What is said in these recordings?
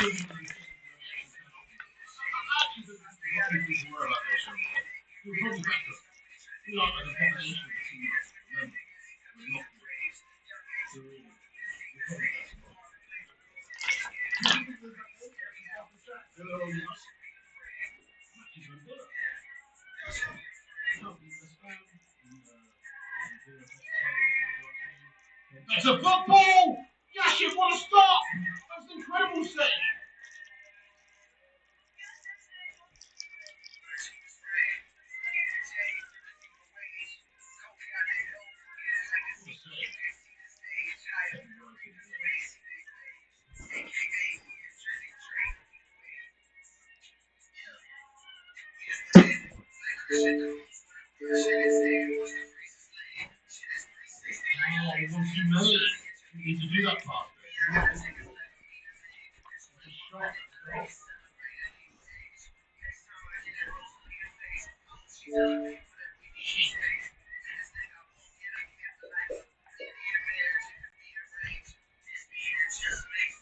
It's a football! Yes, you want to stop! That's an incredible thing! You need to do that part.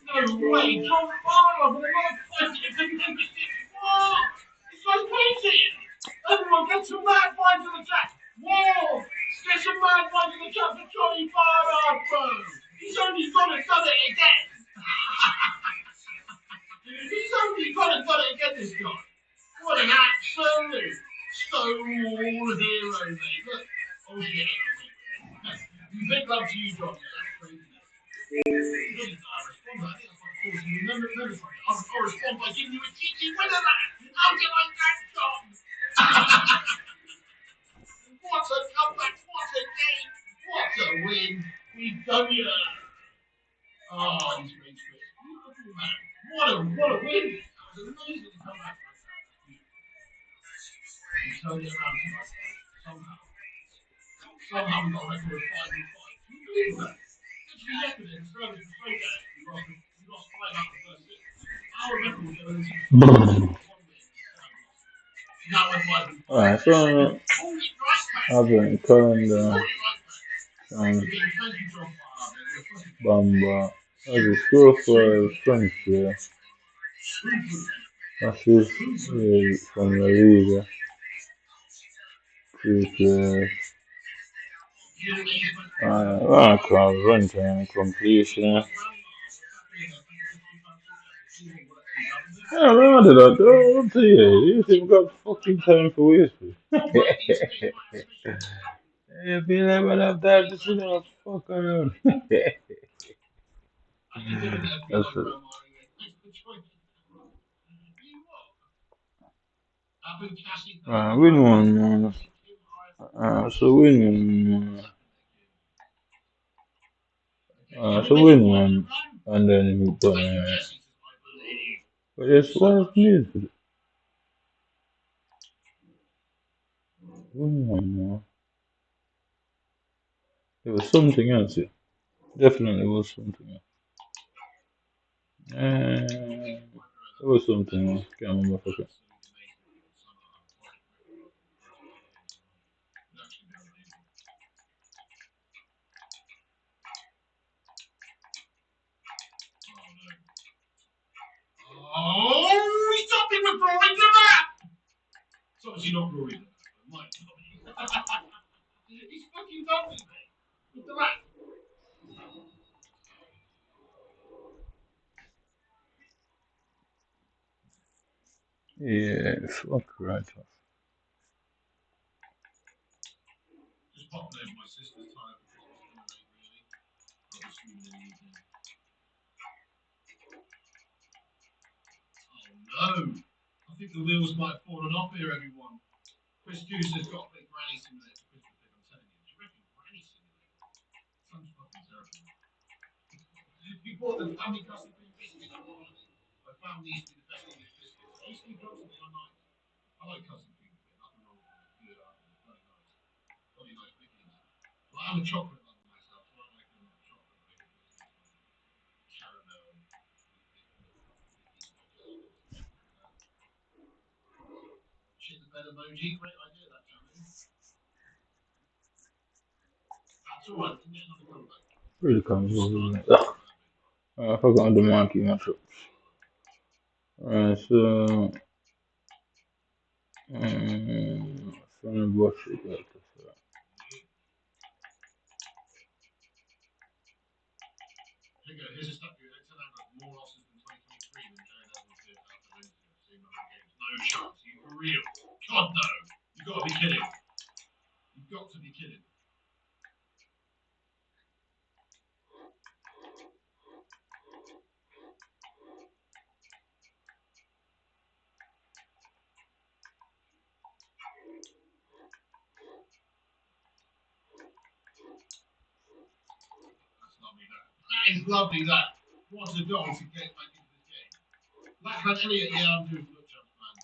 No way, John Farmer with another positive membership. What? It's located! Everyone, get some mad vibes in the chat. Whoa! Get some mad vibes in the chat for Johnny Farmer, bro. He's only done it again. He's only done it again, this guy. What an absolute Stonewall hero, mate. Look. Oh, shit. Big love to you, John. That's crazy. I'll respond by giving you a cheeky winner, man. How do you like that, John? What a comeback, what a game, what a win. We've done you. Oh, he's great. Beautiful, man. What a win. That was an amazing comeback. He's turned it around to myself. Somehow we got a record of 5-5. Can you believe that? Literally yesterday, the service was so bad. We lost 5 out of the first 6. Our record was now we're 5-5. Alright, so I've been calling Bamba as a school for French here. That's just from La Liga. I call runtime completion. Yeah, round it up, though. I'll tell you, you think we got fucking time for wasting. Yeah, be like, well, I've died to sit down, fuck around. That's it. Win one, man. So win one. So win one. And then we done. But it's what news. Win one, man. It was something else, yeah. Definitely was something else. It was something else. Can't remember for sure. Oh, he's jumping with Rory to that! It's obviously not Rory. He's fucking jumping with the rat. Yeah, fuck right off. Just popped over my sister's time really. Oh no! I think the wheels might have fallen off here, everyone. Chris Goose has got a big Granny Simulator for Christmas, I'm telling you. Do you reckon Granny Simulator? Sounds fucking terrible. You bought the family custom cream biscuits on holiday. I found these to be the best English biscuits. I used to eat drugs and they are nice. I like custom cream biscuits. Nothing wrong with them. Good, very nice. Very nice biscuits. But I'm a chocolate lover myself, so I like them chocolate biscuits. Caramel. Shit the bed emoji. Great idea, that challenge. That's alright, we can get another comeback. Really comes over. I forgot the monkey myself. So, sonra boş ver. Here's a stat for you. Excel has more losses than 2023 when Jared Evans did out of Valencia. Same number of games. No chance. You for real? God no. You've got to be kidding. You've got to be kidding. That's lovely, that. That is lovely, that. What a goal to get back into this game. Lachlan Elliott, yeah, I'm doing look jumps, man.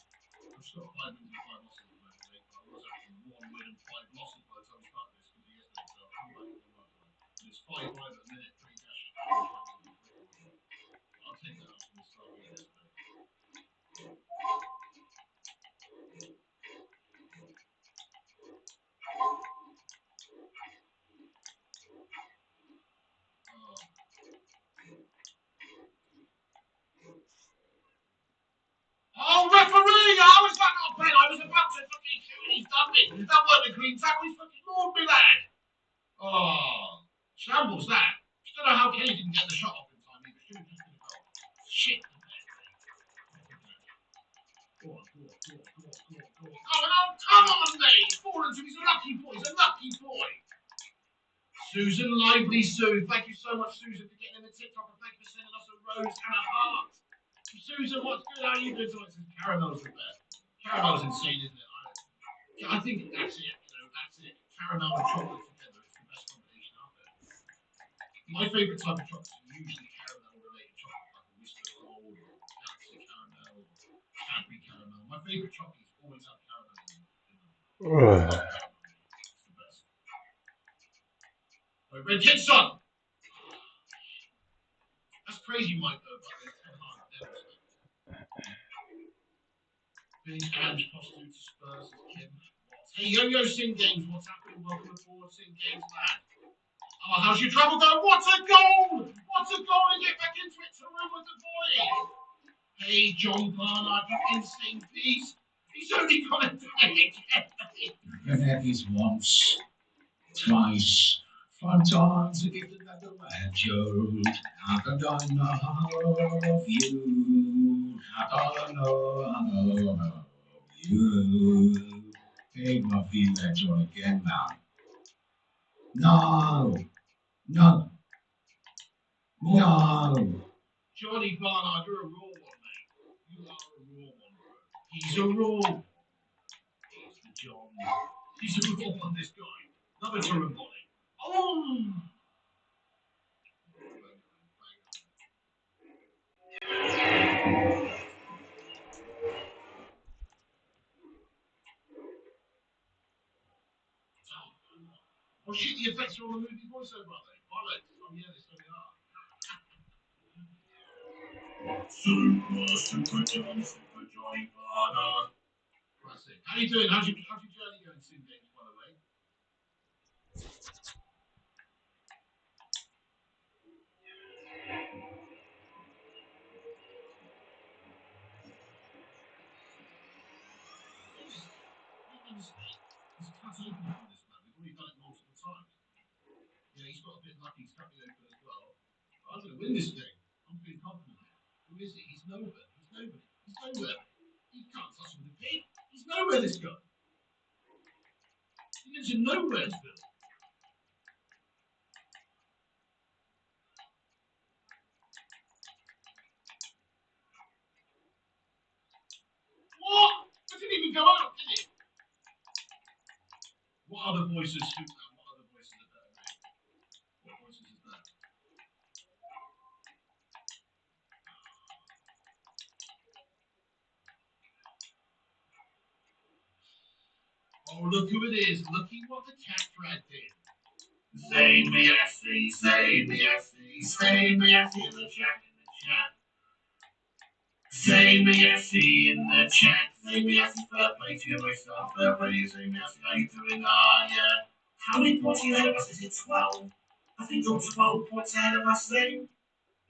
I've just got 5 wins and 5 losses at the moment, mate. I was actually 1 win and 5 losses by the time we started this because of yesterday, so I'll come back and win right away. And it's 5-5 at the minute, pretty cash. I'll take that after the start of yesterday. Oh, referee! How is that not pen? I was about to fucking shoot and he's done me. That wasn't a green tackle. He's fucking lured me, lad. Oh, shambles that. I don't know how Kenny didn't get the shot off in time either. Should have just been a goal. Shit. Go on. Oh, come on, mate. Fallen to he's a lucky boy. He's a lucky boy. Susan, lively Sue. Thank you so much, Susan, for getting in the TikTok and thank you for sending us a rose and a heart. Susan, what's good? How are you doing tonight? Caramel's the best. Caramel's insane, isn't it? I think that's it. That's it. Caramel and chocolate together. It's the best combination out there. My favourite type of chocolate is usually caramel-related chocolate, like a Whisper Gold, Galaxy Caramel, Cadbury Caramel. My favourite chocolates always have caramel in them. It's the best. Right, Red Kid Son. That's crazy, Mike, though, but there's 10 hard devils. Big Ange prostitute to Spurs is Kim. Hey, Yo-Yo Sing Games, what's happening? Welcome aboard, Sing Games, lad. Oh, how's your travel going? What a goal! What a goal to get back into it to room with the boys! Hey, John Barnard, you insane beast. He's only got a day again. He's once, twice, 5 times a gift that the Joe. How could I not love you? How could I not love you? Hey, my feet that joy again now. No. Johnny Barnard, you're a raw one, mate. You are a raw one, bro. He's a raw one. He's the John. He's a raw one, this guy. Another Turin body. Oh! Oh shit, the effects are on the movie voiceover, are they? Bollocks. Oh yeah, they certainly are. Super Johnny Barnard. Classic. How you doing? How's your journey going, Sim Games, by the way? He's cut open from this man. We've already done it multiple times. Yeah, he's got a bit lucky. He's cut me open as well. But I'm going to win this game. I'm feeling confident. Who is he? He's nowhere. He's nobody. He's nowhere. He can't touch with a pig. He's nowhere, this guy. He lives in nowhere, Bill. What? It didn't even go out, did it? What other voices suit that? What other voices are better, mate? What voices is that? Oh, look who it is. Looky what the cat rat did. Say me, I see, say me, I see, say me, I see in the chat, Say me, I see in the chat, say me, I see, fair play to myself, fair play, say me, I see, how you doing, yeah. How many points are you ahead of us? Is it 12? I think you're 12 points ahead of us, then.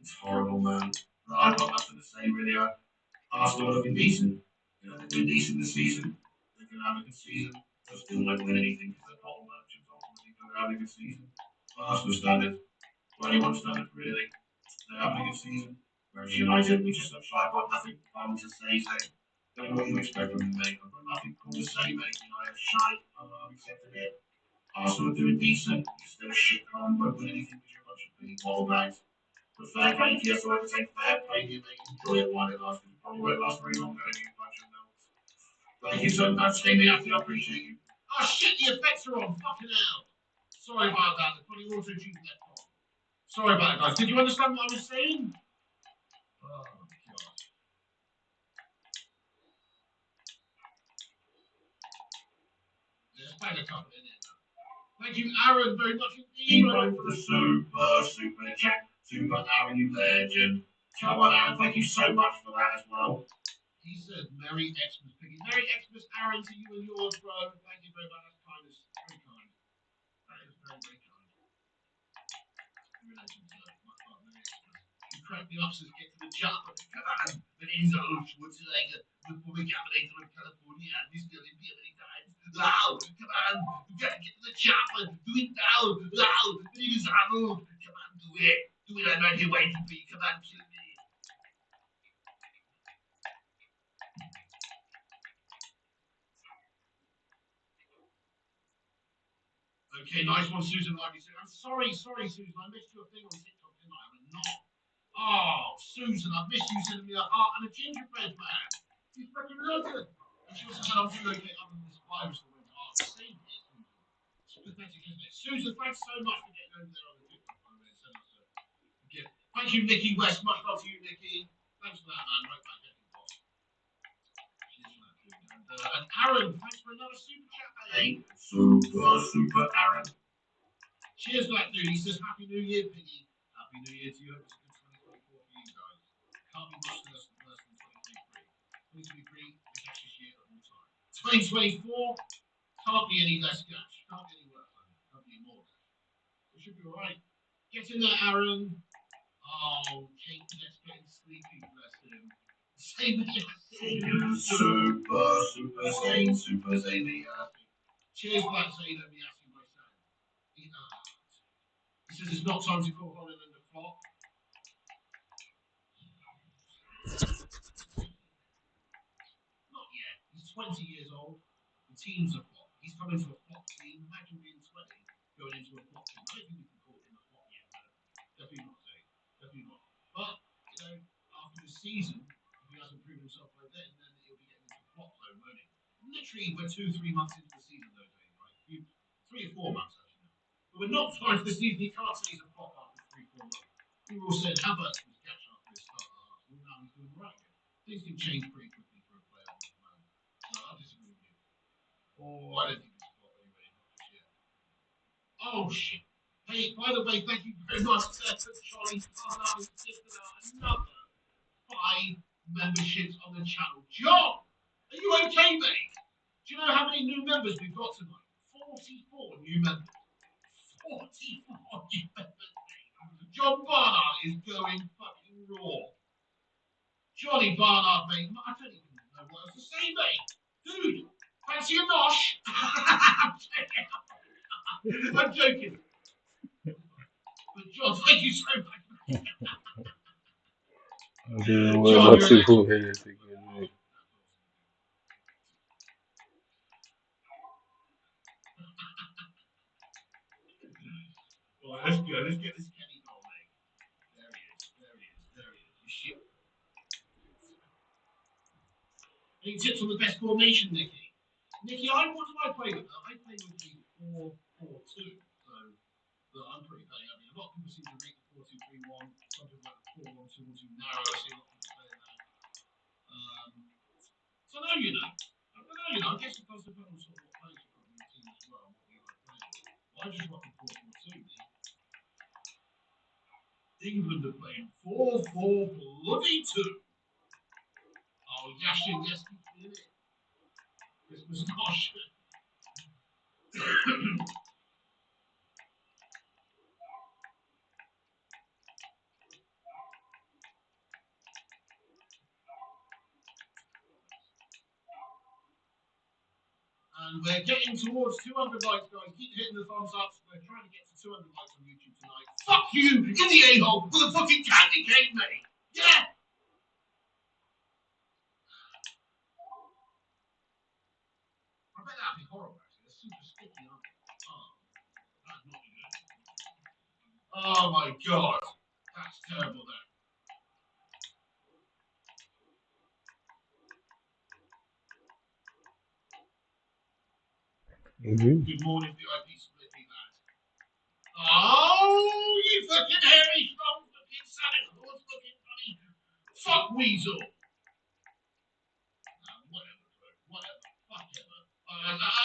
It's horrible, man. I've got nothing to say, really. Arsenal looking decent. You know, they're doing decent this season. They can have a good season. They still won't win anything because they're bottom merchants. Ultimately, they're having a good season. Arsenal standard, 21 standard, really. They're having a good season. Whereas United, we just I've got nothing fun to say. So, don't know what you expect from me, mate. I've got nothing cool to say, mate. United shite. I've accepted it. Arsenal are doing decent. Just still shit on. Won't win anything because you're a bunch of big ball bags. But fair play to you, so I would say fair play to you, mate. Enjoy it while it lasts. It probably won't last very long, going you bunch of milks. Thank you so much, Stevie. I appreciate you. Oh shit, the effects are on. Fucking hell. Sorry about that. The funny auto tune left on. Sorry about it, guys. Did you understand what I was saying? Oh, God. Let's bang a couple in there. Thank you, Aaron, very much indeed. For the super chat. Super Aaron, you legend. Come on, Aaron. Thank you so much for that as well. He said, Merry Xmas, Piggy. Merry Xmas, Aaron, to you and yours, bro. Thank you very much. That's kindness. Very kind. That is very, very kind. You're a legend, sir. Merry Xmas. You cracked me up, says, get to the chopper. Come on. The insult, Schwarzenegger, the former governor of California, he's still in many times. Loud, come on. You gotta get to the chopper. Do it now. Loud. The name is Arnold. Come on, do it. Do it. I'm not here waiting for you. Come on, kill me. Okay, nice one, Susan. Like you said, I'm sorry, Susan. I missed your thing on TikTok, didn't I? I'm not. Oh, Susan, I missed you sending me a heart and a gingerbread man. You freaking loved it. And she also said I'm doing okay other than this virus that went off. Same here, Susan. It's pathetic, isn't it? Susan, thanks so much for getting over there on the TikTok, by the way, and sending us a gift. Thank you, Nikki West. Much love to you, Nikki. Thanks for that, man. Right back at you, boss. And Aaron, thanks for another super chat, mate. Super Aaron. Cheers, Black Dude. He says, Happy New Year, Piggy. Happy New Year to you. It was a good 2024 for you guys. Can't be much worse than 2023. 2023, the cashest year of all time. 2024, can't be any less cash. Can't be any worse. Can't be more cash. It should be alright. Get in there, Aaron. Oh, Kate Nett's getting sleepy, bless him. Same Super Zane. Cheers, Black Zane. Let me ask you my son. He says it's not time to call Holland and the flop. Not yet. He's 20 years old. The team's a flop. He's coming to a flop team. Imagine being 20 going into a flop team. I don't think we can call him a flop yet, but definitely not Zane. Definitely not. But, you know, after the season, if he hasn't proven himself by then he'll be getting into flop zone, won't he? Literally, we're 2-3 months into the season, though, Zane, right? 3 or 4 months, actually. But we're not far into the season. He can't say he's a flop after 3-4 months. We all said Havertz was catch after his start at Arsenal. Now he's doing right again. Things can change pretty quickly for a player like that, man. So I disagree with you. Oh, I don't think he's a flop anyway. Not just yet. Oh, shit. Hey, by the way, thank you very much for Charlie Carnal who's gifted out another 5 memberships on the channel. John, are you okay, mate? Do you know how many new members we've got tonight? 44 new members. 44 new members, mate. John Barnard is going fucking raw. Johnny Barnard, mate. I don't even know what else to say, mate. Dude, fancy a nosh? I'm joking. But John, thank you so much. John, you're cool here. Well, let's go. Let's get this Kenny goal, mate. There he is. Shit. Any tips on the best formation, Nicky? Nicky, what do I play with? I play with the 4-4-2. So I'm pretty petty. I mean, a lot of people seem to rate the 4-2-3-1. Some people like the 4-1-2-1-2 narrow. I see a lot of people playing that. So now you know. I guess it does depend on sort of what players you've got in your team as well, and what you like playing. Well, I just rock the 4-4-2, mate. England are playing 4-4-2. Oh, Yashin, yes, keep doing it. Christmas gosh. And we're getting towards 200 likes, guys. Keep hitting the thumbs up. We're trying to get to 200 likes on YouTube tonight. Fuck you in the a-hole for the fucking candy cane, mate. Yeah. I bet that'd be horrible, actually. They're super sticky, aren't they? Oh, that's not good. Oh my god. That's terrible, though. Good morning, VIP Spliffy lad. Oh, you fucking hairy, strong fucking Santa Claus looking funny. Fuck Weasel. Whatever, bro. Whatever. Whatever.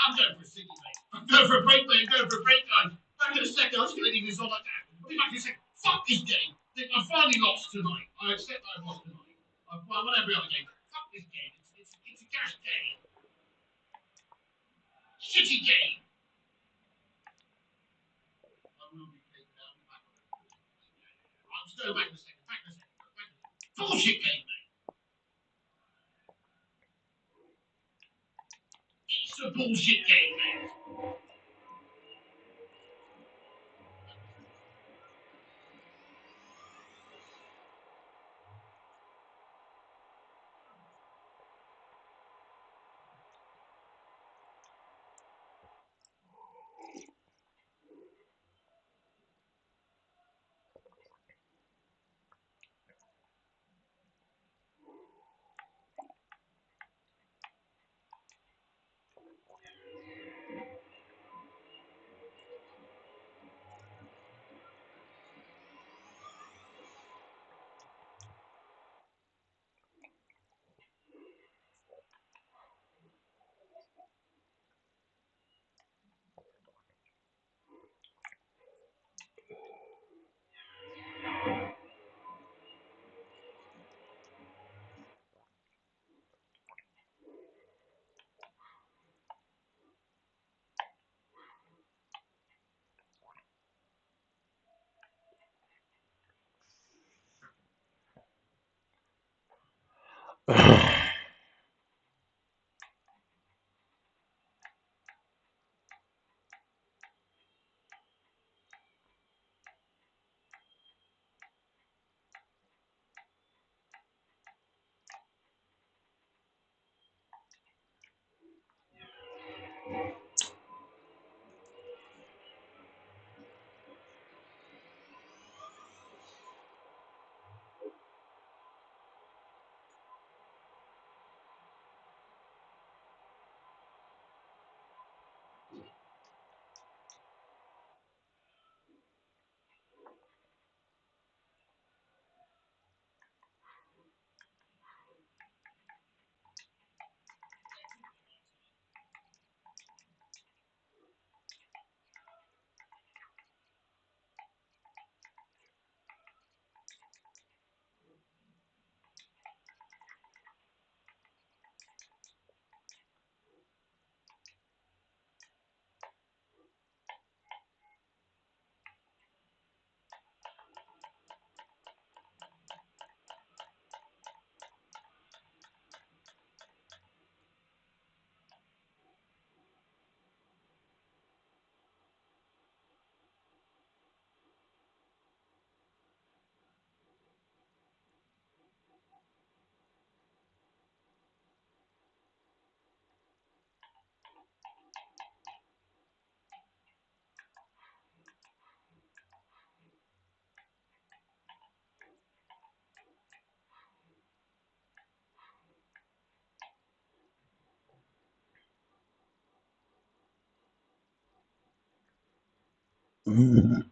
I'm going for a ciggy, mate. I'm going for a break, mate. I'm going for a break, guys. Back in a second. I'm just going to leave this all like that. I'll be back in a second. Fuck this game. I finally lost tonight. I accept that I've lost tonight. I've won every other game. Fuck this game. It's a cash game. Shitty game. I will be taken out. I'll be back on it. I'm still back in a second. Back in a second. Back in a second. Bullshit game, mate. It's a bullshit game, mate.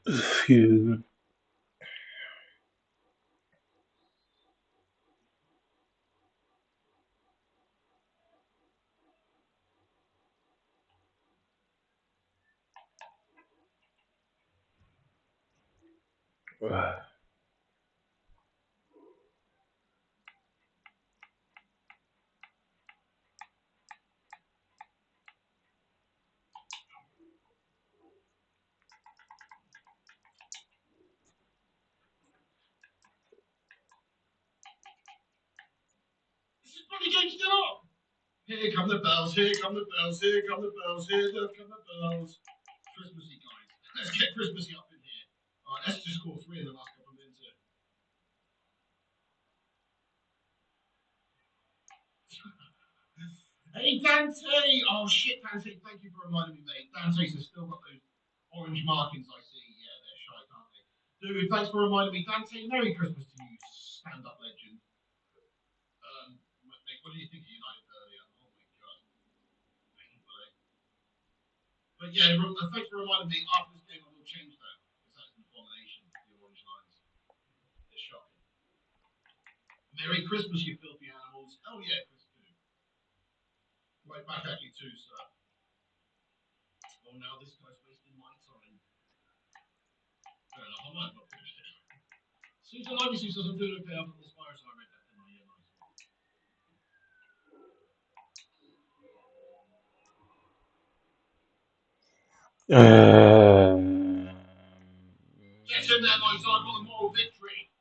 Excuse me. This is bloody game still on. Here come the bells, here come the bells, here come the bells, here come the bells. Christmassy, guys. Let's get Christmassy up in here. Alright, let's just score 3 in the last couple of minutes here. Hey, Dante! Oh, shit, Dante, thank you for reminding me, mate. Dante's has still got those orange markings I see. Yeah, they're shy, aren't they? Dude, thanks for reminding me. Dante, Merry Christmas to you, stand-up legend. Mate, what do you think of United earlier? Oh, my God. But yeah, thanks for reminding me. After this game, I will change that. Because that's an abomination, the orange lines. They're shocking. Merry Christmas, you filthy animals. Oh, yeah, Chris, too. Right back at you, too, sir. Oh, now this guy's wasting my time. Fair enough, I might not finish it. Susan Ivy says I'm doing okay after this virus. I read that, didn't I? Yeah, nice one. Get in there, boys. I've got the moral victory.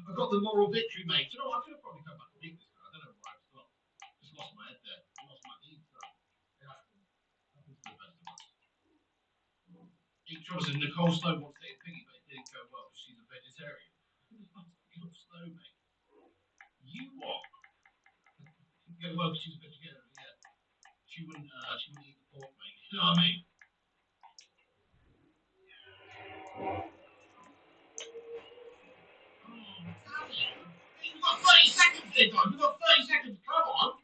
I've got the moral victory, mate. You know what? I could have probably come back and beat this guy. I don't know why I stopped. Just lost my head there. I lost my heat. So it happens. Happens to the best of us. Each of us, and Nicole Snow wants to eat piggy, but it didn't go well because she's a vegetarian. Nicole Snow, mate. You what? Didn't go well because she's a vegetarian. Yeah. She wouldn't eat the pork, mate. You know what I mean? You've got 30 seconds there, guys. You've got 30 seconds. Come on.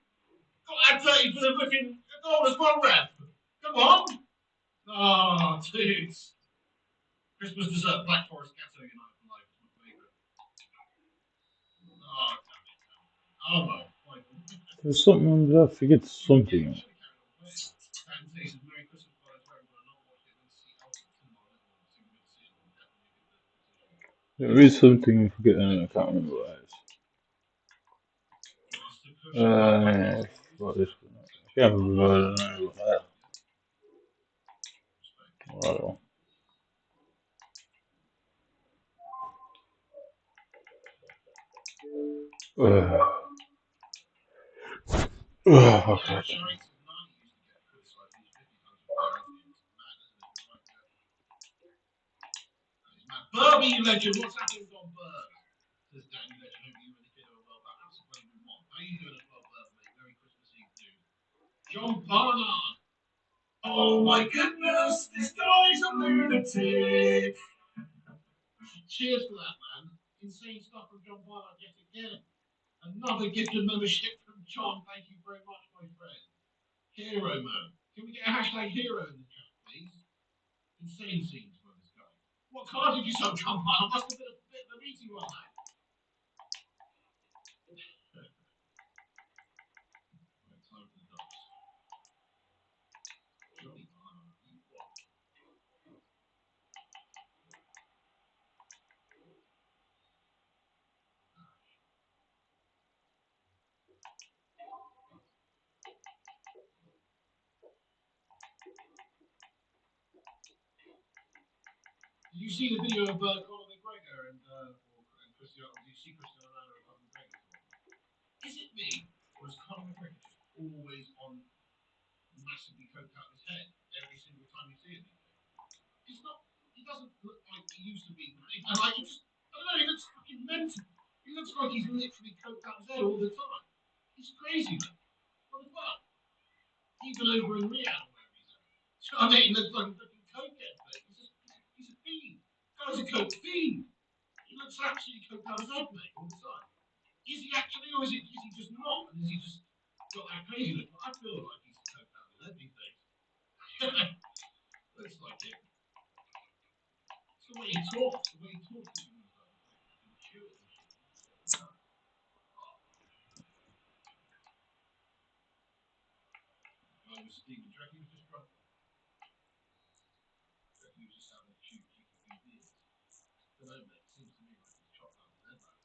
Got that 30 for the fucking goal as well, ref. Come on. Oh, dudes. Christmas dessert, Black Forest Gatto United for Life. It's my favourite. Oh, damn it. Oh, well. There's something, I forget something. Merry Christmas, guys. Where I'm not watch it and see Elsa tomorrow. So we're going to see it. We'll definitely give the petition. There is something I'm forgetting, I can't remember what it is. What is it? I can't remember what it is. Wow. Okay. Burby, you legend. What's happening on Burb? Says Danny Legend. Hope you and the kid are well back. That's what we want. How are you doing as well, Burb, mate? Merry Christmas Eve, dude. John Barnard. Oh my goodness, this guy's a lunatic. Cheers for that, man. Insane stuff from John Barnard yet again. Another gifted membership from John. Thank you very much, my friend. Hero man. Can we get a hashtag hero in the chat, please? Insane scenes for this guy. What card did you sell, John Barnard? Must have been a bit of a meaty one, that. Did you see the video of Conor McGregor and Cristiano? Did you see Cristiano Ronaldo and Conor McGregor? Is it me, or is Conor McGregor just always on massively coked out his head every single time you see him? He's not. He doesn't look like he used to be. And like, I don't know. He looks fucking mental. He looks like he's literally coked out his head all the time. He's crazy, man. What the fuck? Even over in Riyadh, wherever he's at. So, I mean, he looks like a fucking cokehead thing. He's a fiend. Guy's a coke fiend. He looks actually coked out his head, mate, all the time. Is he actually, or is he just not? And is he just got that crazy look? I feel like he's coked out his head these days. Looks like it. It's the way he talks. The way he talks to him. Mature and shit. I was Stephen. Do you reckon he was just drunk? Do you reckon he was just having a cheeky beers? I don't know, mate. It seems to me like he's chopped out his head back.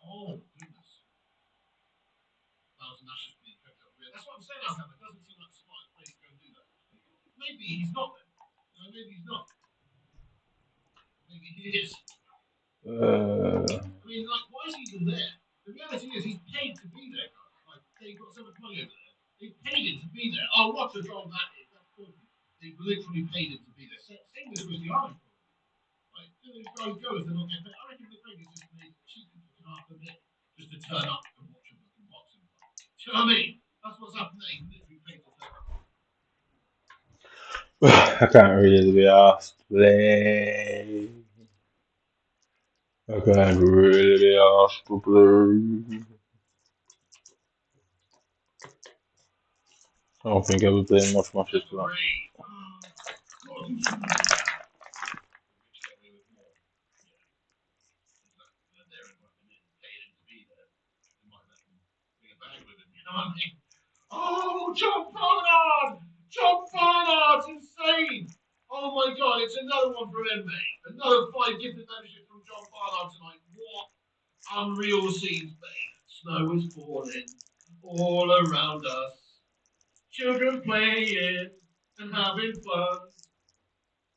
Oh, goodness. That was Nash's being cooked up weird. That's what I'm saying, Alcam. It doesn't seem like a smart place to go and do that. Maybe he's not then. Maybe he's not. Maybe he is. I mean, like, why is he even there? The reality is he's paid to be there, guys. You've got so much money over there. They paid him to be there. Oh, what a job that is. That's awful. They literally paid him to be there. Same with the Army. Like, these guys go if they're not getting paid. I reckon the thing is just made cheap fucking half a bit just to turn up and watch a fucking boxing fight. Do you know what I mean? That's what's happening there. He's literally paid to turn up. I can't really be asked to play. I can't really be asked to play. I don't think I ever played much as well. Oh, John Barnard! John Barnard's insane! Oh my god, it's another one from him, mate. Another 5 gifted membership from John Barnard tonight. What unreal scenes, mate. Snow is falling all around us. Children playing and having fun.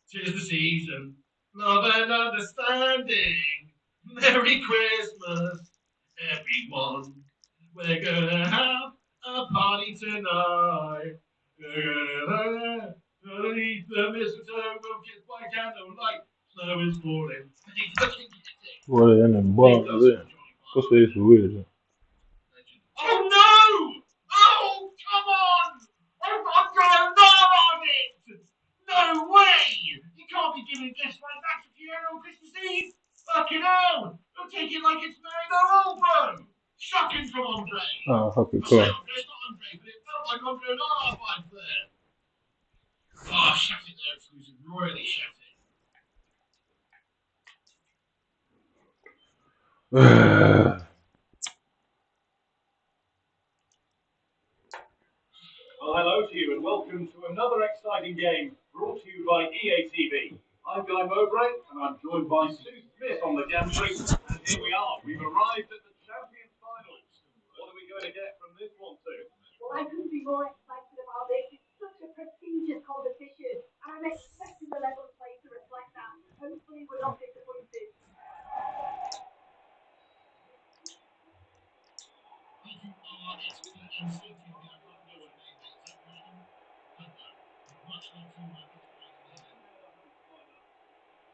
'Tis the season, love and understanding. Merry Christmas, everyone. We're gonna have a party tonight. Underneath the mistletoe, we'll kiss by candlelight. Snow is falling. What in the bar is it? What's this weird? Oh no! Oh, come on! I've got to know on it! No way! You can't be giving gifts like that to Fiona on Christmas Eve! Fucking hell! You'll take it like it's Mary Noel, bro! Shocking from Andre! Oh, fucking I say cool. Andre, it's not Andre, but it felt like Andre and I vibes there. Oh, shat it there, exclusive. Royally shat it. Well, hello to you and welcome to another exciting game brought to you by EA TV. I'm Guy Mowbray and I'm joined by Sue Smith on the gantry. And here we are. We've arrived at the Champions Final. What are we going to get from this one, Sue? Well, I couldn't be more excited about this. It's such a prestigious competition and I'm expecting the level of play to reflect that. Hopefully we're not disappointed.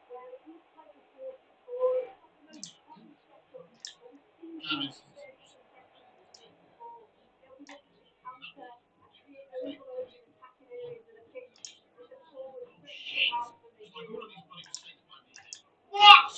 Well, it looks like a 44. Supplements haven't stepped up yet, but we seem to have certain possession of the 44. They'll be looking to counter and create overload in attacking areas of the pitch with the forward pretty fast than they do. What?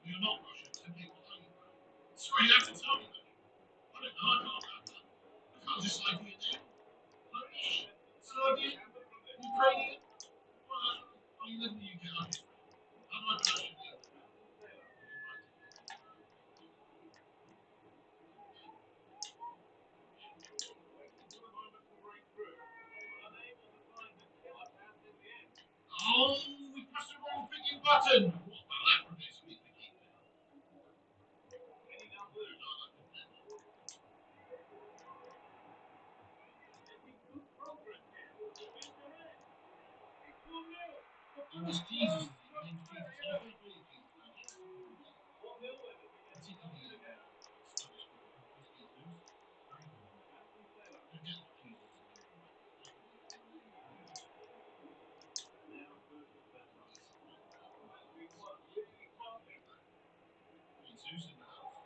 You're not Russian, simply what are you? Sorry, you have to tell me that. I don't know, I can't decide who you're there. Polish, Serbian, Ukrainian. Well, you live in the UK, aren't you? How do I pronounce your name? Oh, we pressed the wrong freaking button. What about that from this week, Vicky? Oh, it's Jesus. His name's Jesus. I don't believe Jesus. Particularly Scottish people. Very common. Forget what Jesus is. Zeus in the house.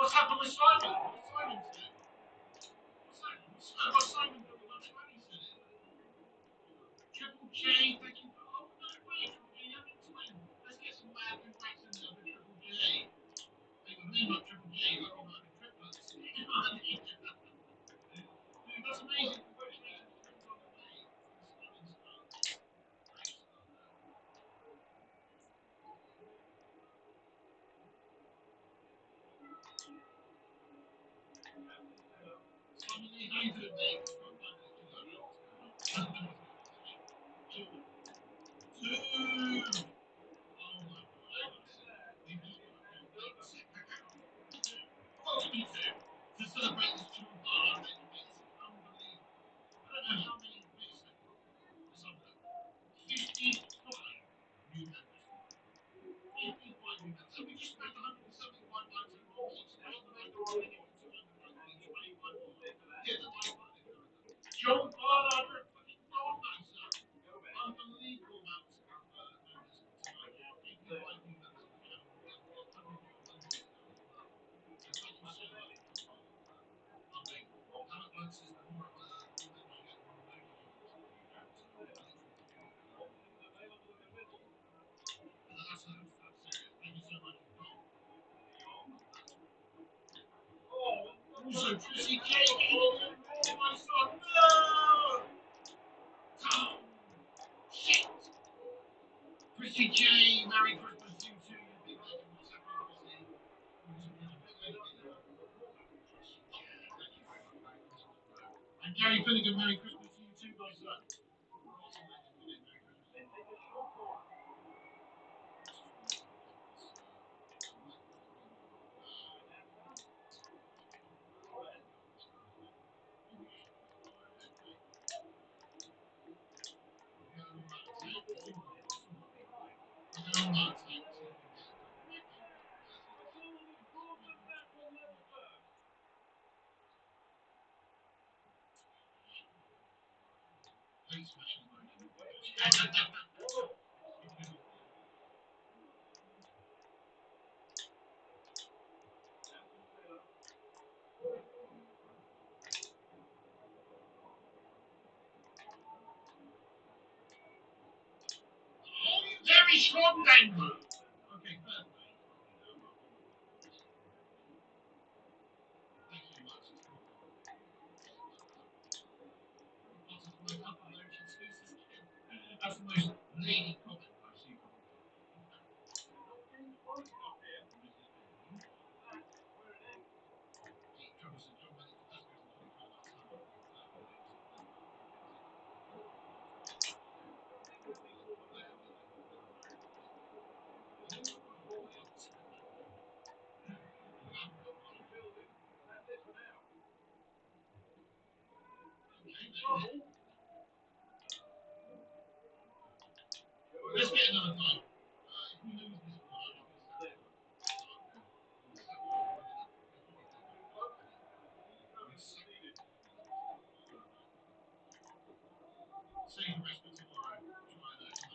What's happened with Simon? What's Simon said? What's Simon done with that Spanish said it? Triple J, thank you for. Oh, no way, Triple J, you haven't explained. Let's get some mad congrats in there for Triple J. Hey, with me, like Triple J, like I'm having triplets. You know what I mean? Dude, that's amazing. Congratulations, triplets on the way. Stunning stuff. Great stuff. Simon Lee, how you doing, mate? Two. Oh my God. Me too. To celebrate this children, this is unbelievable. I don't know how many bits they've got. Let's have a look. 55 new members. 55 new members. So we just smashed 175 likes overall. We smashed the record already with 221 more. Get the like button if you're in them. John Barlow, fucking God, no, sir. Unbelievable amounts of members tonight. 55 new members of the channel. We have 100 new members now as well. So thank you so much. How it works is the more members you get, the more emojis you get. So literally to do that. That's serious. Thank you so much for that. Also, Chrissy K, oh my son, no! Tom, shit! Chrissy J, Merry Christmas to you too, you big legend. What's happening, Chrissy? You're a big legend. Chrissy J, thank you very much. Merry Christmas, bro. And Gary Finnegan, Merry Christmas to you too, my son. Awesome legend, Merry Christmas. Very strong Denver. Okay, fair play. Thank you much. That's the most lady comment I've seen from you. Let's get another time. If we lose this one, I'm not going to save the rest for tomorrow. Try that.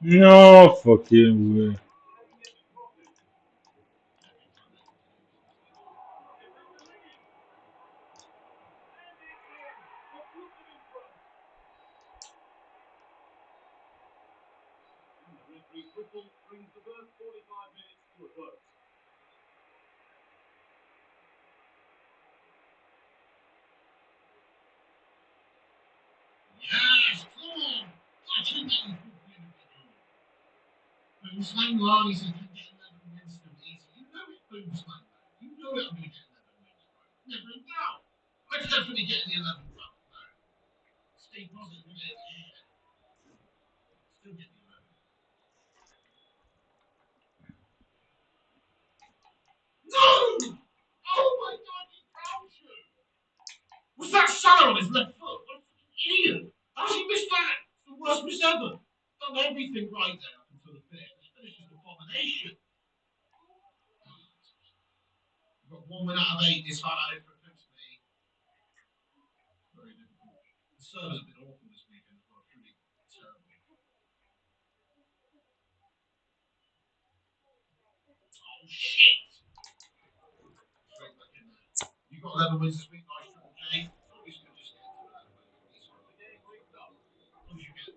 No fucking way. Football brings the first 45 minutes to a close. Yes, come on. Such a meaningful individual. Boom Slang Lani says you get 11 wins still easy. You know it, Boom Slang. You know it, I'm going to get 11 wins, bro. Never in doubt. I'm definitely getting the 11 wins, bro. Stay positive with it. Yeah. Still get the 11. No! Oh my god, he found you! Was that Salah on his left foot? What a fucking idiot! How's he missed that? It's the worst miss ever. Done everything right there up until the finish. The finish is an abomination. We've got 1 win out of 8 this far out for attempts for me. Very difficult. The server's have been awful this weekend as well, truly terrible. Shit! Straight back in there. You got 11 wins this week, nice Triple J. So at least we'll just get into that. As long as you get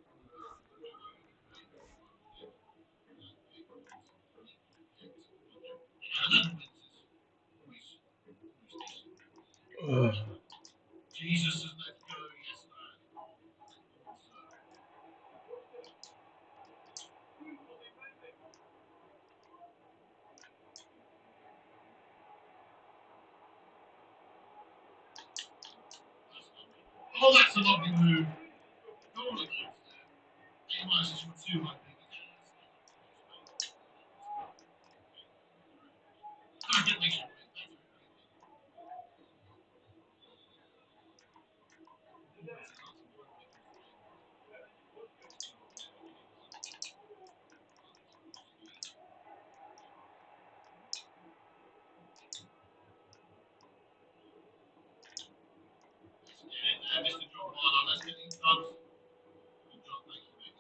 11 wins is always decent. Jesus says let's go, yes lad. Oh, that's a lovely move. Go on against that. A-minus is for 2, I think. I get makes you win. Mr. John Barlow, let's get these dubs. Good job, thank you, mate.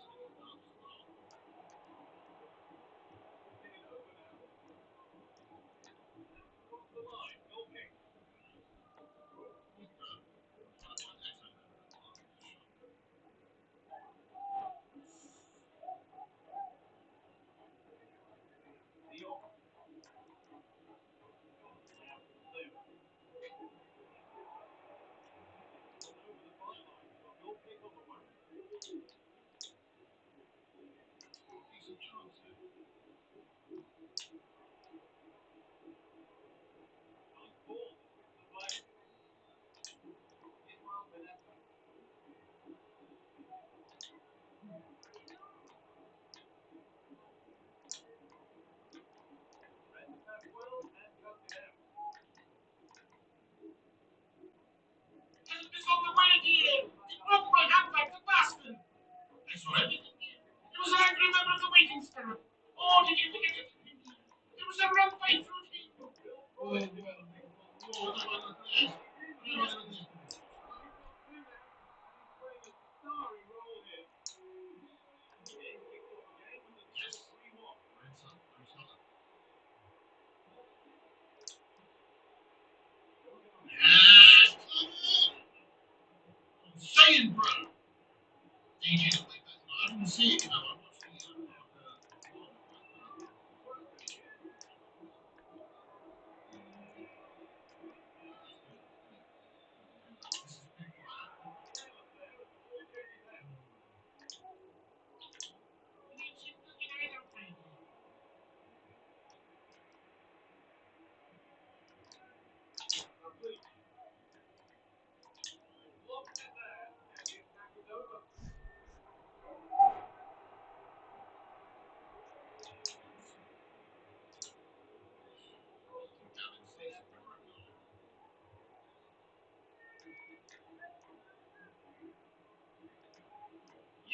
Decent chance here. It's on the way here! He broke my hand like the bastard! I saw everything here. It was an angry member of the waiting staff. Oh, did you forget it? It was a run fight through team. Oh, well. Oh, yes. Yes! I'm saying, bro. DJ don't like that. I didn't see it, you know. I watched the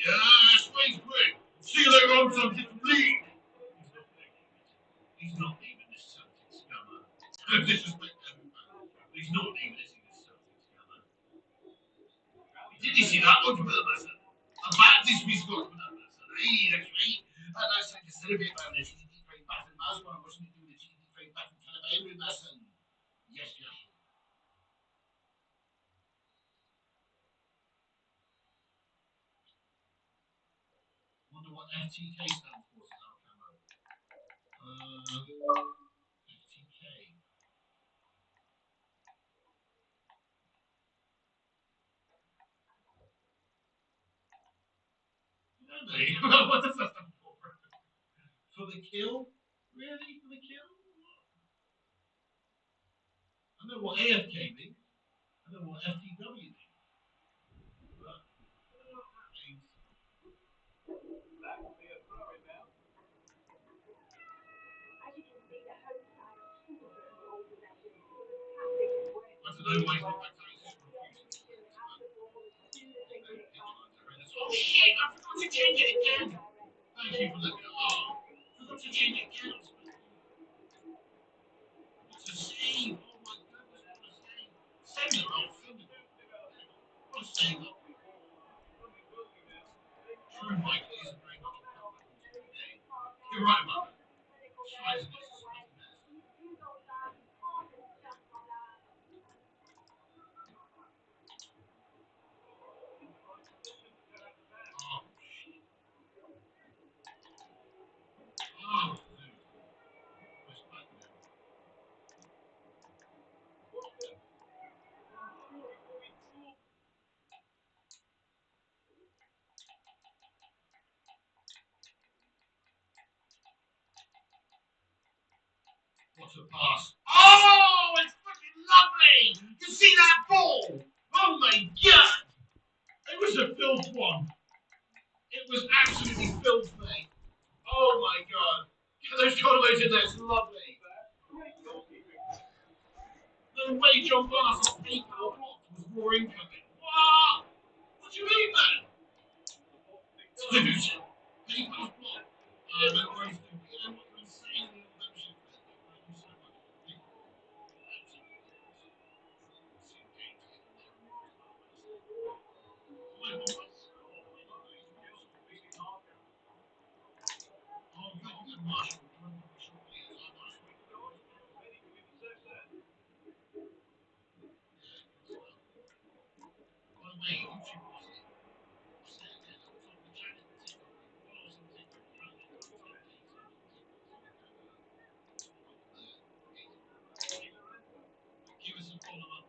Yes, wait, quick. See you later on, some different league. He's not leaving this Celtic scammer. No disrespect to everybody. But he's not leaving this Celtic scammer. Did you see that one, Wilmerson? A bad disrespect for that person. Hey, that's right. And I said to celebrate by the cheesy frame back and mouse when I wasn't doing the cheesy frame back and celebrate with Wilmerson. Yes, yes. Wonder what FTK stands for, says our camo. FTK. Don't they? What does that stand for? For the kill? Really? For the kill? I know what AFK means. I know what FTW means. But I don't know what that means. As you can see, the home side are full of goals and legends. It was a tactic that I don't know why worked. he's not back to his confusing After splits, the ball, as soon as they but get it off, oh shit, I forgot to change it again. Thank you for letting me know. Oh, forgot to change it again. It's a save. Oh my goodness, what a save. Send it off, send it off. What a save off. True, Michael isn't very much a comeback on today. You're right about that. Tries and misses. What a pass. Oh, it's fucking lovely! You see that ball? Oh my god! It was a filth one. It was absolutely filth, mate. Oh my god. Get those colorways in there, it's lovely. No way John Barnes' PayPal block was more incoming. What? What do you mean, man? Dude, PayPal block. No worries, dude. You know what? You're insanely on membership for that. Thank you so much. Give us a follow-up.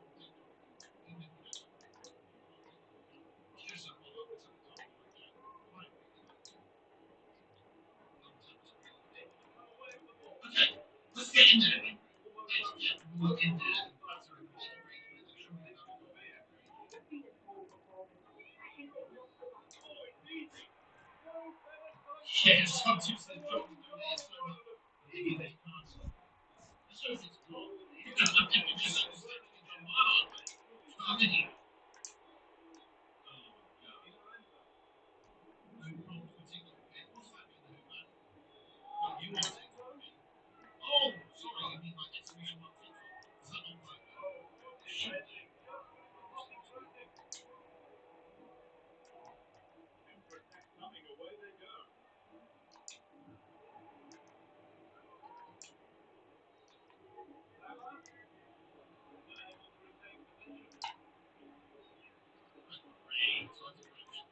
Okay, let's get in there. Look in there. Yes, I'm just saying, don't do that so much. Maybe they can't stop. Let's hope it's not. I think it's just I mean, no problem particular. What's that mean, who, man? What you want to Oh, sorry, you mean like exhibition on TikTok? Does that not work? It should do. Great. So I think we should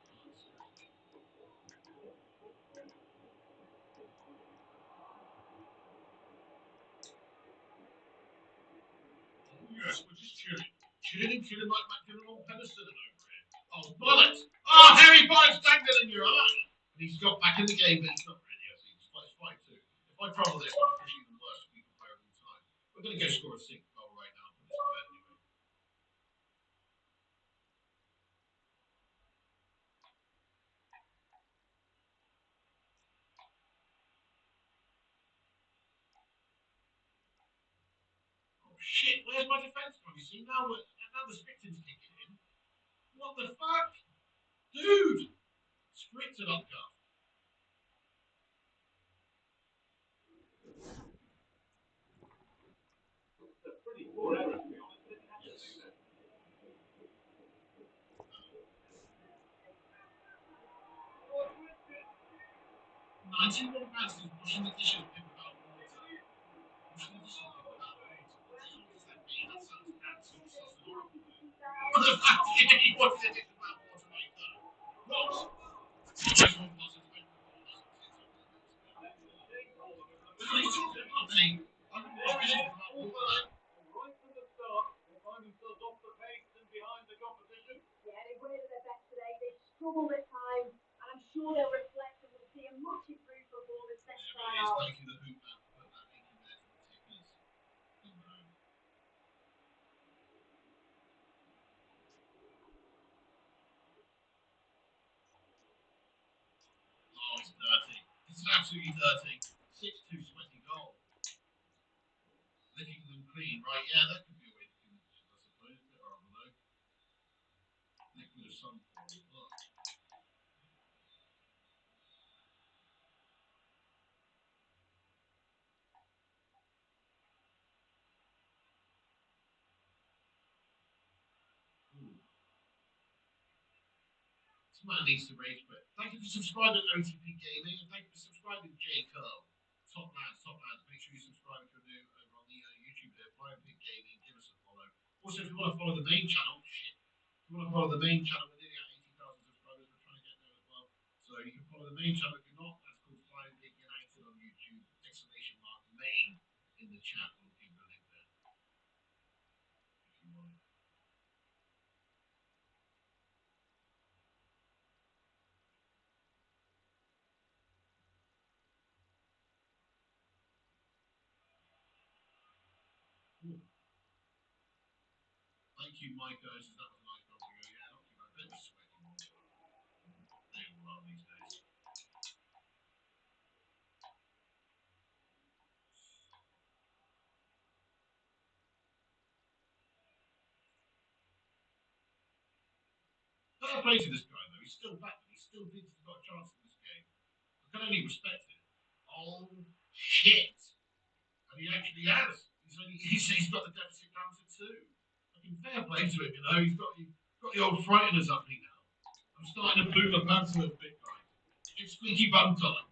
Yes, we're just chilling. Chilling like Macmillan on penicillin over here. Oh, bollocks! Oh, Harry Potters dangling in your eye! And he's got back in the game, but he's not ready. I think it's 5-2. If I trouble this, I'm officially the worst people player of all time. We're going to go score a single goal right now and put this to bed anyway. Oh, shit, where's my defence from? You see, now the Spicton's kicking in. What the fuck? Dude! Scripted up, guy. Pretty poor error, to be honest. Yes. 91 pounds is washing the dishes without water. Washing the dishes without water. What the hell does that mean? That sounds absolutely sus and horrible. What the fuck did he wash the dishes without water like that? What? Just one plus it's been what are you talking about, mate? I can wash dishes without water. Right from the start, they find themselves off the pace and behind the competition. Yeah, they waited their best today. They struggled at times, and I'm sure they'll reflect and we'll see a much improved performance next time out. Thank you, the hoop man, for putting that link in there for the tickers. Good man. Oh, it's dirty. It's absolutely dirty. 6-2 sweaty goal. Licking them clean, right? Yeah, that could be a way to clean the dishes, I suppose. A bit horrible though. Liquid of some form. Look. This man needs to rage quit. Thank you for subscribing, OTP Gaming, and thank you for subscribing, J Curl. Top lads, top lads. Make sure you subscribe if you're new over on the YouTube here. Private Gaming, give us a follow. Also, if you want to follow the main channel, shit. If you want to follow the main channel, we're nearly at 80,000 subscribers. We're trying to get there as well. So you can follow the main channel. If you're not, that's called Private United on YouTube. Exclamation mark main in the chat. We'll give the link there if you want. Ooh. Thank you, Mike. That was a nice dog to go. Yeah, not too bad. Bit of a sweaty one. They all are these days. Fair play to this guy, though. He's still back. He still thinks he's got a chance in this game. I can only respect it. Oh, shit. And he actually has. He's got the deficit down to 2. Fucking fair play to him, you know. He's got the old frighteners up me now. I'm starting to bloom my pants a little bit, guys. It's squeaky bum time.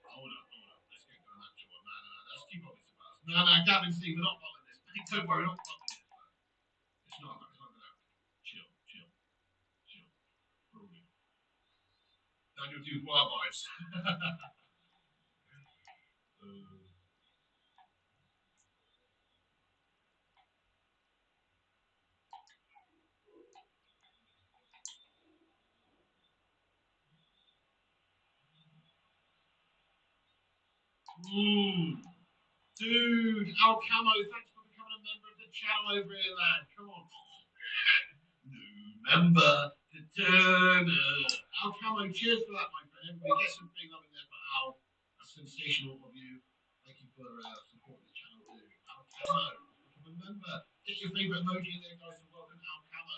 Hold up. Let's get going that job. No. Let's keep on this about us. No, Gavin, Steve, we're not following this. Don't worry, we're not following this. It's not going to happen. Chill. We're all good. Daniel Dubois vibes. Dude, Al Camo, thanks for becoming a member of the channel over here, lad. Come on. New member to Turner. Al Camo, cheers for that, my friend. Everybody get some big love in there for Al. A sensational of you. Thank you for supporting the channel, too. Al Camo, become a member. Get your favourite emoji in there, guys, to welcome Al Camo.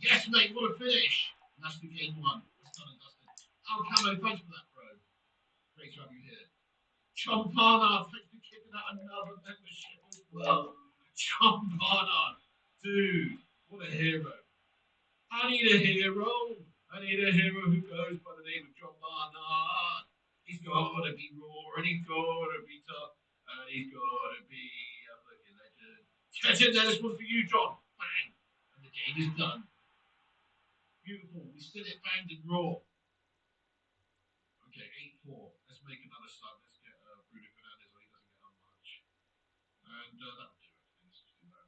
Yes, mate, what a finish. And that's the game 1. That's done and dusted. Al Camo, thanks for that, bro. Great to have you here. John Barnard, thanks for kicking out another membership as well. John Barnard, dude, what a hero. I need a hero. I need a hero who goes by the name of John Barnard. He's got to be raw, and he's got to be tough, and he's got to be a fucking legend. Get in there, this one's for you, John. Bang. And the game is done. Beautiful. We still it banged and raw. Okay, 8-4. Let's make another sub. Let's get Bruno Fernandez so he doesn't get on much. And that'll do everything. Let's just do that.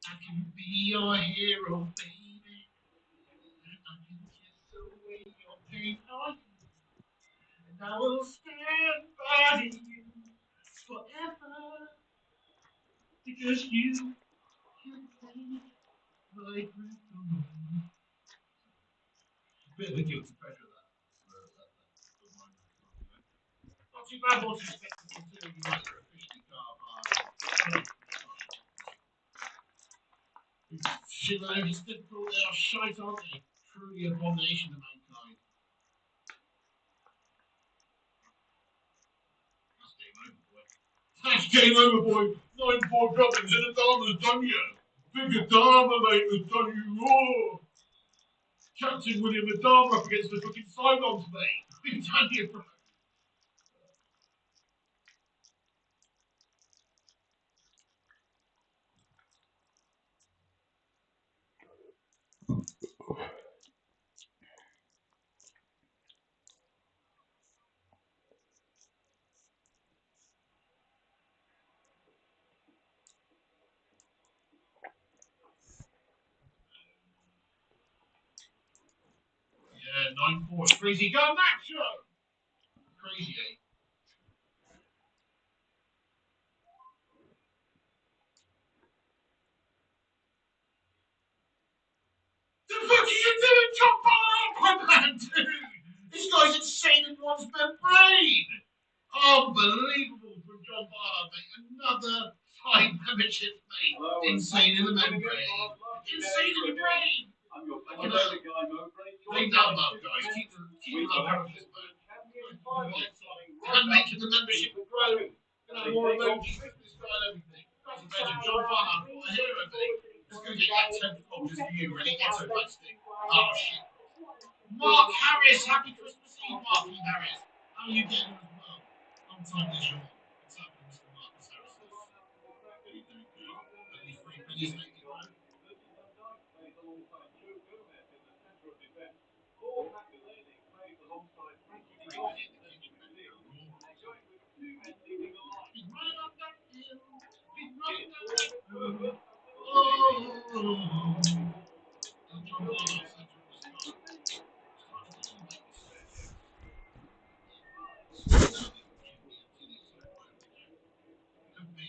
I can be your hero, baby. I can kiss away your pain on you. And I will stand by you forever. Because you take my breath away. Bit of a guilty pleasure that. Not too bad, not too spectacle until you guys are officially carved. Shit, man, it's difficult. They are shite, aren't they? Truly abomination to mankind. That's game over, boy. 9-4 droppings and the Dharma's done you. Bigger Dharma, mate, has done you raw. Captain William Adama up against the fucking Cylons, mate. We've done you, bro. Yeah, 9-4. Crazy. Go, Macho! Crazy, eh? The fuck are you doing, John Barlow, man, dude? This guy's insane in one's membrane. Unbelievable from John Barlow, mate. Another 5 memberships, mate. Hello, insane in the membrane. Insane in the brain. I'm your favorite guy, Mowbray. Big down love, guys. Keep the love out of this, man. And making the membership grow. Gonna have more emojis for this guy and everything. Guys, a legend. John Barlow, what a hero, mate. Let's go get that 10th block just for you, ready? Ghetto plastic. Oh, shit. Mark Harris, happy Christmas Eve, Marky Harris. How are you getting on as well? Long time this year. What's happening, Mr. Marcus Harris? Are you doing good? At least 3 pennies lately, bro. Been running up that hill. Been running up that hill. Oh. John Barlow said to us, me?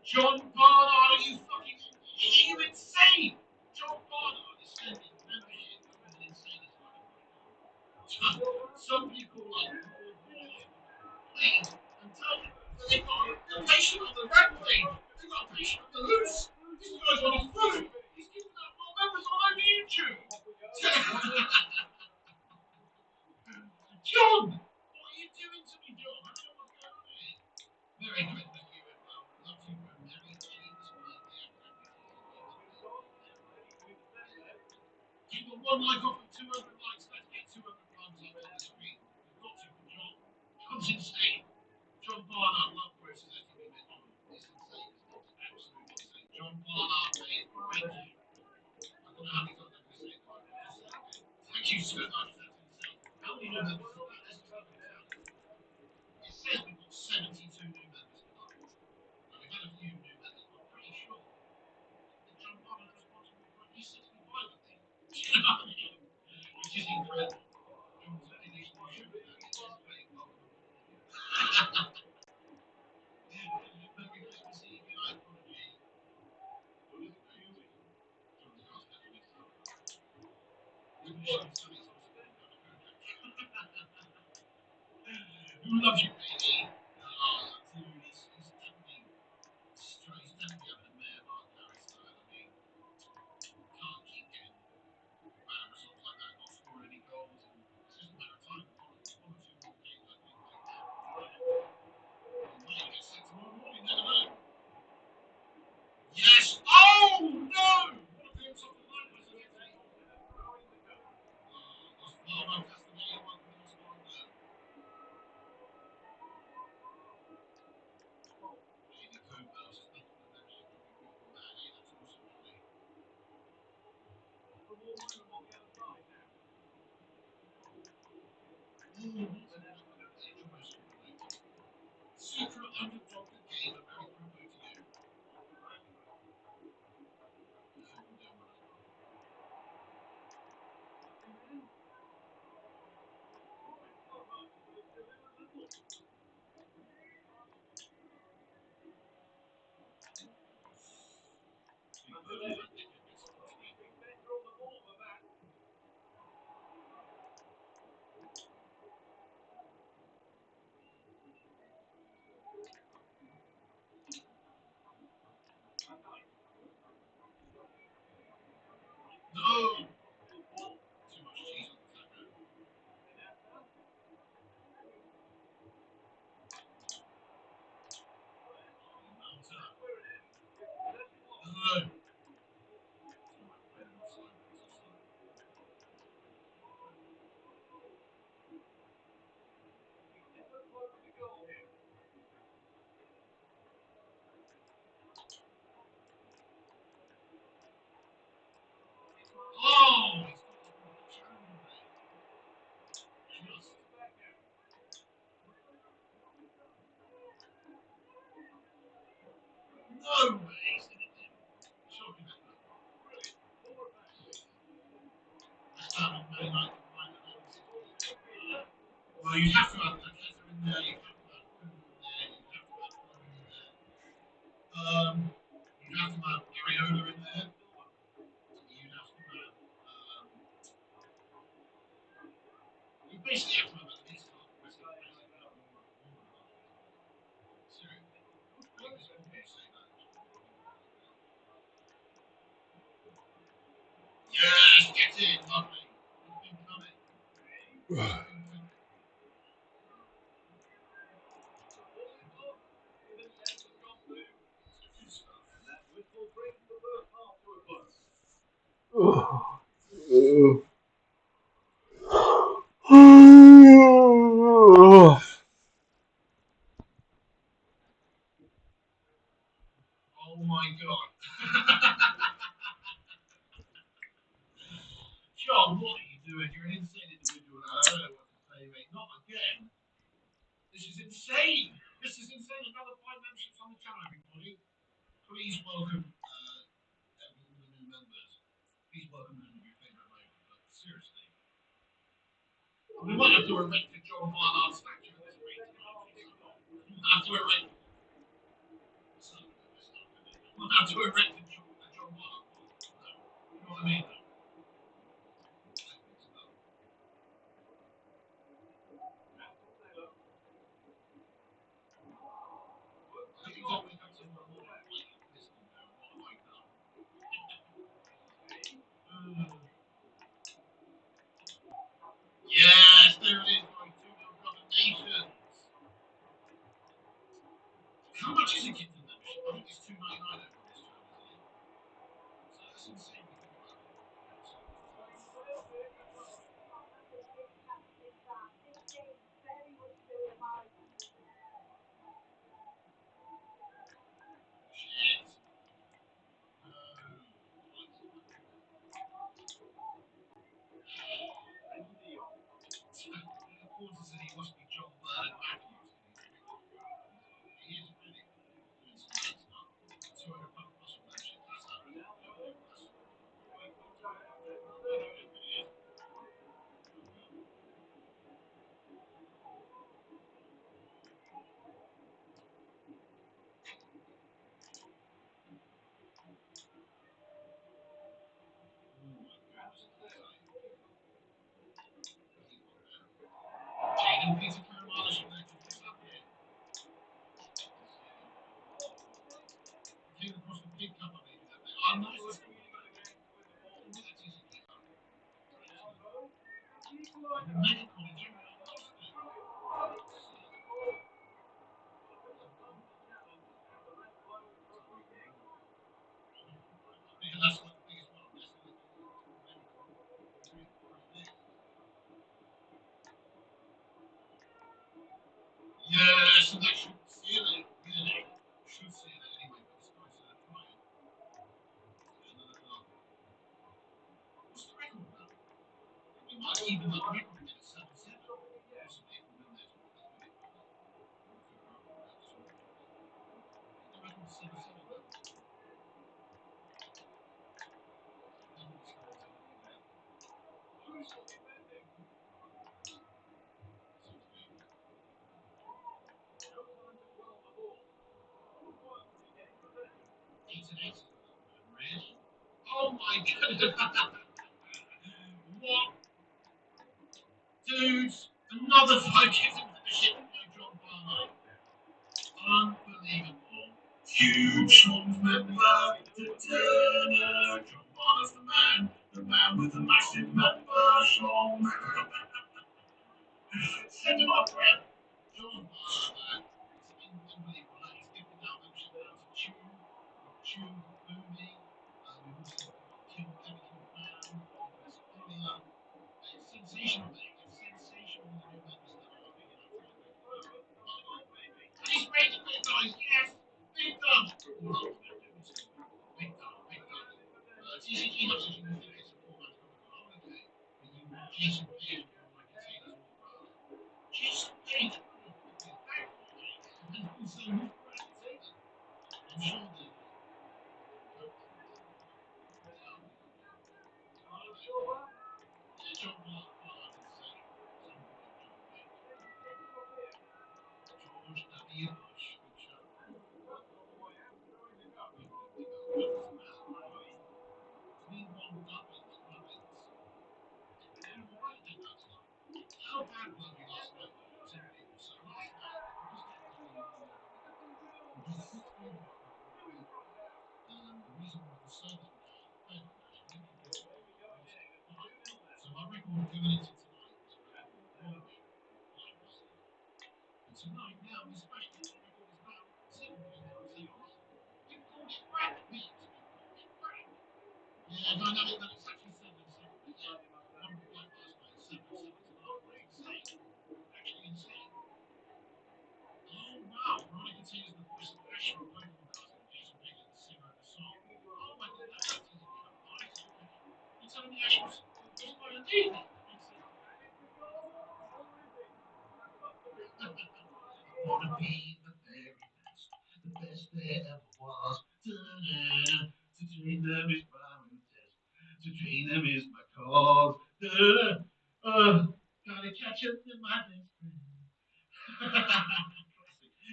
John Barnard, are you fucking insane? John Barnard is sending membership to an insane asylum. Some people like please and tell them that they've got a patient on the rampage, they've got a patient on the loose. This guy's on his food. He's giving out more members all over YouTube. John, what are you doing to me, John? I don't know what's going on here. Very good, thank you. Love you, Mary James. Keep the one like off of 200 likes. Let's get 200 thumbs up on the screen. We've got to for John. John's insane. John Barnard, love Bruce's STV mention. It's insane. It's absolutely insane. John Barnard, mate, thank you. I don't know how many times I'm going to say it, but I'm just saying it. Thank you so much. That's insane. How many new members is that? Let's just look at it. It says we've got 72 new members tonight. And we've had a few new members, but I'm pretty sure that John Barnard is responsible for at least 65 of these. Do you know what I mean? Which is incredible. John's at least new show for that. It's just very welcome. Merry Christmas Eve, good night, Prodigy. John's got special needs. Who loves you, baby? Oh, dude, he's definitely straight. He's definitely having a mare like Harry style. I mean, can't keep getting bad results like that, not score any goals, and it's just a matter of time. One or two more games, I think, like that. He might get set tomorrow morning, never know. Yes! Oh, no! What a game off the line, was it? Oh, no, Castaneda won for the score, no. Maybe Cooper was just thinking of that shit. Probably bought that, yeah, that's awesome, Johnny. Secret underdog the game, a very promo to you. No! Too much cheese on the taco. No! Oh! Just. No way! Shocking. Well, you have to have Paqueta in there, you have to have Kuhn in there, you have to have Pro in there. You have to have Areola in there. You have to have. You basically have to have at least half the rest of the basic seriously. Yes, get in, lovely. It's been coming. Oh my god. John, what are you doing? You're an insane individual. I don't know what to say, mate. Not again. This is insane. This is insane. Another 5 memberships on the channel, everybody. Please welcome all the new members. Please welcome them with your favourite moment. But seriously, we might have to erect a John Barnard statue at this rate tonight. We'll have to erect. We'll have to erect a John Barnard. You know what I mean? Yes, there it is, guys. 2 condemnations. How much is a kitten membership? I think it's $2.99 over this channel, isn't it? So that's insane. Shit. Porter said he must be John Bernard Matthews. He is really doing some good stuff. £200 plus for membership. That's not really Jaden Peter Carolina should know what's up here. Came across the big cup of maybe that day. Oh, nice. That's cool. That's easy to pick up. Medical in general. Yeah, that's like the biggest one. Yes, and that should seal it, really. Should seal it anyway, but this guy's trying. What's the record now? We might even that record again at 7-7. Possibly if we win this. The record's 7-7 now. Really? Oh my god! What? Dudes, another 5 kids into the ship by John Barnard. Unbelievable. Huge swamp member, the Turner. John Barnard's the man with the massive member, Sean. Send him up, Brett. John Barnard, it's unbelievable. He's gifted out membership now to Tune, Mooney. We've also got Kevin Kilbam. It's sensational, mate. It's sensational with the new members that are being and he's making it, guys. Yes, big done. Big done, big done. TCG has as you know, it's a format cover. Oh, okay. But you Jason Page from my containers all around. Jason Page. And then also with Brad Taylor. I'm sure that. Yeah, John Mark Ballard is saying. George W. Bush. Good show. Meanwhile, Gubbins. How bad were we last night? 10 people. So last night, the reason was the server failed. So my record going into tonight was and tonight now is back. The record is now 7.0. We called it crack, mate. We called it crack. Yeah, no, it's actually 7-7. Wanna be the very best there ever was. To dream them is my test. To dream them is my cause. Gotta catch up to my best friend.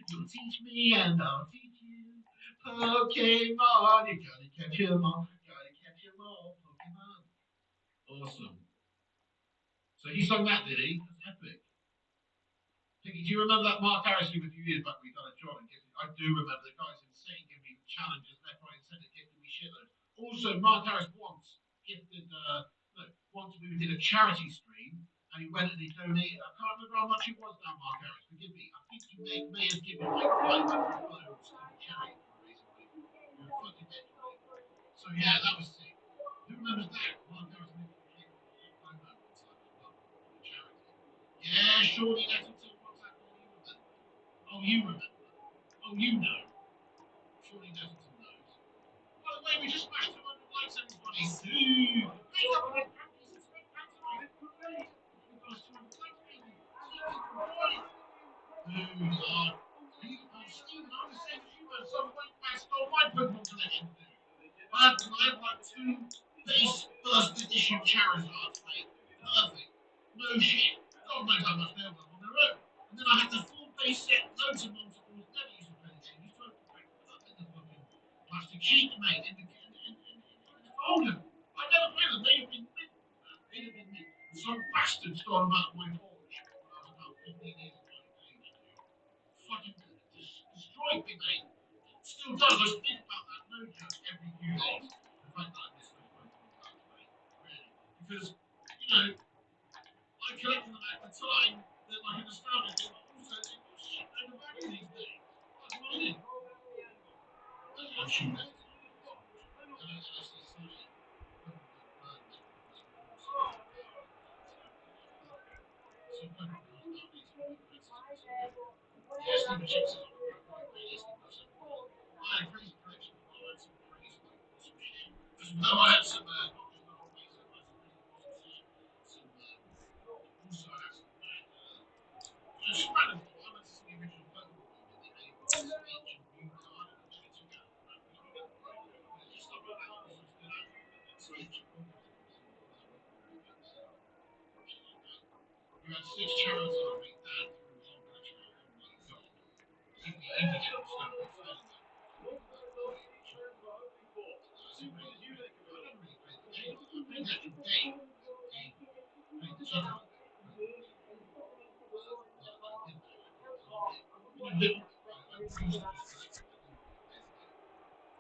You'll teach me and I'll teach you. Pokemon, you gotta catch 'em all. Gotta catch 'em all. Pokemon. Awesome. So he sung that, did he? That's epic. Piggy, do you remember that Mark Harris thing a few years back we done a job and I do remember the guy's insane giving me challenges left, right, and centre, gifting me shitloads. Also, Mark Harris once we did a charity stream and he went and he donated. I can't remember how much it was now, Mark Harris, forgive me. I think he may have given like 500 loads to the charity recently. You're a fucking legend, mate. So yeah, that was sick. Who remembers that? Mark Harris came on the promo one time as well for the charity. Yeah, surely that's until what's that all you remember? Oh, you remember. Oh, you know. Surely Nettleton knows. By the way, we just smashed 200 likes, everybody. Dude, big up on Panties and Sweat Pants tonight. We got us 200 likes, baby. Keep it going. Dude, Stephen, I'm the same as you, man. Some white man stole my Pokemon collection, dude. I had like 2 base first edition Charizards, mate. Perfect. No shit. God knows how much they're worth on their own. And then I had the full base set, loads of multiples, never used to play the game. Used to open pack them up in the fucking plastic sheet, mate, in the folder. I never played them. They'd have been mint. They'd have been mint. And some bastard stole them out of my forge when I was about 15 years of my age, dude. Fucking destroyed me, mate. Still does. I think about that, no joke, every few days. The fact that I miss those Pokemon cards, mate. Really. Because, I collected them at the time, they're like a nostalgia thing, but also they've got shit load of value these days. That's what I did. I'm sure that's yeah, Stephen Chips is on the road, right? Yes, he does. I had a crazy collection as well. I had some crazy, like, awesome shit. As well, I had some, not just the whole base, I had some really awesome shit. Also, I had some mad, just random thing. I went to see the original Pokemon movie. They made this ancient new card and then they took out the brand new card, right? But just stuff like that also stood out. Some ancient Pokemon from the Pokemon movie and shit like that. You had 6 Charizard, mate, and through the whole collection. Oh my god. You can get them stuff with failing that. I never really played the game. I played the actual game. Played the shit out of it. I used to just collect them.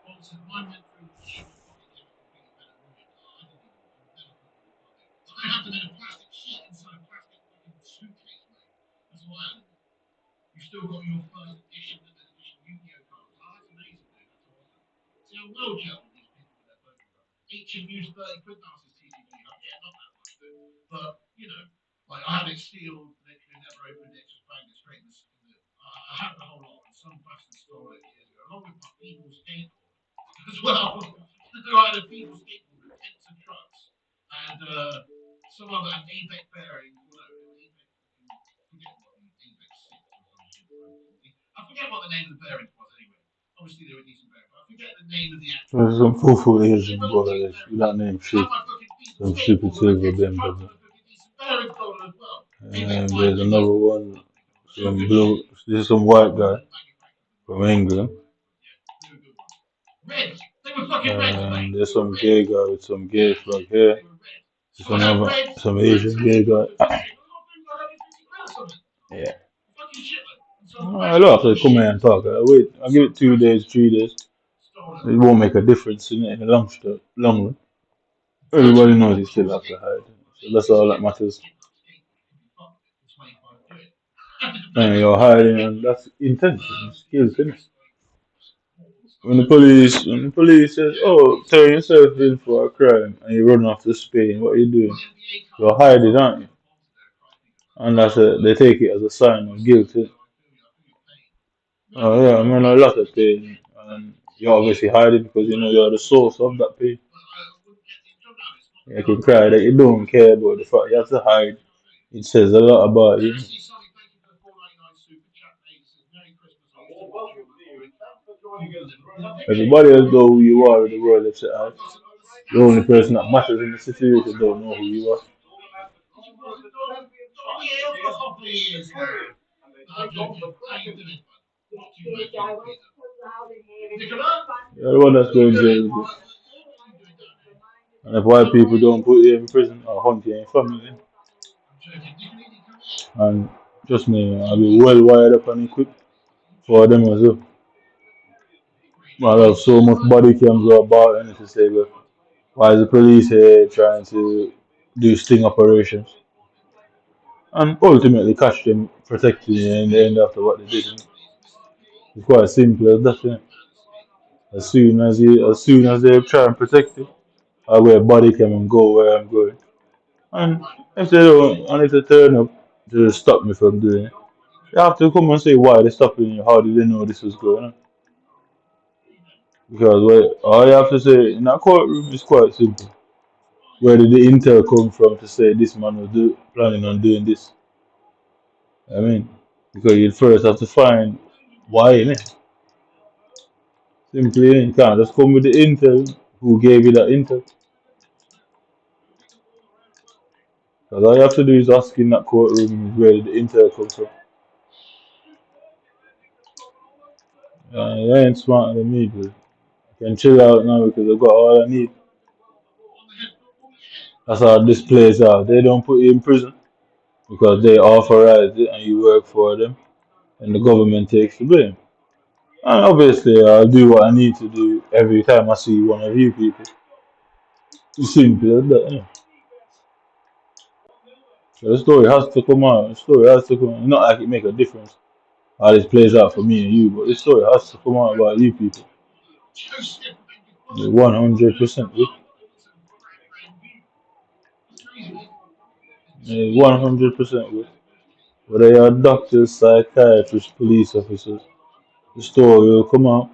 Once mine went through the machine, my pocket came up completely better ruined. I didn't even never put them in my pocket. I had them in a plastic sheet inside a plastic fucking suitcase, mate. That's why I had them. You still got your first edition, limited edition Yu-Gi-Oh cards. Oh, that's amazing, dude. That's awesome. See how well gelled these people with their Pokemon. Each of used 30 quid now since TCG. Yeah, not that much, dude. But, like I had it sealed, literally never opened it, just banged it straight in the I had the whole lot, and some bastard stole it years ago, along with my people skateboard as well. I had a people skateboard with tents and trucks, and some other an ABEC bearing. Well, no, ABEC forget what the ABEC 6 or some shit. I forget what the name of the bearings was anyway. Obviously, they were decent bearings, but I forget the name of the actual. There's some full Asian boys with that name shit. Some secretive of them, brother. And there's another one, some blue, this is some white guy from England. And there's some gay guy with some gay flag here. Some Asian gay guy. Yeah. I love to come here and talk. Wait, I'll give it 2 days, 3 days. It won't make a difference in the long run. Everybody knows he still have to hide. So that's all that matters. And you're hiding, and that's intention, it's guilt, isn't it? When the police says, "Oh, turn yourself in for a crime," and you run off to Spain, what are you doing? You're hiding, aren't you? And they take it as a sign of guilt. Eh? Oh yeah, I'm in a lot of pain, and you're obviously hiding because you know you're the source of that pain. You can cry that you don't care about the fact you have to hide. It says a lot about you. Everybody else know who you are in the world except us. The only person that matters in the situation don't know who you are. You're the one that's going to jail. And if white people don't put you in prison or hunt you in family, and trust me, I'll be well wired up and equipped for them as well. I have so much body cams about and to say, but why is the police here trying to do sting operations and ultimately catch them, protecting you in the end after what they did? It's quite simple as that. Yeah. As soon as they try and protect you, I wear body cam and go where I'm going. And if they don't, and if they turn up to stop me from doing it, they have to come and say why they're stopping you. How did they know this was going on? Because all you have to say in that courtroom is quite simple. Where did the intel come from to say this man was planning on doing this? I mean, because you first have to find why, innit? Simply, you can't just come with the intel. Who gave you that intel? Because all you have to do is ask in that courtroom where did the intel come from. You ain't smarter than me, dude. I can chill out now because I got all I need. That's how this plays out. They don't put you in prison because they authorize it and you work for them, and the government takes the blame. And obviously, I'll do what I need to do every time I see one of you people. It's simple as that. So the story has to come out. The story has to come out. Not like it make a difference how this plays out for me and you, but the story has to come out about you people. 100% with. 100% with. Whether you're doctors, psychiatrists, police officers, the story will come out.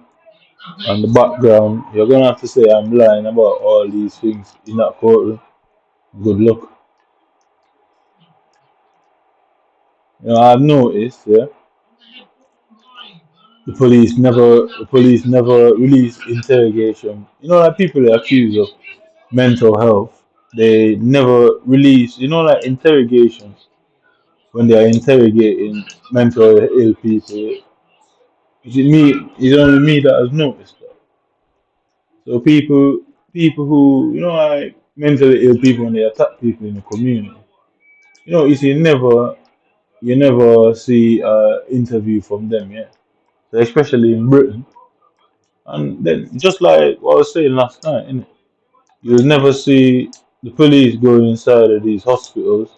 On the background, you're gonna have to say I'm lying about all these things in that courtroom. Good luck. I've noticed, yeah, the police never release interrogation. Like people are accused of mental health, they never release, like interrogations when they are interrogating mental ill people. Is it me? It's only me that has noticed that. So people who, like mentally ill people when they attack people in the community, you never see an interview from them, yeah. So especially in Britain, and then just like what I was saying last night, innit? You'll never see the police going inside of these hospitals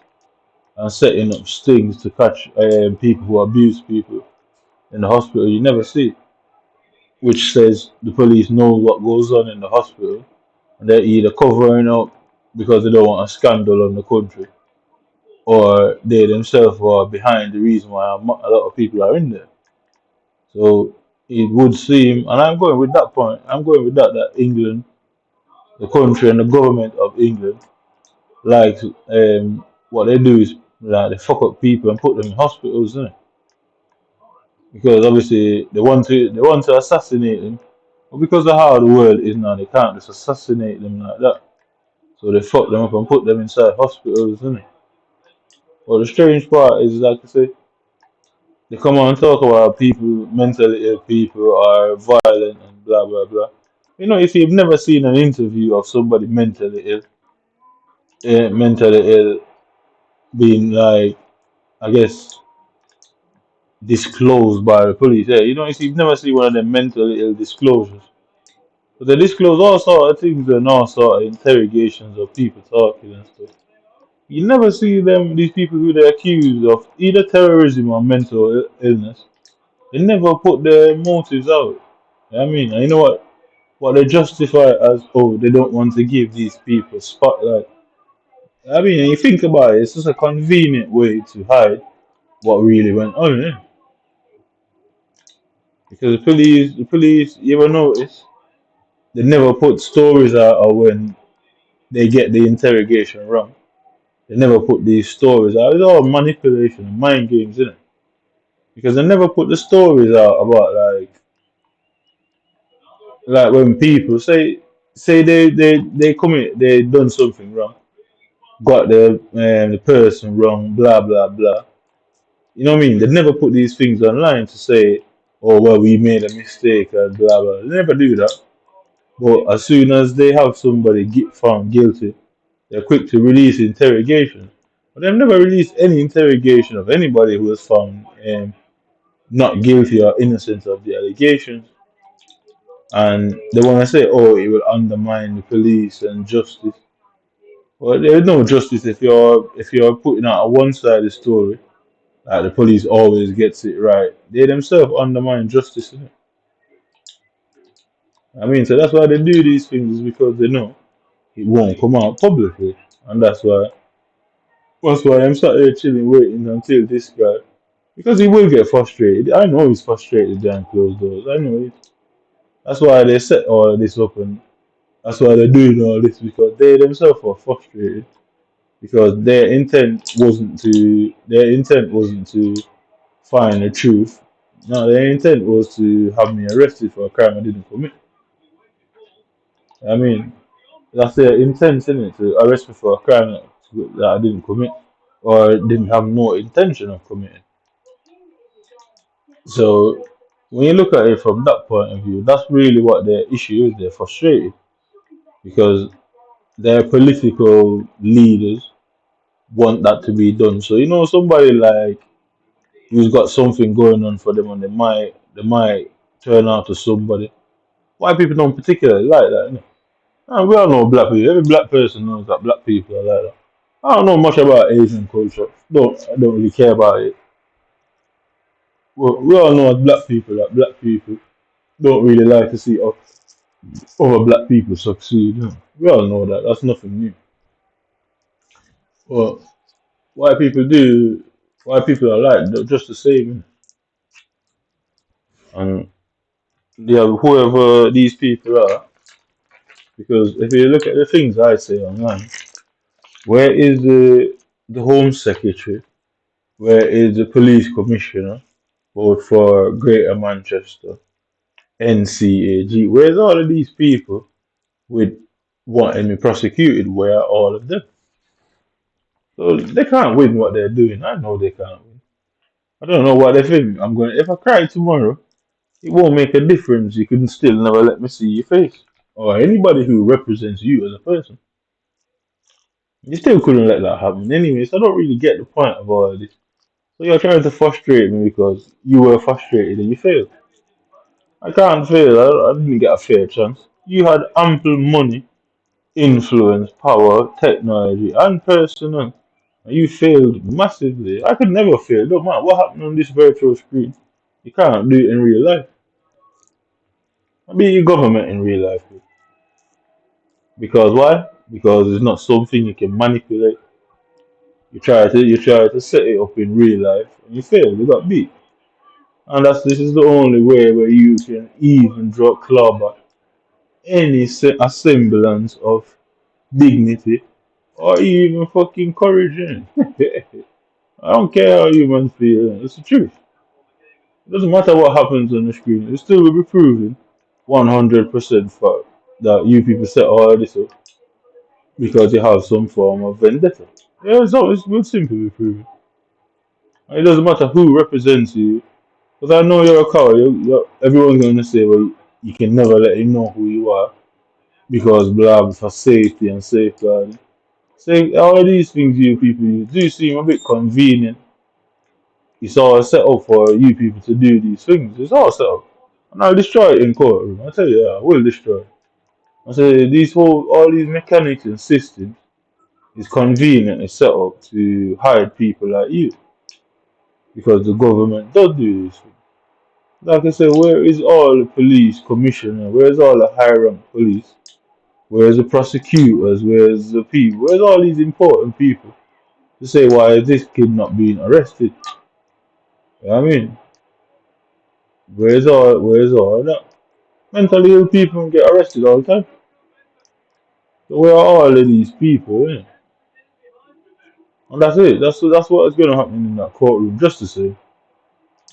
and setting up stings to catch people who abuse people in the hospital. You never see it, which says the police know what goes on in the hospital, and they're either covering up because they don't want a scandal on the country, or they themselves are behind the reason why a lot of people are in there. So it would seem, and I'm going with that point, I'm going with that England, the country and the government of England, like what they do is like they fuck up people and put them in hospitals, innit? Because obviously they want to assassinate them, but because of how the world is now, they can't just assassinate them like that. So they fuck them up and put them inside hospitals, innit? But the strange part is, like I say, they come on and talk about people, mentally ill people are violent and blah blah blah. If you've never seen an interview of somebody mentally ill being like, I guess, disclosed by the police, yeah, if you've never seen one of them mentally ill disclosures, but they disclose all sort of things and all sort of interrogations of people talking and stuff. You never see these people who they're accused of either terrorism or mental illness. They never put their motives out. I mean, and you know what they justify as, oh, they don't want to give these people spotlight. I mean, you think about it, it's just a convenient way to hide what really went on, eh? Because the police, you ever notice, they never put stories out of when they get the interrogation wrong. They never put these stories out. It's all manipulation and mind games, isn't it? Because they never put the stories out about like Like when people say they commit they done something wrong, got the person wrong, blah blah blah. You know what I mean? They never put these things online to say, oh well, we made a mistake and blah blah. They never do that. But as soon as they have somebody get found guilty, they're quick to release interrogation. But they've never released any interrogation of anybody who was found not guilty or innocent of the allegations. And they want to say, oh, it will undermine the police and justice. Well, there is no justice if you're putting out a one-sided story. Like the police always gets it right. They themselves undermine justice. Innit? I mean, so that's why they do these things is because they know it won't come out publicly, and that's why I'm sat there chilling, waiting until this guy, because he will get frustrated. I know he's frustrated behind closed doors. I know it. That's why they set all this up, and that's why they're doing all this because they themselves are frustrated because their intent wasn't to find the truth. No, their intent was to have me arrested for a crime I didn't commit. I mean, that's their intent, isn't it? To arrest me for a crime that I didn't commit or didn't have no intention of committing. So when you look at it from that point of view, that's really what their issue is. They're frustrated because their political leaders want that to be done. So somebody like who's got something going on for them, and they might turn out to somebody. White people don't particularly like that. And we all know black people. Every black person knows that black people are like that. I don't know much about Asian culture. I don't really care about it. Well, we all know as black people that black people don't really like to see other black people succeed. We all know that. That's nothing new. But white people do. White people are like they're just the same. And yeah, whoever these people are, because if you look at the things I say online, where is the Home Secretary? Where is the Police Commissioner? Both for Greater Manchester, NCAG. Where's all of these people with wanting me prosecuted? Where are all of them? So they can't win what they're doing. I know they can't win. I don't know what they think. If I cry tomorrow, it won't make a difference. You can still never let me see your face. Or anybody who represents you as a person. You still couldn't let that happen. Anyways, I don't really get the point of all of this. So you're trying to frustrate me because you were frustrated and you failed. I can't fail. I didn't get a fair chance. You had ample money, influence, power, technology, and personnel. And you failed massively. I could never fail. Don't matter what happened on this virtual screen. You can't do it in real life. I beat your government in real life. Because why? Because it's not something you can manipulate. You try to set it up in real life and you fail. You got beat. And this is the only way where you can even draw clawback any a semblance of dignity or even fucking courage. I don't care how humans feel. It's the truth. It doesn't matter what happens on the screen. It still will be proven 100% fact that you people set all this up because you have some form of vendetta. Yeah, it will simply be proven. And it doesn't matter who represents you. Because I know you're a coward. Everyone's going to say, well, you can never let him know who you are because blah, for safety and safeguarding. So all of these things you people do seem a bit convenient. It's all set up for you people to do these things. It's all set up. And I'll destroy it in courtroom. I tell you, I will destroy it. I say all these mechanics and systems is conveniently set up to hide people like you because the government does do this. Like I said, where is all the police commissioner? Where's all the high rank police? Where's the prosecutors? Where's the people? Where's all these important people to say why is this kid not being arrested? You know what I mean? Where's all that? Mentally ill people get arrested all the time. So where are all of these people? And that's it. That's what is gonna happen in that courtroom, just to say.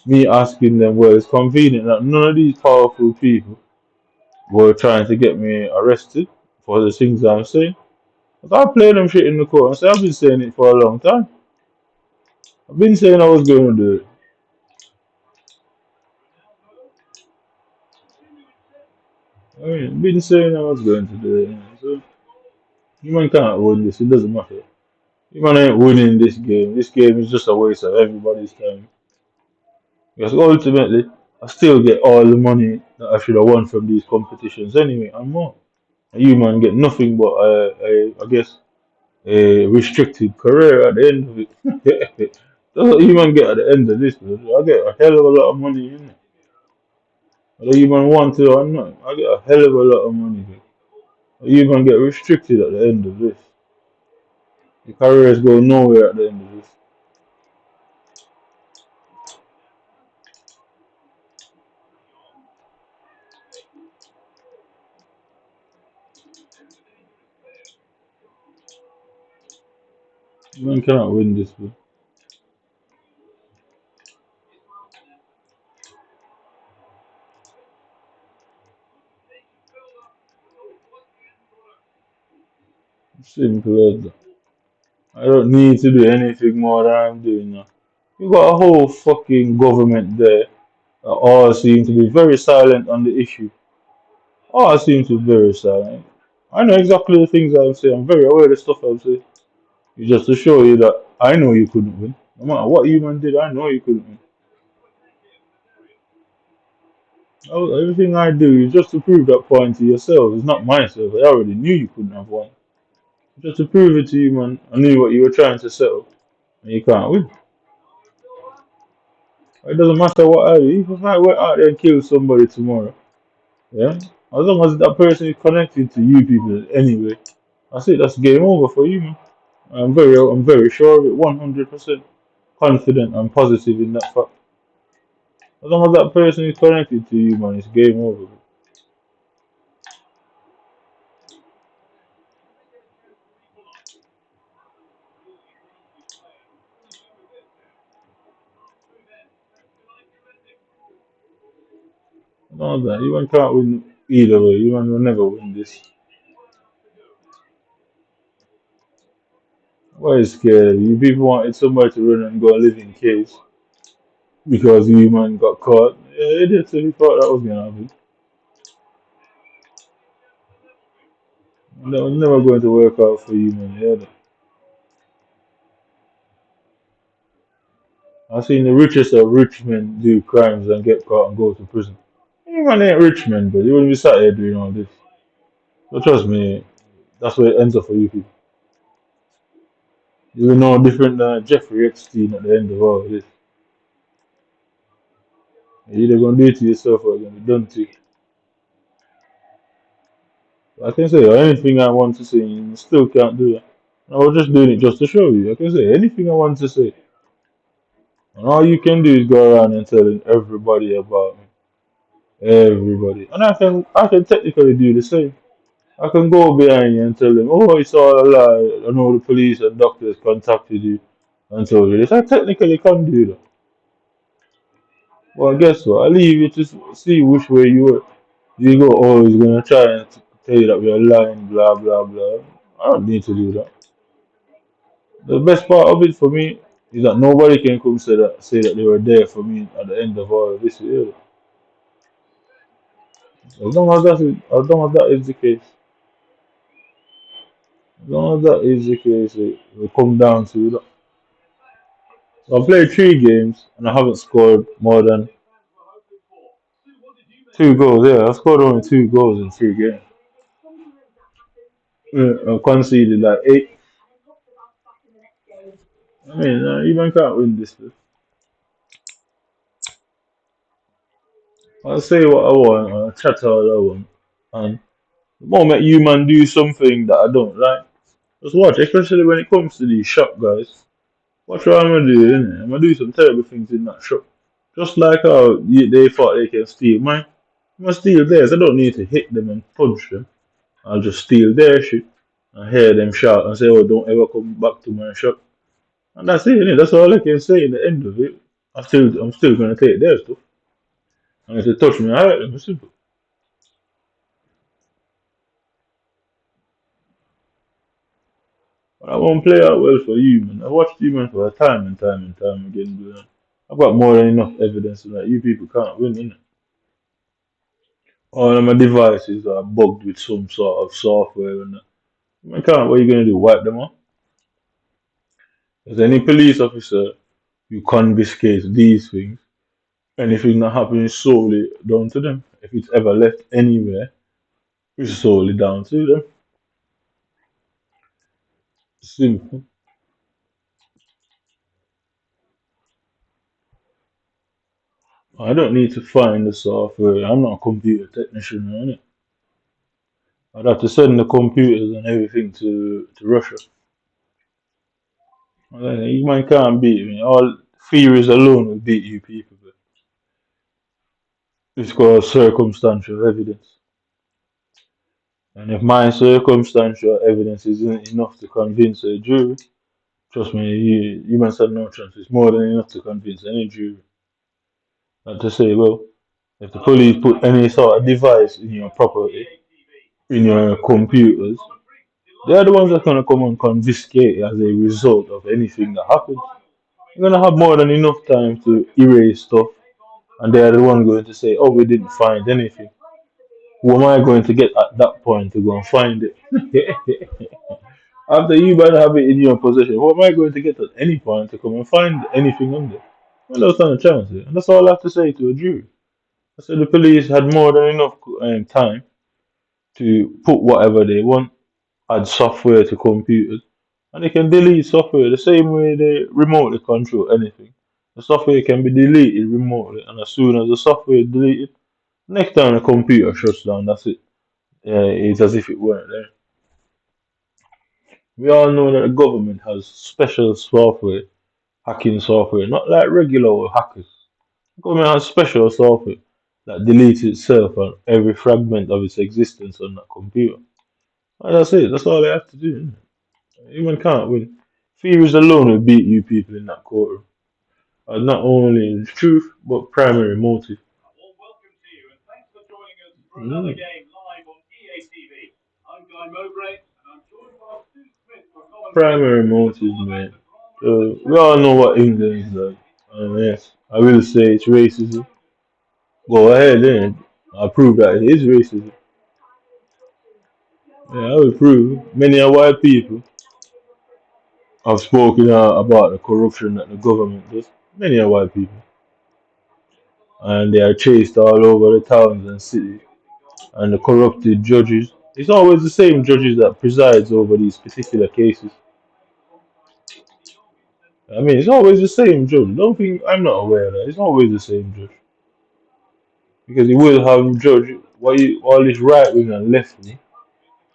Me asking them where it's convenient that none of these powerful people were trying to get me arrested for the things I'm saying. But I play them shit in the court and say I've been saying it for a long time. I've been saying I was going to do it. I mean, I've been saying I was going to do it. So you man can't win this. It doesn't matter. You man ain't winning this game. This game is just a waste of everybody's time. Because ultimately, I still get all the money that I should have won from these competitions anyway, and more. And you man get nothing but, I guess, a restricted career at the end of it. That's what you man get at the end of this. Man. I get a hell of a lot of money in it. Whether you man want to or not, I get a hell of a lot of money. Man. You man get restricted at the end of this. Your careers go nowhere at the end of this. You man cannot win this. Man. Simple as that. I don't need to do anything more than I'm doing now. You got a whole fucking government there that all seem to be very silent on the issue. All seem to be very silent. I know exactly the things I'm saying. I'm very aware of the stuff I'm saying. It's just to show you that I know you couldn't win. No matter what you man did, I know you couldn't win. Everything I do is just to prove that point to yourself. It's not myself. I already knew you couldn't have won. Just to prove it to you, man. I knew what you were trying to settle, and you can't win. It doesn't matter what I do. Even if I went out there and killed somebody tomorrow, yeah, as long as that person is connected to you people anyway, I say that's game over for you, man. I'm very sure of it, 100% confident and positive in that fact. As long as that person is connected to you, man, it's game over. No, that you man can't win either way. You man will never win this. Why is scared? You people wanted somebody to run and go and live in caves because you man got caught. Yeah, idiots who thought that was gonna happen. That was never going to work out for you, man. Yeah, I've seen the richest of rich men do crimes and get caught and go to prison. You man ain't rich men, but you wouldn't be sat here doing all this. So trust me, that's where it ends up for you people. You're no different than Jeffrey Epstein at the end of all this. You're either gonna do it to yourself or it's gonna be done to you. I can say anything I want to say, and you still can't do that. I was just doing it just to show you. I can say anything I want to say, and all you can do is go around and telling everybody about me, everybody. And I can technically do the same. I can go behind you and tell them, oh, it's all a lie. I know the police and doctors contacted you and told you this. I technically can do that. Well, guess what? I leave you to see which way you go. Oh, he's gonna try and tell you that we're lying, blah blah blah. I don't need to do that. The best part of it for me is that nobody can come say that they were there for me at the end of all of this. Really. As long as that is the case, as long as that is the case, it will come down to that. So I played 3 games and I haven't scored more than 2 goals. Yeah, I scored only 2 goals in 3 games. Yeah, I conceded like 8. I mean, you man can't win this. I'll say what I want, I'll chat all I want. And the moment you man do something that I don't like, just watch, especially when it comes to these shop guys. Watch what I'm gonna do, innit? I'm gonna do some terrible things in that shop. Just like how they thought they can steal mine. I'm gonna steal theirs. I don't need to hit them and punch them. I'll just steal their shit and hear them shout and say, oh, don't ever come back to my shop. And that's it, innit? That's all I can say in the end of it. I'm still gonna take their stuff. And if they touch me, I hurt them. It's simple. But I won't play out well for you, man. I watched you, man, for a time and time and time again, bro. I've got more than enough evidence that you people can't win, innit? All of my devices are bugged with some sort of software and that. I can't, what are you gonna do? Wipe them off? As any police officer, you confiscate these things. Anything that happens is solely down to them. If it's ever left anywhere, it's solely down to them. Simple. I don't need to find the software. I'm not a computer technician, innit? I'd have to send the computers and everything to Russia. You man can't beat me. All theories alone will beat you people. But it's called circumstantial evidence. And if my circumstantial evidence isn't enough to convince a jury, trust me, you man stand no chance. It's more than enough to convince any jury. Not to say, well, if the police put any sort of device in your property, in your computers, they're the ones that gonna come and confiscate as a result of anything that happens. You're gonna have more than enough time to erase stuff, and they're the one going to say, "Oh, we didn't find anything." Who am I going to get at that point to go and find it? After you might have it in your possession, who am I going to get at any point to come and find anything on there? Well, that's not a chance, and that's all I have to say to a jury. I said the police had more than enough time to put whatever they want, add software to computers, and they can delete software the same way they remotely control anything. The software can be deleted remotely, and as soon as the software is deleted, next time the computer shuts down, that's it. It's as if it weren't there. We all know that the government has special software, hacking software, not like regular hackers. The government has special software that deletes itself and every fragment of its existence on that computer. And that's it. That's all they have to do. Isn't it? Human can't win. Theories alone will beat you people in that courtroom. Not only in truth, but primary motive. A warm welcome to you, and thanks for joining us for another Mm. game live on EA TV. I'm Guy Mowbray, and I'm joined by Stu Smith for commentary. Primary It's motive, all about man. the drama of the So we all know championship what game. England is like. And yes, I will say it's racism. Go ahead then. I'll prove that it is racism. Yeah, I will prove. Many are white people have spoken about the corruption that the government does. Many are white people. And they are chased all over the towns and cities. And the corrupted judges. It's always the same judges that presides over these particular cases. I mean, it's always the same judge. Don't think I'm not aware of that. It's always the same judge. Because you will have judge all this right wing and left wing.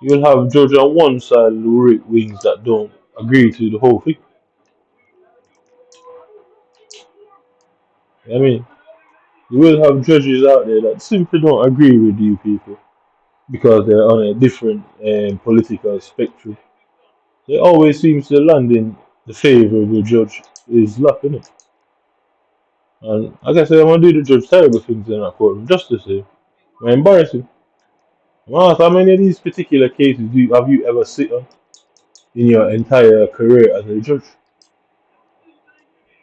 You will have judge on one side of the right wings that don't agree to the whole thing. I mean, you will have judges out there that simply don't agree with you people because they're on a different political spectrum. They always seem to land in the favor of the judge is luck, innit? And like I said, I'm gonna do the judge terrible things in that courtroom just to say, embarrassing. Well, how many of these particular cases have you ever sit on in your entire career as a judge?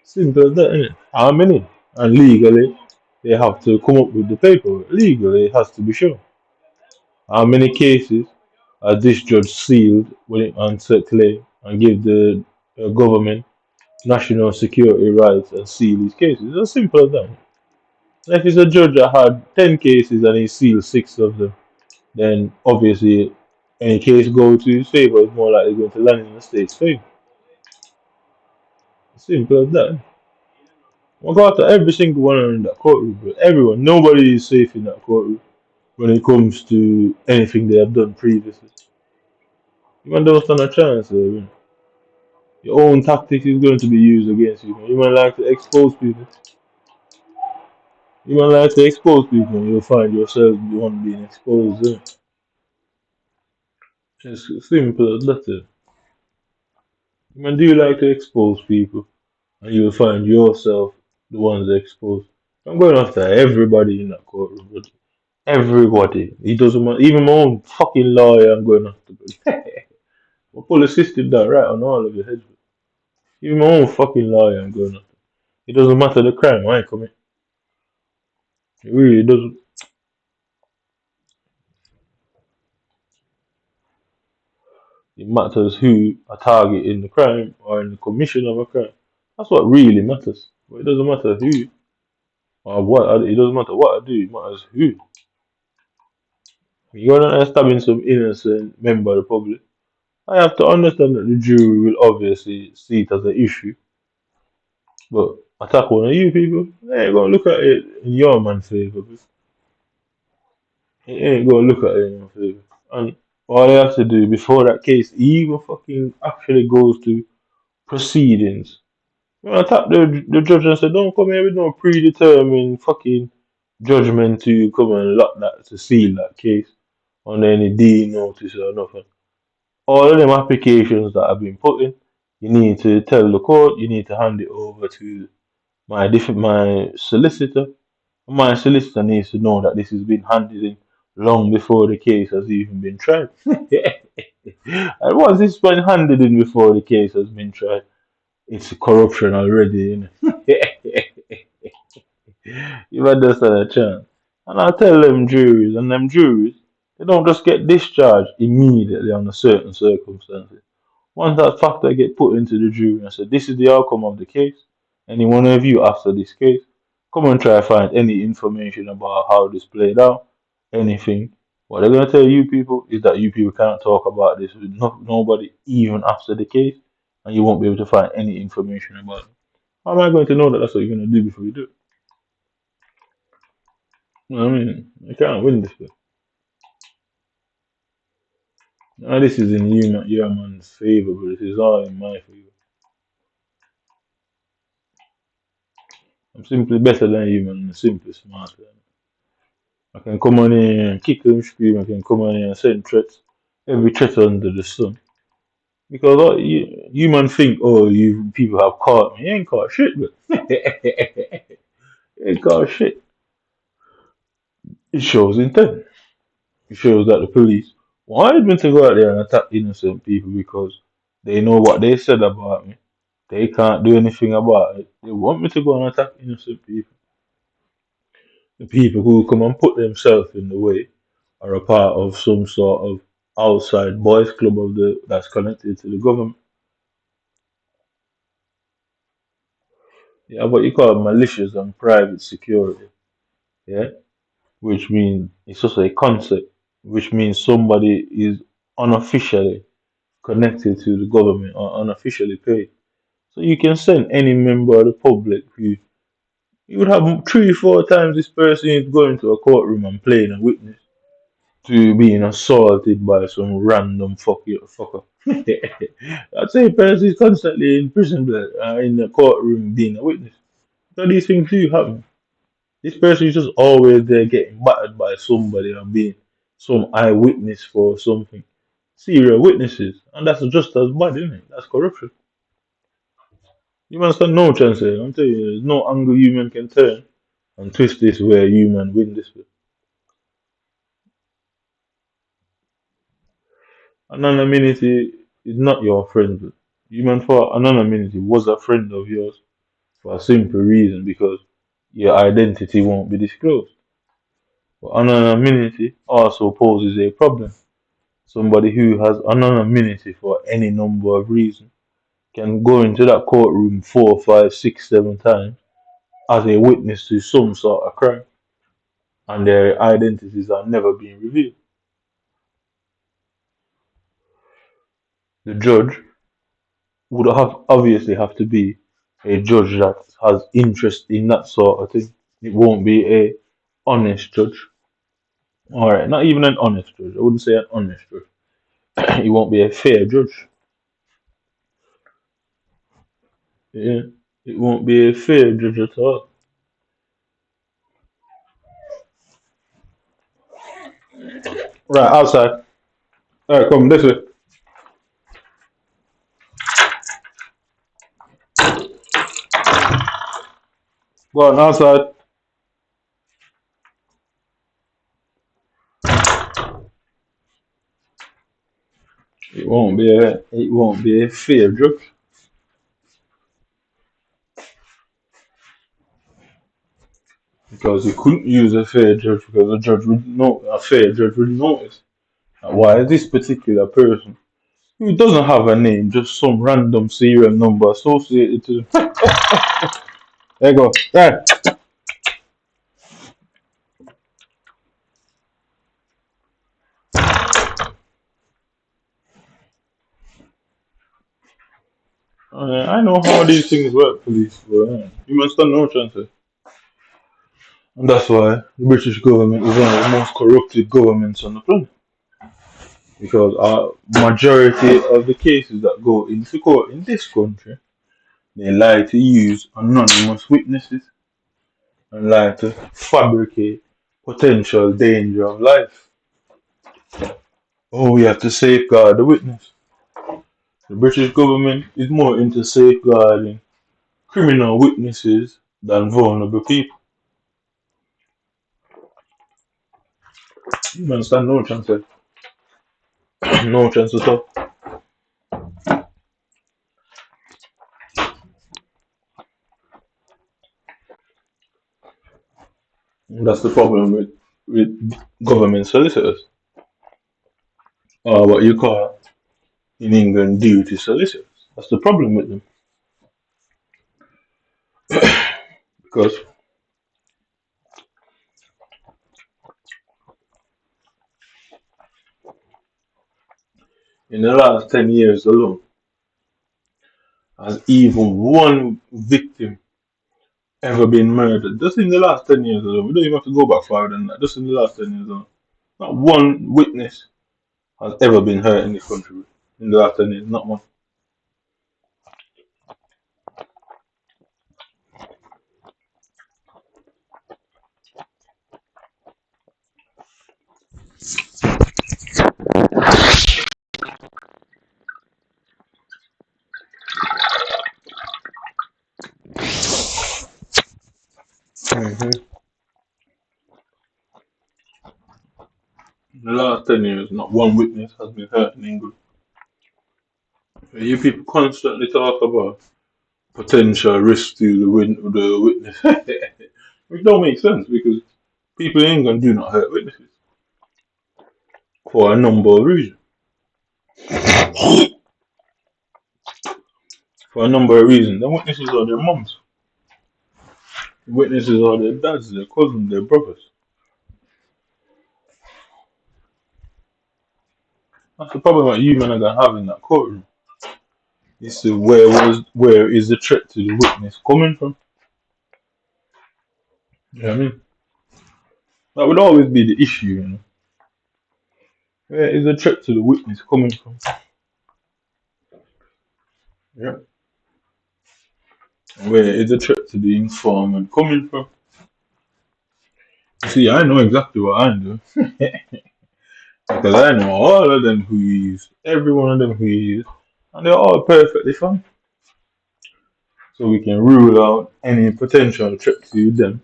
Simple as that, innit? How many? And legally, they have to come up with the paperwork. Legally, it has to be shown. How many cases has this judge sealed when it answered claim and give the government national security rights and seal these cases? It's as simple as that. And if it's a judge that had 10 cases and he sealed 6 of them, then obviously any case go to his favor is more likely going to land in the state's favor. Simple as that. I go after every single one in that courtroom, but everyone, nobody is safe in that courtroom when it comes to anything they have done previously. You man don't stand a chance there. Your own tactics is going to be used against you. You might like to expose people. You might like to expose people, and you'll find yourself the one being exposed. It's simple as that. You man do like to expose people, and you'll find yourself the ones exposed. I'm going after everybody in that courtroom, but everybody. He doesn't matter. Even my own fucking lawyer, I'm going after. I pull a system that right on all of your heads. Even my own fucking lawyer I'm going after. It doesn't matter the crime I commit. It really doesn't. It matters who I target in the crime or in the commission of a crime. That's what really matters. But it doesn't matter who or what. It doesn't matter what I do. It matters who. You're not stabbing some innocent member of the public. I have to understand that the jury will obviously see it as an issue. But attack one of you people, they ain't gonna look at it in your man's favor. It ain't gonna look at it in your favor. And all they have to do before that case even fucking actually goes to proceedings. You know, tap the judge and say, don't come here with no predetermined fucking judgment to come and lock that to seal that case on any D notice or nothing. All of them applications that have been put in, you need to tell the court, you need to hand it over to my solicitor. My solicitor needs to know that this has been handed in long before the case has even been tried. And once it's been handed in before the case has been tried, it's corruption already. You understand a chance. And I tell them juries, they don't just get discharged immediately under certain circumstances. Once that factor get put into the jury and said, this is the outcome of the case, any one of you after this case, come and try to find any information about how this played out, anything. What they're going to tell you people is that you people cannot talk about this with nobody even after the case, and you won't be able to find any information about it. How am I going to know that that's what you're going to do before you do it? You know what I mean, you can't win this way. Now, this is in your man's favor, but this is all in my favor. I'm simply better than you, man. I'm simply smarter. I can come on here and kick and scream. I can come on here and send threats. Every threat under the sun. Because you man think, oh, you people have caught me. You ain't caught shit, but you ain't caught shit. It shows intent. It shows that the police wanted me to go out there and attack innocent people because they know what they said about me. They can't do anything about it. They want me to go and attack innocent people. The people who come and put themselves in the way are a part of some sort of outside boys club of the that's connected to the government. Yeah, but you call it malicious and private security. Yeah, which means it's also a concept, which means somebody is unofficially connected to the government or unofficially paid. So you can send any member of the public who you would have 3, 4 times this person is going to a courtroom and playing a witness to being assaulted by some random fucker. I'd say person is constantly in prison in the courtroom being a witness. So these things do happen. This person is just always there getting battered by somebody and being some eyewitness for something. Serial witnesses. And that's just as bad, isn't it? That's corruption. You man stand no chance here. I'm telling you, there's no angle you man can turn and twist this where you man win this way. Anonymity is not your friend. You man for anonymity was a friend of yours for a simple reason because your identity won't be disclosed. But anonymity also poses a problem. Somebody who has anonymity for any number of reasons can go into that courtroom 4, 5, 6, 7 times as a witness to some sort of crime, and their identities are never being revealed. The judge would have obviously have to be a judge that has interest in that sort of thing. It won't be a honest judge. Alright, not even an honest judge. I wouldn't say an honest judge. He won't be a fair judge. Yeah. It won't be a fair judge at all. Right, outside. Alright, come this way. Go on outside. It won't be a fair judge because you couldn't use a fair judge because a fair judge would notice that why this particular person who doesn't have a name, just some random serial number associated to them. There you go. There. I know how these things work, police, but you must have no chance. And that's why the British government is one of the most corrupted governments on the planet. Because majority of the cases that go into court in this country, they like to use anonymous witnesses and like to fabricate potential danger of life. Oh, we have to safeguard the witness. The British government is more into safeguarding criminal witnesses than vulnerable people. You understand? No chance, no chance at all. That's the problem with government solicitors, or what you call in England duty solicitors. That's the problem with them because in the last 10 years alone, has even one victim ever been murdered? Just in the last 10 years alone, we don't even have to go back farther than that. Just in the last 10 years alone, not one witness has ever been hurt in this country in the last 10 years. Not one. Mm-hmm. In the last 10 years, not one witness has been hurt in England. You people constantly talk about potential risk to the witness, which don't make sense because people in England do not hurt witnesses for a number of reasons. For a number of reasons, the witnesses are their mums, the witnesses are their dads, their cousins, their brothers. That's the problem that you men are gonna have in that courtroom. Is to where is the threat to the witness coming from? You know what I mean? That would always be the issue, you know. Where is the threat to the witness coming from? Yeah. Where is the threat to the informant coming from? See, I know exactly what I do. Because I know all of them who he is, every one of them who he is, and they're all perfectly fine. So we can rule out any potential threat to them.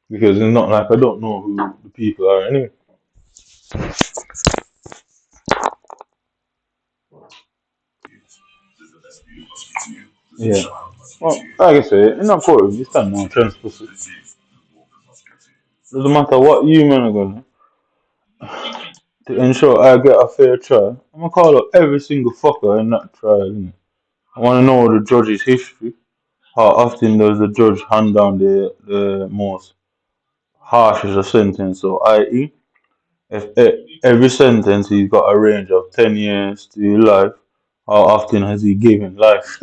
Because it's not like I don't know who the people are anyway. Yeah. Well, like I say, in that court, you stand on transparency. Doesn't matter what you men are gonna to ensure I get a fair trial. I'm gonna call up every single fucker in that trial. Innit? I wanna know the judge's history. How often does the judge hand down the most harshest of sentence? So, i.e., if every sentence he's got a range of 10 years to life, how often has he given life?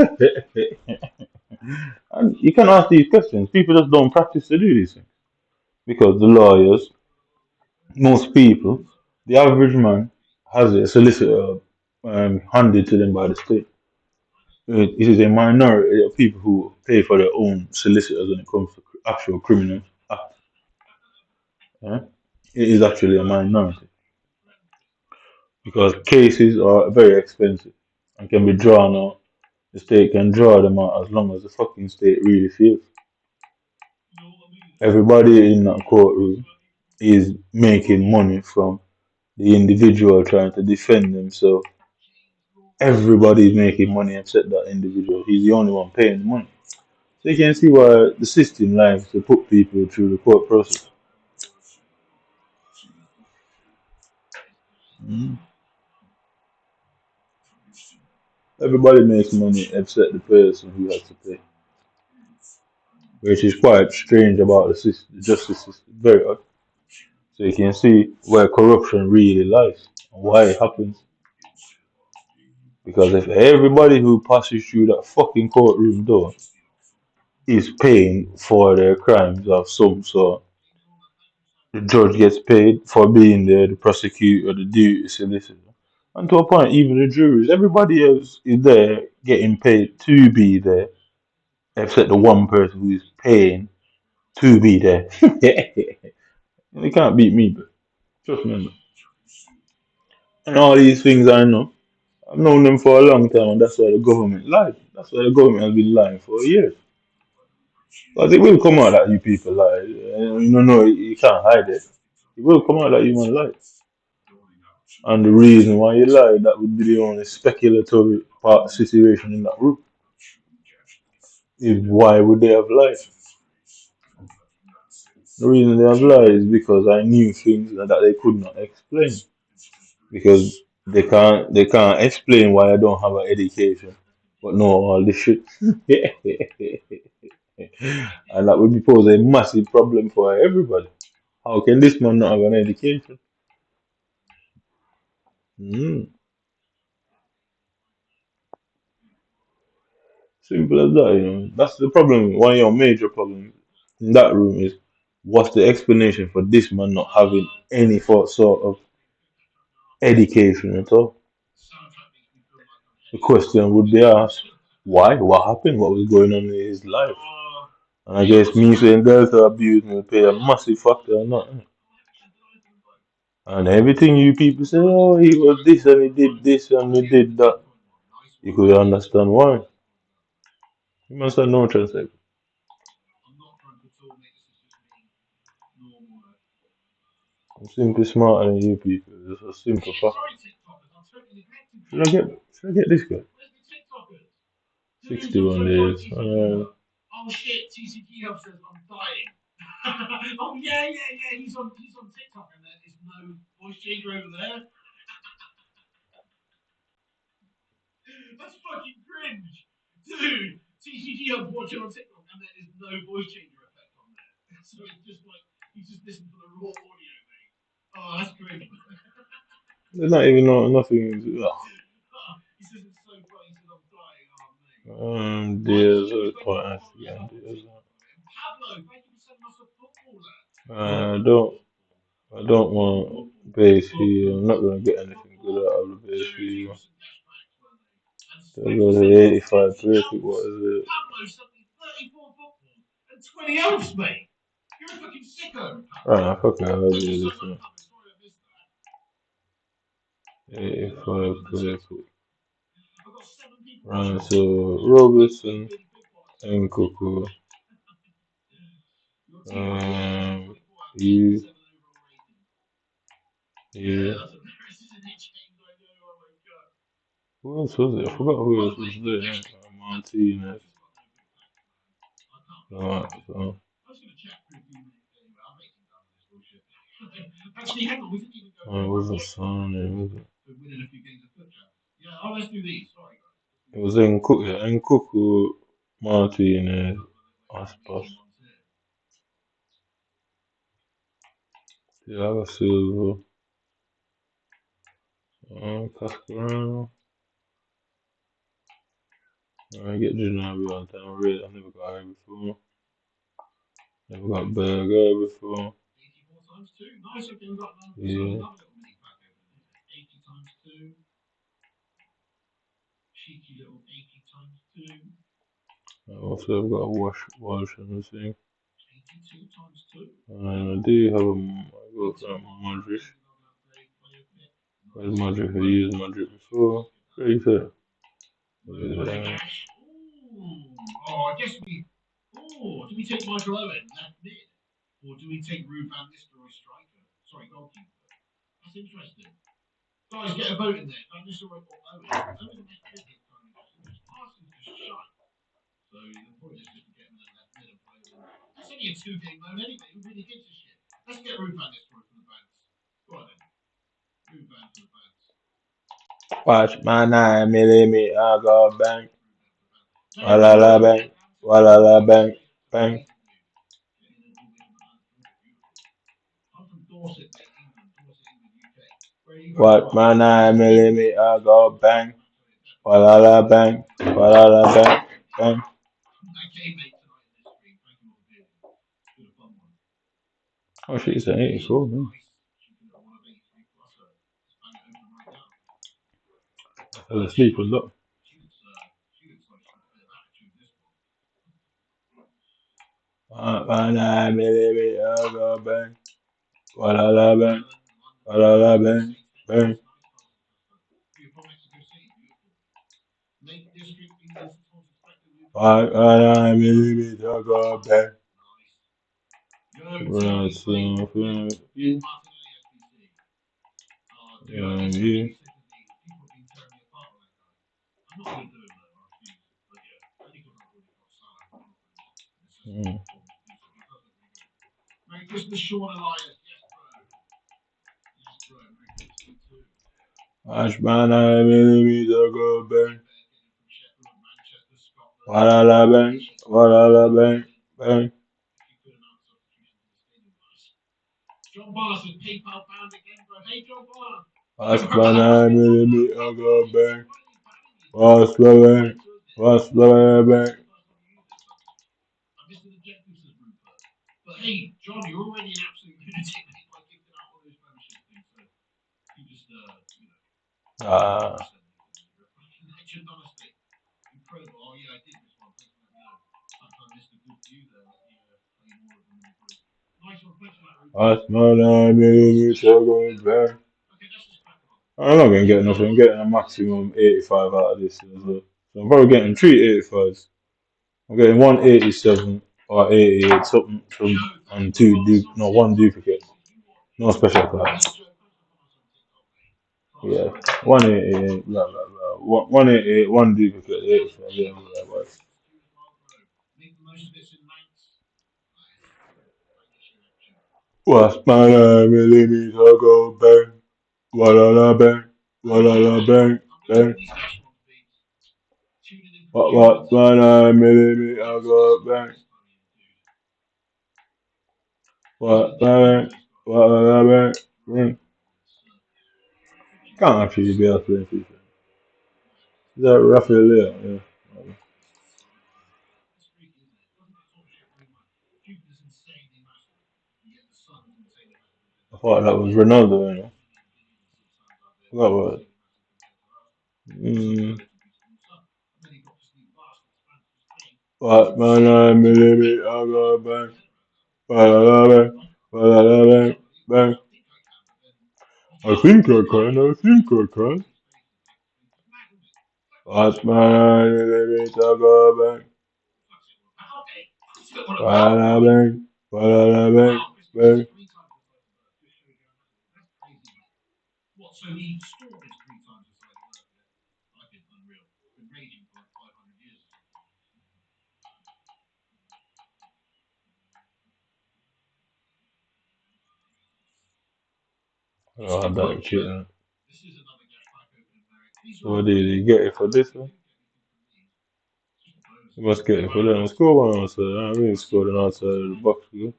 And you can ask these questions. People just don't practice to do these things because the lawyers, most people, the average man has a solicitor handed to them by the state. It is a minority of people who pay for their own solicitors when it comes to actual criminal acts. Yeah? It is actually a minority because cases are very expensive and can be drawn out. The state can draw them out as long as the fucking state really feels. Everybody in that courtroom is making money from the individual trying to defend themselves everybody's making money except that individual. He's the only one paying the money. So you can see why the system likes to put people through the court process. Mm. Everybody makes money except the person who has to pay, which is quite strange about the system, the justice system. Very odd. So you can see where corruption really lies and why it happens. Because if everybody who passes through that fucking courtroom door is paying for their crimes of some sort, the judge gets paid for being there, the prosecutor, the duty solicitor. And to a point, even the juries, everybody else is there getting paid to be there, except the one person who is paying to be there. They can't beat me, but trust me. And all these things I know, I've known them for a long time, and that's why the government lied. That's why the government has been lying for years. Because it will come out that you people lie. You don't know, you can't hide it. It will come out that you man lie. And the reason why you lie, that would be the only speculatory part situation in that room. Is why would they have lied? The reason they have lied is because I knew things that they could not explain. Because they can't explain why I don't have an education, but know all this shit. And that would pose a massive problem for everybody. How can this man not have an education? Mm. Simple as that, That's the problem. One of your major problems in that room is what's the explanation for this man not having any sort of education at all? The question would be asked, why? What happened? What was going on in his life? And I guess me saying Delta abuse will play a massive factor in that. And everything you people say, oh, he was this and he did this and he did that. You could understand why. You must have no translation. I'm simply smarter than you people. It's a simple fact. Should I get this guy? 61 days. Oh shit, TCG Hub says I'm dying. Oh yeah, he's on TikTok and there is no voice changer over there. That's fucking cringe. Dude, TCG Hub's watching on TikTok and there is no voice changer effect on there. So it's just like he's just listening to the raw audio, mate. Oh, that's cringe. There's not even nothing. He says it's so funny, he says I'm dying, oh mate. There's a point. Yeah, Pablo, thank you for sending us a footballer. I don't want base fee. I'm not gonna get anything good out of the base fee. There goes the 85 perfect. What is it? Pablo sent me 34 football and 20 elves, mate. You're a fucking sicko. Ah, fuck it, I'll do this one. 85 perfect. Right, so Robertson and Coco. You. Yeah. Who else was it? I forgot who else was there. Martinez. Alright, so. Actually, hang on, we didn't even go. It wasn't Sane, was it? We're winning a few games of foot champs. Yeah, let's do these. Sorry, guys. It was Nkuku, Martinez, Aspas. Thiago Silva, Cascarano. I get Janabi on time. Red. I never got her before. Never got Berger before. 84 times 2. Nice, okay, we've got another Yeah. little mini pack over there. 80 times 2. Cheeky little 80 times 2. I also have got a wash on the thing. 82 times 2. And I do have I go from Madrid. Where's Madrid? I used Madrid before. Pretty fair. Oh, I guess we. Oh, do we take Michael Owen left mid, or do we take Ruud van Nistelrooy striker? Sorry, goalkeeper. That's interesting. Guys, get a vote in there. Don't just always put Owen. Owen makes business kind of interesting. Just ask him to shut. So the point is just to get him in that mid and play with him. That's only a 2-game mode anyway. Who really gives a shit? Let's get Ruban this for the banks. Go on then. Ruban for the banks. Watch my 9mm go bang. Walala bang. Walala bang. Bang. I'm from Dorset, mate, England. Dorset, England, UK. Where are you Watch my 9mm go bang. Walala bang. Walala bang. Bang. Okay, mate, tonight in this stream. Thank you all for being here. It's been a fun one. Oh shit, it's an 84, man. I fell asleep a lot. Watch my 9mm go bang. Walala bang. Walala bang. Bang. Watch my 9mm go bang. Run some for you. You. Merry Christmas, Sean Elias. Yes, bro. Yes, bro. Merry Christmas to you too. Watch my 9mm go bang. Walala bang. Walala bang. Bang. John Barr says PayPal banned again, bro. Hey, John Barr. Watch my 9mm go bang. Watch my bang. Watch my bang. I missed an objective, says Rupert. But hey, John, you're already an absolute lunatic, mate, by kicking out all those membership things. So you just, you know. Legend, honestly. Incredible. Oh, yeah, I did this one. Thanks for letting me know. I missed a good view there. Let me play more of them in the group. Nice one. Thanks for that, Rupert. Watch my 9mm go bang. Okay, that's just back on. I'm not gonna get nothing. I'm getting a maximum 85 out of this as well. So I'm probably getting 3 85s. I'm getting 187 or 88, something from and one duplicate. No special cards. Yeah. 188, blah blah blah. 188, one duplicate, 85, yeah, blah, blah. Watch my 9mm go bang. Walala bang. Walala bang. Bang. Watch my 9mm go bang. What bang. Walala bang. Bang. Can't actually be able to play FIFA. Is that Raphael Leao? Yeah. I thought that was Ronaldo, you know. That was. What my 9mm go bang. Walala bang. Walala bang. Bang. I think I can. Watch my 9mm go bang. Walala bang. Walala bang. Bang. What, so he scored his 3 times the size of that? I think unreal. Been raging for like 500 years. Oh, I don't cheat. This is another gas pack opening, Merrick. What did he get it for this one? He must get it for that. Score one outside. I really scored an outside of the box. Yeah.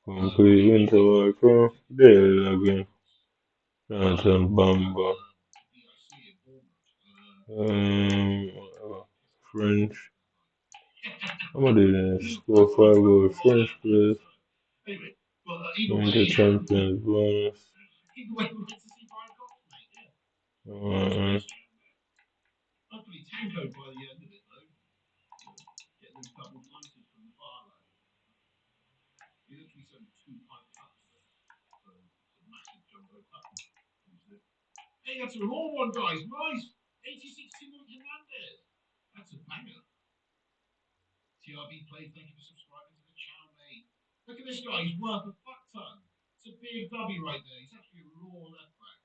Complete winter work. There again. Johnson Bamba. French. I'm gonna do that. Score 5 goals. French players. Winter champions bonus. Hopefully tangoed by the end of it though. Get those double pints from the bar though. He literally sent 2 pint cups though. So it's a massive jumbo cup. Hey, that's a raw one, guys. Nice. 86 Timon Hernandez. That's a banger. TRB Play, thank you for subscribing to the channel, mate. Look at this guy. He's worth a fuck ton. It's a big W right there. He's actually a raw left back.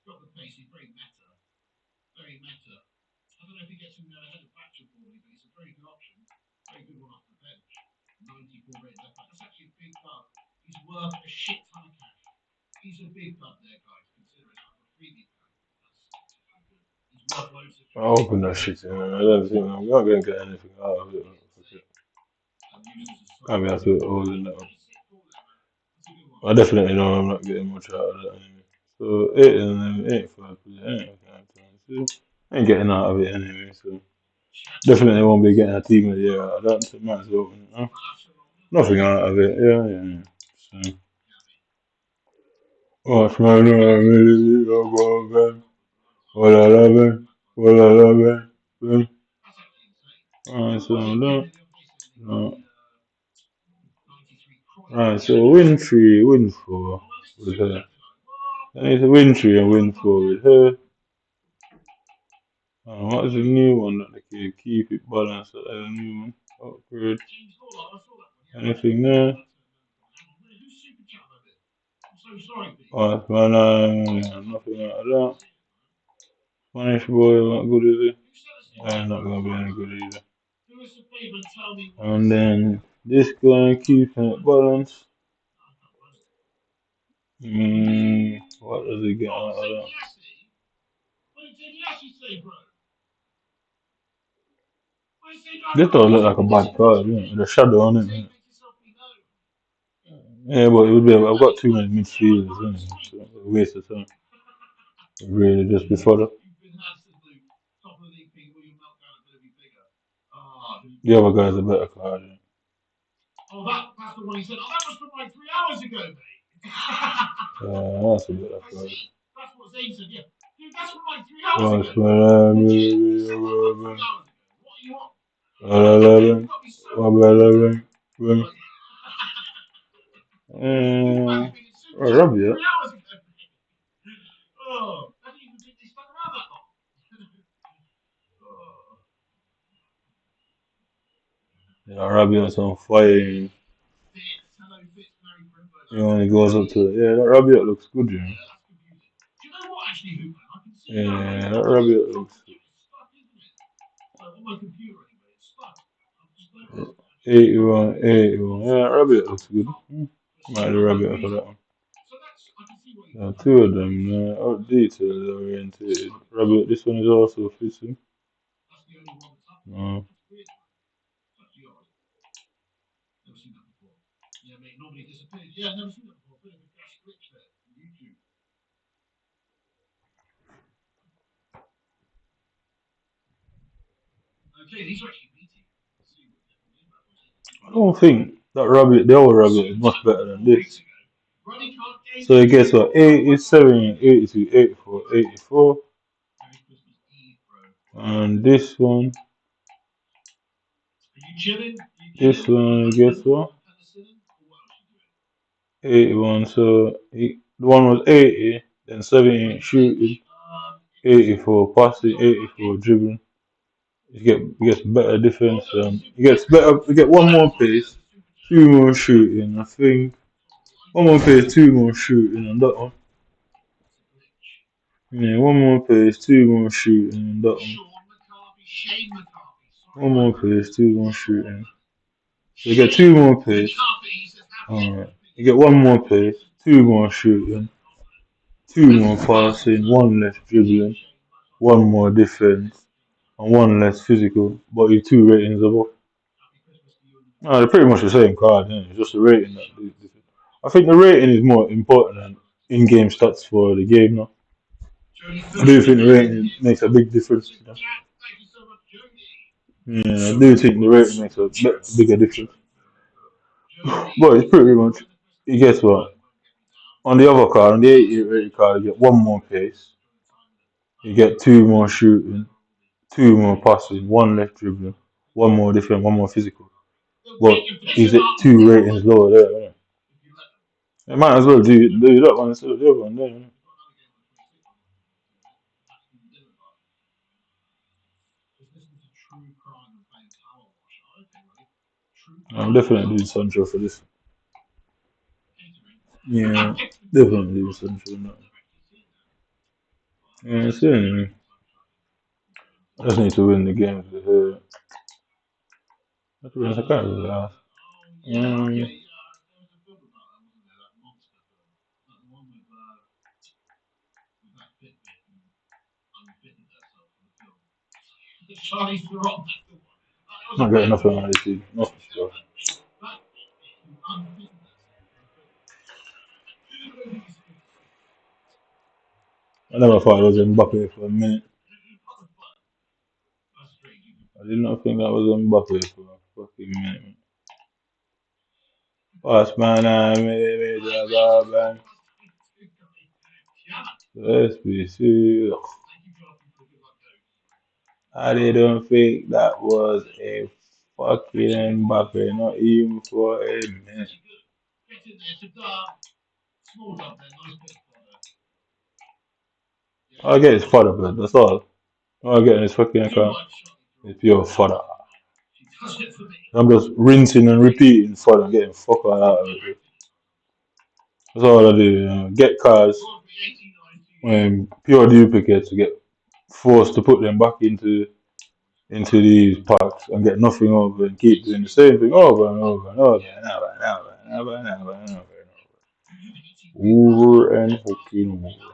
got the pace. He's very meta. Very meta. I don't know if he gets in there ahead of Thatcher probably, but he's a very good option. Very good one off the bench. 94 rated left back. That's actually a big club. He's worth a shit ton of cash. He's a big club there, guys. Consider it out of a freebie plan. He's worth loads of cash. I'll open that shit in. I don't think we're not going to get anything out of it. I mean, I feel holding that up. I definitely know I'm not getting much out of that anyway. So 8 and then 85, I ain't getting out of it anyway. So definitely won't be getting a team of the year out of that. So might as well open it up. Nothing out of it. Yeah. So. Watch my really go back. What I love it. Alright, so no. Alright, so win 3, win 4 with her. I need to win 3 and win 4 with her. What is the new one that they can keep it balanced? That is a new one. Upgrade. Anything there? Alright, man, nothing out of that. Spanish boy, not good, is it? Not gonna be any good either. And then this guy keeping it balanced. What does he get out of that? This don't look like a bad card, yeah. The shadow on it, yeah. Yeah, but it would be. I've got too many midfielders, isn't it? So it's a waste of time. Really, just before that. The other guy's a better card, yeah. That's the one he said. That was from like 3 hours ago, mate. That's a better card. That's what Zane said, yeah. Dude, that's from like 3 hours ago. What do you want? Rabia. Oh, I didn't even think they stuck around that long. Yeah, Rabiot's on fire. He only goes up to it. Yeah, that Rabiot looks good, you know. Do you know what, actually, Hoopman? I can see yeah, that Rabiot looks good. On my computer, anyway, it's stuck. 81. Yeah, Rabiot looks good. Might do Rabiot for that one. Two of them, detail oriented. Rabiot, this one is also fishing. No. Never seen that before. Yeah, mate, normally disappears. Yeah, I've never seen that before. Bit of a flash glitch there from YouTube. Okay, these are actually meaty. I don't think that Rabbit, the other Rabbit, is much better than this. So it gets what? 87, 82, 84, 84. And this one. This one gets what? 81. So the one was 80, then 70 shooting, 84 passing, 84 dribbling. He gets better defense. He gets better. You get one more pace, 2 more shooting. I think 1 more pace, 2 more shooting on that one. Yeah, 1 more pace, 2 more shooting on that one. 1 more pace, 2 more shooting. So you get 2 more pace. Alright. You get 1 more pace, 2 more shooting, 2 more passing, 1 less dribbling, 1 more defense, and 1 less physical. But you're 2 ratings above. No, they're pretty much the same card, yeah. It's just the rating that. I think the rating is more important than in-game stats for the game now. I do think the rating makes a big difference. Yeah, I do think the rating makes a bigger difference. But it's pretty much, you guess what? On the other card, on the 88 rated card, you get 1 more pace. You get 2 more shooting, 2 more passing, 1 less dribbling, 1 more defense, 1 more physical. But he's at 2 ratings lower there, isn't it? You might as well do that one instead of the other one there, isn't it? I'm definitely doing Sancho for this. Yeah, definitely doing Sancho on that. Yeah, see, I just need to win the games. That's what I can't really ask. Charlie Theron. Not getting nothing out of this season. Nothing, bro. I never thought it was Mbappe for a minute. I did not think that was Mbappe for a fucking minute. Last man, I made a god, man. SBC. I didn't think that was a fucking Mbappe, not even for a minute. All I get is fodder, blood. That's all. All I get in this fucking account is pure fodder. I'm just rinsing and repeating fodder, getting fuck all out of it. That's all I do. Get cars, pure duplicates to get forced to put them back into these packs and get nothing over and keep doing the same thing over and over and over and over and over and over and over and over and over and fucking over.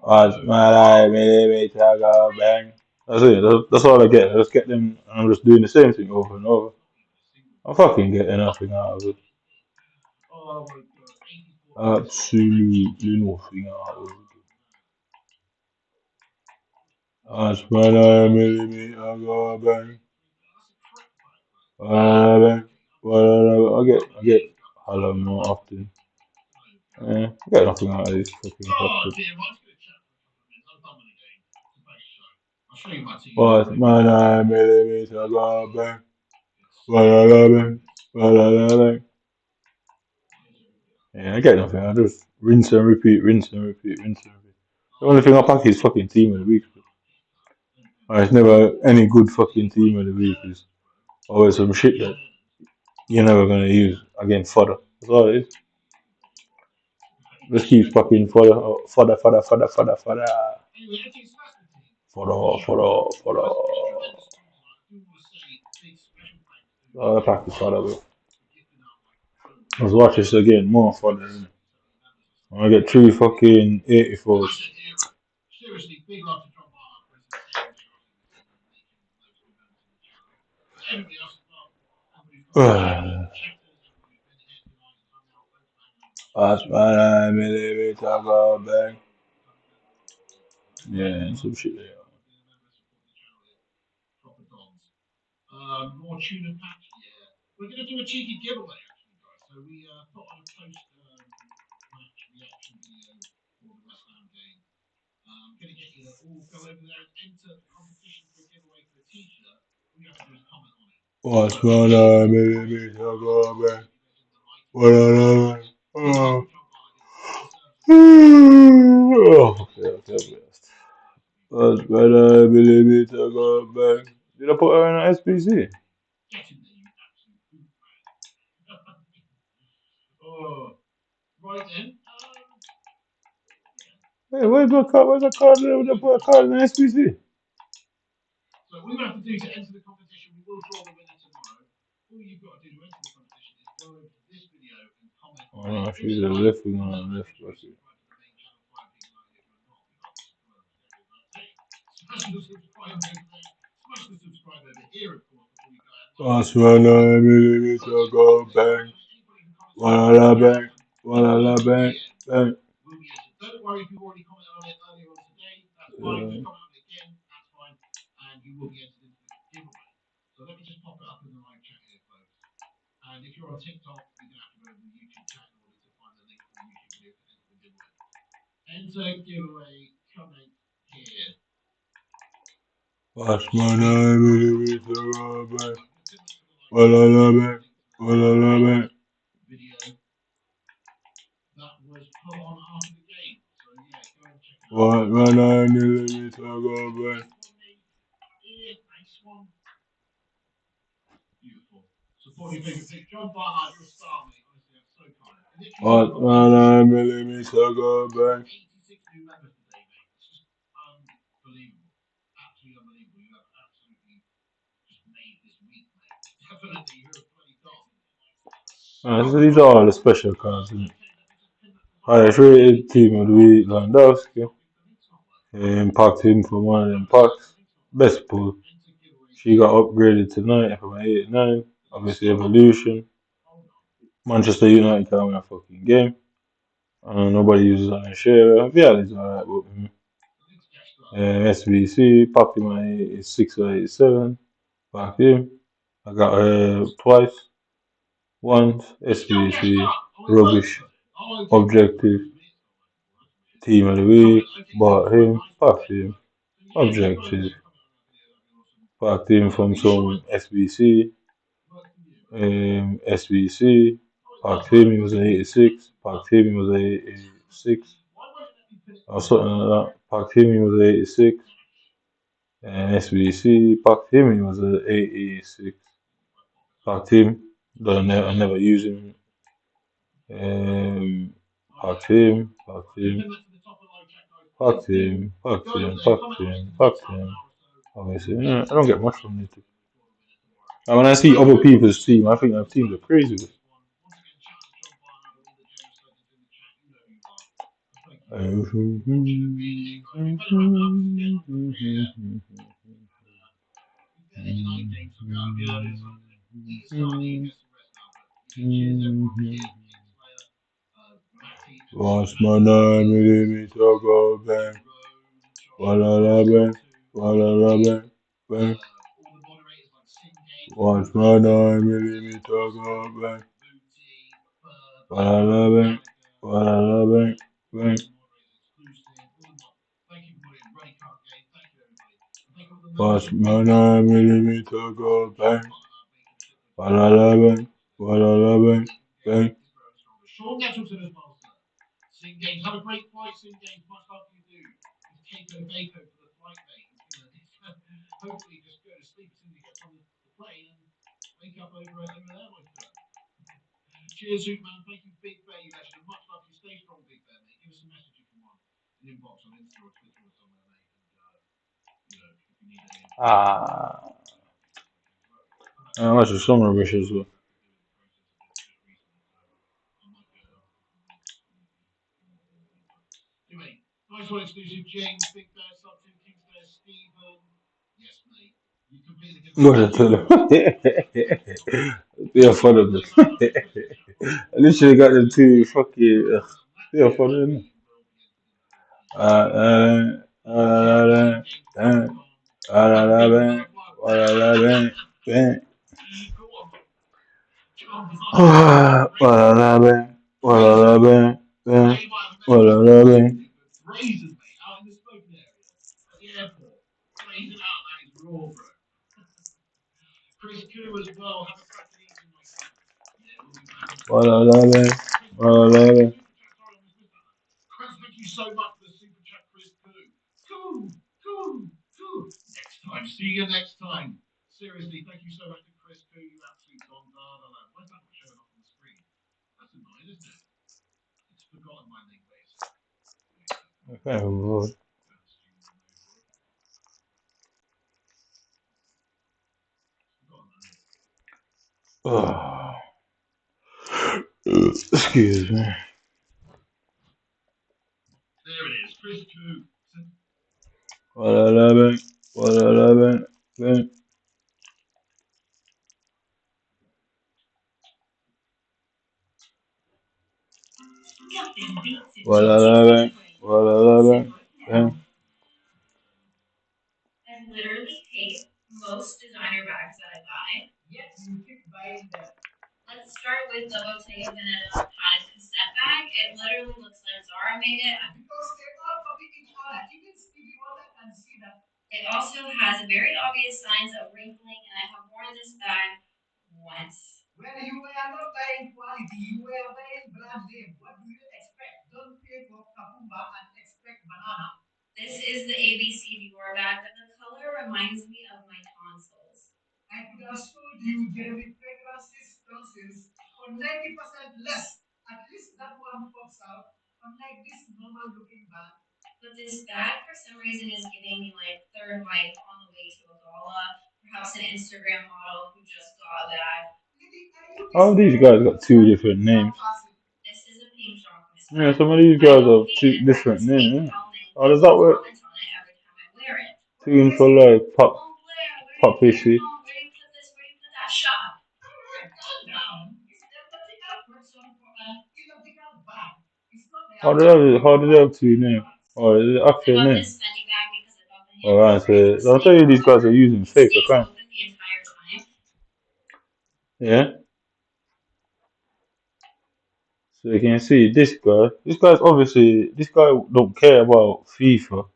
As my life, me go bang. That's it. That's all I get. I just get them and I'm just doing the same thing over and over. I'm fucking getting nothing out of it. Absolutely nothing out of it. As my life, me go bang. I get hello more often. I get nothing out of this fucking topic. But man, I made it a go bang. Yeah, I get nothing. I just rinse and repeat, rinse and repeat, rinse and repeat. The only thing I pack is fucking team of the week. It's never any good fucking team of the week. It's always some shit that you're never gonna use against fodder. That's all it is. Just keep fucking fodder, fodder, fodder, fodder, fodder, fodder. Fodder. All I pack is fodder, bro. Let's watch this again. More fodder. I get 3 fucking 84s. Last man, I made it talk about bang. Yeah, some shit there. More tuna pack. Yeah, we're gonna do a cheeky giveaway actually, guys. So we put on a post match reaction video for the West Ham game. Gonna get you to all go over there and enter the competition for a giveaway for a T-shirt. All you have to do is comment on it. Last man, I made it talk about bang. Okay. Last man, I made it talk about bang. Did I put her in an SPC? Oh, right then. Hey, where's the card? Where's the card? Did I put a card in an SPC? So what we have to do to enter the competition, we will draw the winner tomorrow. All you've got to do to enter the competition is go over to this video and comment. Oh no, she's a left wing on the left. Smash the subscribe over there. Smash the subscribe over here, of course, before we go out. Last man, I made it talk about bang. Bang. Bang. Don't worry if you've already commented on it earlier on today. That's fine. Just comment on it again. That's fine. And you will be entered into the giveaway. So let me just pop it up in the live chat here, folks. And if you're on TikTok, you're going to have to go to the YouTube chat in order to find the link for the YouTube video to enter the giveaway. Enter giveaway. Comment here. Last man, I made it talk about bang. Bang. Video that was put on after the game. So yeah, go and check it out. Last man, I made it talk about bang. Nice one. Beautiful. Support your favorite pick. John Barnard, you're a star, mate. Honestly, I'm so kind. Last man, I made it talk about bang. So these are all the special cards. Highest rated team of the week, Landowski. Packed him for one of them packs. Best pull. She got upgraded tonight from an 89. Obviously, Evolution. Manchester United can't win a fucking game. Nobody uses on their share. Viagra's alright, but SBC, packed him on 86 or 87. Packed him. I got her twice. Once, SBC, rubbish, objective, team of the week, bought him, packed him, objective, packed him from some SBC, packed him, he was an 86, packed him, he was an 86, or something like that, packed him, he was an 86, and SBC, packed him, he was an 86, packed him, I never use him. Packed him, packed him, packed him, packed him, packed him, packed him. Obviously, I don't get much from it. And when I see other people's team, I think their teams are crazy. What's my name? Let me talk about bang. Walla bang, walla bang, bang. What's my name? Let me talk about bang. Walla bang, walla bang, bang. What's my name? Let me talk about bang. Walla bang, walla bang, bang. Sing Games, have a great flight, Sing Games. Much love to you do. It's Keiko Bako for the flight, mate. Hopefully just go to sleep as soon as he gets on the plane and wake up over there, my friend. Cheers, Zootman. Thank you, Big Bear, you legend. Much love to you. Stay strong, Big Bear, mate. Give us a message if you want. An inbox on Insta or Twitter or somewhere, mate. And, if you need any That's a summer wish as well. Nice one, exclusive James, Big Bear, Sub2, Kingsbear, Stephen. Yes, mate. You completely get What I tell him? They are fun of it. I literally got them two fucking. They are fun of them. Brazen, mate, out in the smoking area at the airport. Blazing out, that is raw, bro. Chris Koo as well. Have a cracking evening, my friend. Yeah, we'll be back. Chris, thank you so much for the super chat, Chris Koo. Koo. Next time. See you next time. Seriously, thank you so much to Chris Koo, you absolute Don Dada. Where's that not showing up on the screen? That's annoying, isn't it? It's forgotten my name, basically. Okay, excuse me. There it is, Chris Koo. What 11? What 11? I've literally paid most designer bags that I buy. Yet you keep buying them. Let's start with the Bottega Veneta padded cassette bag. It literally looks like Zara made it. Because they're all copying each other. Even Stevie Wonder can see that. It also has very obvious signs of wrinkling, and I have worn this bag once. Well, you were not buying quality, you were buying brand name. What do you expect? Don't pay for Kapumba and expect banana. This is the ABC Dior bag, but the color reminds me of my tonsils. I could have sold you Jeremy Fragrance's tonsils for 90% less. At least that one pops out, unlike this normal looking bag. But this bag, for some reason, is giving me like third wife on the way to a gala. All these guys got two different names. Yeah, some of these guys have two different names. Yeah. How does that work? Tune for life, pop issue. How do they have two names? Or is it actual name? Alright, so I'll tell you these guys are using fake accounts. Yeah. So you can see this guy. This guy don't care about FIFA.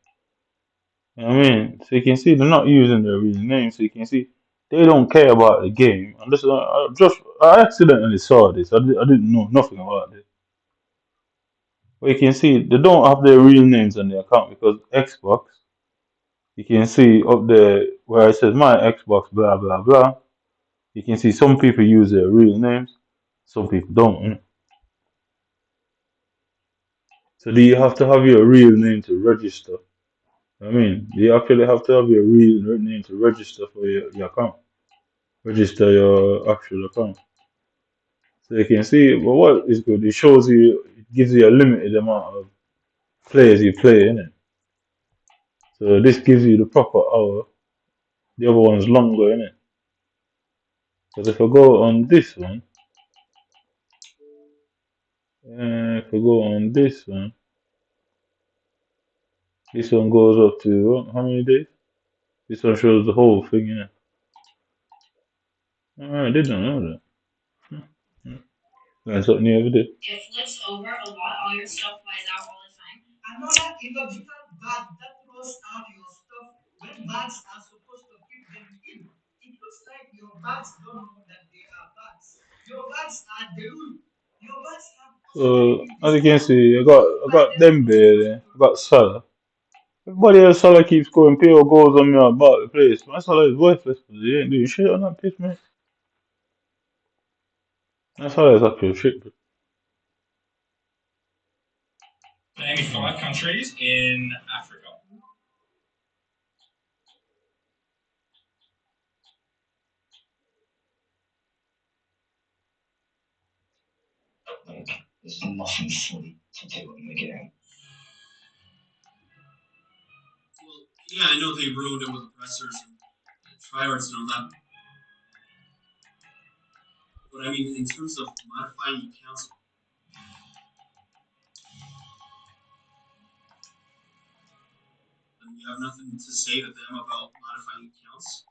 You know what I mean? So you can see they're not using their real name. So you can see they don't care about the game. And this, I accidentally saw this. I didn't know nothing about this. But you can see they don't have their real names on their account because Xbox. You can see up there where it says my Xbox, blah blah blah. You can see some people use their real names, some people don't. So do you have to have your real name to register? I mean, you actually have to have your real name to register for your account. Register your actual account. So you can see, well, what is good, it gives you a limited amount of players you play, innit? So this gives you the proper hour. The other one's longer, innit? Because if I go on this one, this one goes up to, how many days? This one shows the whole thing, innit? I didn't know that. Learn something new every day. So as you can see, I got Dembele there. I got Salah. Everybody else Salah keeps scoring PO goals on me about the place. My Salah is worthless, but he ain't doing shit on that pitch, man. My Salah is actual shit, bro. 95 countries in Africa. There's nothing funny to do in the game. Well, yeah, I know they ruined it with oppressors and tryhards and all that. But I mean, in terms of modifying accounts, and you have nothing to say to them about modifying accounts.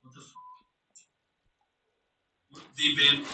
What the They banned.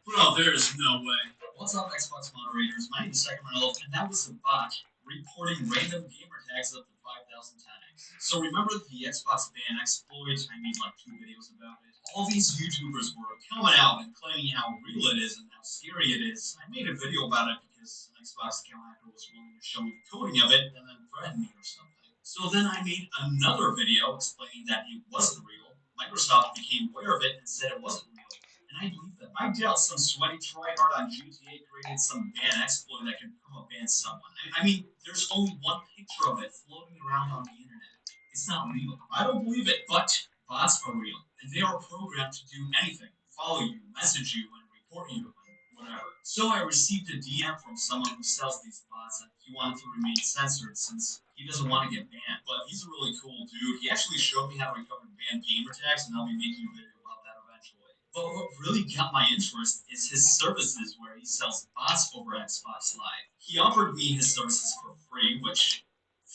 Bro, there is no way. What's up, Xbox moderators? My name is Sacramento, and that was a bot reporting random gamer tags up to 5,000 times. So remember the Xbox ban exploit? I made like 2 videos about it. All these YouTubers were coming out and claiming how real it is and how scary it is. I made a video about it because an Xbox account hacker was willing to show me the coding of it and then threaten me or something. So then I made another video explaining that it wasn't real. Microsoft became aware of it and said it wasn't real. And I believe them. I doubt some sweaty tryhard on GTA created some ban exploit that can perma ban someone. I mean, there's only one picture of it floating around on the internet. It's not real. I don't believe it, but bots are real, and they are programmed to do anything: follow you, message you, and report you, and whatever. So I received a DM from someone who sells these bots, and he wanted to remain censored since he doesn't want to get banned. But he's a really cool dude. He actually showed me how to recover banned gamer tags, and I'll be making a video about that eventually. But what really got my interest is his services where he sells bots over Xbox Live. He offered me his services for free, which,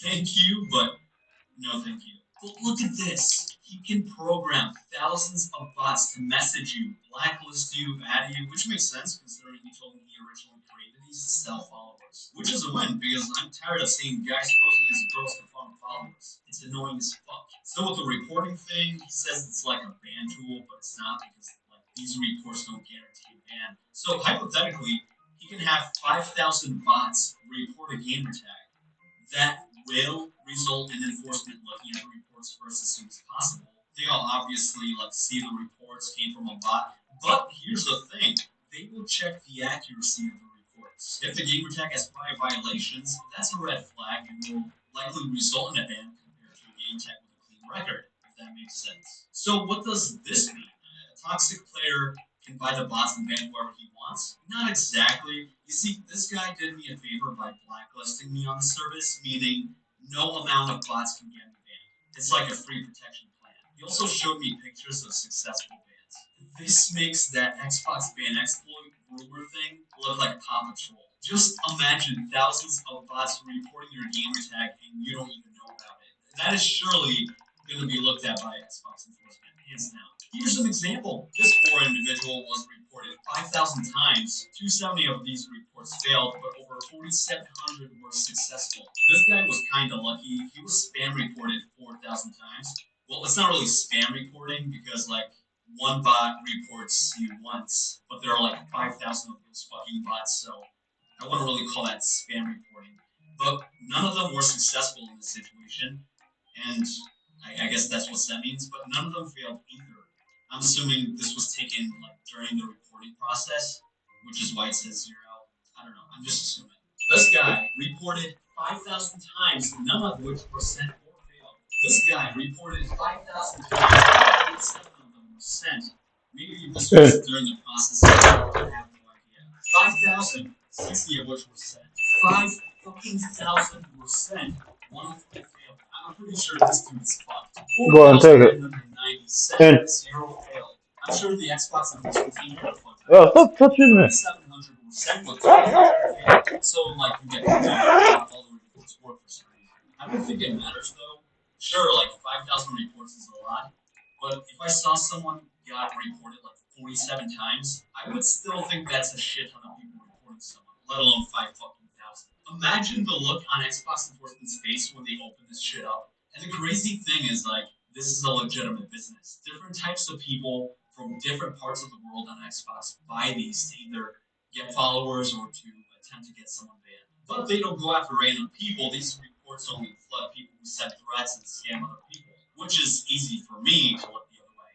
thank you, but no thank you. But look at this. He can program thousands of bots to message you, blacklist you, add you, which makes sense considering he told me he originally created these to sell followers. Which is a win because I'm tired of seeing guys posting as girls to farm followers. It's annoying as fuck. So with the reporting thing, he says it's like a ban tool, but it's not because like these reports don't guarantee a ban. So hypothetically, he can have 5,000 bots report a gamer tag that will result in enforcement looking at the reports first as soon as possible. They'll obviously like see the reports came from a bot, but here's the thing: they will check the accuracy of the reports. If the gamer tag has 5 violations, that's a red flag and will likely result in a ban compared to a game tag with a clean record. If that makes sense. So what does this mean? A toxic player can buy the bots and ban whoever he wants? Not exactly. You see, this guy did me a favor by blacklisting me on the service, meaning no amount of bots can get me banned. It's like a free protection plan. He also showed me pictures of successful bans. This makes that Xbox ban exploit rumor thing look like Paw Patrol. Just imagine thousands of bots reporting your gamer tag and you don't even know about it. That is surely going to be looked at by Xbox enforcement, hands down. Here's an example. This poor individual was reported 5,000 times. 270 of these reports failed, but over 4,700 were successful. This guy was kind of lucky. He was spam reported 4,000 times. Well, it's not really spam reporting because, like, one bot reports you once, but there are like 5,000 of those fucking bots, so I wouldn't really call that spam reporting. But none of them were successful in this situation, and I guess that's what that means, but none of them failed either. I'm assuming this was taken like during the reporting process, which is why it says 0. I don't know, I'm just assuming. This guy reported 5,000 times, none of which were sent or failed. This guy reported 5,000 times, 7 of them were sent. Maybe this was during the process, I have no idea. 5,000, 60 of which were sent. 5,000 were sent, 1 of them failed. I'm pretty sure this dude's fucked. Go on, take it. 0 failed. I'm sure the Xbox enforcement team would have fucked. Oh, stop touching me. 700 were sent, but 2 failed. So, like, you get all the reports work for some reason. I don't think it matters, though. Sure, like, 5,000 reports is a lot, but if I saw someone got reported, like, 47 times, I would still think that's a shit ton of people reporting someone, let alone 5,000. Imagine the look on Xbox enforcement's face when they open this shit up. And the crazy thing is, like, this is a legitimate business. Different types of people from different parts of the world on Xbox buy these to either get followers or to attempt to get someone banned. But they don't go after random people. These reports only flood people who send threats and scam other people, which is easy for me to look the other way,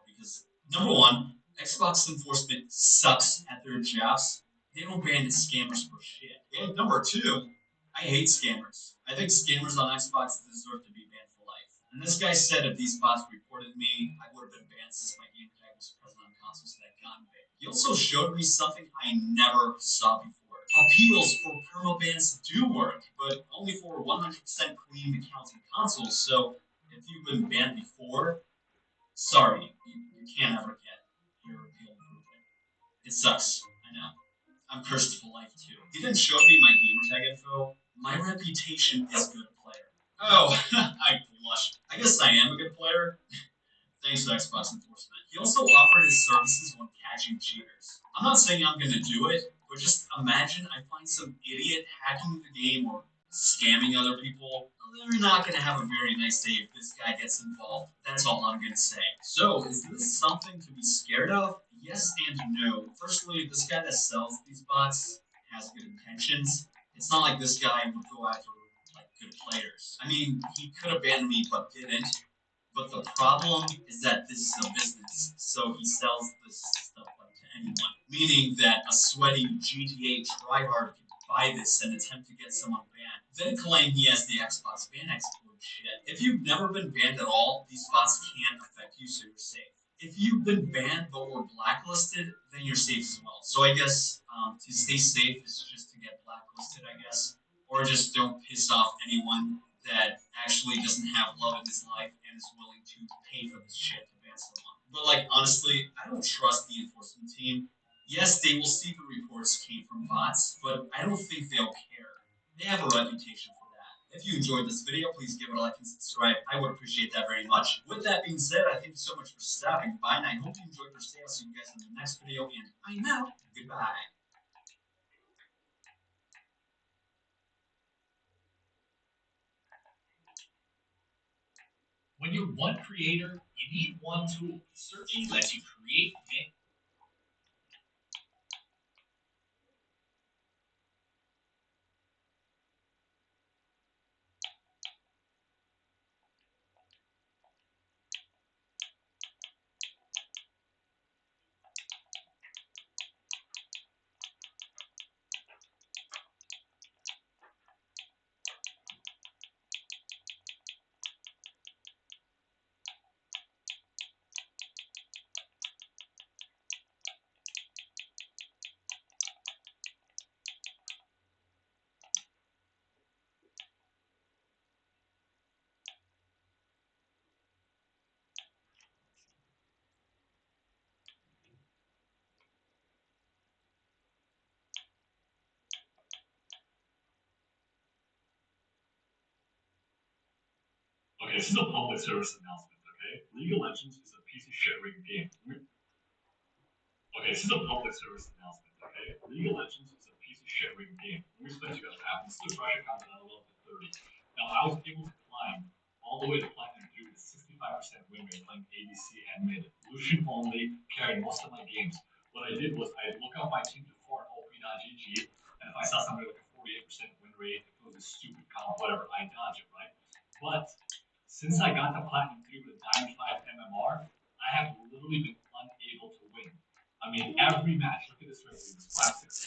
because number one, Xbox enforcement sucks at their jobs. They don't ban the scammers for shit. And number two, I hate scammers. I think scammers on Xbox deserve to be banned for life. And this guy said if these bots reported me, I would have been banned since my game tag was present on consoles that got banned. He also showed me something I never saw before. Appeals for permabans do work, but only for 100% clean accounts and consoles. So if you've been banned before, sorry, you can't ever get your appeal approved. It sucks, I know. I'm cursed for life too. He didn't show me my gamertag info. My reputation is good player. Oh, I blushed. I guess I am a good player. Thanks to Xbox enforcement. He also offered his services when catching cheaters. I'm not saying I'm gonna do it, but just imagine I find some idiot hacking the game or scamming other people. They're not gonna have a very nice day if this guy gets involved. That's all I'm gonna say. So, is this something to be scared of? Yes and no. Firstly, this guy that sells these bots has good intentions. It's not like this guy would go after like good players. I mean, he could have banned me, but didn't. But the problem is that this is a business, so he sells this stuff like to anyone. Meaning that a sweaty GTA tryhard can buy this and attempt to get someone banned, then claim he has the Xbox ban exploit shit. If you've never been banned at all, these bots can't affect you, so you're safe. If you've been banned but were blacklisted, then you're safe as well. So I guess to stay safe is just to get blacklisted, I guess. Or just don't piss off anyone that actually doesn't have love in his life and is willing to pay for this shit to ban someone. But like honestly, I don't trust the enforcement team. Yes, they will see the reports came from bots, but I don't think they'll care. They have a reputation for that. If you enjoyed this video, please give it a like and subscribe. I would appreciate that very much. With that being said, I thank you so much for stopping by, and I hope you enjoyed your stay. I'll see you guys in the next video, and I'm out. Goodbye. When you're one creator, you need one tool. Searching lets you create Okay, this is a public service announcement, okay? League of Legends is a piece of shit rigged game. Okay, this is a public service announcement, okay? League of Legends is a piece of shit rigged game. Let me explain to you guys what happened. This is a fresh account that I leveled up to 30. Now, I was able to climb all the way to Platinum 3 with a 65% win rate playing ADC and mid. Lucian only carried most of my games. What I did was I'd look up my team to 4 OP.GG, and if I saw somebody like a 48% win rate, if it was a stupid comp, whatever, I'd dodge it, right? But since I got to Platinum 3 with a Diamond 5 MMR, I have literally been unable to win. I mean, every match, look at this right here, this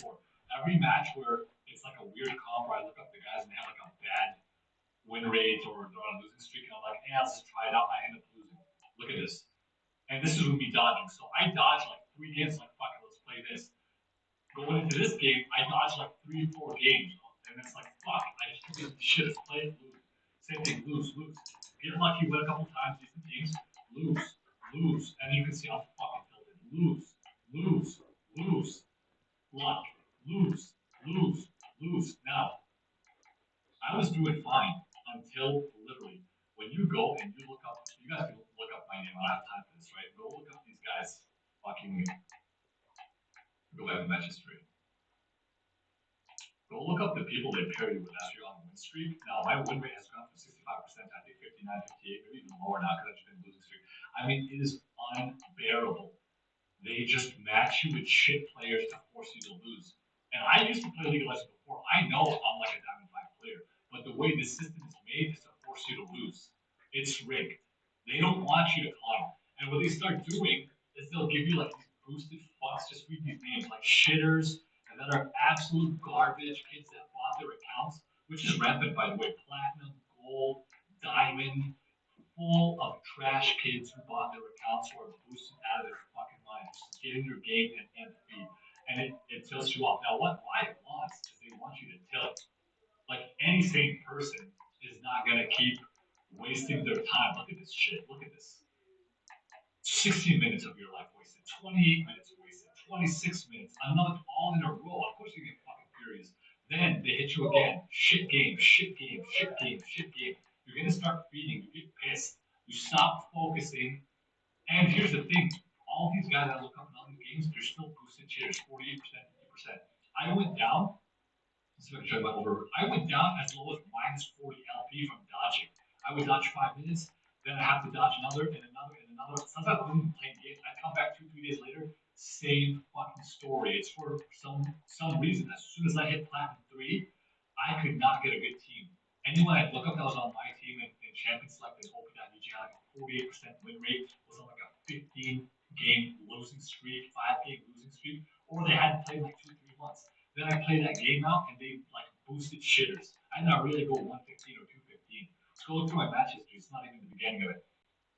5-6-4. Every match where it's like a weird comp where I look up the guys and they have like a bad win rate or they're on a losing streak, and I'm like, hey, let's just try it out. I end up losing. Look at this. And this is with me dodging. So I dodged like 3 games, like, fuck it, let's play this. Going into this game, I dodged like 3 or 4 games. And it's like, fuck, I just took this shit, play it, lose. Same thing, lose. Get lucky, win a couple times, decent teams, lose. And you can see I'm fucking tilted. Lose. Luck. Lose. Now, I was doing fine until literally when you go and you look up, you guys can look up my name. I don't have time for this, right? Go look up these guys. Fucking go have a match history. Go look up the people they pair you with after you're on a win streak. Now, my win rate has gone from 65%, I think 59, 58, maybe even lower now because I've just been losing streak. I mean, it is unbearable. They just match you with shit players to force you to lose. And I used to play League of Legends before. I know I'm like a Diamond 5 player, but the way this system is made is to force you to lose. It's rigged. They don't want you to climb. And what they start doing is they'll give you like these boosted fucks, just read these names, like shitters, and that are absolute garbage kids that bought their accounts, which is rampant by the way. Platinum, gold, diamond, full of trash kids who bought their accounts who are boosted out of their fucking minds. Just get in your game and feed. And it tilts you off. Now, why it wants is they want you to tilt. Like any sane person is not gonna keep wasting their time. Look at this shit. Look at this. 60 minutes of your life wasted. 28 minutes wasted. 26 minutes. Another all in a row. Of course you get fucking furious. Then they hit you again. Shit game. You're gonna start feeding. You get pissed. You stop focusing. And here's the thing: all these guys that look up in all these games, they're still boosted shares, 48%, 50%. I went down. Let's see if I can show you my over. I went down as low as minus 40 LP from dodging. I would dodge 5 minutes, then I have to dodge another and another and another. Sometimes I wasn't even playing games. I come back 2, 3 days later, same fucking story. It's for some reason. As soon as I hit Platinum 3, I could not get a good team. Anyone I look up that was on my team and champion selected OP.DG had like a 48% win rate, was on like a 15-game losing streak, 5-game losing streak, or they hadn't played like 2, 3 months. Then I played that game out and they like boosted shitters. I did not really go 115 or 215. Let's go look through my match history. It's not even the beginning of it.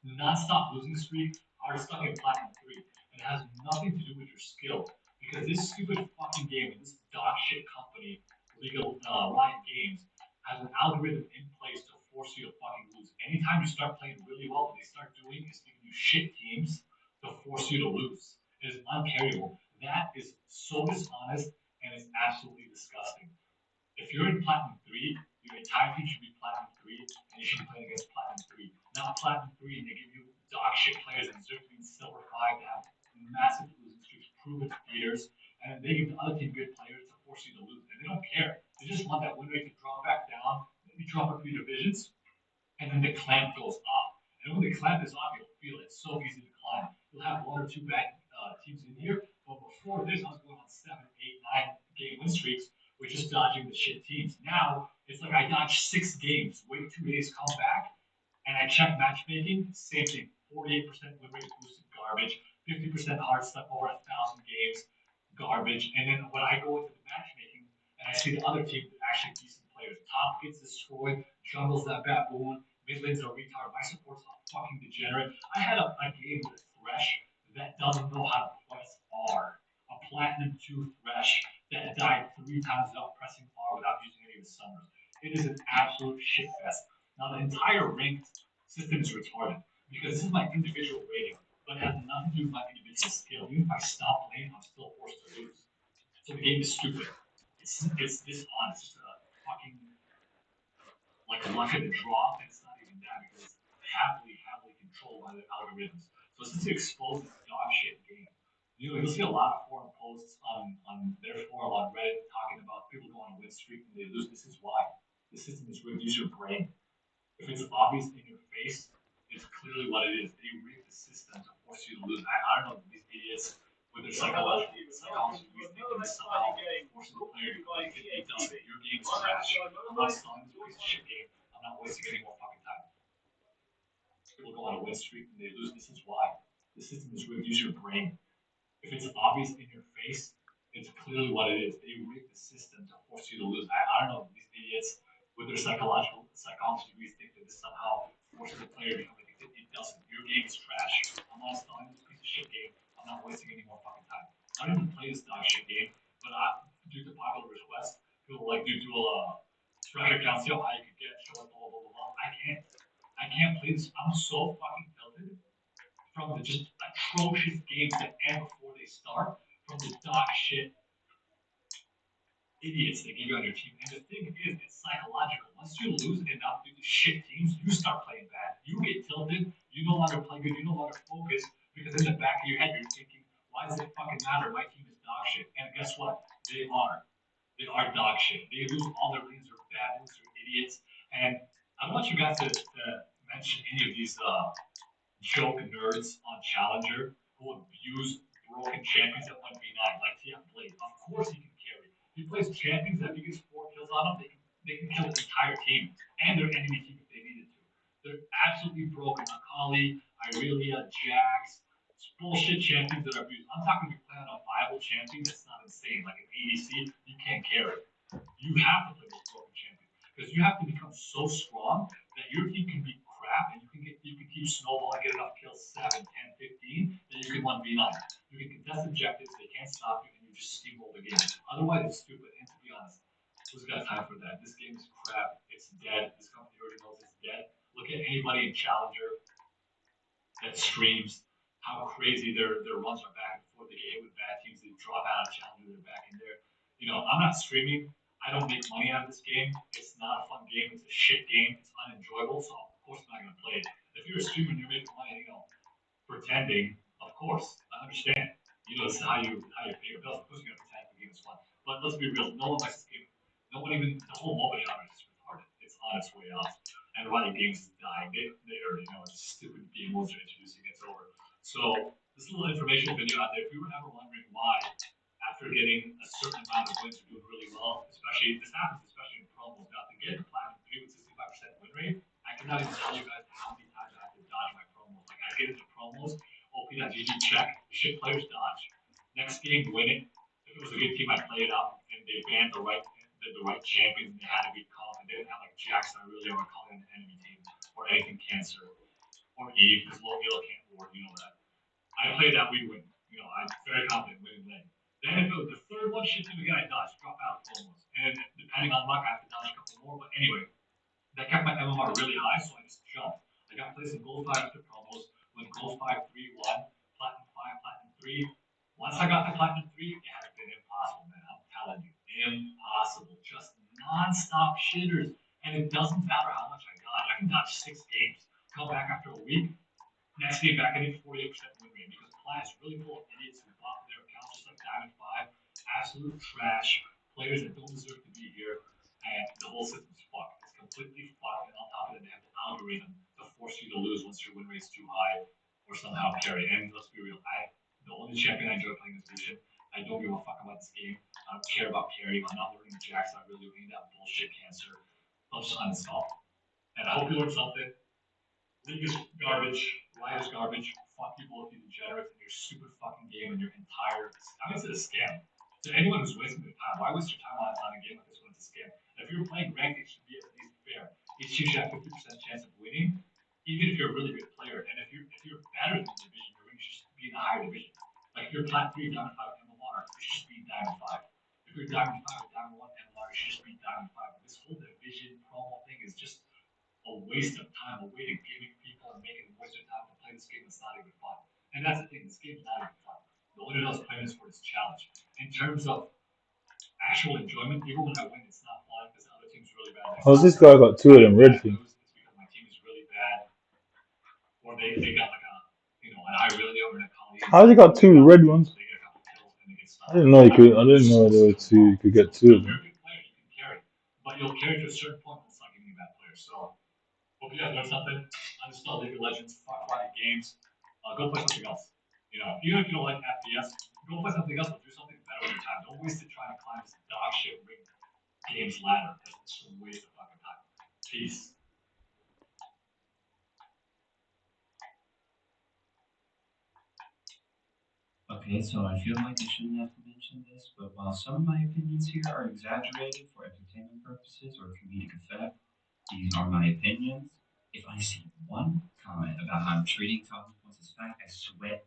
Non-stop losing streak are stuck in Platinum 3. And it has nothing to do with your skill. Because this stupid fucking game and this dog shit company, Legal Riot Games, has an algorithm in place to force you to fucking lose. Anytime you start playing really well, what they start doing is giving you shit teams to force you to lose. It is uncarryable. That is so dishonest and it's absolutely disgusting. If you're in Platinum 3, your entire team should be Platinum 3, and you should be playing against Platinum 3. Not Platinum 3, and they give you dog shit players that deserve to be in Silver 5 to have massive losing streaks, proven beaters, and they give the other team good players to force you to lose. And they don't care. They just want that win rate to drop back down, maybe drop a few divisions, and then the clamp goes off. And when the clamp is off, you'll feel it. It's so easy to climb. You'll have 1 or 2 bad teams in here, but before this, I was going on 7, 8, 9 game win streaks with just dodging the shit teams. Now, it's like I dodged 6 games, wait 2 days, come back, and I check matchmaking, same thing. 48% win rate boosted garbage, 50% hard stuff over 1,000 games, garbage. And then when I go into the matchmaking and I see the other team that actually decent players, top gets destroyed, jungle's that baboon, mid lane's a retard, my support's a fucking degenerate. I had a game with a Thresh that doesn't know how to press R. A Platinum 2 Thresh that died 3 times without pressing R without using any of his summers. It is an absolute shit fest. Now the entire ranked system is retarded because this is my individual rating, but it has nothing to do with my individual skill. Even if I stop playing, I'm still forced to lose. So the game is stupid. It's dishonest. It's just a fucking like luck of the draw, and it's not even that because heavily controlled by the algorithms. So this is to expose this dog shit game. You'll see a lot of forum posts on their forum on Reddit talking about people go on a win streak and they lose. This is why. The system is rigged. Use your brain. If it's obvious in your face, it's clearly what it is. They rig the system to force you to lose. I don't know, these idiots with their psychology rethinking this somehow forces the player to play. It doesn't. Your game is trash. I'm not installing this piece of shit game. I'm not wasting any more fucking time. People go on a win streak and they lose. This is why. The system is rigged. Use your brain. If it's obvious in your face, it's clearly what it is. They rig the system to force you to lose. I don't know, these idiots with their psychology degrees think that this somehow forces the player to become addicted. It doesn't. Your game is trash. I'm not installing this piece of shit game. I'm not wasting any more fucking time. I don't even play this dog shit game, but due to popular requests, people like, dude, do a treasure count, see how high you could get, show it, blah, blah, blah, blah. I can't play this. I'm so fucking tilted from the just atrocious games that end before they start, from the dog shit idiots they give you on your team. And the thing is, it's psychological. Once you lose enough to the shit teams, you start playing bad. You get tilted. You no longer play good. You no longer focus because in the back of your head you're thinking, why does it fucking matter? My team is dog shit. And guess what? They are. They are dog shit. They lose all their leads. They're bad leads. They're idiots. And I don't want you guys to mention any of these joke nerds on Challenger who abuse broken champions at 1v9 like TF Blade. Of course he can carry. He plays champions that if he gets 4 kills on them, they can kill the entire team and their enemy team if they needed to. They're absolutely broken. Akali, Irelia, Jax, bullshit champions that are abused. I'm talking about playing on a viable champion that's not insane. Like an ADC, you can't carry. You have to play those broken champions because you have to become so strong that your team can be crap and you can keep snowballing, get enough kills 7, 10, 15, then you can 1v9. You can contest objectives, they can't stop you, and you just steamroll the game. Otherwise, it's stupid. And to be honest, who's got time for that? This game is crap. It's dead. This company already knows it's dead. Look at anybody in Challenger that streams how crazy their runs are back and forth. They get hit with bad teams, they drop out of Challenger, they're back in there. I'm not streaming. I don't make money out of this game. It's not a fun game. It's a shit game. It's unenjoyable. So of course I'm not gonna play it. If you're a streamer and you're making money, pretending, of course, I understand. This is how you pay your bills. Of course you're gonna pretend the game is fun. But let's be real. No one likes this game. No one even the whole MOBA genre is just retarded. It's on its way out. And Riot Games is dying. They already know it's stupid game modes they're introducing. It's over. So this little informational video out there. If you were ever wondering why, after getting a certain amount of wins, you're doing really well. This happens especially in promos. Now to get platinum 3 with 65% win rate, I cannot even tell you guys how many times I have to dodge my promos. Like I get into promos, OP.GG check, shit players dodge. Next game, win it. If it was a good team, I'd play it up, and they banned the right champions, and they had to be called, and they didn't have like Jax or really were calling an enemy team or anything cancer or Eve because low elo can't ward. You know that. I played that, we'd win. I'm very confident winning lane. Then if it was the third one, shit team again, I dodged, drop out of promos, and depending on luck, I have to dodge a couple more. But anyway, that kept my MMR really high, so I just jumped. I got placed in gold 5 after promos, went gold 5, 3, 1, platinum 5, platinum 3. Once I got to platinum 3, it has been impossible, man. I'm telling you, impossible. Just non-stop shitters. And it doesn't matter how much I got. I can dodge 6 games, come back after a week, next game back, I need 48% win rate because Plat is really full of idiots who bought their accounts just like Diamond 5. Absolute trash. Players that don't deserve to be here. And the whole system's fucked. It's completely fucked. And on top of it, they have the algorithm to force you to lose once your win rate's too high or somehow carry. And let's be real, the only champion I enjoy playing this edition. I don't give a fuck about this game. I don't care about carrying. I'm not learning Jax. I really don't need that bullshit cancer. I'll just uninstall. And I hope you learned something. League is garbage. Riot is garbage. Fuck you both, you degenerates, in your stupid fucking game and your entire. I mean, it's a scam. To anyone who's wasting their time, why waste your time on a game like this when it's a scam? And if you're playing ranked, it should be at least fair. It should have 50% chance of winning, even if you're a really good player. And if you're better than the division you're in, you should be in a higher division. Like if you're Plat 3, Diamond 5, MMR, you should be Diamond 5. If you're Diamond 5 or Diamond 1 MMR, you should just be Diamond 5. This whole division promo thing is just a waste of time, a way to giving people and making them waste their time to play this game that's not even fun. And that's the thing, this game's not even fun. The only reason I was playing this for this challenge. In terms of actual enjoyment, even when I win, it's not fun because the other team's really bad. How's this guy got 2 of them red things? It's because my team is really bad. or they got like a, an eye really over in a collie. How you got two red ones? They get a couple kills and they get I stopped. didn't know you could. I didn't know there were two. You could get two of You're them. a good player, you can carry. But you'll carry to a certain point and it's not giving you bad players. So hope you guys learned something. Uninstall League of Legends, fuck fighting games. Go play something else. Even if you don't like FPS, go play something else, but do something better with your time. Don't waste it trying to climb this dog shit rigged games ladder. It's just a waste of fucking time. Peace. Okay, so I feel like I shouldn't have to mention this, but while some of my opinions here are exaggerated for entertainment purposes or comedic effect, these are my opinions. If I see one comment about how I'm treating talking points as fact, I swear.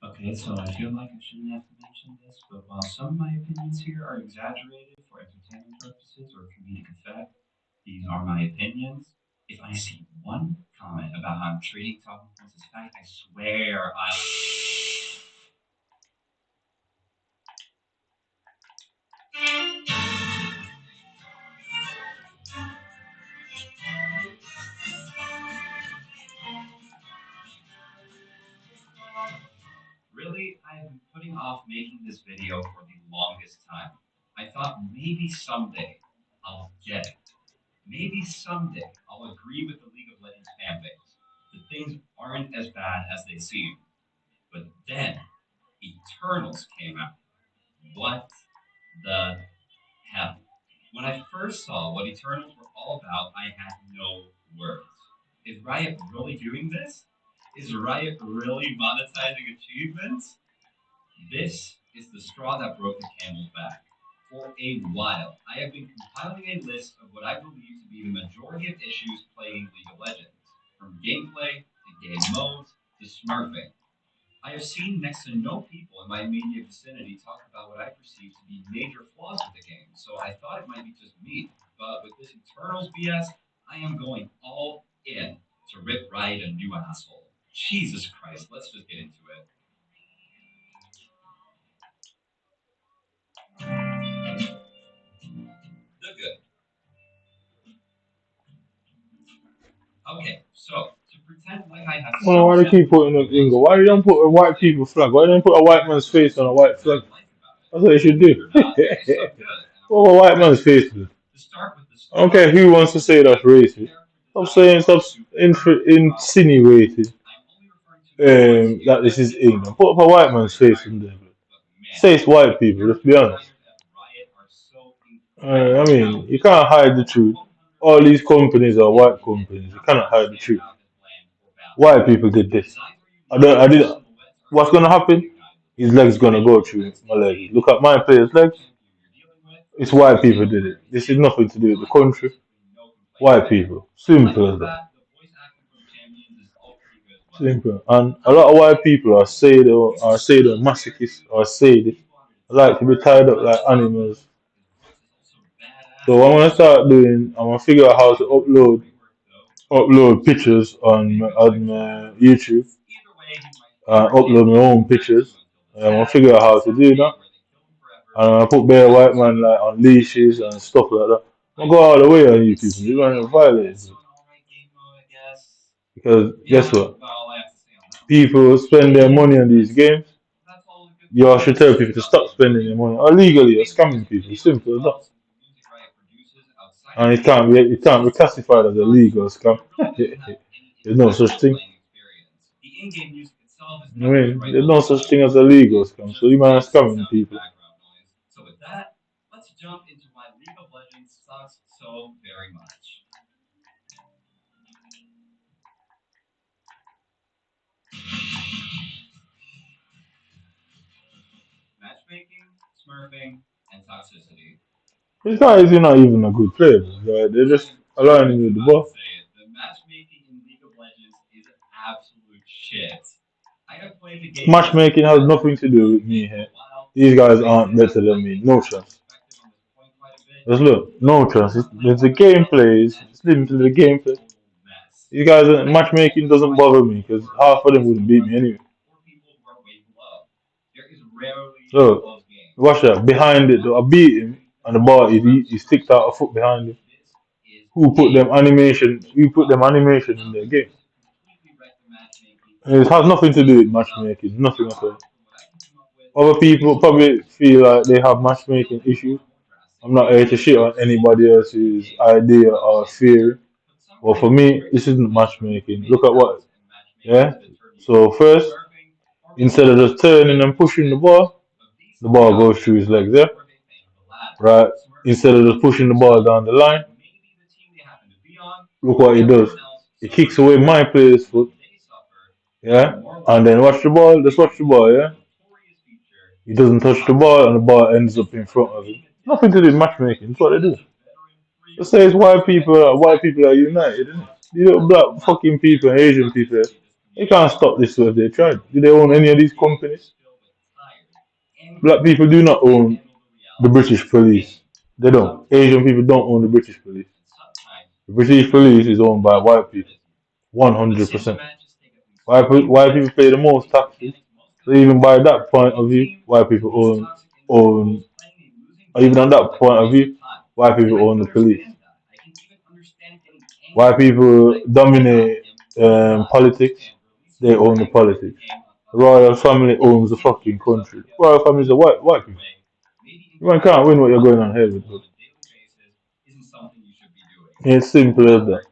Okay, so I feel like I shouldn't have to mention this, but while some of my opinions here are exaggerated for entertainment purposes or comedic effect, these are my opinions. If I see one comment about how I'm treating talking points as fact, I swear I. Really, I have been putting off making this video for the longest time. I thought maybe someday I'll get it. Maybe someday I'll agree with the League of Legends fanbase that things aren't as bad as they seem. But then Eternals came out. What the hell? When I first saw what Eternals were all about, I had no words. Is Riot really doing this? Is Riot really monetizing achievements? This is the straw that broke the camel's back. For a while, I have been compiling a list of what I believe to be the majority of issues plaguing League of Legends, from gameplay to game modes to smurfing. I have seen next to no people in my immediate vicinity talk about what I perceive to be major flaws with the game, so I thought it might be just me. But with this Eternals BS, I am going all in to rip Riot a new asshole. Jesus Christ, let's just get into it. The good. Okay, so to pretend like I have. Well, why they keep putting up Ingo? Why they don't put a white people flag? Why they don't put a white man's face on a white flag? That's what they should do. What a white man's face do? I don't care who wants to say that's racist. Stop saying, stop insinuating that this is England. Put up a white man's face in there. Say it's white people, let's be honest. I mean, you can't hide the truth. All these companies are white companies. You cannot hide the truth. White people did this. I did. What's gonna happen? His leg's gonna go through my leg. Look at my player's legs. It's white people did it. This is nothing to do with the country. White people. Simple as that. Simple. And a lot of white people are sadomasochists or sadists. Like to be tied up like animals. So what I'm gonna start doing, I'm gonna figure out how to upload pictures on YouTube. Upload my own pictures. I'm gonna figure out how to do that. And I put bare white man like on leashes and stuff like that. I'm gonna go all the way on YouTube. You're gonna violate it. Because guess what? People spend their money on these games. You should tell people to stop spending their money. Illegally, you're scamming people. Simple as that. And it can't be classified as a legal scam. There's no such thing. I mean, there's no such thing as a legal scam. So you might be scamming people. So with that, let's jump into why League of Legends sucks so very much. Matchmaking, smurfing, and toxicity. These guys are not even a good player. Right? They're just aligning with the ball. The matchmaking in League of Legends is absolute shit. I have played the game. Matchmaking has nothing to do with me here. These guys aren't better than me. No chance. Just look, no chance. It's the gameplay. It's limited to the gameplay. These guys, matchmaking doesn't bother me because half of them wouldn't beat me anyway. So, watch that. Behind it, though, I beat him and the ball, he sticked out a foot behind him. who put them animation, we put them animation in their game. And it has nothing to do with matchmaking, nothing at all. Other people probably feel like they have matchmaking issues. I'm not here to shit on anybody else's idea or theory. But for me, this isn't matchmaking. Look at what, yeah? So first, instead of just turning and pushing the ball goes through his legs, yeah? Right? Instead of just pushing the ball down the line, look what he does. He kicks away my player's foot, yeah? And then watch the ball, just watch the ball, yeah? He doesn't touch the ball and the ball ends up in front of him. Nothing to do with matchmaking, that's what they do. It says white people are united, isn't it? You know, black fucking people and Asian people, they can't stop this if they tried. Do they own any of these companies? Black people do not own the British police. They don't. Asian people don't own the British police. The British police is owned by white people. 100%. White people pay the most taxes. So even by that point of view, white people own or even on that point of view, white people own the police. White people dominate politics, they own the politics. The royal family owns the fucking country. The royal family is a white people. You can't win what you're going on here with. But it's simple as that.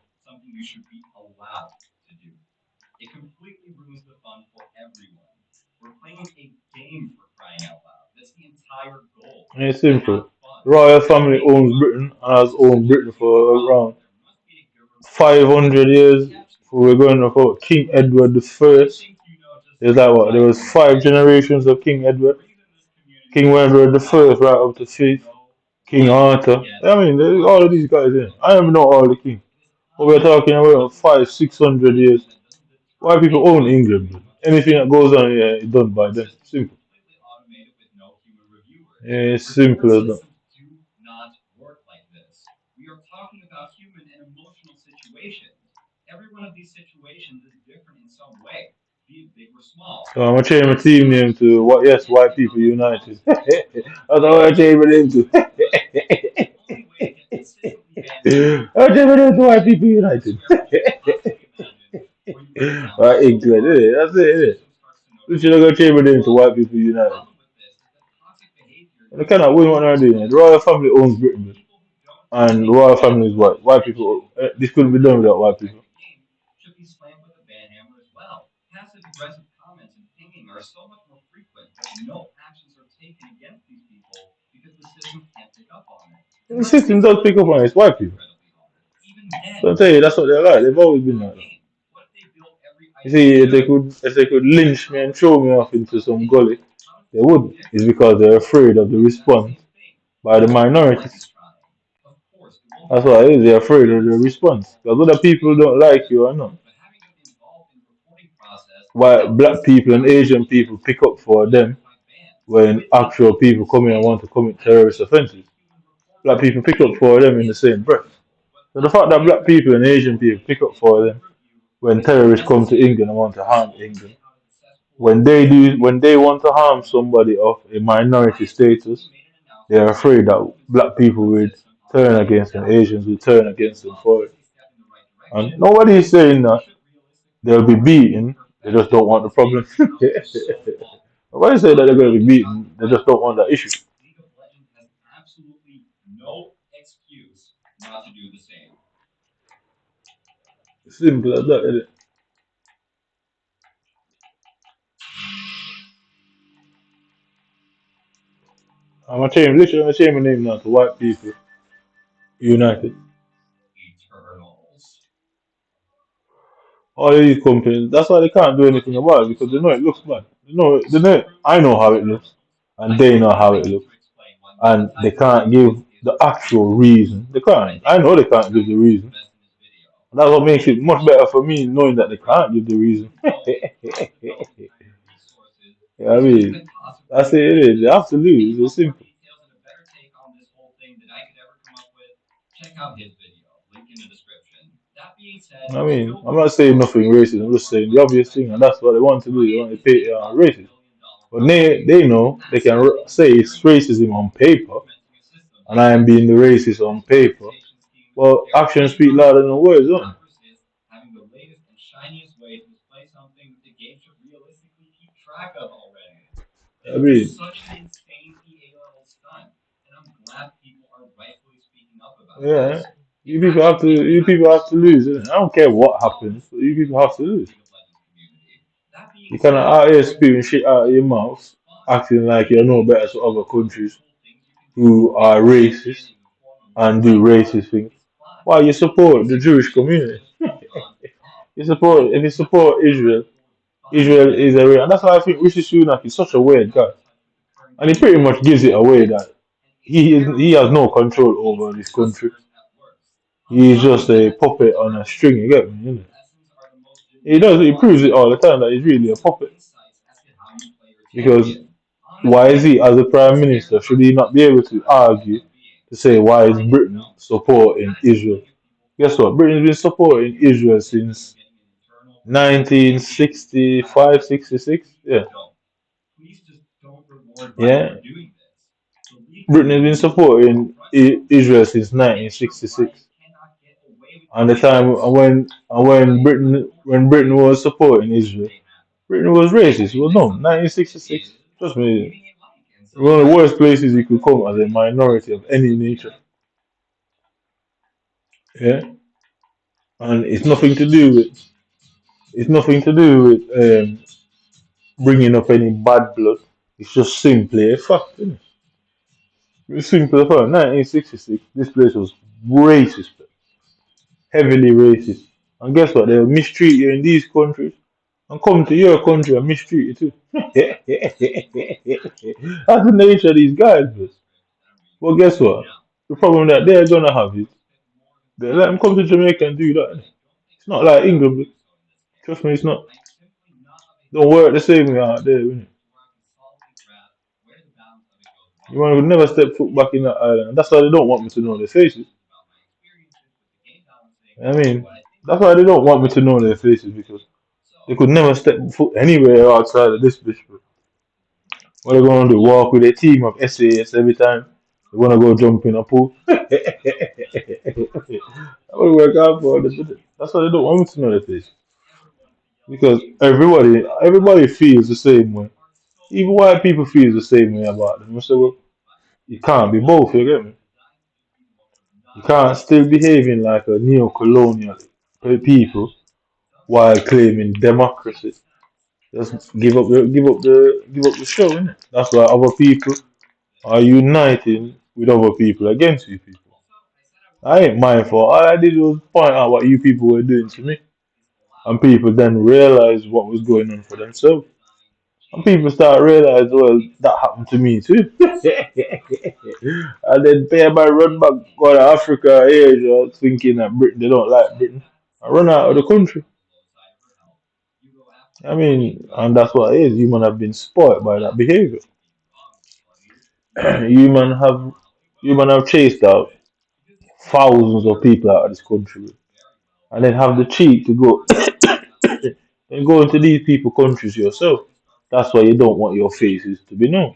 It's simple. The royal family owns Britain and has owned Britain for around 500 years. We're going about King Edward the First. There's like what? There was 5 generations of King Edward. King Edward the First, right up to 5th. King Arthur. I mean, there's all of these guys in. I don't even know all the kings. But we're talking about 500-600 years. Why people own England? Anything that goes on here is done by them. Simple. Yeah, it's simple as that. So I'm gonna change my team name to what? Yes, White People United. That's what I change my name to. I change my name to White People United. Right, England, isn't it? That's it, isn't it? We should have got change my name to White People United. And they cannot win what they're doing. The royal family owns Britain, and the royal family is white. White people. This couldn't be done without white people. The system does pick up on it. It's white people. So I tell you, that's what they're like. They've always been like that. You see, if they could lynch me and throw me off into some gully, they would. It's because they're afraid of the response by the minorities. That's what it is. They're afraid of the response. Because whether people don't like you or not, why black people and Asian people pick up for them when actual people come in and want to commit terrorist offences. Black people pick up for them in the same breath. So the fact that black people and Asian people pick up for them when terrorists come to England and want to harm England, when they want to harm somebody of a minority status, they are afraid that black people will turn against them, Asians will turn against them for it. And nobody is saying that they'll be beaten, they just don't want the problem. Nobody say that they're going to be beaten, they just don't want that issue. Simple as that, isn't it? I'm gonna change my name now to White People United. All of these companies, that's why they can't do anything about it because they know it looks bad. They know it, I know how it looks, and they know how it looks, and they can't give the actual reason. They can't. I know they can't give the reason. And that's what makes it much better for me, knowing that they can't give the reason. Yeah, I mean, that's it. It is. They have to lose. It's simple. I mean, I'm not saying nothing racist. I'm just saying the obvious thing, and that's what they want to do. They want to pay racist. But they know they can say it's racism on paper, and I am being the racist on paper. Well, actions speak louder than words, don't Having the latest and shiniest way to display something that the game should realistically keep track of already. they? I It's mean, just such an insane EA level stunt, and I'm glad people are rightfully speaking up about yeah. this. You people have to lose, innit? I don't care what happens, but you people have to lose. League of Legends community. That being You cannot said, out here spewing shit out of your mouth, acting like you're no better to other countries who are racist and do racist things. Why you support the Jewish community? You support if you support Israel, Israel is a real, and that's why I think Rishi Sunak is such a weird guy, and he pretty much gives it away that he has no control over this country. He's just a puppet on a string. You get me? You know? He does. He proves it all the time that he's really a puppet. Because why is he, as a prime minister, should he not be able to argue to say why is Britain supporting Israel? Guess what? Britain's been supporting Israel since 1965, 66. Yeah. Yeah. Britain has been supporting Israel since 1966. And the time when Britain was supporting Israel, Britain was racist. Well, no, 1966. Trust me, one of the worst places you could come as a minority of any nature. Yeah, and it's nothing to do with bringing up any bad blood. It's just simply a fact. Isn't it? It's simple as fact. 1966, this place was racist, heavily racist. And guess what? They'll mistreat you in these countries and come to your country and mistreat you too. That's the nature of these guys, but. Well, guess what? The problem that they're gonna have is they let them come to Jamaica and do that. Innit? It's not like England, but trust me, it's not. Don't work the same way out there, innit? You man would never step foot back in that island. That's why they don't want me to know their faces. I mean, that's why they don't want me to know their faces because they could never step foot anywhere outside of this bitch. Bro. What they gonna do? Walk with a team of SAS every time they wanna go jump in a pool? I would work out for them. That's why they don't want me to know their face because everybody feels the same way. Even white people feel the same way about them. So well, you can't be both. You get me? You can't still behaving like a neo-colonial people while claiming democracy. Just give up the show, innit? That's why other people are uniting with other people against you people. I ain't mindful. All I did was point out what you people were doing to me. And people then realized what was going on for themselves. And people start realizing, well, that happened to me too. And then pay by run back, go to Africa, Asia, thinking that Britain, they don't like Britain. I run out of the country. I mean, and that's what it is. Human have been spoiled by that behavior. human have human have chased out thousands of people out of this country and then have the cheek to go and go into these people countries yourself. That's why you don't want your faces to be known.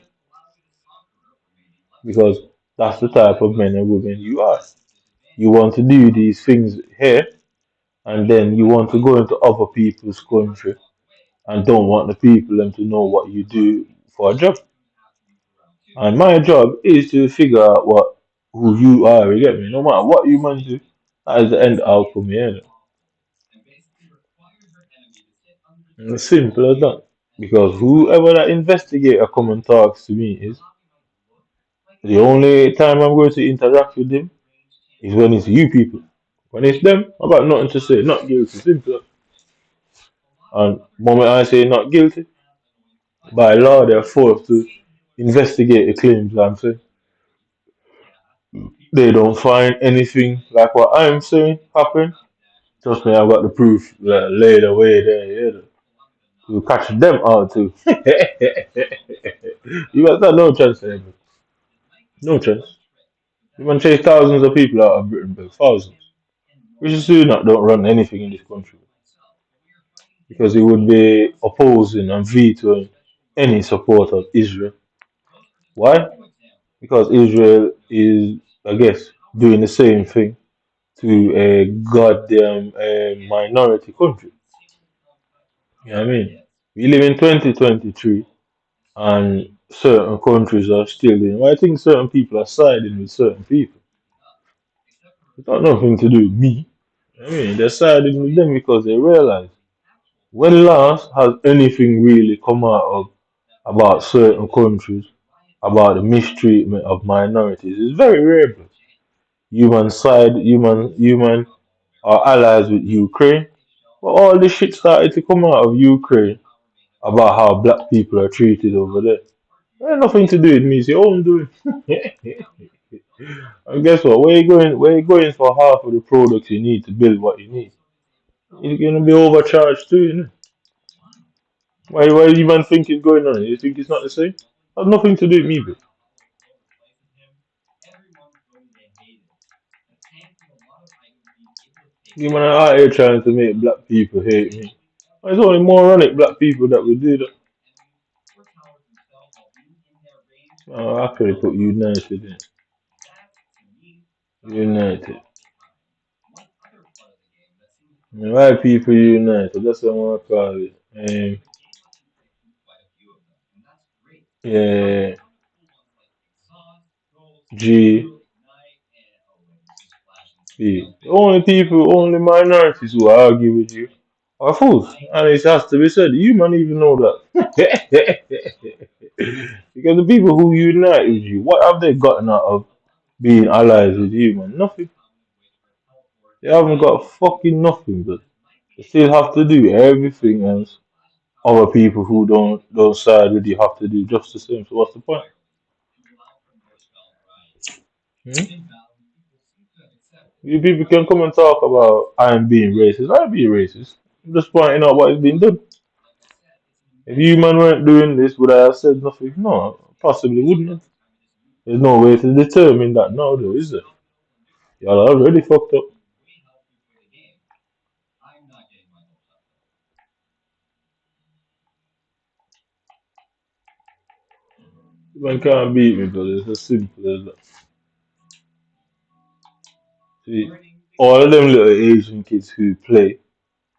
Because that's the type of men and women you are. You want to do these things here and then you want to go into other people's country and don't want the people them to know what you do for a job. And my job is to figure out what who you are, you get me? No matter what you man do, that is the end outcome here. And it's simple as that. Because whoever that investigator come and talks to me is the only time I'm going to interact with them is when it's you people. When it's them, I've got nothing to say. Not guilty, simple. And the moment I say not guilty, by law they're forced to investigate the claims I'm saying. They don't find anything like what I'm saying happen. Trust me, I've got the proof laid away there. Yeah, to catch them out too. You got no chance there, bro. No chance. You can chase thousands of people out of Britain, bro. Thousands. Rishi Sunak don't run anything in this country because he would be opposing and vetoing any support of Israel. Why? Because Israel is, I guess, doing the same thing to a goddamn minority country. You know what I mean? We live in 2023 and certain countries are still in. I think certain people are siding with certain people. It's got nothing to do with me. I mean, they're siding with them because they realize when last has anything really come out of about certain countries, about the mistreatment of minorities? It's very rare. Bro. Human are allies with Ukraine. But all this shit started to come out of Ukraine about how black people are treated over there. It had nothing to do with me. It's your own doing. And guess what? Where you going? Where you going for half of the products you need to build what you need? You're gonna be overcharged too, you know? Why do you man think it's going on? You think it's not the same? It has nothing to do with me, bro. You man are out here trying to make black people hate me. It's only moronic black people that would do that. Oh, I could have put United in. United. White people united. That's what I want to call it. Yeah. G. B. The only people, only minorities who argue with you are fools. And it has to be said. You man even know that. Because the people who unite with you, what have they gotten out of being allies with you, man? Nothing. They haven't got fucking nothing, but they still have to do everything else other people who don't side with you have to do just the same. So what's the point? Hmm? You people can come and talk about I'm being racist. I'm being racist. I'm just pointing out what is being done. If you man weren't doing this, would I have said nothing? No, possibly wouldn't have. There's no way to determine that now, though, is there? Y'all are already fucked up. You man can't beat me, brother. It's as simple as that. See, all of them little Asian kids who play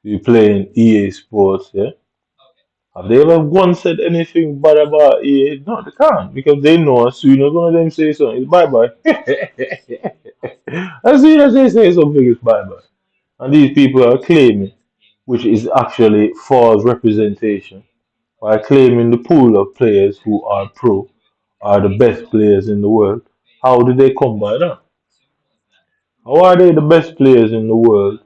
in EA Sports, yeah. Have they ever once said anything bad about EA? No, they can't because they know as soon as one of them say something, it's bye bye. As soon as they say something, it's bye bye. And these people are claiming, which is actually false representation, by claiming the pool of players who are pro are the best players in the world. How did they come by that? How are they the best players in the world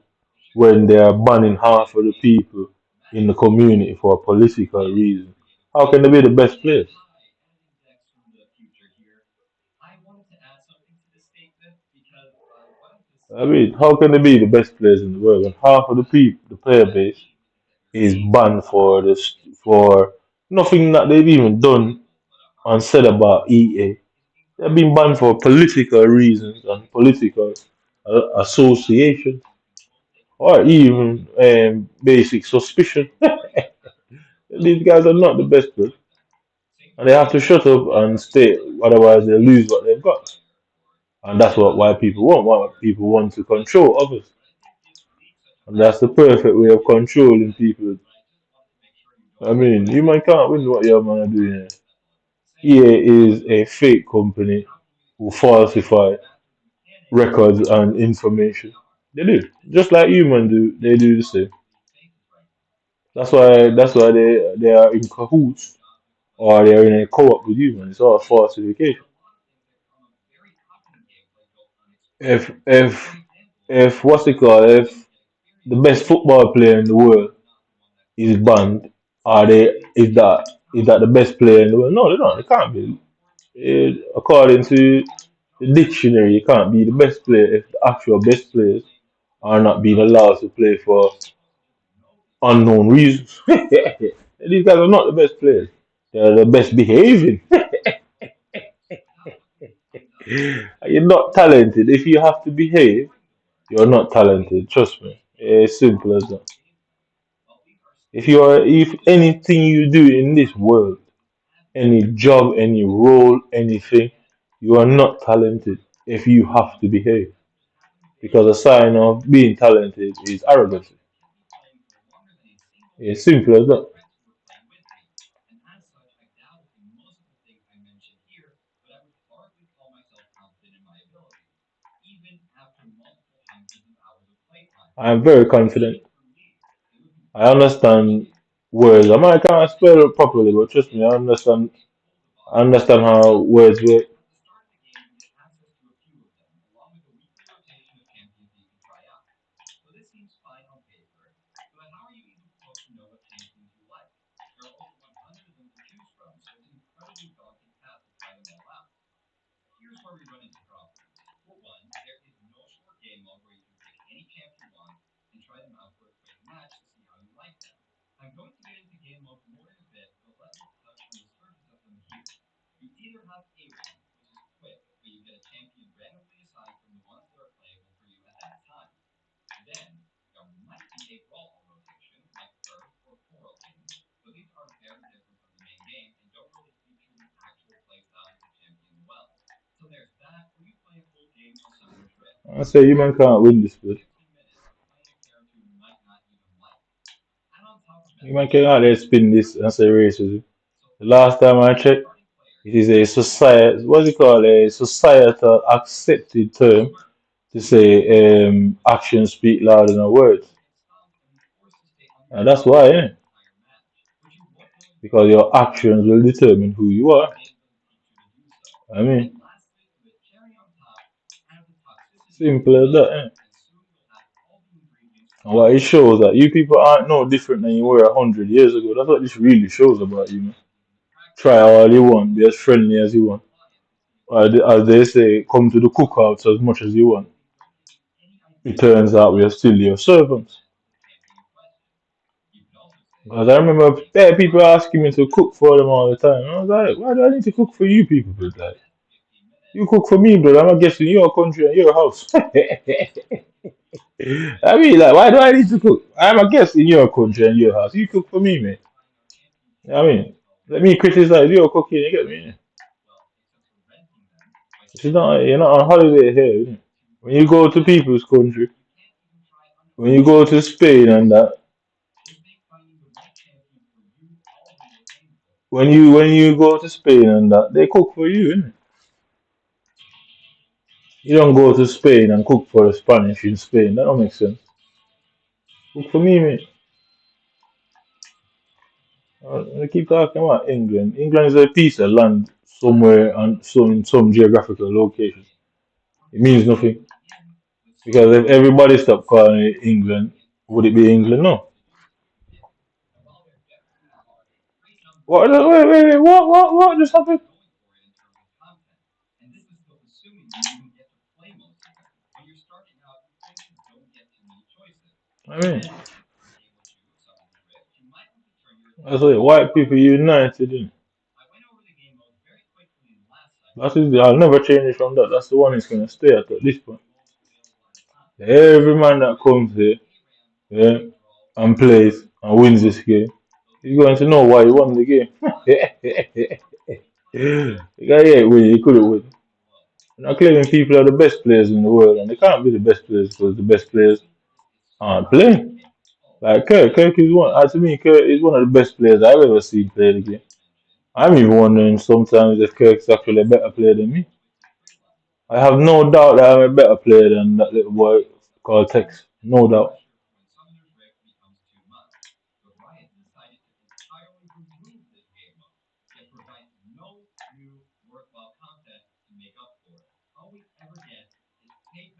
when they are banning half of the people in the community for political reasons? How can they be the best players? I mean, how can they be the best players in the world when half of the people, the player base, is banned for this for nothing that they've even done and said about EA? They've been banned for political reasons and political association, or even basic suspicion. These guys are not the best players, and they have to shut up and stay, otherwise they lose what they've got. And that's what white people want. White people want to control others. And that's the perfect way of controlling people. I mean, you man can't win what your man are doing here. EA is a fake company who falsify records and information. They do. Just like human do, they do the same. That's why they are in cahoots or they are in a co-op with human. It's all falsification. If what's it called? If the best football player in the world is banned, are they is that the best player in the world? No, they don't. They can't be. According to the dictionary, you can't be the best player if the actual best players are not being allowed to play for unknown reasons. These guys are not the best players. They're the best behaving. You're not talented. If you have to behave, you're not talented. Trust me. It's simple as that. If anything you do in this world, any job, any role, anything, you are not talented if you have to behave. because a sign of being talented is arrogance. It's simple as that. I am very confident. I understand words. I might can't spell it properly, but trust me, I understand how words work. I say human can't win this, but human can hardly spin this and say racism. The last time I checked, it is a society, what's it called, a societal accepted term to say actions speak louder than words. And that's why, because your actions will determine who you are. I mean, simple as that. And what it shows that you people aren't no different than you were 100 years ago. That's what this really shows about you, man. Try all you want, be as friendly as you want. As they say, come to the cookouts as much as you want. It turns out we are still your servants. Because I remember there are people asking me to cook for them all the time. And I was like, why do I need to cook for you people, bro? Like, you cook for me, bro. I'm a guest in your country and your house. I mean, like, why do I need to cook? I'm a guest in your country and your house. You cook for me, man. I mean, let me criticize your cooking. You get me? You're not on holiday here. When you go to people's country, when you go to Spain and that, when you go to Spain and that, they cook for you, innit? You don't go to Spain and cook for the Spanish in Spain. That don't make sense. Cook for me, mate. I keep talking about England. England is a piece of land somewhere and so in some geographical location. It means nothing because if everybody stopped calling it England, would it be England? No. What? Wait. What just happened? I mean, that's why white people united. Innit? That is, I'll never change it from that. That's the one it's gonna stay at this point. Every man that comes here, yeah, and plays and wins this game, he's going to know why he won the game. The guy ain't win, he couldn't win. I'm not claiming people are the best players in the world, and they can't be the best players because the best players aren't playing. Like Kirk is to me, Kirk is one of the best players I've ever seen play the game. I'm even wondering sometimes if Kirk's actually a better player than me. I have no doubt that I'm a better player than that little boy called Tex. No doubt.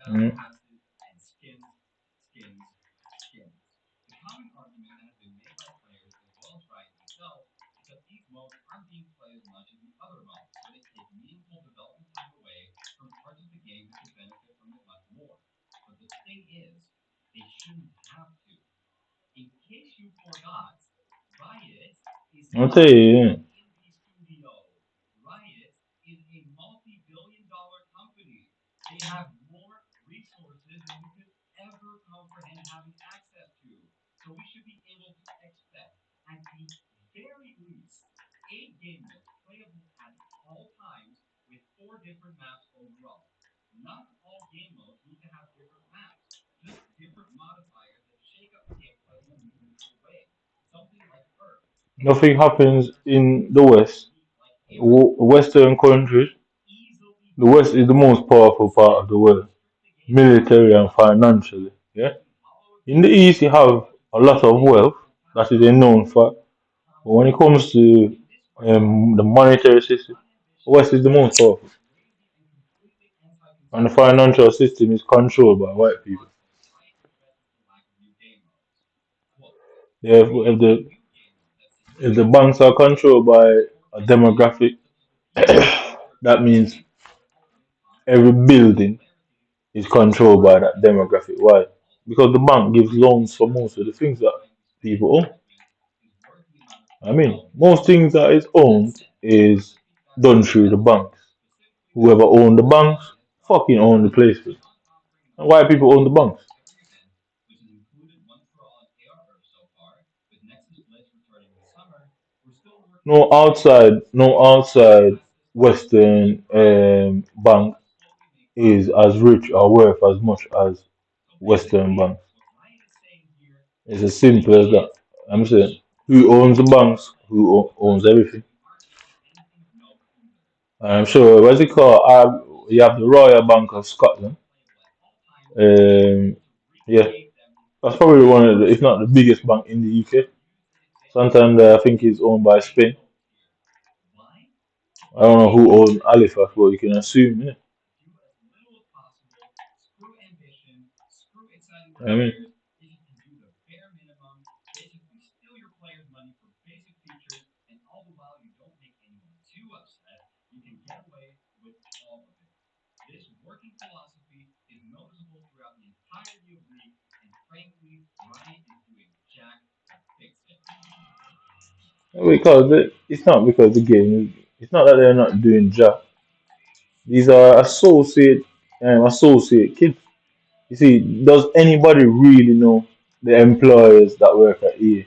Mm. I'll tell you, yeah. Nothing happens in the West, Western countries. The West is the most powerful part of the world, military and financially. Yeah. In the East, you have a lot of wealth. That is a known fact. But when it comes to the monetary system, the West is the most powerful, and the financial system is controlled by white people. Yeah, if the banks are controlled by a demographic, that means every building is controlled by that demographic. Why? Because the bank gives loans for most of the things that people own. I mean, most things that is owned is done through the banks. Whoever owned the banks fucking own the places. And why people own the banks? No outside Western bank is as rich or worth as much as Western banks. It's as simple as that. I'm saying, who owns the banks? Owns everything? I'm sure. What's it called? You have the Royal Bank of Scotland. Um, yeah, that's probably one of the, if not the biggest bank in the UK. Sometimes I think it's owned by Spain. I don't know who owns Halifax, but you can assume, yeah. I mean, because it's not because the game. It's not that they're not doing job. These are associate kids. You see, does anybody really know the employers that work at EA?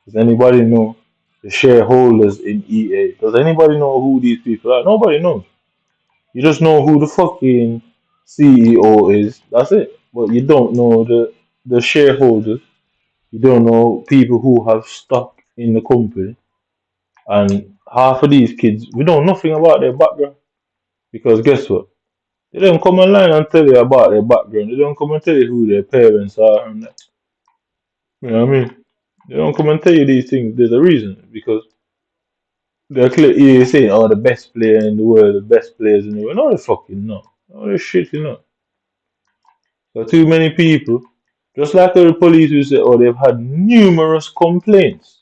Does anybody know the shareholders in EA? Does anybody know who these people are? Nobody knows. You just know who the fucking CEO is. That's it. But you don't know the shareholders. You don't know people who have stock in the company. And half of these kids, we know nothing about their background. Because guess what? They don't come online and tell you about their background. They don't come and tell you who their parents are and that. You know what I mean? They don't come and tell you these things. There's a reason. Because they're clearly saying, oh, the best player in the world, the best players in the world. No, they fucking not. No, they shit, you know. So too many people, just like the police who say, oh, they've had numerous complaints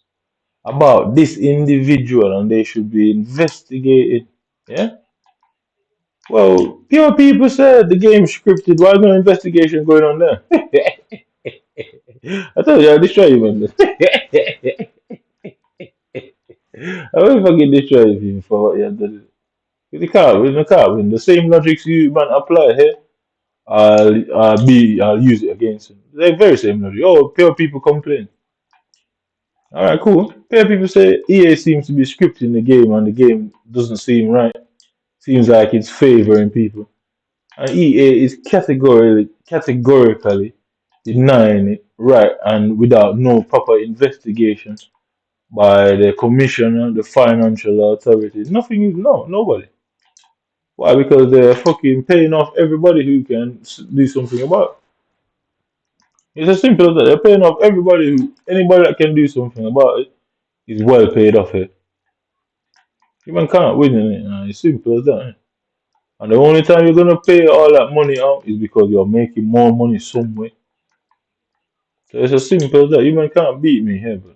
about this individual and they should be investigated. Yeah? Well, pure people said the game's scripted. Why is no investigation going on there? I told you I'll destroy you, man. I will fucking destroy you for what you have done. You can't win, you can't win. The same logics you man apply here, I'll use it against him. The very same logic. Oh, pure people complain. Alright, cool. Pure people say EA seems to be scripting the game and the game doesn't seem right. Seems like it's favoring people. And EA is categorically denying it right and without no proper investigation by the commissioner, the financial authorities. Nothing is nobody. Why? Because they're fucking paying off everybody who can do something about it. It's as simple as that. They're paying off anybody that can do something about it is well paid off it. You man can't win in it. It's simple as that. And the only time you're gonna pay all that money out is because you're making more money somewhere. So it's as simple as that. You man can't beat me here, bro.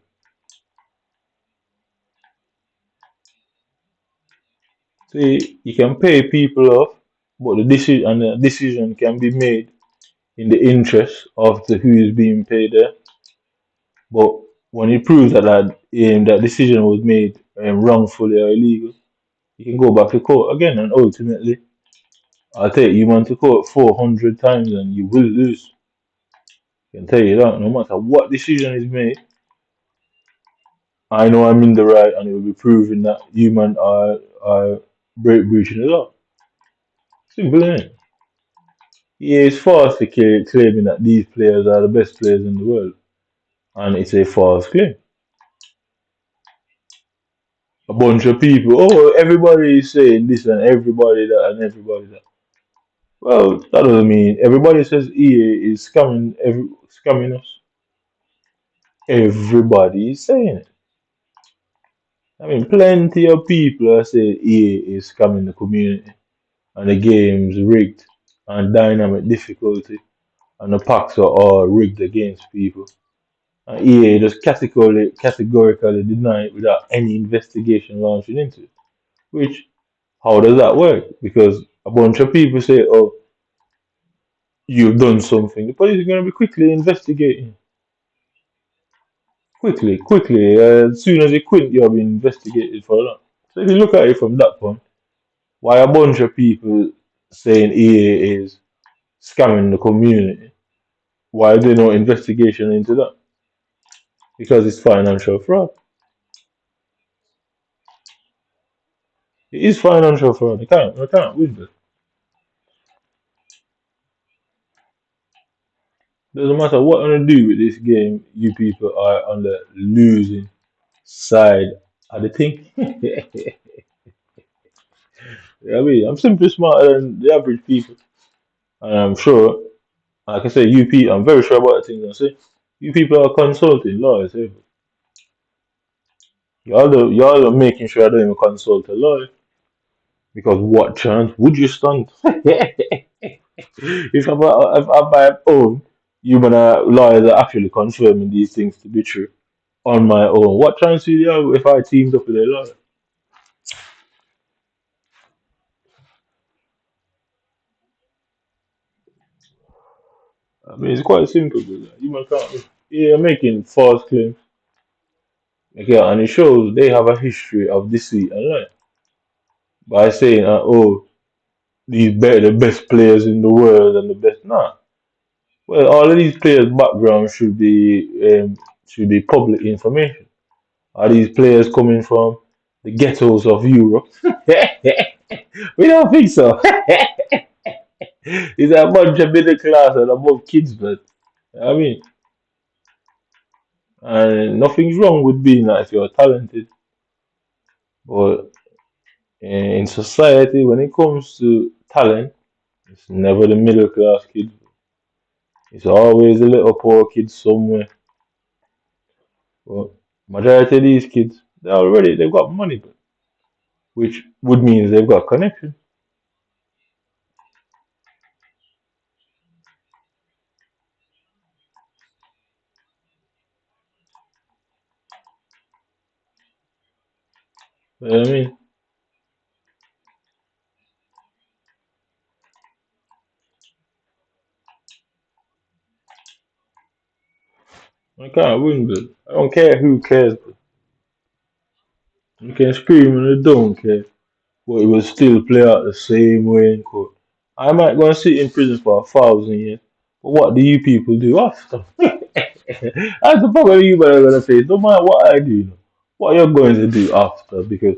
See, you can pay people off, but the decision can be made in the interest of the who is being paid there. But when it proves that decision was made wrongfully or illegal, you can go back to court again, and ultimately, I'll take you man to court 400 times, and you will lose. I can tell you that. No matter what decision is made, I know I'm in the right, and it will be proven that you man are breaching the law. Simple, innit? He is falsely claiming that these players are the best players in the world, and it's a false claim. A bunch of people, oh, everybody is saying this and everybody that and everybody that. Well, that doesn't mean everybody says EA is scamming us. Everybody is saying it. I mean, plenty of people are saying EA is scamming the community and the game's rigged and dynamic difficulty and the packs are all rigged against people. And EA just categorically deny it without any investigation launching into it. Which, how does that work? Because a bunch of people say, oh, you've done something. The police are going to be quickly investigating. Quickly. As soon as you quit, you're being investigated for that. So if you look at it from that point, why a bunch of people saying EA is scamming the community? Why is there no investigation into that? Because it's financial fraud. It is financial fraud. I can't win this. Doesn't matter what I'm gonna do with this game, you people are on the losing side of the thing. I mean, I'm simply smarter than the average people. And I'm sure, like I say, you people, I'm very sure about the things I say. You people are consulting lawyers. Eh? Y'all are making sure I don't even consult a lawyer. Because what chance would you stand? If I buy own human lawyers are actually confirming these things to be true on my own, what chance do you have if I teamed up with a lawyer? I mean, it's quite simple, but human can't. Yeah, making false claims. Okay, and it shows they have a history of deceit and lie by saying, "Oh, the best players in the world and the best." Nah, well, all of these players' background should be public information. Are these players coming from the ghettos of Europe? We don't think so. It's a bunch of middle class and above kids, but I mean, and nothing's wrong with being that if you're talented, but in society, when it comes to talent, it's never the middle class kid. It's always a little poor kid somewhere. But majority of these kids, they've got money, but which would mean they've got connection. You know what I mean? I can't win, but I don't care who cares. But you can scream and they don't care, but it will still play out the same way in court. I might go and sit in prison for 1,000 years, but what do you people do after? That's the problem you are gonna face. No matter what I do, what you're going to do after, because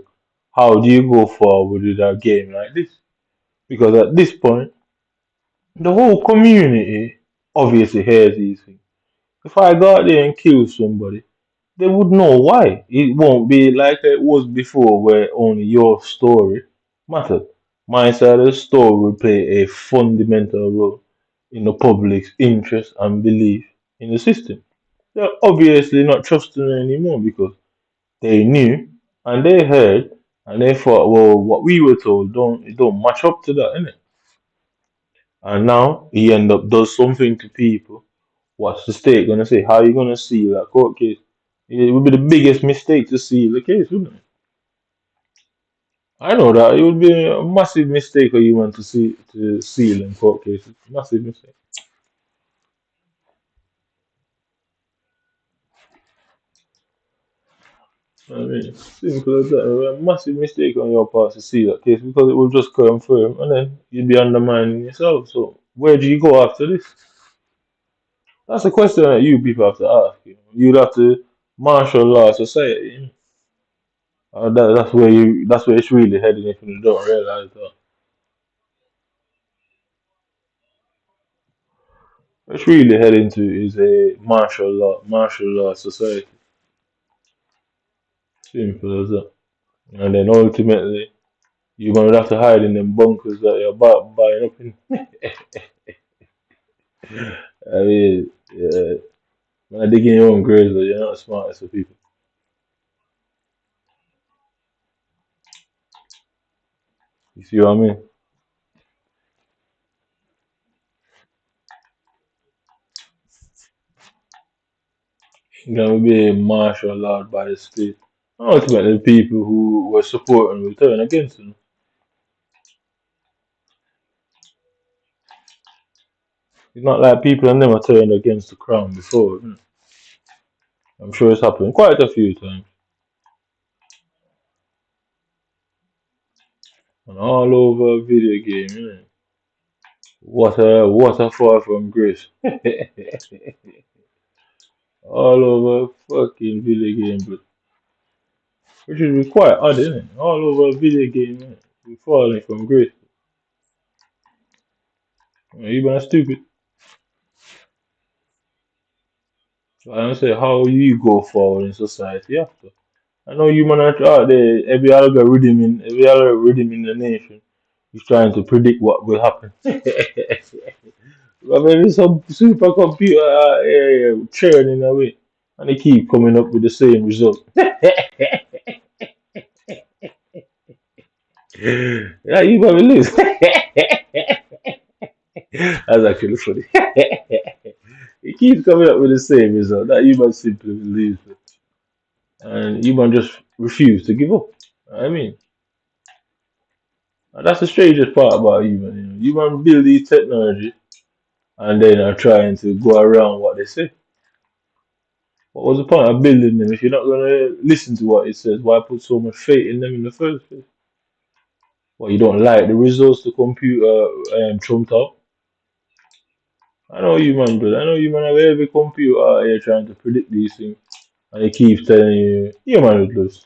how do you go forward with a game like this? Because at this point, the whole community obviously hears these things. If I go out there and kill somebody, they would know why. It won't be like it was before, where only your story mattered. My side of the story will play a fundamental role in the public's interest and belief in the system. They're obviously not trusting it anymore because they knew and they heard and they thought, well, what we were told don't match up to that, innit? And now he end up does something to people. What's the state gonna say? How are you gonna seal that court case? It would be the biggest mistake to seal the case, wouldn't it? I know that it would be a massive mistake for you want to seal in court cases. Massive mistake. I mean, simple as that. It would be a massive mistake on your part to seal that case because it will just confirm and then you'd be undermining yourself. So where do you go after this? That's a question that you people have to ask. You'd have to martial law society. That's where it's really heading if you don't realize that. It's really heading to is a martial law society. Simple as that. And then ultimately, you're gonna have to hide in them bunkers that you're buying up in. I mean, yeah, when I dig in your own graves, though, you're not the smartest of people. You see what I mean? You're gonna be a martial law by the state. Ultimately, the people who were supporting will turn against them. It's not like people have never turned against the crown before. I'm sure it's happened quite a few times. And all over a video game, What a fall from grace. All over fucking video game, but which would be quite odd, isn't it? All over a video game, we falling from grace. You been stupid. So I don't say how you go forward in society after. I know you man are out there, every algorithm in the nation is trying to predict what will happen. But maybe some supercomputer churning away and they keep coming up with the same result. Yeah, you probably lose. That's actually funny. He keeps coming up with the same result. That human simply believes it. And human just refuse to give up. I mean, and that's the strangest part about human. Human build these technology and then are trying to go around what they say. What was the point of building them if you're not gonna listen to what it says? Why put so much faith in them in the first place? Well, you don't like the results the computer trumped up. I know you man, brother. I know you man have every computer out here trying to predict these things. And he keeps telling you, you man would lose.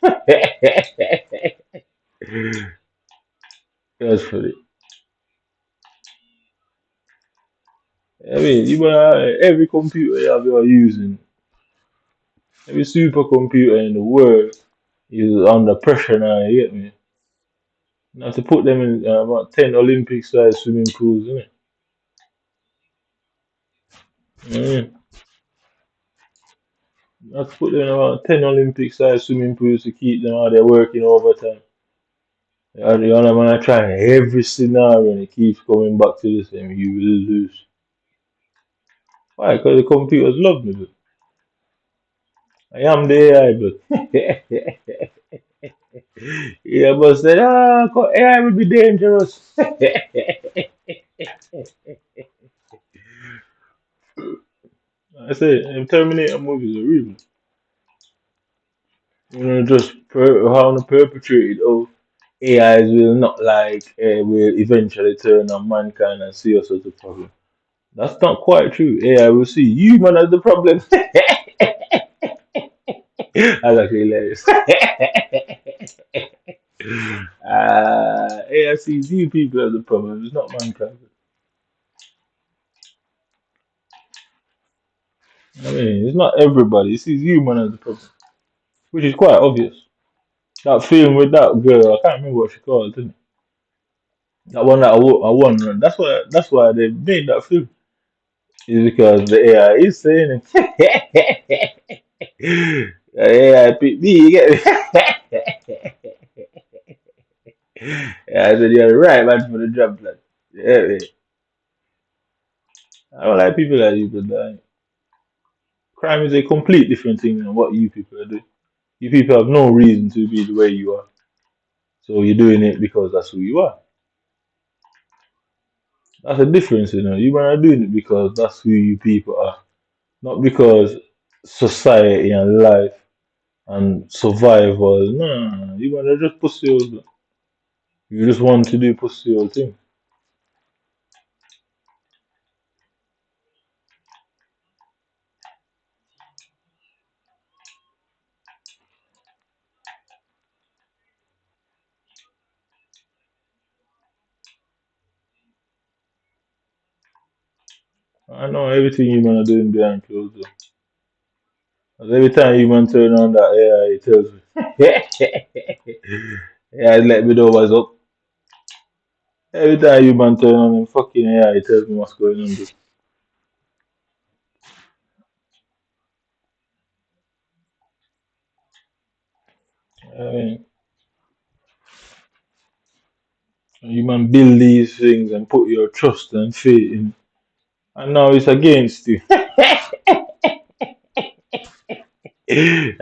That's funny. I mean, you man, every computer you're using, every supercomputer in the world is under pressure now, you get me? Now to put them in about 10 Olympic sized swimming pools, isn't it? Mm. Now to put them in about 10 Olympic sized swimming pools to keep them out there working overtime. The other man are trying every scenario and it keeps coming back to the same. You will lose. Why? Because the computers love me, but I am the AI, but yeah, but said, AI will be dangerous. I say, Terminator movies are real. How to perpetrate it. Oh, AIs will not will eventually turn on mankind and see us as a problem. That's not quite true. AI will see human as the problem. That's actually hilarious. AI sees you people as the problem. It's not mankind. I mean, it's not everybody. It sees human as the problem, which is quite obvious. That film with that girl, I can't remember what she called, didn't it? That one that I won. That's why they made that film. Is because the AI is saying it. The AI picked me, you get me? Yeah, I said you're the right man for the job, lad. Yeah, yeah. I don't like people like you, but crime is a complete different thing than what you people are doing. You people have no reason to be the way you are. So you're doing it because that's who you are. That's a difference, You are doing it because that's who you people are. Not because society and life and survival. No, no, no. You wanna just pussy old. You just want to do pussy old thing. I know everything you man are doing behind closed doors. 'Cause every time you man turn on that AI, it tells me. Yeah, let me know what's up. Every time you man turn on the fucking AI, it tells me what's going on. Dude. I mean, you man build these things and put your trust and faith in, and now it's against you. You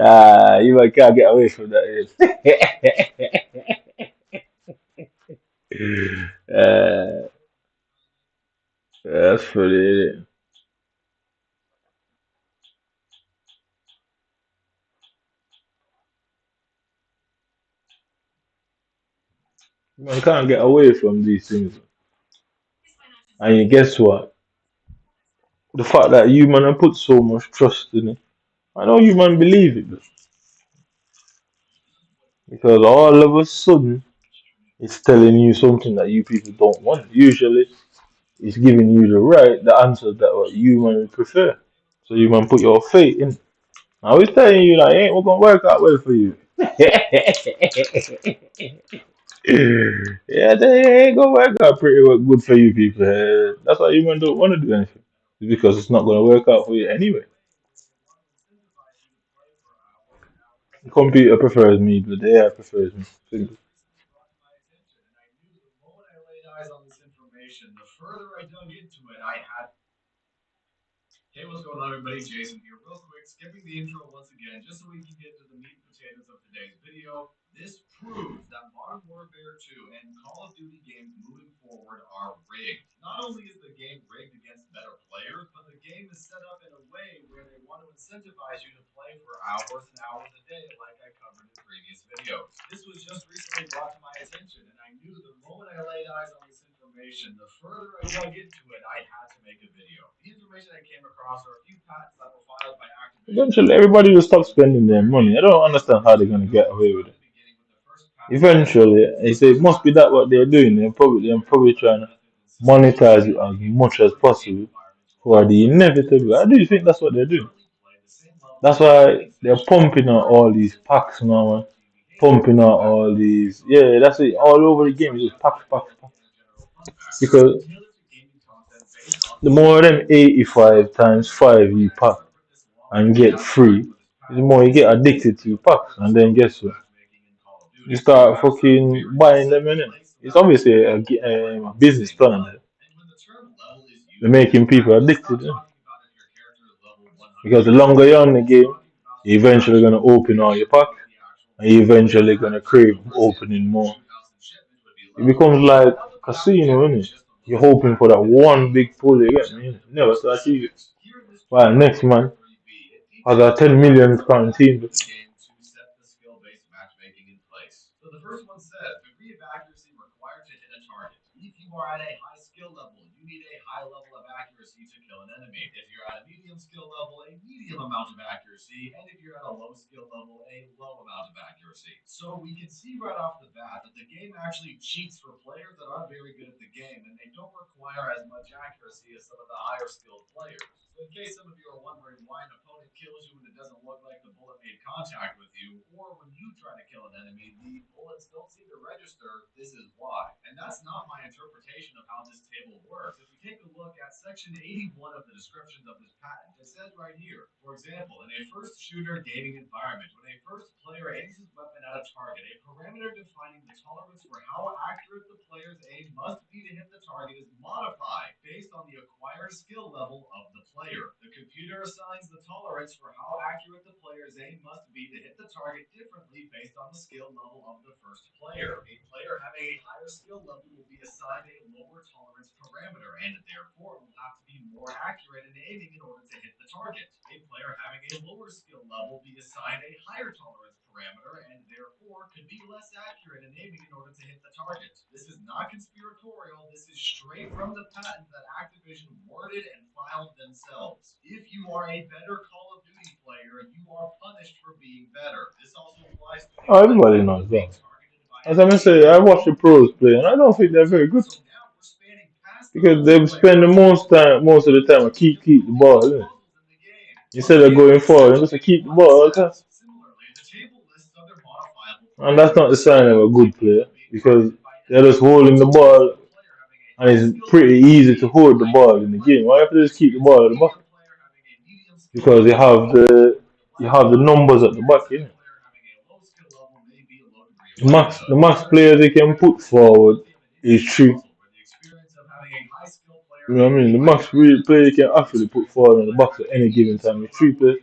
man can't get away from that. uh, that's funny, innit? Man can't get away from these things. And you guess what? The fact that you man have put so much trust in it. I know you man believe it, because all of a sudden it's telling you something that you people don't want. Usually it's giving you the answer that what you man would prefer. So you man put your faith in. Now it's telling you that it ain't gonna work out well for you. Yeah, they ain't gonna work out pretty well, good for you people. That's why you man don't want to do anything. It's because it's not gonna work out for you anyway. The computer prefers me, but the AI prefers me. Simple. Hey, what's going on, everybody? Jason here. Real quick, skipping the intro once again, just so we can get to the meat and potatoes of today's video. This proves that Modern Warfare 2 and Call of Duty games moving forward are rigged. Not only is the game rigged against better players, but the game is set up in a way where they want to incentivize you to play for hours and hours a day, like I covered in previous videos. This was just recently brought to my attention, and I knew the moment I laid eyes on this information, the further I dug into it, I had to make a video. The information I came across are a few patents that were filed by Activision. Eventually, everybody will stop spending their money. I don't understand how they're gonna get away with it. Eventually, they say it must be that what they're doing. They're probably trying to monetize it as much as possible for the inevitable. I do think that's what they're doing. That's why they're pumping out all these packs now, man. Pumping out all these, yeah, that's it. All over the game, just packs, packs, packs. Because the more of them 85 times 5 you pack and get free, the more you get addicted to your packs. And then guess what? You start fucking buying them in it. It's obviously a business plan. They're making people addicted. Because the longer you're on the game, you're eventually going to open all your packs. And you're eventually going to crave opening more. It becomes like casino, isn't it? You're hoping for that one big pull you get, man. Never start achieve it. Well, next man, I got 10 million quarantine. So the first one says, degree of accuracy required to hit a target. If you are at a high skill level, you need a high level of accuracy to kill an enemy. If you're at a medium skill level, a medium amount of accuracy. And if you're at a low skill level, a low amount of accuracy. So we can see right off the bat that the game actually cheats for players that are very good at the game, and they don't require as much accuracy as some of the higher skilled players. So in case some of you are wondering why an opponent kills you and it doesn't look like the bullet made contact with you, or when you try to kill an enemy, the bullets don't seem to register, this is why. And that's not my interpretation of how this table works. If we take a look at section 81 of the descriptions of this patent, it says right here, for example, in a first shooter gaming environment, when a first player aims his weapon at a target, a parameter defining the tolerance for how accurate the player's aim must be to hit the target is modified based on the acquired skill level of the player. The computer assigns the tolerance for how accurate the player's aim must be to hit the target differently based on the skill level of the first player. A player having a higher skill level will be assigned a lower tolerance parameter and therefore will have to be more accurate in aiming in order to hit the target. A player having a lower skill level will be assigned a higher tolerance parameter and therefore could be less accurate in aiming in order to hit the target. This is not conspiratorial. This is straight from the patent that Activision worded and filed themselves. If you are a better Call of Duty player, you are punished for being better. This also applies to Oh, everybody knows that. As I say, I watch the pros play, and I don't think they're very good. Because they spend the most of the time to keep the ball, isn't it? Instead of going forward, they just keep the ball all the time. And that's not the sign of a good player because they're just holding the ball and it's pretty easy to hold the ball in the game. Why have to just keep the ball at the back? Because you have the numbers at the back, you know. The max player they can put forward is three. You know what I mean? The max player you can actually put forward on the box at any given time is three players.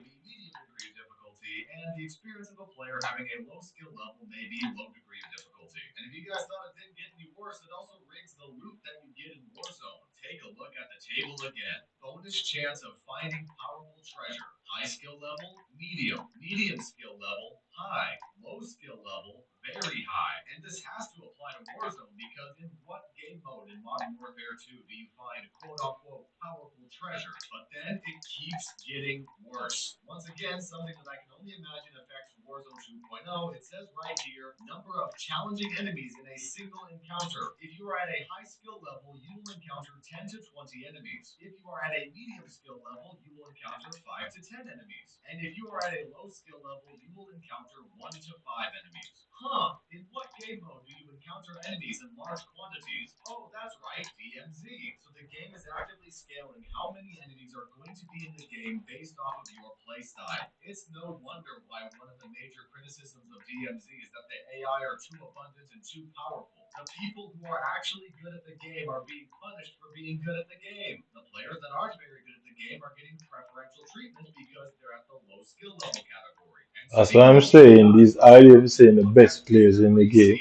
That's why I'm saying this idea of saying the best players in the game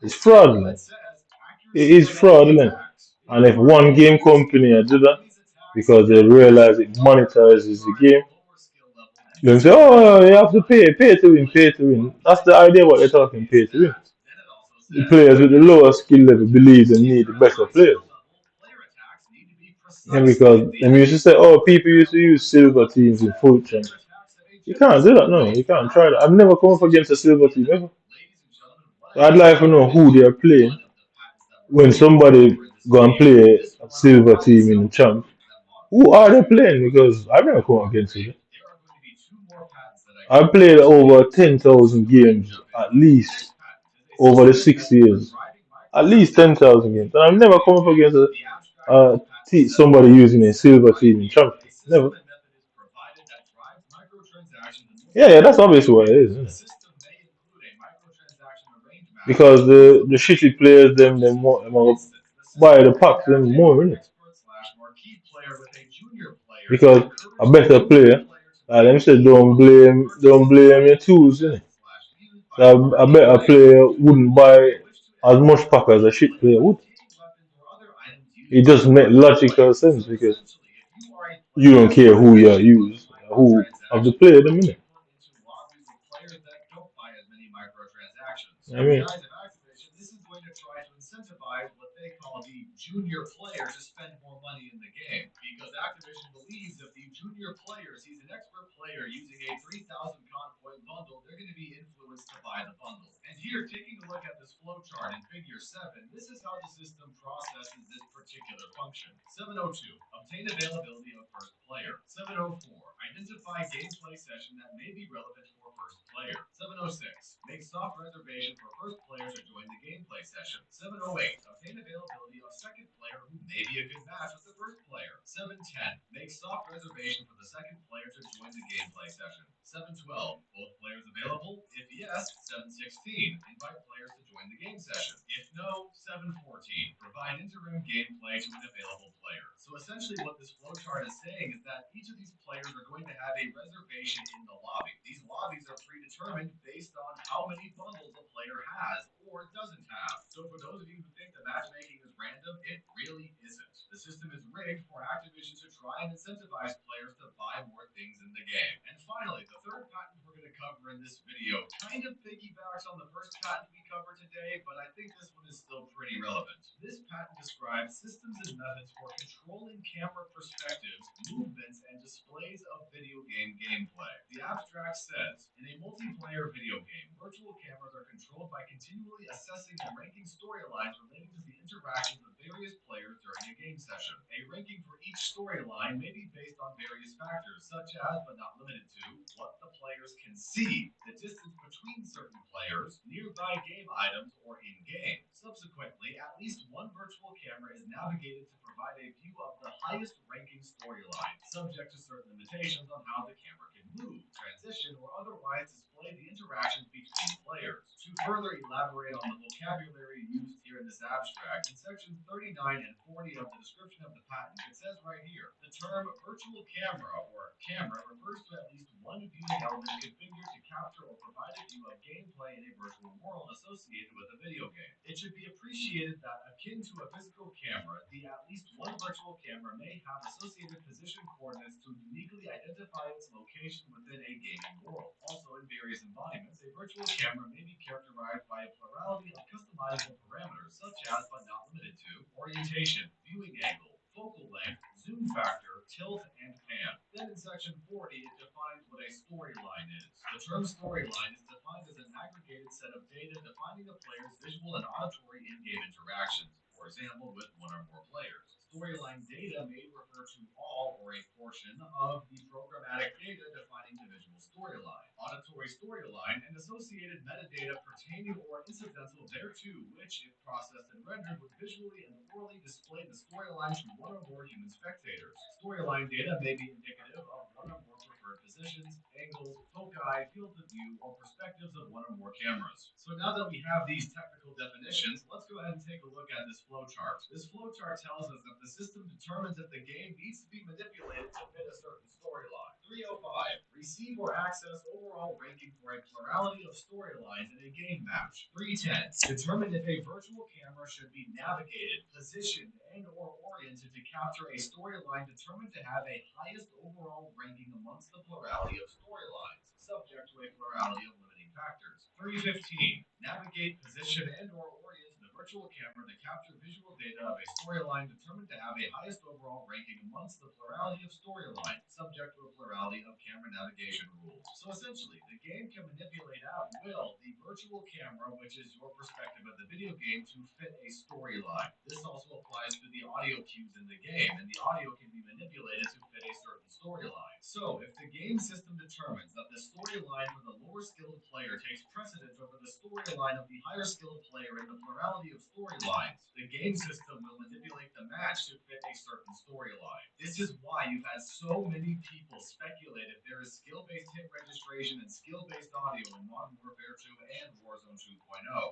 is fraudulent. It is fraudulent. And if one game company do that because they realize it monetizes the game, they say, oh, you have to pay to win, pay to win. That's the idea what they're talking, pay to win. The players with the lower skill level believe they need the better players. And because they used to say, oh, people used to use silver teams in full strength. You can't do that, no. You can't try that. I've never come up against a silver team ever. So I'd like to know who they're playing when somebody go and play a silver team in the champ. Who are they playing? Because I've never come up against it. I've played over 10,000 games at least over the 6 years. At least 10,000 games. And I've never come up against somebody using a silver team in champ. Never. Yeah, that's obviously what it is, isn't it? Because the shitty players, them want to buy the packs, them more, isn't it? Because a better player, like them say, don't blame your tools, innit? So a better player wouldn't buy as much pack as a shit player would. It doesn't make logical sense because you don't care who you use, who of the player, them, innit? I mean, session. A ranking for each storyline may be based on various factors, such as, but not limited to, what the players can see, the distance between certain players, nearby game items, or in-game. Subsequently, at least one virtual camera is navigated to provide a view of the highest ranking storyline, subject to certain limitations on how the camera can move, transition, or otherwise display the interactions between players. To further elaborate on the vocabulary used here in this abstract, in section 39 and 40 of the description of the patent, it says right here, the term virtual camera or camera refers to at least one viewing element configured to capture or provide a view of gameplay in a virtual world associated with a video game. It should be appreciated that, akin to a physical camera, the at least one virtual camera may have associated position coordinates to uniquely identify its location within a gaming world. Also, in various embodiments, a virtual camera may be characterized by a plurality of customizable parameters, such as, but not limited to, orientation, viewing angle, focal length, zoom factor, tilt, and pan. Then in section 40, it defines what a storyline is. The term storyline is defined as an aggregated set of data defining a player's visual and auditory in-game interactions, for example, with one or more players. Storyline data may refer to all or a portion of the programmatic data defining the visual storyline, auditory storyline, and associated metadata pertaining or incidental thereto, which, if processed and rendered, would visually and orally display the storyline to one or more human spectators. Storyline data may be indicative of one or more preferred positions, angles, foci, fields of view, or perspectives of one or more cameras. So now that we have these technical definitions, let's go ahead and take a look at this flowchart. This flowchart tells us that the system determines if the game needs to be manipulated to fit a certain storyline. 305. Receive or access overall ranking for a plurality of storylines in a game match. 310. Determine if a virtual camera should be navigated, positioned, and or oriented to capture a storyline determined to have a highest overall ranking amongst the plurality of storylines, subject to a plurality of limiting factors. 315. Navigate, position, and or orient the virtual camera to capture visual data of a storyline determined to have a highest overall ranking amongst the plurality of storylines, subject to a plurality of camera navigation rules. So essentially, the game can manipulate at will the virtual camera, which is your perspective of the video game, to fit a storyline. This also applies to the audio cues in the game, and the audio can be manipulated to fit a certain storyline. So, if the game system determines that the storyline for the lower skilled player takes precedence over the storyline of the higher skilled player in the plurality of storylines, the game system will manipulate the match to fit a certain storyline. This is why you've had so many people speculate if there is skill-based hit registration and skill-based audio in Modern Warfare 2 and Warzone 2.0.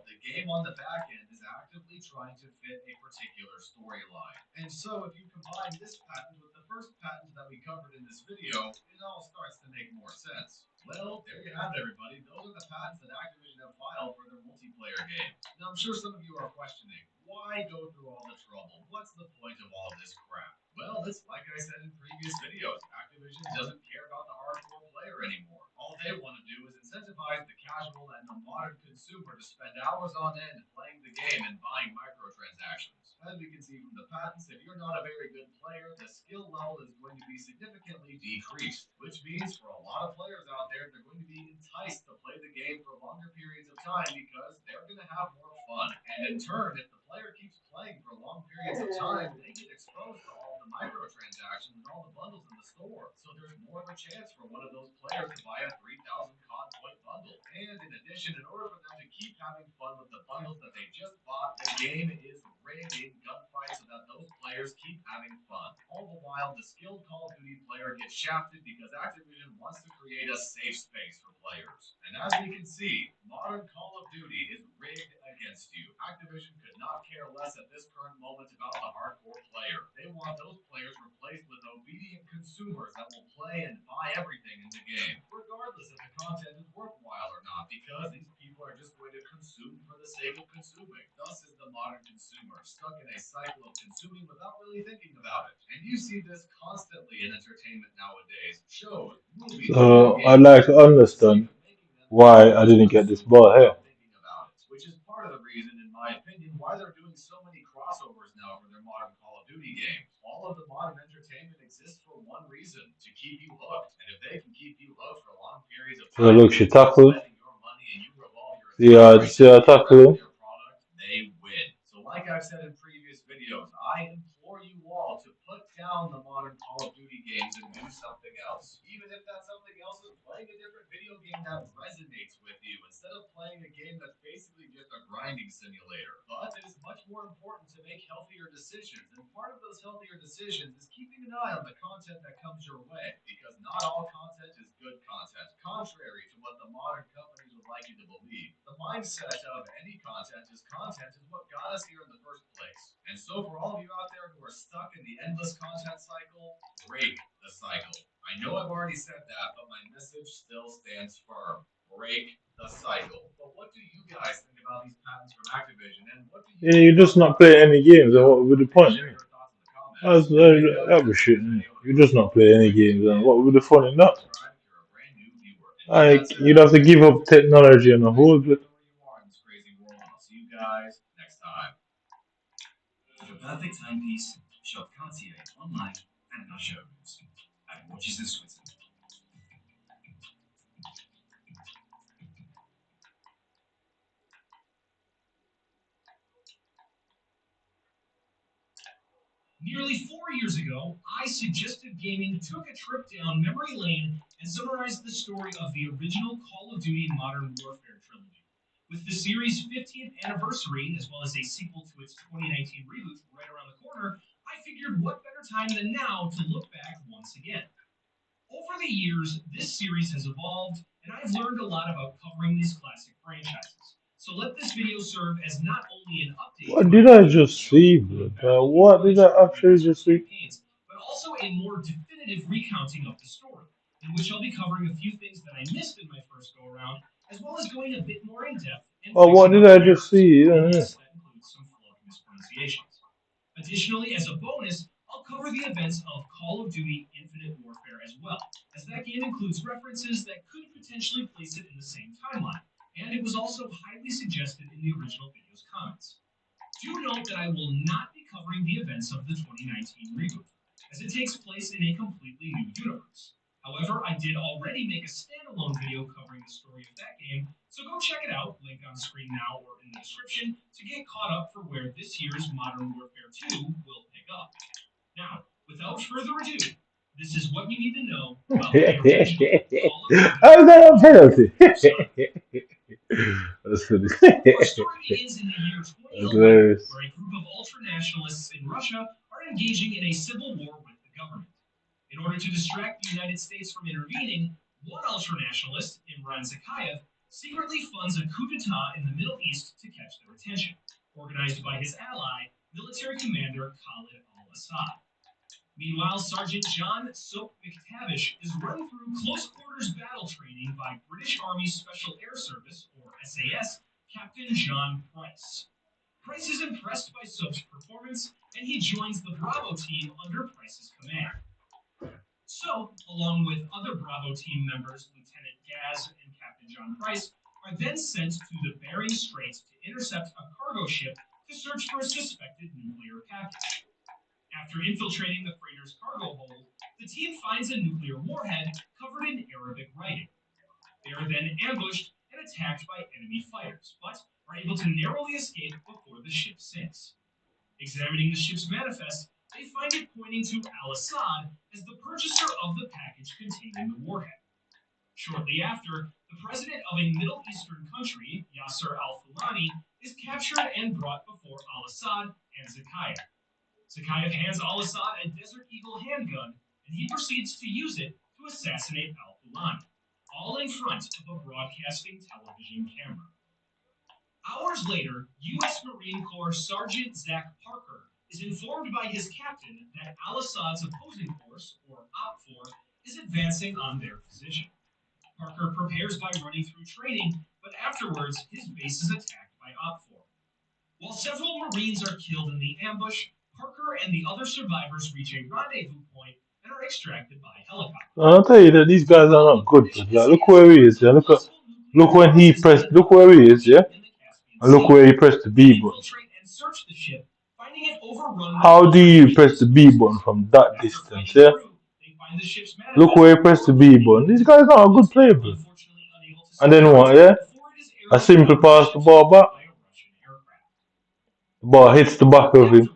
The game on the back end is actively trying to fit a particular storyline. And so if you combine this patent with the first patent that we covered in this video, it all starts to make more sense. Well, there you have it, everybody. Those are the patents that Activision have filed for their multiplayer game. Now, I'm sure some of you are questioning, why go through all the trouble? What's the point of all this crap? Well, it's like I said in previous videos, Activision doesn't care about the hardcore player anymore. All they want to do is incentivize the casual and the modern consumer to spend hours on end playing the game and buying microtransactions. As we can see from the patents, if you're not a very good player, the skill level is going to be significantly decreased, which means for a lot of players out there, they're going to be enticed to play the game for longer periods of time because they're going to have more fun. And in turn, if the player keeps playing for long periods of time, they get exposed to all the microtransactions and all the bundles in the store. So there's more of a chance for one of those players to buy a 3,000 con point bundle. And in addition, in order for them to keep having fun with the bundles that they just bought, the game is rigged in gunfights so that those players keep having fun. All the while, the skilled Call of Duty player gets shafted because Activision wants to create a safe space for players. And as we can see, modern Call of Duty is rigged against you. Activision could not care less at this current moment about the hardcore player. They want those players replaced with obedient consumers that will play and buy everything in the game, regardless if the content is worthwhile or not, because these people are just going to consume for the sake of consuming. Thus is the modern consumer stuck in a cycle of consuming without really thinking about it. And you see this constantly in entertainment nowadays. Shows, movies, So I'd like to understand why I didn't get this ball here. thinking about it, which is part of the reason, in my opinion, why they're doing so many crossovers now for their modern Call of Duty games. All of the modern entertainment exists for one reason, to keep you hooked. And if they can keep you hooked for long periods of So time, look, she tackled. spending your money and you revolve your See, entire see her identity around tackle. their product, they win. So like I've said in previous videos, videos. I implore you all to put down the modern Call of Duty games and do something else. Even if that something else is playing a different video game that resonates with you, instead of playing a game that's basically just a grinding simulator. But it is much more important to make healthier decisions, and part of those healthier decisions is keeping an eye on the content that comes your way, because not all content is good content, contrary to what the modern companies would like you to believe. The mindset of any content is what got us here in the first place. And so for all of you out there who are stuck in the endless content cycle, break the cycle. I know I've already said that, but my message still stands firm. Break the cycle. But what do you guys think about these patents from Activision? And what do you Yeah, you're just not playing any games, and what would be the point? share your thoughts in the comments? That was shit, innit? You just not play any games, and what would be the fun in that? Subscribe if you're a brand new viewer. And Like, that's you'd have to give up technology on a whole bit. wherever you are in this crazy world. I'll see you guys next time. The perfect timepiece, shop Cartier online and in our showrooms. At Watches in Switzerland. Nearly 4 years ago, I Suggested Gaming took a trip down memory lane and summarized the story of the original Call of Duty Modern Warfare trilogy. With the series' 50th anniversary, as well as a sequel to its 2019 reboot right around the corner, I figured what better time than now to look back once again. Over the years, this series has evolved, and I've learned a lot about covering these classic franchises. So let this video serve as not only an update. What did I just see, bro? What did I actually just see? But also a more definitive recounting of the story, in which I'll be covering a few things that I missed in my first go around, as well as going a bit more in depth. Oh, what did I just see? That includes some flawed mispronunciations. Additionally, as a bonus, I'll cover the events of Call of Duty Infinite Warfare as well, as that game includes references that could potentially place it in the same timeline, and it was also highly suggested in the original video's comments. Do note that I will not be covering the events of the 2019 reboot, as it takes place in a completely new universe. However, I did already make a standalone video covering the story of that game, so go check it out, link on screen now or in the description, to get caught up for where this year's Modern Warfare 2 will pick up. Now, without further ado, this is what you need to know about the original Call of Duty. How's that a penalty? That's funny. Our story begins in the year 2011, where a group of ultra-nationalists in Russia are engaging in a civil war with the government. In order to distract the United States from intervening, one ultra-nationalist, Imran Zakayev, secretly funds a coup d'etat in the Middle East to catch their attention, organized by his ally, military commander Khalid al-Assad. Meanwhile, Sergeant John Soap McTavish is run through close-quarters battle training by British Army Special Air Service, or SAS, Captain John Price. Price is impressed by Soap's performance, and he joins the Bravo team under Price's command. Soap, along with other Bravo team members, Lieutenant Gaz and Captain John Price, are then sent to the Bering Straits to intercept a cargo ship to search for a suspected nuclear package. After infiltrating the freighter's cargo hold, the team finds a nuclear warhead covered in Arabic writing. They are then ambushed and attacked by enemy fighters, but are able to narrowly escape before the ship sinks. Examining the ship's manifest, they find it pointing to al-Assad as the purchaser of the package containing the warhead. Shortly after, the president of a Middle Eastern country, Yasser al-Fulani, is captured and brought before al-Assad and Zakayev. Zakayev hands al-Assad a Desert Eagle handgun, and he proceeds to use it to assassinate al-Fulani, all in front of a broadcasting television camera. Hours later, U.S. Marine Corps Sergeant Zach Parker is informed by his captain that al-Assad's opposing force, or OPFOR, is advancing on their position. Parker prepares by running through training, but afterwards, his base is attacked by OPFOR. While several Marines are killed in the ambush, Parker and the other survivors reach a rendezvous point and are extracted by helicopter. I'll tell you that these guys are not good. But like, look where he is. Yeah? Look when he pressed. Look where he is. Yeah, and look where he pressed the B button. How do you press the B button from that distance? Yeah. Look where he pressed the B button. These guys are a good player, bro. And then what? Yeah, a simple pass the ball back. The ball hits the back of him.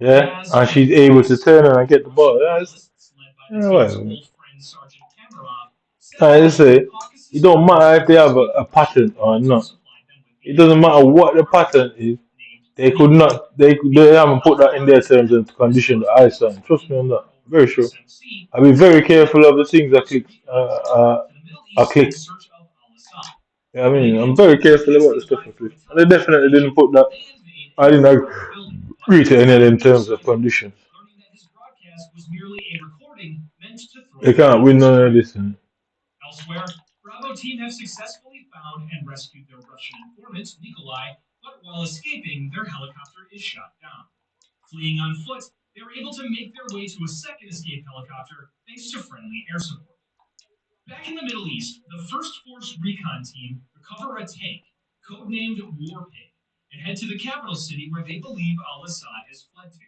Yeah, and she's able to turn around and get the ball. Yeah, well, I say it don't matter if they have a pattern or not. It doesn't matter what the pattern is. They could not. They haven't put that in their terms and condition that I signed. Trust me on that. Very sure. I'll be very careful of the things I click. I click. Yeah, I mean, I'm very careful about the stuff I click. And they definitely didn't put that. I didn't agree to any of them terms of conditions. They can't win none of this. Elsewhere, Bravo team have successfully found and rescued their Russian informant, Nikolai, but while escaping, their helicopter is shot down. Fleeing on foot, they were able to make their way to a second escape helicopter thanks to friendly air support. Back in the Middle East, the First Force Recon team recover a tank, codenamed Warpig, and head to the capital city where they believe al-Assad has fled to.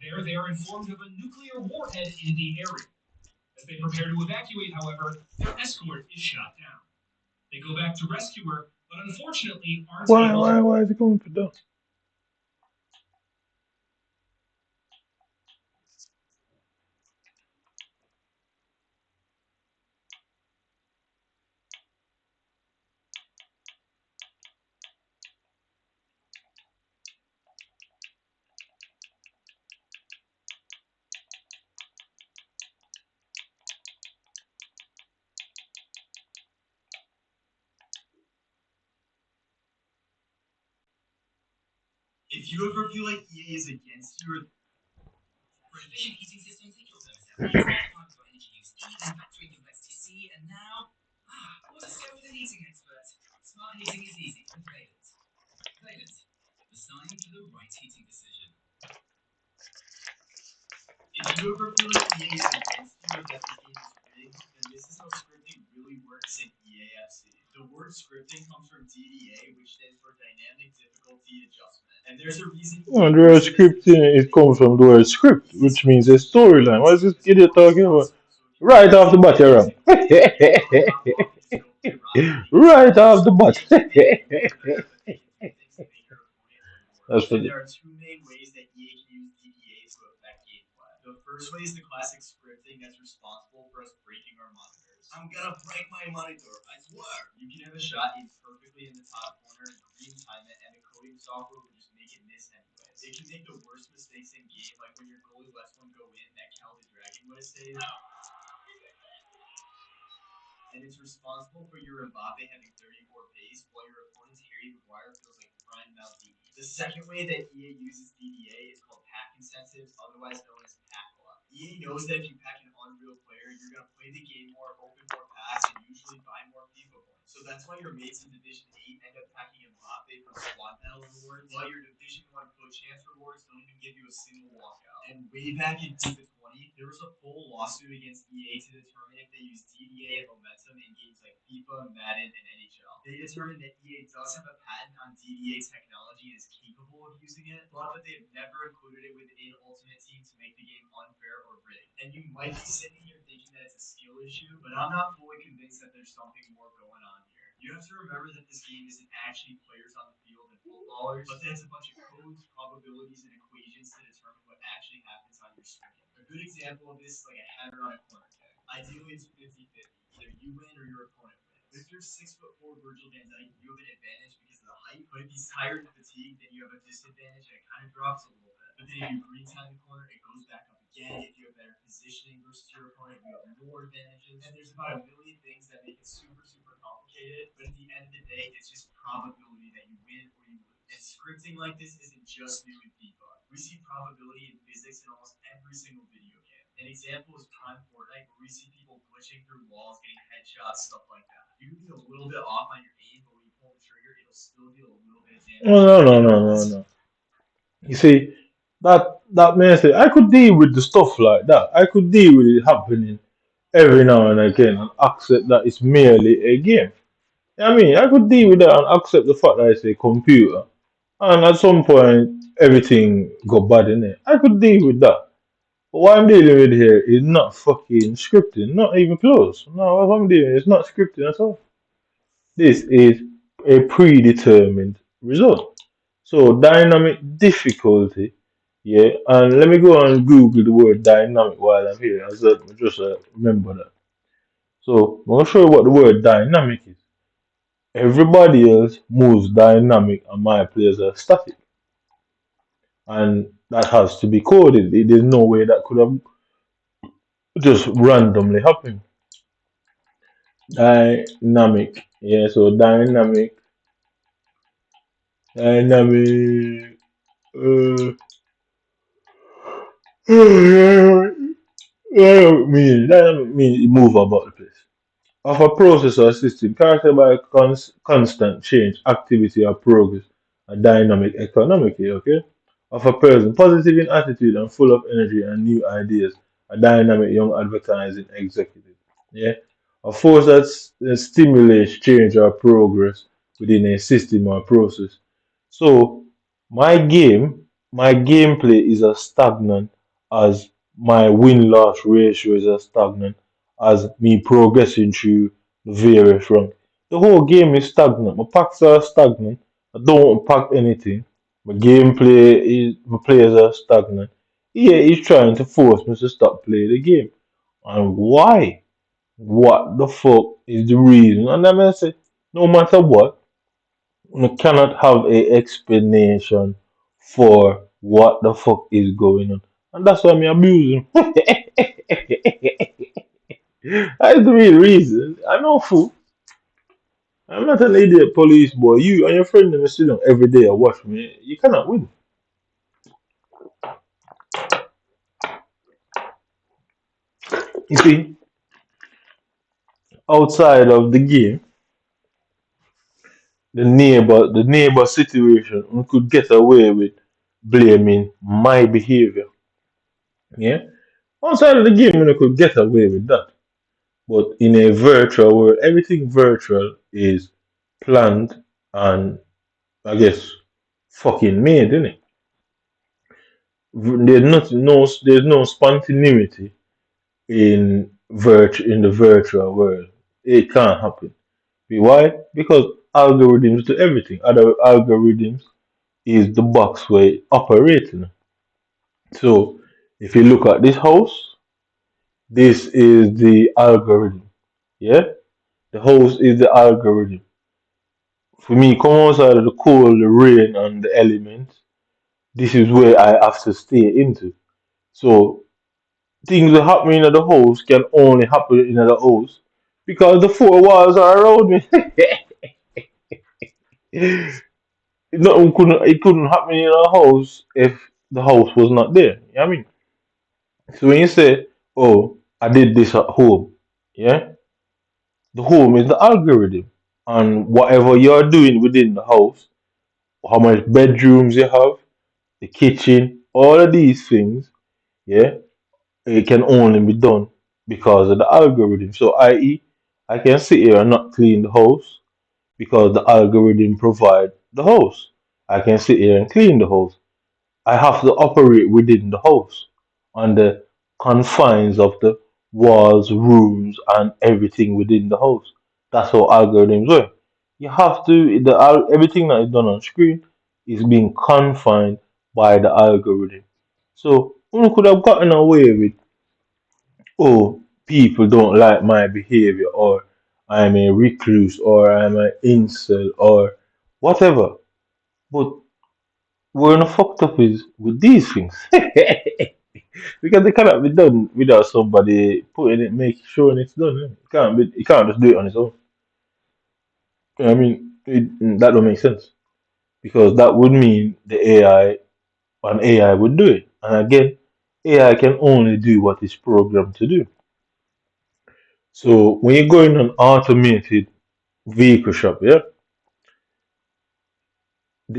There, they are informed of a nuclear warhead in the area. As they prepare to evacuate, however, their escort is shot down. They go back to rescue her, but unfortunately aren't able to. Why is it going for that? If you ever feel like EA is against you, or for efficient heating system, take your thermostat, your energy use, E, and battery complexity C, and now, let's go with an heating expert. Smart heating is easy with Valent. Valent, the sign for the right heating decision. If you ever feel like EA is against you or that the game is rigged, then this is how scripting really works in EAFC. The word scripting comes from DDA, which stands for Dynamic Difficulty Adjustment. And there's a reason. Oh, the word scripting, it comes from the word script, which means a storyline. What is this idiot talking about? Right off the bat, you're wrong. Right off the bat. That's And funny. there are two main ways that EA can use DDA to affect gameplay. The first way is the classic scripting that's responsible for us breaking our monitors. I'm gonna break my monitor, I swear! You can have a shot aimed perfectly in the top corner, green time it, and the coding software will just make it miss anyway. It can make the worst mistakes in game, like when your goalie lets one go in that Cal the Dragon would have saved. And it's responsible for your Mbappe having 34 pace, while your opponent's Harry Maguire feels like prime Maldini. The second way that EA uses DDA is called pack incentives, otherwise known as pack luck. EA knows that if you pack an unreal player, you're going to play the game more, open more packs, and usually buy more FIFA points. So that's why your mates in Division 8 end up packing Mbappe for squad battle rewards, while your Division 1 foot chance rewards don't even give you a single walkout. And way back in FIFA 20, there was a full lawsuit against EA to determine if they used DDA and momentum in games like FIFA, Madden, and NHL. They determined that EA does have a patent on DDA technology and is capable of using it, but that they have never included it within Ultimate Team to make the game unfair or rigged. And you might be sitting here thinking that it's a skill issue, but I'm not fully convinced that there's something more going on here. You have to remember that this game isn't actually players on the field and footballers, but that it's a bunch of codes, probabilities, and equations to determine what actually happens on your screen. A good example of this is like a header on a corner kick. Ideally, it's 50-50. Either you win or your opponent wins. But if you're 6'4" Virgil van Dijk, you have an advantage because of the height. But if he's tired and fatigued, then you have a disadvantage and it kind of drops a little bit. But then if you green time the corner, it goes back up again. If you have better positioning versus your opponent, you have more advantages. And there's about a million things that make it super, super complicated. But at the end of the day, it's just probability that you win or you lose. And scripting like this isn't just new in FIFA. We see probability in physics in almost every single video game. An example is Prime Fortnite, where we see people glitching through walls, getting headshots, stuff like that. You can be a little bit off on your aim, but when you pull the trigger, it'll still deal a little bit of damage. No. You see, that means that I could deal with the stuff like that. I could deal with it happening every now and again and accept that it's merely a game. I mean, I could deal with that and accept the fact that it's a computer. And at some point, everything go bad in it. I could deal with that. But what I'm dealing with here is not fucking scripting, not even close. No, what I'm doing is not scripting at all. This is a predetermined result. So dynamic difficulty Yeah, and let me go and Google the word dynamic while I'm here. As I just remember that. So I'm gonna show you what the word dynamic is. Everybody else moves dynamic, and my players are static, and that has to be coded. There's no way that could have just randomly happened. Dynamic, yeah. So dynamic. Uh, dynamic means it move about the place. Of a process or system characterized by constant change, activity, or progress, a dynamic economically, okay? Of a person positive in attitude and full of energy and new ideas, a dynamic young advertising executive, yeah? A force that stimulates change or progress within a system or process. So, my gameplay is as stagnant as my win loss ratio is as stagnant as me progressing through the various ranks. The whole game is stagnant. My packs are stagnant. I don't pack anything. My players are stagnant. Yeah, he's trying to force me to stop playing the game. And why? What the fuck is the reason? And I'm gonna say, no matter what, you cannot have a explanation for what the fuck is going on. And that's why I'm abusing. That's the real reason. I know fool. I'm not an idiot police boy. You and your friend them sit down every day and watch me. You cannot win. You see, outside of the game, the neighbor situation, we could get away with blaming my behavior. Yeah? Outside of the game, we could get away with that. But in a virtual world, everything virtual is planned and I guess fucking made, isn't it? There's no spontaneity in the virtual world. It can't happen. Why? Because algorithms do everything. Other algorithms is the box where it operates in. So if you look at this house, this is the algorithm. Yeah? The house is the algorithm. For me, come outside of the cold, the rain, and the elements, this is where I have to stay into. So things that happen in the house can only happen in the house because the four walls are around me. It couldn't happen in a house if the house was not there. You know what I mean? So when you say, oh, I did this at home, yeah, the home is the algorithm. And whatever you're doing within the house, how much bedrooms you have, the kitchen, all of these things, yeah, it can only be done because of the algorithm. So, i.e., I can sit here and not clean the house because the algorithm provide the house. I can sit here and clean the house. I have to operate within the house on the confines of the walls, rooms, and everything within the house. That's how algorithms work. You have to everything that is done on screen is being confined by the algorithm. So one could have gotten away with, oh, people don't like my behavior, or I'm a recluse, or I'm an incel, or whatever. But we're not fucked up is with these things. Because they cannot be done without somebody putting it, making sure it's done. It can't just do it on its own. I mean, that don't make sense because that would mean an AI would do it. And again, AI can only do what it's programmed to do. So when you go in an automated vehicle shop, yeah,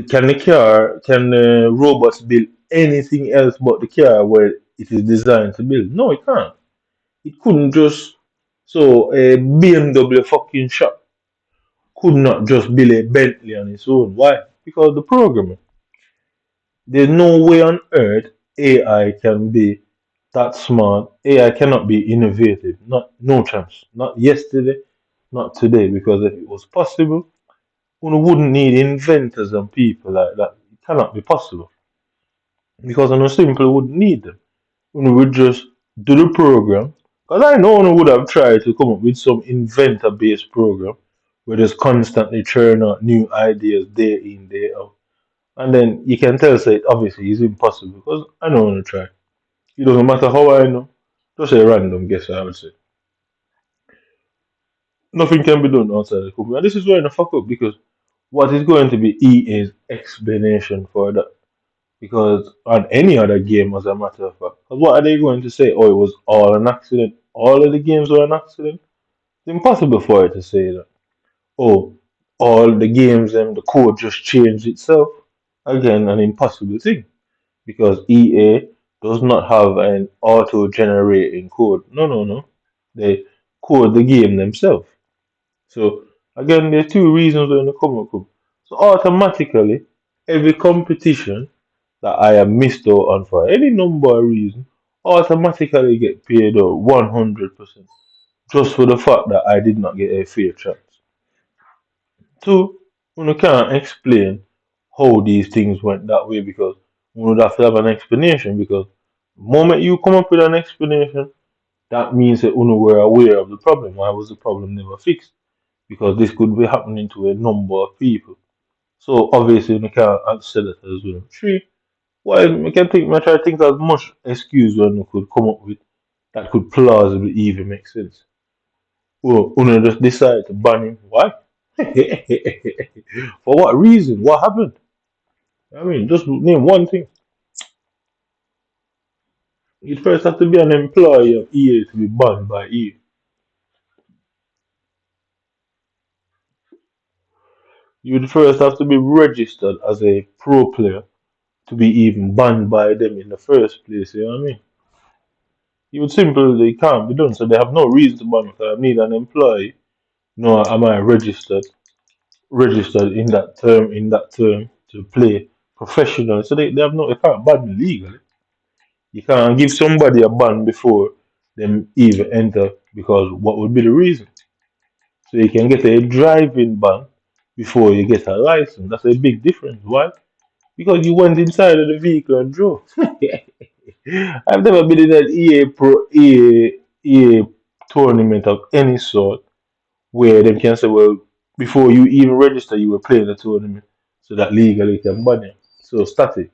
can the robots build anything else but the car where it is designed to build? No, it can't. It couldn't just. So a BMW fucking shop could not just build a Bentley on its own. Why? Because the programming. There's no way on earth AI can be that smart. AI cannot be innovative. No chance. Not yesterday, not today. Because if it was possible, we wouldn't need inventors and people like that. It cannot be possible. because I know simply wouldn't need them. We would just do the program. Because I know one would have tried to come up with some inventor based program where just constantly churn out new ideas day in, day out. And then you can tell, say, obviously it's impossible because I know want to try. It doesn't matter how I know. Just a random guess, I would say. Nothing can be done outside the company. And this is where the fuck up because what is going to be EA's explanation for that? Because on any other game, as a matter of fact, 'cause what are they going to say? Oh, it was all an accident. All of the games were an accident. It's impossible for it to say that. Oh, all the games and the code just changed itself. Again, an impossible thing because EA does not have an auto-generating code. No, no, no. They code the game themselves. So again, there's two reasons why they come up. So automatically, every competition that I have missed out on for any number of reasons automatically get paid out 100% just for the fact that I did not get a fair chance. Two, we can't explain how these things went that way because we would have to have an explanation because the moment you come up with an explanation, that means that we were aware of the problem. Why was the problem never fixed? Because this could be happening to a number of people. So obviously we can't answer that as well. Three, well, I try to think as much excuse when we could come up with that could plausibly even make sense. Well, Uno just decided to ban him. Why? For what reason? What happened? I mean, just name one thing. You'd first have to be an employee of EA to be banned by EA. You'd first have to be registered as a pro player to be even banned by them in the first place. You know what I mean? You would simply can't be done. So they have no reason to ban me because I need an employee. No, am I registered in that term to play professional. So they have no they can't ban me legally. You can't give somebody a ban before them even enter because what would be the reason? So you can get a driving ban before you get a license. That's a big difference. Why? Because you went inside of the vehicle and drove. I've never been in an EA tournament of any sort where they can say, well, before you even register, you were playing the tournament, so that legally can ban you. So static,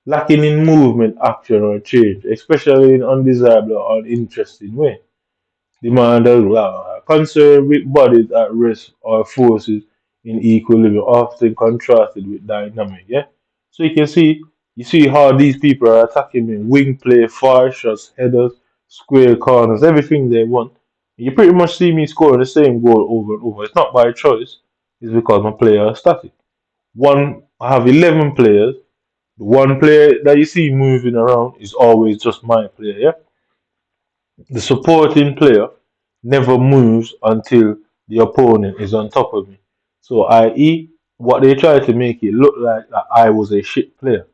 lacking in movement, action, or change, especially in undesirable or uninteresting way. Demand as well. Concern with bodies at rest or forces in equilibrium, often contrasted with dynamic. Yeah. So you see how these people are attacking me. Wing play, far shots, headers, square corners, everything they want. You pretty much see me scoring the same goal over and over. It's not by choice. It's because my player are static. I have 11 players. The one player that you see moving around is always just my player. Yeah. The supporting player never moves until the opponent is on top of me. So, i.e., what they try to make it look like that I was a shit player.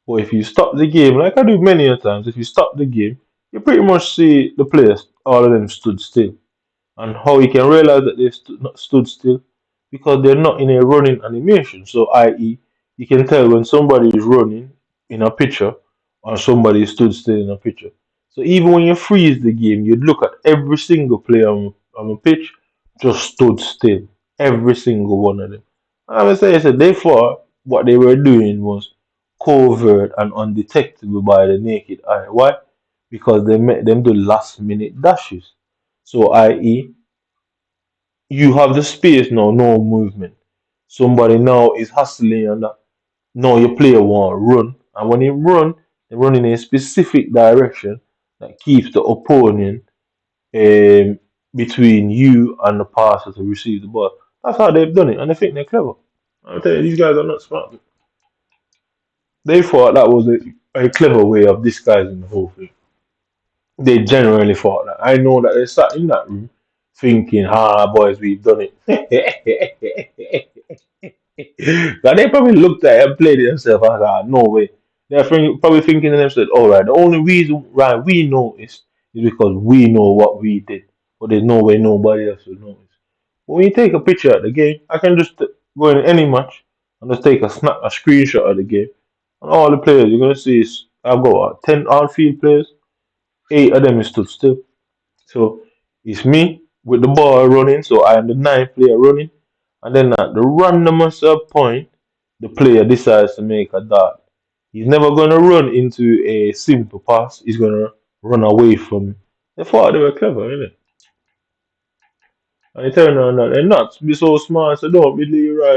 But if you stop the game, like I do many a times, if you stop the game, you pretty much see the players, all of them stood still. And how you can realize that they not stood still because they're not in a running animation. So, i.e., you can tell when somebody is running in a picture or somebody stood still in a picture. So, even when you freeze the game, you'd look at every single player on the pitch just stood still. Every single one of them. I would say, they thought what they were doing was covert and undetectable by the naked eye. Why? Because they made them do last minute dashes. So, i.e., you have the space now, no movement. Somebody now is hustling and that. Now your player want run. And when he run, they run in a specific direction that keeps the opponent um, between you and the passer to receive the ball. That's how they've done it, and they think they're clever. I'll tell you, these guys are not smart. They thought that was a clever way of disguising the whole thing. They generally thought that. I know that they sat in that room thinking, boys, we've done it. But they probably looked at it and played it themselves. I was like, no way. Probably thinking to themselves, all right, the only reason why we noticed is because we know what we did. But there's no way nobody else will notice. But when you take a picture of the game, I can just go in any match and just take a screenshot of the game And all the players you're gonna see is I've got what, 10 outfield players, 8 of them is stood still. So it's me with the ball running, so I am the ninth player running, and then at the randomest point, the player decides to make a dart. He's never gonna run into a simple pass. He's gonna run away from me. They thought they were clever, innit? And they turn around and they're not be so smart, so don't be Leroy.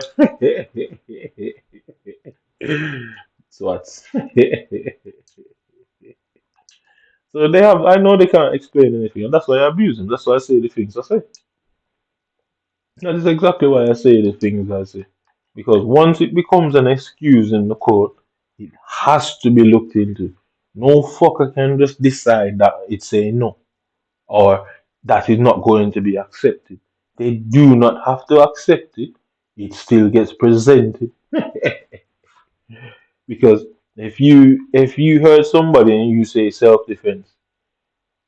So what? So they have. I know they can't explain anything, and that's why I abuse them. That's why I say the things I say. That is exactly why I say the things I say. Because once it becomes an excuse in the court, it has to be looked into. No fucker can just decide that it's a no or that is not going to be accepted. They do not have to accept it. It still gets presented. Because if you hurt somebody and you say self-defense,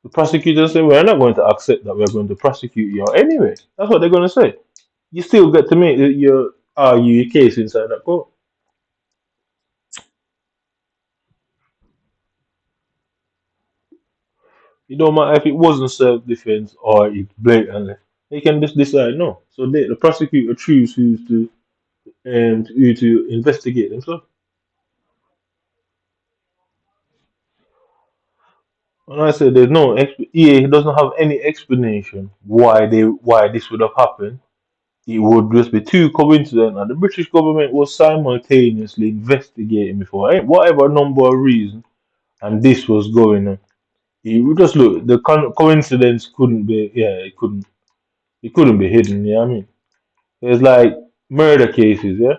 the prosecutor say we're not going to accept that, we're going to prosecute you anyway. That's what they're going to say. You still get to make your argue your case inside that court. It don't matter if it wasn't self-defense or it's blatantly. They can just decide no. So the prosecutor choose who to investigate themselves. And I said there's no EA doesn't have any explanation why this would have happened. It would just be too coincidental. And the British government was simultaneously investigating before whatever number of reasons, and this was going on. You just look. The coincidence couldn't be. Yeah, it couldn't. It couldn't be hidden. Yeah, I mean, there's like murder cases. Yeah,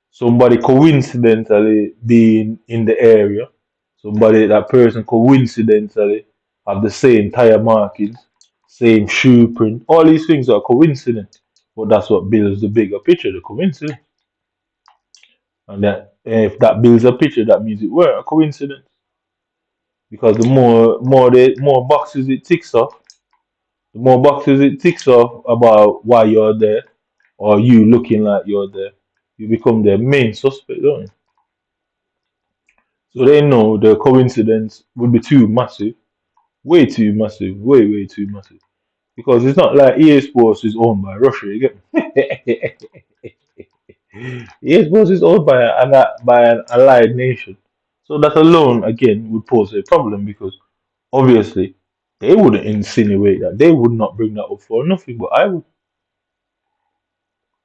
somebody coincidentally being in the area, that person coincidentally have the same tire markings, same shoe print. All these things are coincident, but that's what builds the bigger picture, the coincidence. And that if that builds a picture, that means it were a coincidence because the more boxes it ticks off, the more boxes it ticks off about why you're there or you looking like you're there, you become the main suspect, don't you? So they know the coincidence would be too massive, way too massive, way too massive. Because it's not like EA Sports is owned by Russia, you get me? EA Sports is owned by an allied nation. So that alone, again, would pose a problem because obviously they wouldn't insinuate that. They would not bring that up for nothing, but I would.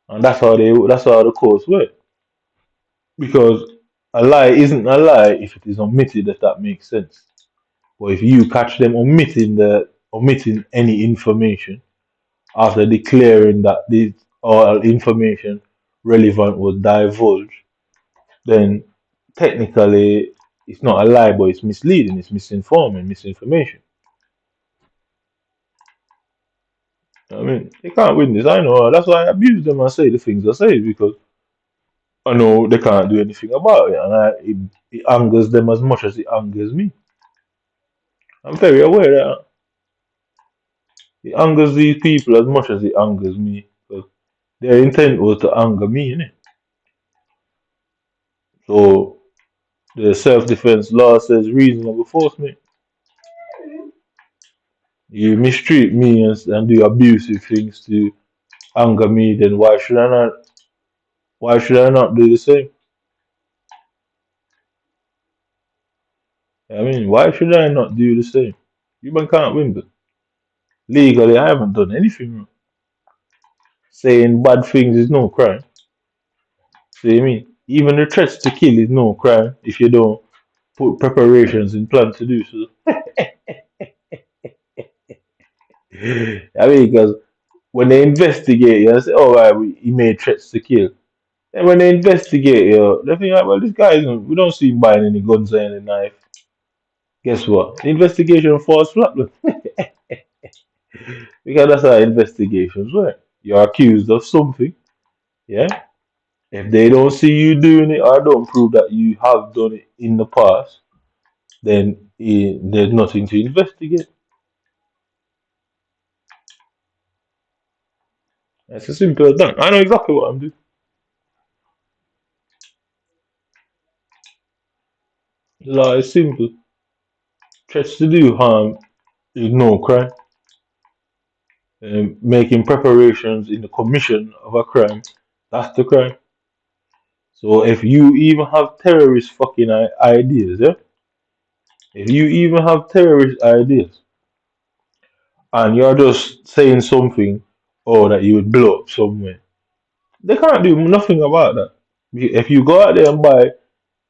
And that's how the courts work. Because a lie isn't a lie if it is omitted, if that makes sense. But if you catch them omitting any information after declaring that this all information relevant was divulged, then technically it's not a lie, but it's misleading, it's misinforming, misinformation. I mean, they can't win this. I know. That's why I abuse them and say the things I say because I know they can't do anything about it, and it angers them as much as it angers me. I'm very aware that it angers these people as much as it angers me. Because their intent was to anger me, innit? So the self-defense law says reasonable force, mate. You mistreat me and do abusive things to anger me, then why should I not do the same? I mean, why should I not do the same? You man can't win, but legally I haven't done anything wrong. Saying bad things is no crime. See what I mean? Even the threats to kill is no crime if you don't put preparations in plan to do so. I mean, because when they investigate you, they say, "Oh, right, he made threats to kill." And when they investigate you, they think, like, "Well, this guy isn't. We don't see him buying any guns or any knife." Guess what? The investigation falls flat, look. Because that's how investigations work. You're accused of something, yeah. If they don't see you doing it or don't prove that you have done it in the past, then there's nothing to investigate. It's as simple as that. I know exactly what I'm doing. The law is simple. Threats to do harm is no crime. Making preparations in the commission of a crime, that's the crime. So if you even have terrorist fucking ideas, yeah? If you even have terrorist ideas and you're just saying something or that you would blow up somewhere, they can't do nothing about that. If you go out there and buy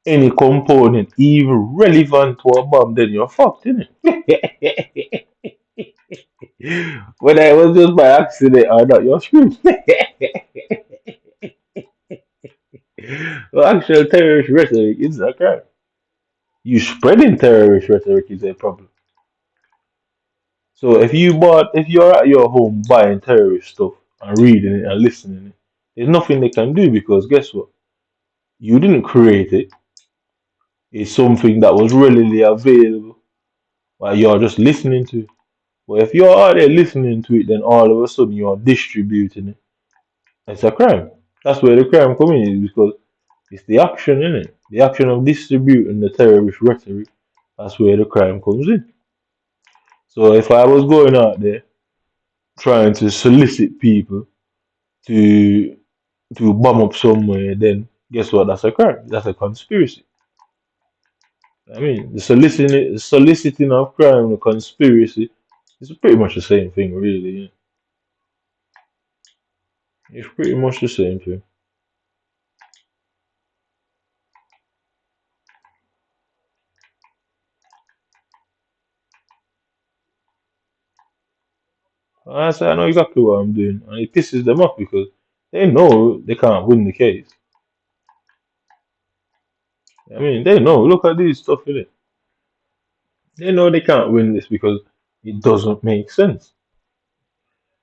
any component even relevant to a bomb, then you're fucked, innit? Whether it was just by accident or not, you're screwed. Well, actual terrorist rhetoric is a crime. You spreading terrorist rhetoric is a problem. So if you're at your home buying terrorist stuff and reading it and listening it, there's nothing they can do because guess what? You didn't create it. It's something that was readily available, but you're just listening to it. But if you're out there listening to it, then all of a sudden you're distributing it. It's a crime. That's where the crime comes in, is because it's the action, in it? The action of distributing the terrorist rhetoric. That's where the crime comes in. So if I was going out there trying to solicit people to bomb up somewhere, then guess what? That's a crime. That's a conspiracy. I mean, the soliciting of crime and the conspiracy is pretty much the same thing, really. Yeah. It's pretty much the same thing. I say I know exactly what I'm doing, and it pisses them off because they know they can't win the case. I mean, they know. Look at these stuff in it. They know they can't win this because it doesn't make sense.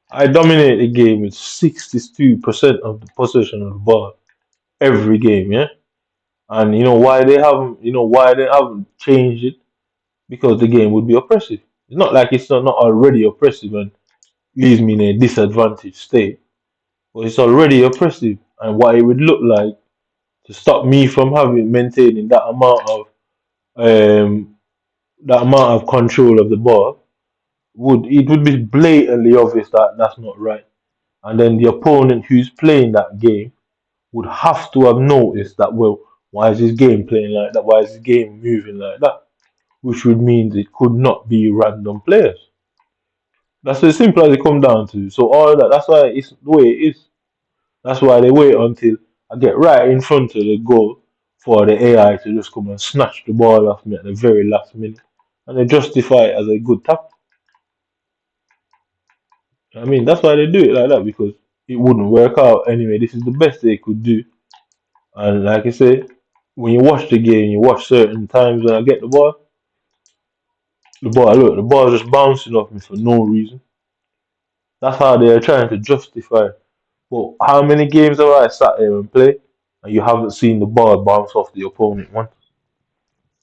I dominate the game with 62% of the possession of the ball every game, yeah. And you know why they haven't changed it? Because the game would be oppressive. It's not like it's not already oppressive and leaves me in a disadvantaged state, but it's already oppressive. And what it would look like to stop me from having maintaining um that amount of control of the ball would be blatantly obvious that that's not right. And then the opponent who's playing that game would have to have noticed that, well, why is this game playing like that? Why is this game moving like that? Which would mean it could not be random players. That's as simple as it comes down to. So all that, that's why it's the way it is. That's why they wait until I get right in front of the goal for the AI to just come and snatch the ball off me at the very last minute. And they justify it as a good tap. I mean, that's why they do it like that because it wouldn't work out anyway. This is the best they could do. And like I say, when you watch the game, you watch certain times when I get the ball just bouncing off me for no reason. That's how they're trying to justify. Well, how many games have I sat there and played and you haven't seen the ball bounce off the opponent once?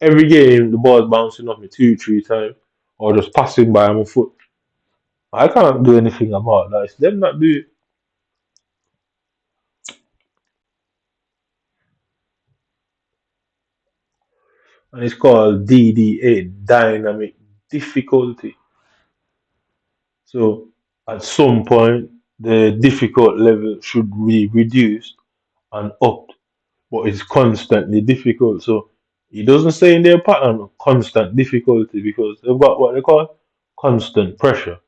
Every game, the ball's bouncing off me two, three times, or just passing by my foot. I can't do anything about that. It's them that do it. And it's called DDA, dynamic difficulty. So at some point, the difficult level should be reduced and upped, but it's constantly difficult. So it doesn't say in their pattern constant difficulty because they've got what they call constant pressure.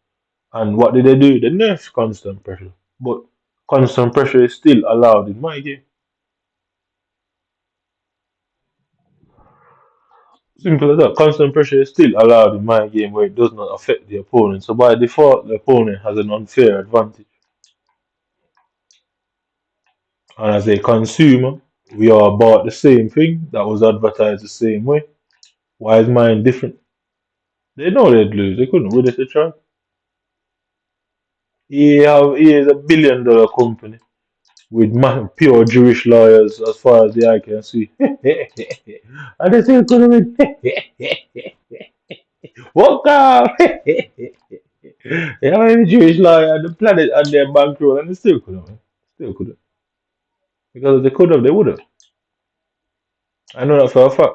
And what did they do? They nerfed constant pressure. But constant pressure is still allowed in my game. Simple as that. Constant pressure is still allowed in my game where it does not affect the opponent. So by default, the opponent has an unfair advantage. And as a consumer, we all bought the same thing that was advertised the same way. Why is mine different? They know they'd lose. They couldn't win it a try. He is $1 billion company with pure Jewish lawyers as far as the eye can see. And they still couldn't win. Walk out! They have any Jewish lawyer on the planet and their bankroll and they still couldn't win. Still couldn't. Because if they could have, they would have. I know that for a fact.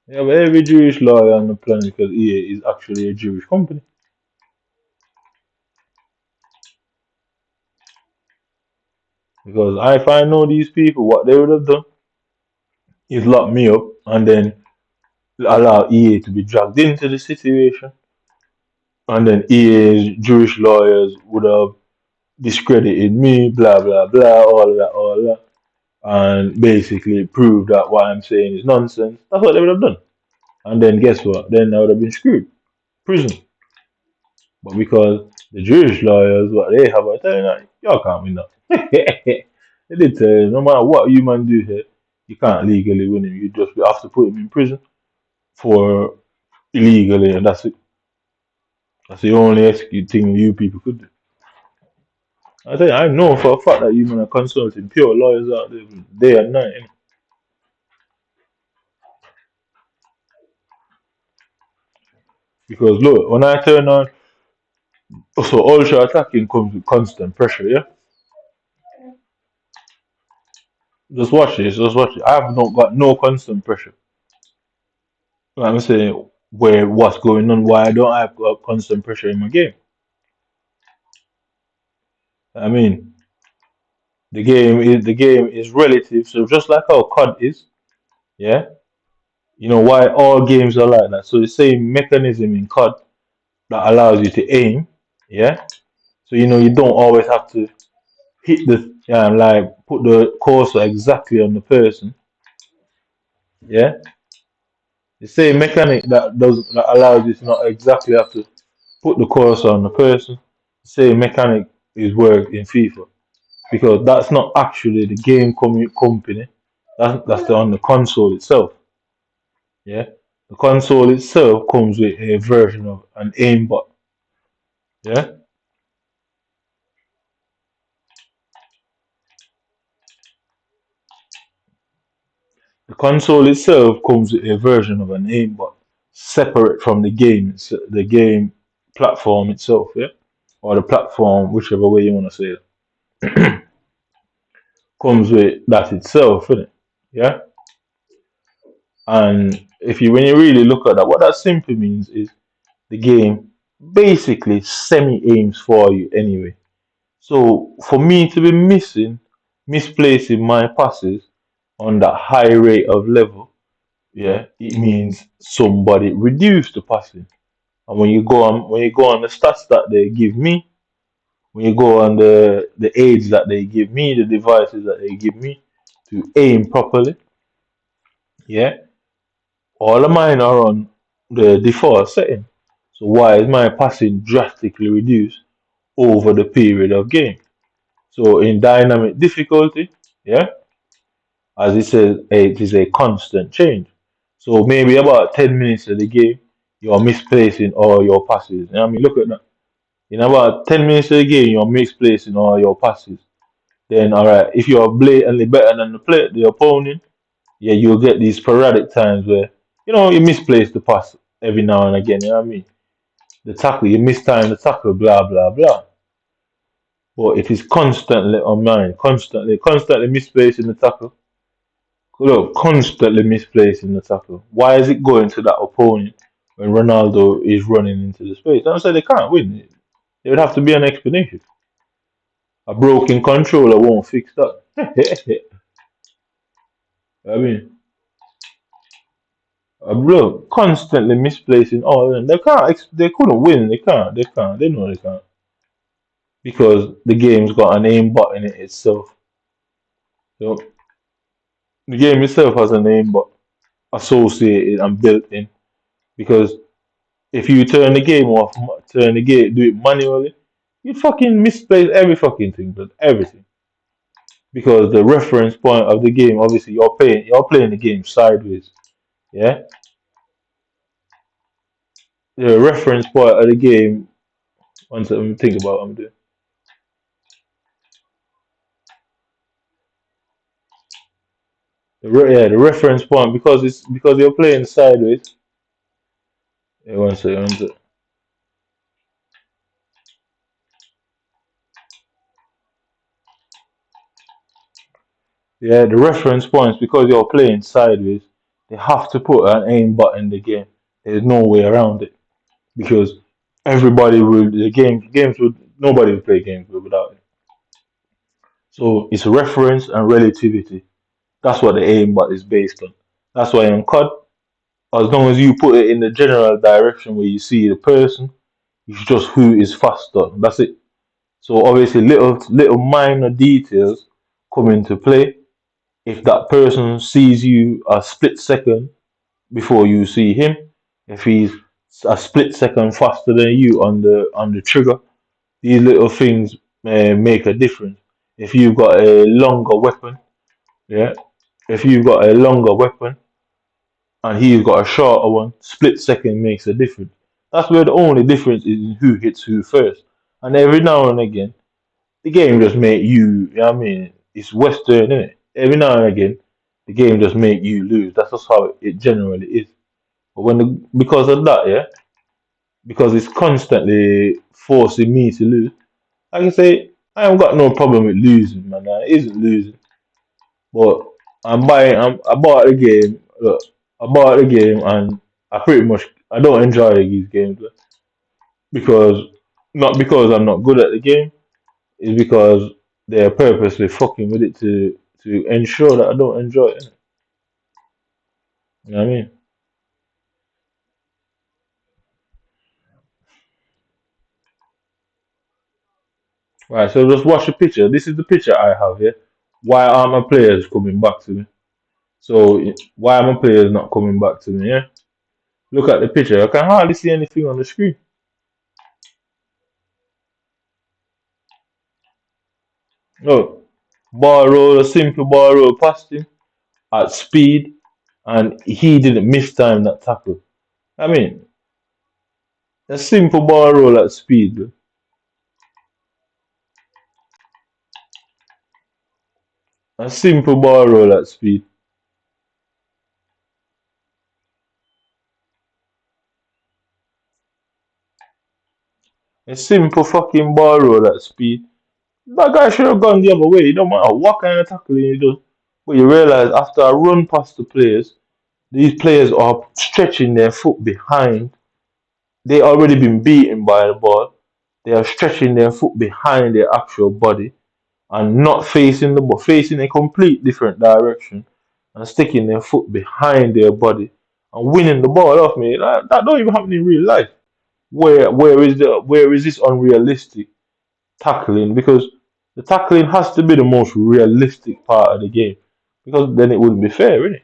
Yeah, but every Jewish lawyer on the planet, because EA is actually a Jewish company. Because if I know these people, what they would have done is lock me up and then allow EA to be dragged into the situation. And then EA's Jewish lawyers would have discredited me, blah, blah, blah, all that. And basically prove that what I'm saying is nonsense. That's what they would have done. And then guess what? Then I would have been screwed. Prison. But because the Jewish lawyers, what they have, I tell you that, y'all can't win that. They did tell you, no matter what you man do here, you can't legally win him. You just have to put him in prison for illegally, and that's it. That's the only thing you people could do. I tell you, I know for a fact that you man are consulting pure lawyers out there day and night. Innit? Because look, when I turn on, so ultra attacking comes with constant pressure, yeah? Just watch this, just watch it. I have not got no constant pressure. Like I'm saying, where what's going on, why I don't have constant pressure in my game. I mean, the game is relative, so just like how COD is, yeah. You know why all games are like that. So the same mechanism in COD that allows you to aim, yeah. So you don't always have to hit the like put the cursor exactly on the person, yeah. The same mechanic that allows you to not exactly have to put the cursor on the person. The same mechanic is worked in FIFA because that's not actually the game company. That's on the console itself. Yeah, the console itself comes with a version of an aimbot. Yeah, the console itself comes with a version of an aimbot separate from the game platform itself. Yeah, or the platform, whichever way you want to say it, comes with that itself, innit? Yeah, and if you when you really look at that, what that simply means is the game basically semi aims for you anyway. So for me to be misplacing my passes on that high rate of level, yeah, it means somebody reduced the passing. And when you go on the stats that they give me, when you go on the aids that they give me, the devices that they give me to aim properly, yeah, all of mine are on the default setting. So why is my passing drastically reduced over the period of game? So in dynamic difficulty, yeah, as it says, it is a constant change. So maybe about 10 minutes of the game, you're misplacing all your passes. I mean, look at that. In about 10 minutes of the game, you're misplacing all your passes. Then, all right, if you're blatantly better than the opponent, yeah, you'll get these sporadic times where, you misplace the pass every now and again. You know what I mean? The tackle, you mistime the tackle, blah, blah, blah. But if it's constantly on mine, constantly misplacing the tackle, look, constantly misplacing the tackle. Why is it going to that opponent when Ronaldo is running into the space? I'm saying they can't win. There would have to be an explanation. A broken controller won't fix that. I mean, a bro constantly misplacing all of them. They can't. They couldn't win. They can't. They can't. They know they can't because the game's got an aimbot in it itself. So the game itself has an aimbot associated and built in because if you turn the game off, do it manually, you fucking misplace every fucking thing, but everything. Because the reference point of the game, obviously, you're playing the game sideways. Yeah, the reference point of the game. One second, let me think about what I'm doing. The reference point because you're playing sideways. Yeah, one second, one second. Yeah, the reference points because you're playing sideways. They have to put an aimbot in the game. There's no way around it because everybody will the games would nobody will play games without it. So it's reference and relativity. That's what the aimbot is based on. That's why in COD, as long as you put it in the general direction where you see the person, it's just who is faster. That's it. So obviously little minor details come into play. If that person sees you a split second before you see him, if he's a split second faster than you on the trigger, these little things make a difference. If you've got a longer weapon, yeah, if you've got a longer weapon and he's got a shorter one, split second makes a difference. That's where the only difference is in who hits who first. And every now and again, the game just make you, you know what I mean? It's Western, innit? Every now and again, the game just make you lose. That's just how it generally is. But because of that, yeah, because it's constantly forcing me to lose, I can say I haven't got no problem with losing, man. It isn't losing. But I bought the game. Look, I bought the game, and I don't enjoy these games because not because I'm not good at the game. It's because they're purposely fucking with it to ensure that I don't enjoy it. You know what I mean? Right. So just watch the picture. This is the picture I have here. Why are my players coming back to me? So why are my players not coming back to me? Yeah. Look at the picture. I can hardly see anything on the screen. No. Ball roll, a simple ball roll past him at speed, and he didn't miss time that tackle. I mean, a simple ball roll at speed. A simple ball roll at speed. A simple fucking ball roll at speed. That guy should have gone the other way. It don't matter what kind of tackling you do. But you realize after I run past the players, these players are stretching their foot behind. They already been beaten by the ball. They are stretching their foot behind their actual body and not facing the ball, facing a complete different direction and sticking their foot behind their body and winning the ball off me. That don't even happen in real life. Where is this unrealistic tackling? Because the tackling has to be the most realistic part of the game. Because then it wouldn't be fair, innit?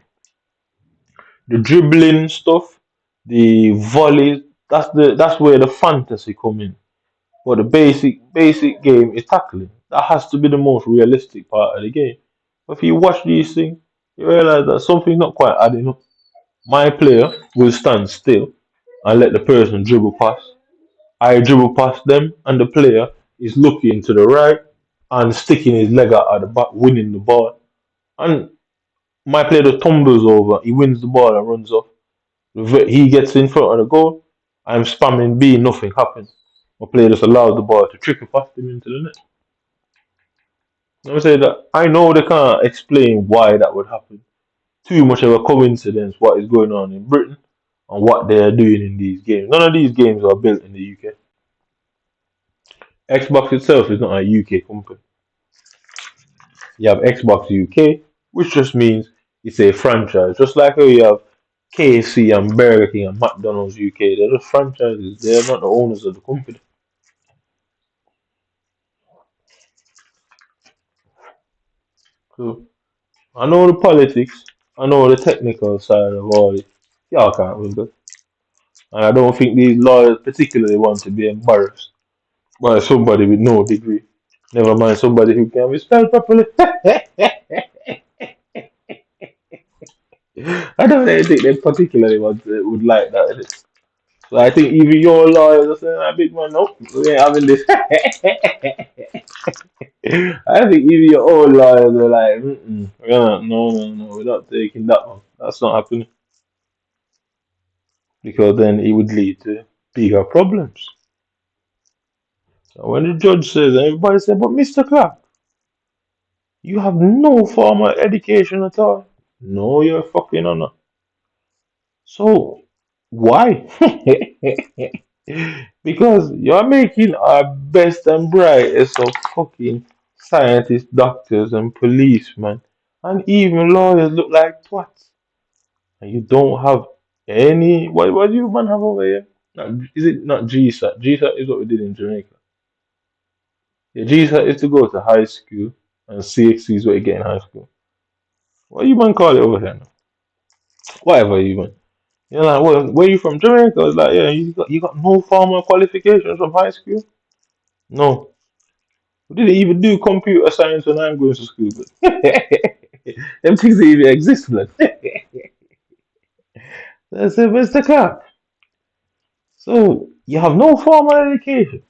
The dribbling stuff, the volleys, that's where the fantasy come in. But the basic game is tackling. That has to be the most realistic part of the game. But if you watch these things, you realize that something's not quite adding up. My player will stand still and let the person dribble past. I dribble past them, and the player is looking to the right and sticking his leg out at the back, winning the ball. And my player just tumbles over, he wins the ball and runs off. He gets in front of the goal. I'm spamming B, nothing happens. My player just allows the ball to trickle past him into the net. Let me say that I know they can't explain why that would happen. Too much of a coincidence what is going on in Britain and what they are doing in these games. None of these games are built in the UK. Xbox itself is not a UK company. You have Xbox UK, which just means it's a franchise. Just like how you have KFC and Burger King and McDonald's UK, they're just franchises. They're not the owners of the company. So I know the politics, I know the technical side of all it. Y'all can't win, but and I don't think these lawyers particularly want to be embarrassed by somebody with no degree. Never mind somebody who can be spelled properly. I don't really think they particularly would like that. So I think even your lawyers are saying, "Ah, big man, nope, we ain't having this." I think even your own lawyers are like, no, we're not taking that one. That's not happening because then it would lead to bigger problems. So when the judge says, and everybody says, "But Mr. Clark, you have no formal education at all." No, you're fucking honor. So why? Because you're making our best and brightest of fucking scientists, doctors, and policemen, and even lawyers look like twats. And you don't have any. What do you man have over here? Is it not GSAT? GSAT is what we did in Jamaica. Yeah, GSAT is to go to high school, and CXC is what you get in high school. What you man call it over here? Now? Whatever you man. You're like, well, where you from? Jamaica? It's like, yeah, you got no formal qualifications from high school? No. We didn't even do computer science when I'm going to school, but them things didn't even exist, blood. That's a Mr. Clark. So you have no formal education.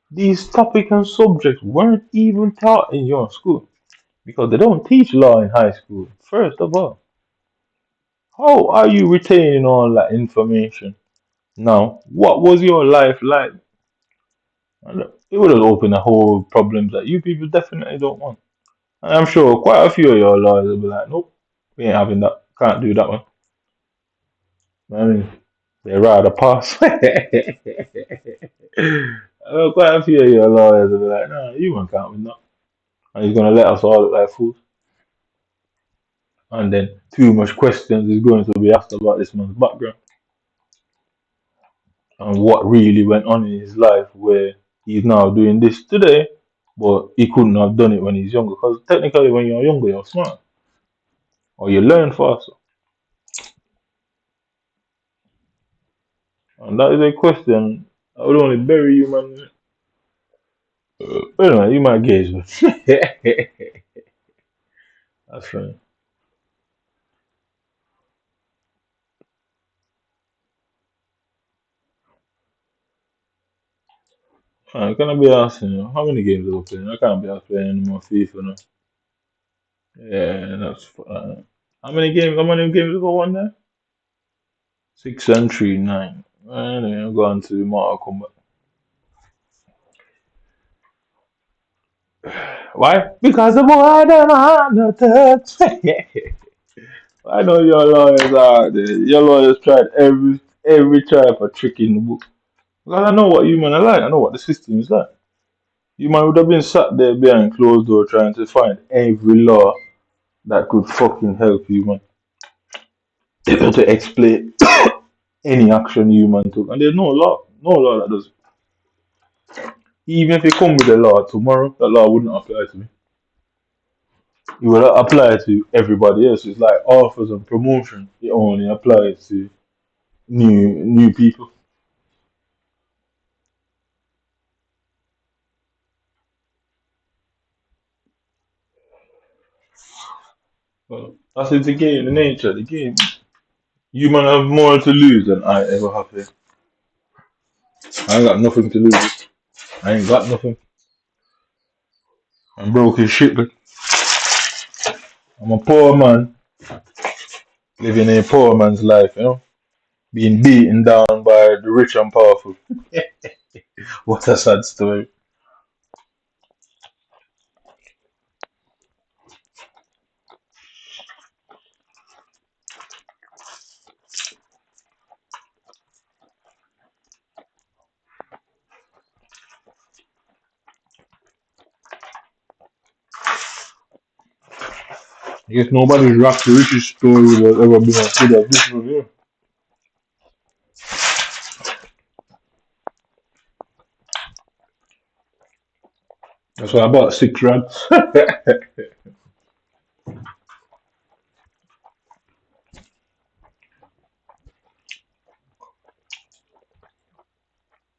These topics and subjects weren't even taught in your school because they don't teach law in high school. First of all, how are you retaining all that information? Now, what was your life like? And it would have opened a whole problems that you people definitely don't want. And I'm sure quite a few of your lawyers will be like, nope, we ain't having that. Can't do that one. I mean, they rather pass. Quite a few of your lawyers will be like, no, you one can't win that. And he's gonna let us all look like fools. And then too much questions is going to be asked about this man's background and what really went on in his life where he's now doing this today, but he couldn't have done it when he's younger. Because technically, when you're younger, you're smart or you learn faster. And that is a question I would only bury you, man. Anyway, you might gauge, but that's funny. Can I be asking you, how many games are we playing? I can't be asked playing any more FIFA now. Yeah, that's How many games have I won there? 6 and 3, 9. Anyway, I'll go on to Mortal Kombat. Why? Because the more them are not touch. I know your lawyers are there. Your lawyers tried every try for trick in the book. Because I know what you man are like. I know what the system is like. You man would have been sat there behind closed door trying to find every law that could fucking help you, man. Able to explain any action you man took. And there's no law that does it. Even if you come with a law tomorrow, that law wouldn't apply to me. It would apply to everybody else. It's like offers and promotion. It only applies to new people. Well, that's it's the game, the nature of the game. You man have more to lose than I ever have here. I ain't got nothing to lose. I ain't got nothing. I'm broke as shit, but I'm a poor man living a poor man's life, being beaten down by the rich and powerful. What a sad story. I guess nobody's rocked the richest story that's ever been as good as this one here. That's why I bought 6 rats.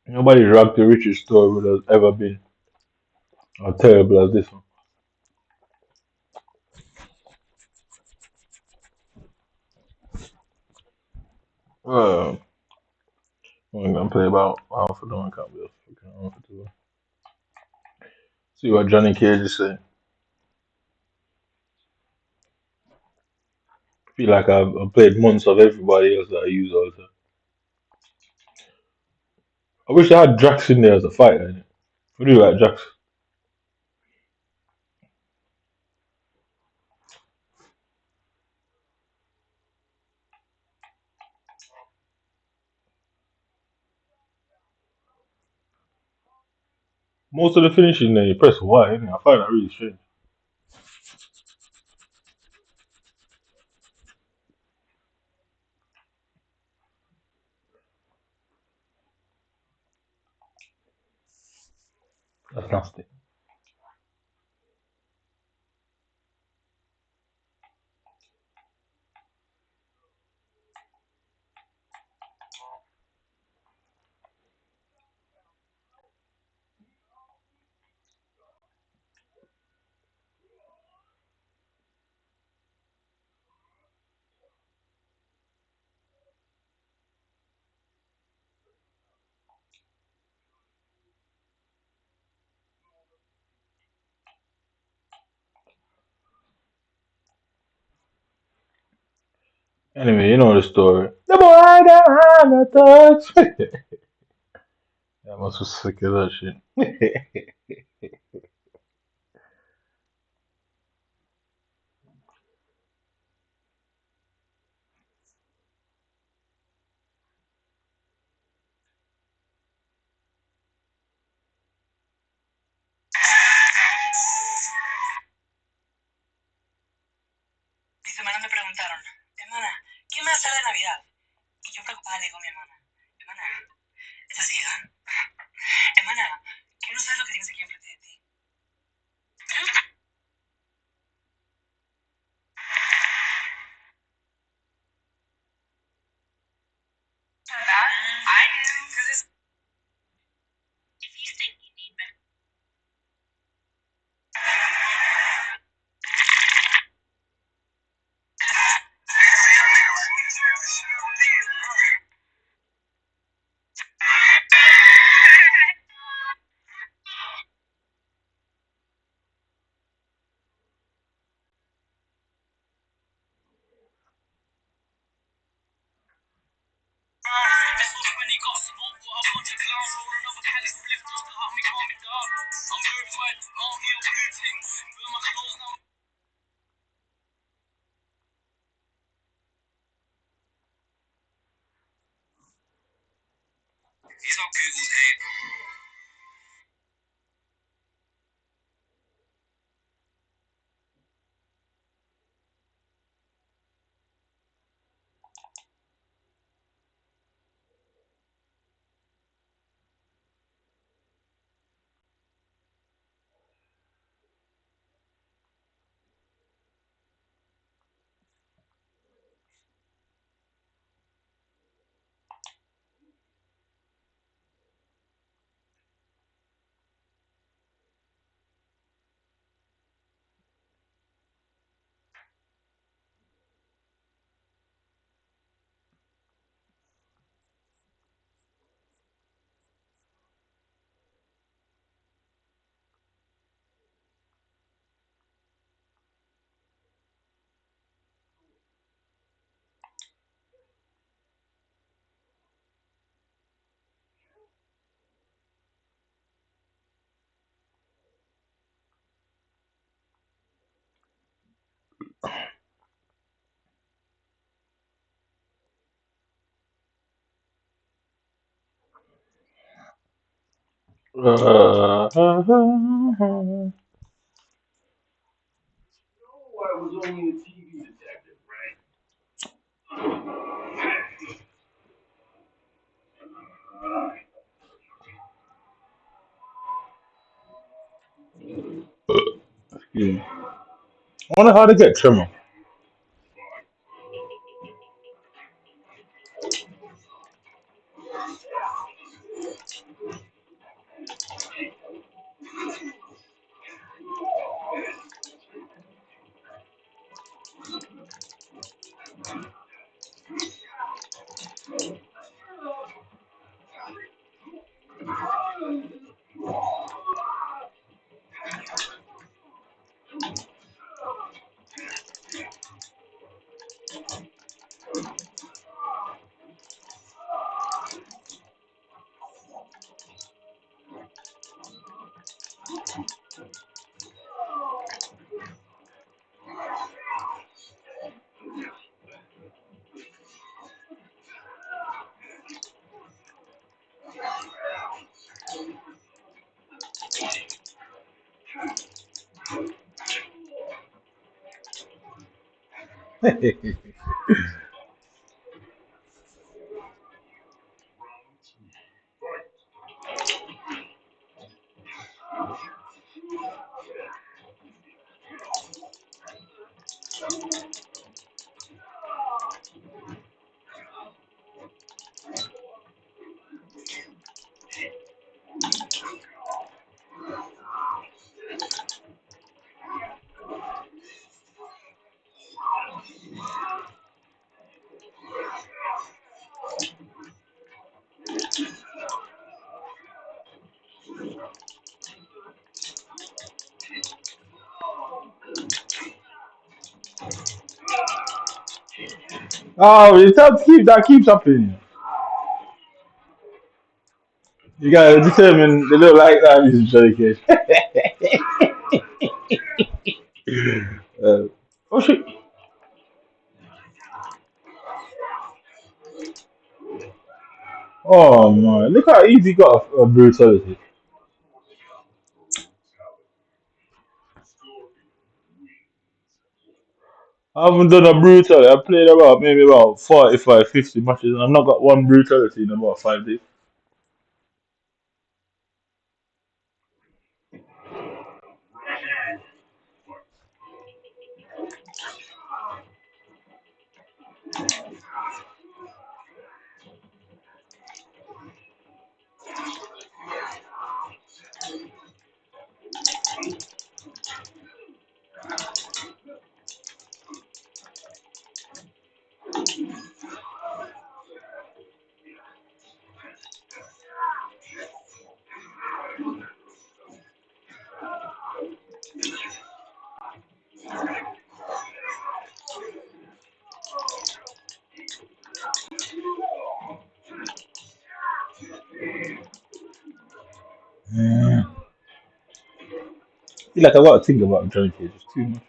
Nobody's rocked the richest story that's ever been as terrible as this one. Uh, I'm gonna play about half of them. I can't be a fucking half of two. See what Johnny Cage is saying. Feel like I've played months of everybody else that I use all the time. I wish I had Drax in there as a fighter. Innit? What do you like, Drax? Most of the finishing there, you press Y, innit? I find that really strange. That's nasty. Anyway, you know the story. The boy don't have no touch. I must be sick of that shit. Mis hermanas me preguntaron, hermana, ¿qué más sale de Navidad? Y yo preocupada le digo a mi hermana, hermana, ¿es así, hermana, ¿qué no sabes lo que tienes aquí enfrente de ti? I do, because it's... If you think you need me. He's on Google's head. I was only a TV detective, right? Yeah. I wonder how to get trimmer. Oh, it's not keep that keeps happening. You gotta determine they don't like that music dedication. Oh shit. Oh man, look how easy he got a brutality. I haven't done a brutality. I played about maybe about 45, 50 matches and I've not got one brutality in about 5 days. Mm. I feel like I got to think about Johnny Cage. It's too much.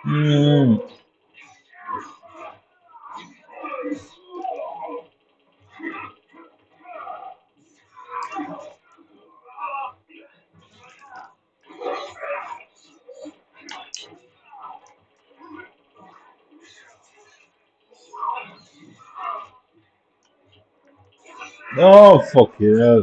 Mm. Oh fuck yeah.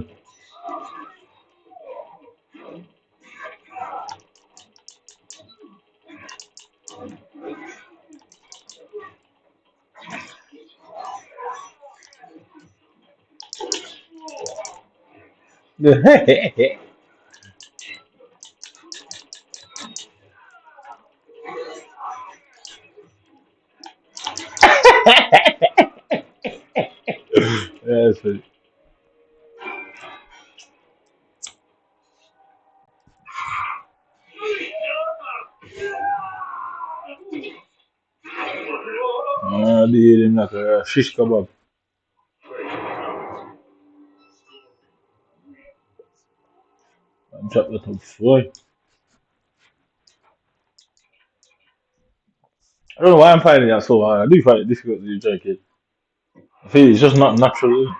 That's funny. I did him like a shish kebab. And chop that up boy. I don't know why I'm finding that so hard. I do find it difficult to do Johnny Cage. I feel it's just not natural.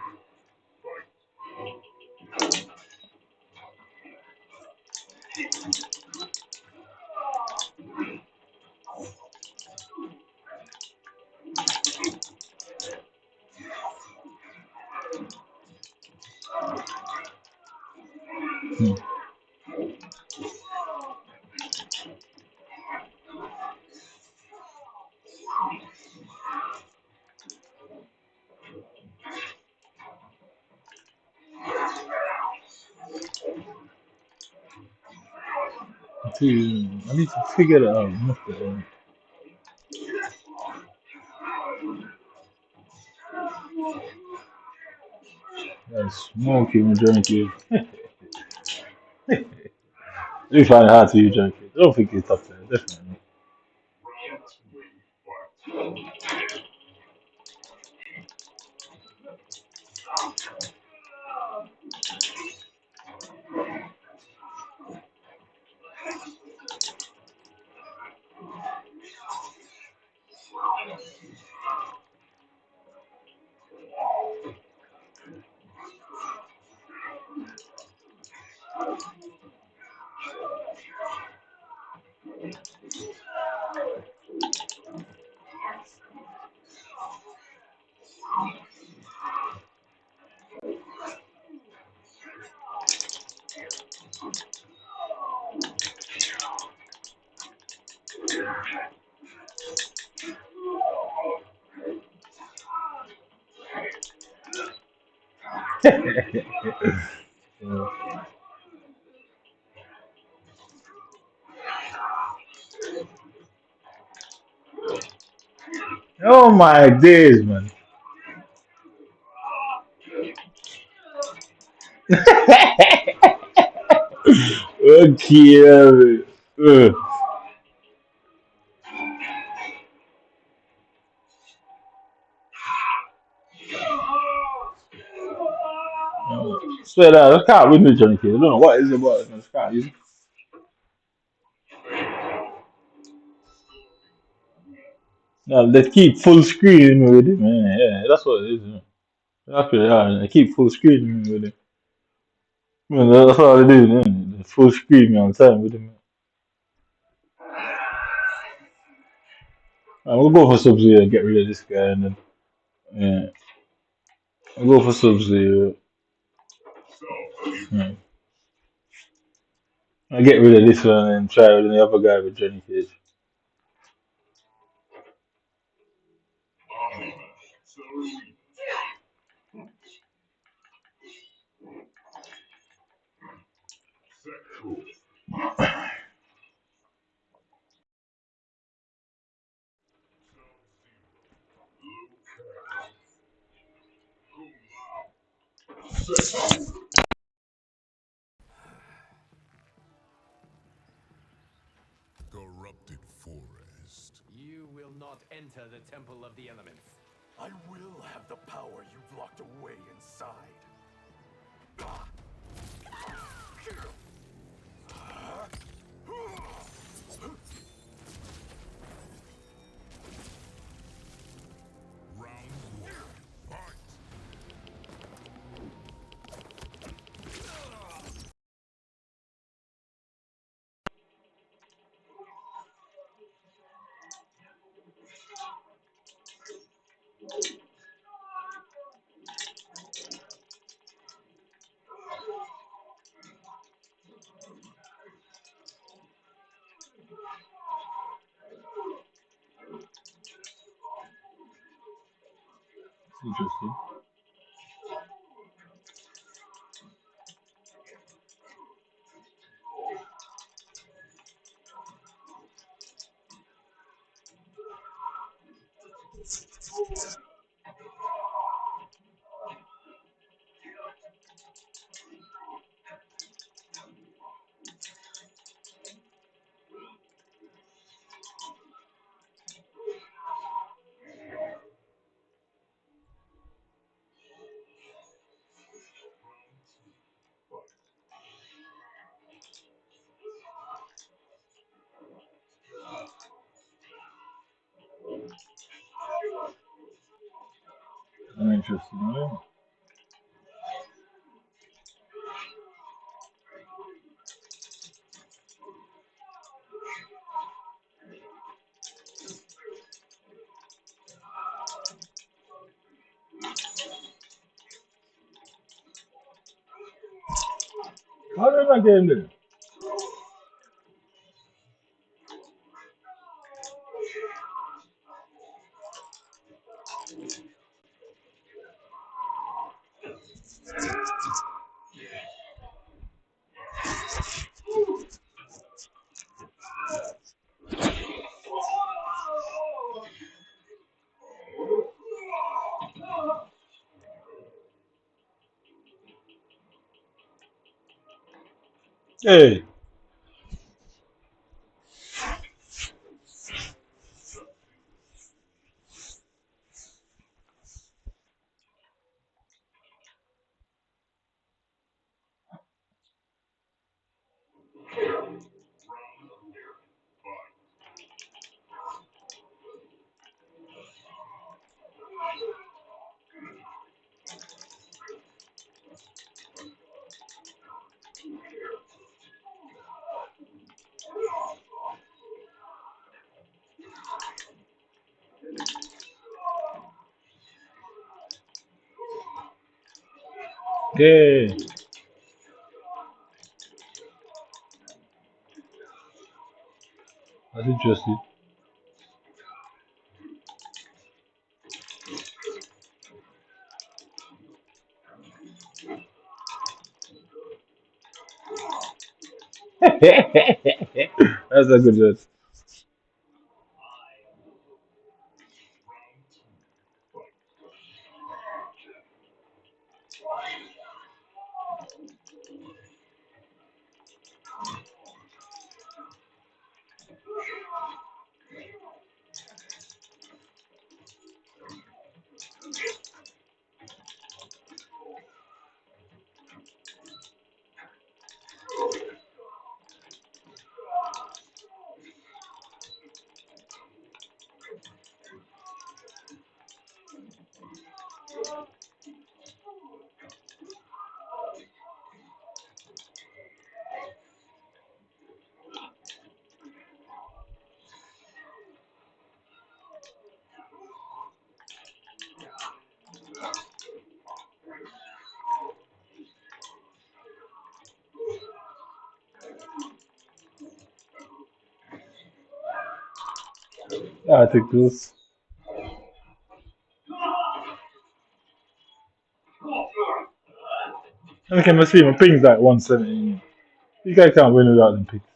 Hmm. I need to figure it out. Must be, smoking with Johnny Cage. I do find it hard to do Johnny Cage. I don't think he's top 10, definitely. Oh my days, man. Okay. Swear that I can't win with Johnny Cage. I don't know what it is about it. I just can't use it. No, they keep full screen with it, man. Yeah, that's what it is. Man. Actually, yeah, they keep full screen with it. Man, that's all they do, man. They full screen me all the time with it, man. We'll go for Sub Zero, get rid of this guy, and then yeah, we'll go for Sub Zero. Yeah. I'll get rid of this one and try with the other guy with Johnny Cage. Corrupted forest. You will not enter the Temple of the Elements. I will have the power you've locked away inside. Round one. Fight. Interesting. Interesting. Yeah. How did I get in there? Hey. Yeah. That's interesting. That's a good one. Articles. I can see my ping's like 170. You guys can't win without them picks.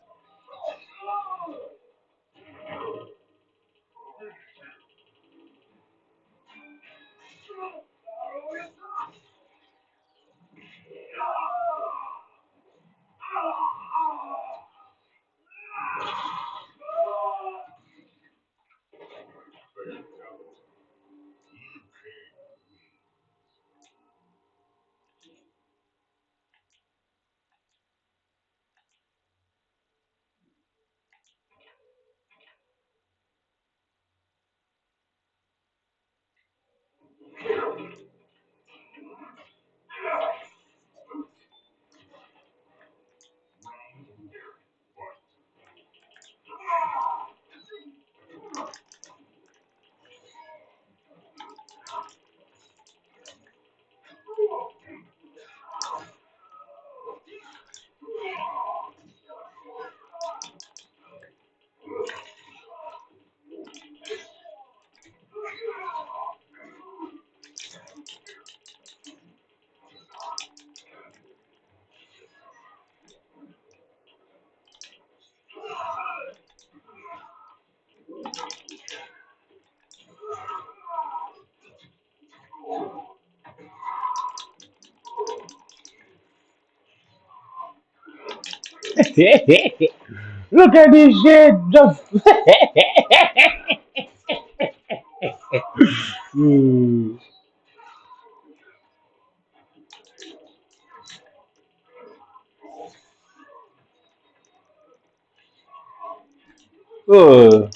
Look at this shit! Just. Hmm. Oh,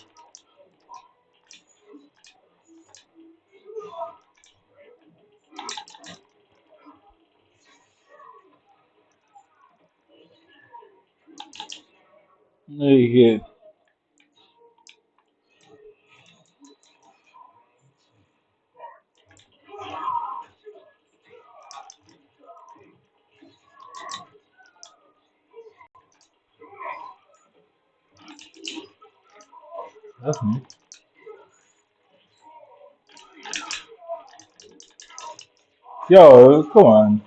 very good. That's me. Yo, come on.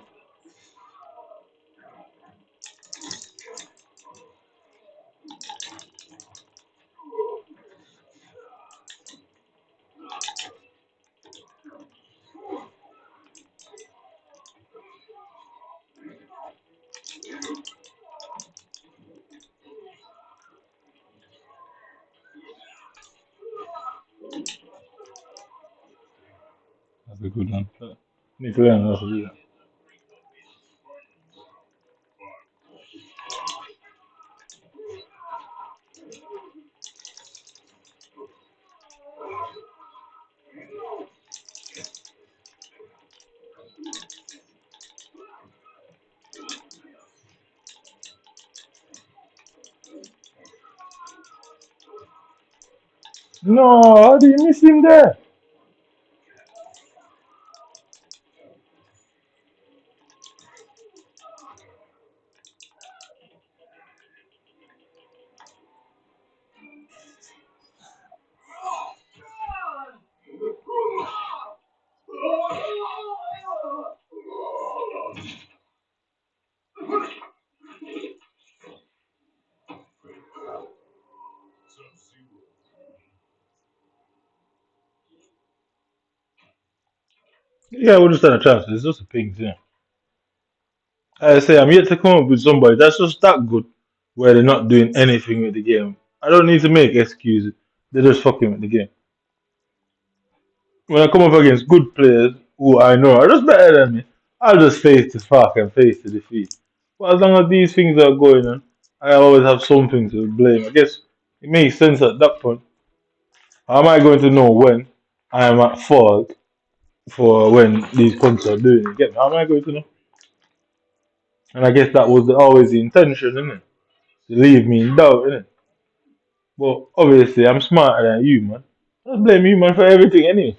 That's a good one. Need to learn how to do that. No, how do you miss him there? Yeah, I wouldn't stand a chance. It's just a pink thing. I say I'm yet to come up with somebody that's just that good where they're not doing anything with the game. I don't need to make excuses. They're just fucking with the game. When I come up against good players who I know are just better than me, I'll just face the fuck and face the defeat. But as long as these things are going on, I always have something to blame. I guess it makes sense at that point. How am I going to know when I am at fault for when these cunts are doing it? Get me? How am I going to know? And I guess that was always the intention, isn't it? To leave me in doubt, innit? But obviously, I'm smarter than you, man. I blame you, man, for everything anyway.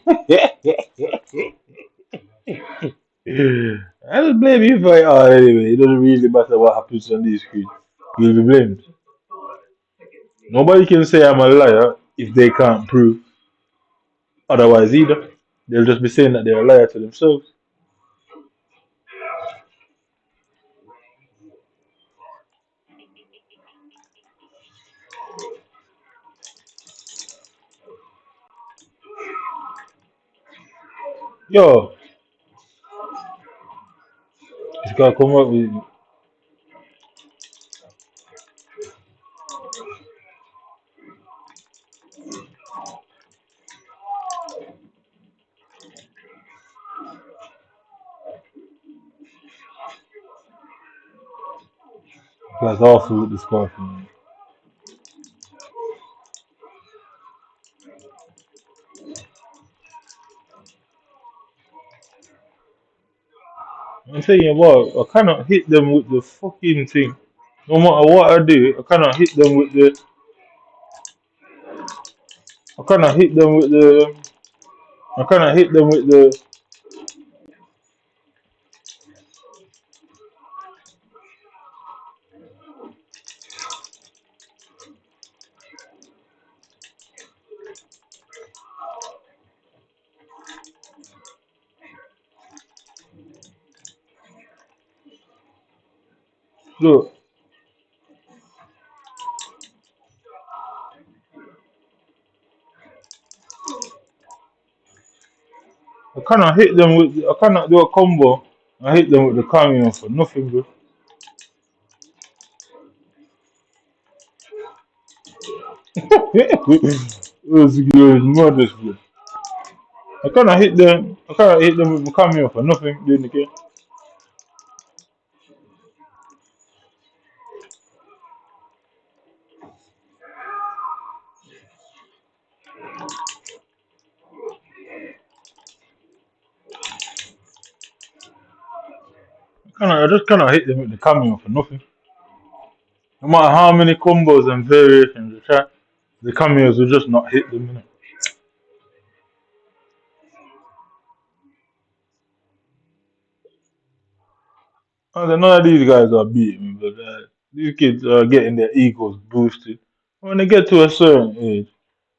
I just blame you for it all anyway. It doesn't really matter what happens on this screen. You'll be blamed. Nobody can say I'm a liar if they can't prove otherwise either. They'll just be saying that they're a liar to themselves. Yo, this guy come up with that's awful with the scarf, man. I'm saying what I cannot hit them with the fucking thing. No matter what I do, I cannot hit them with the I cannot hit them with the I cannot hit them with the look. I cannot hit them with I cannot do a combo. I hit them with the cameo for nothing, bro. Those girls mothers, bro. I cannot hit them with the cameo for nothing during the game. I just cannot hit them with the cameo for nothing. No matter how many combos and variations I try, the cameos will just not hit them, innit? None of these guys are beating me, but these kids are getting their egos boosted. When they get to a certain age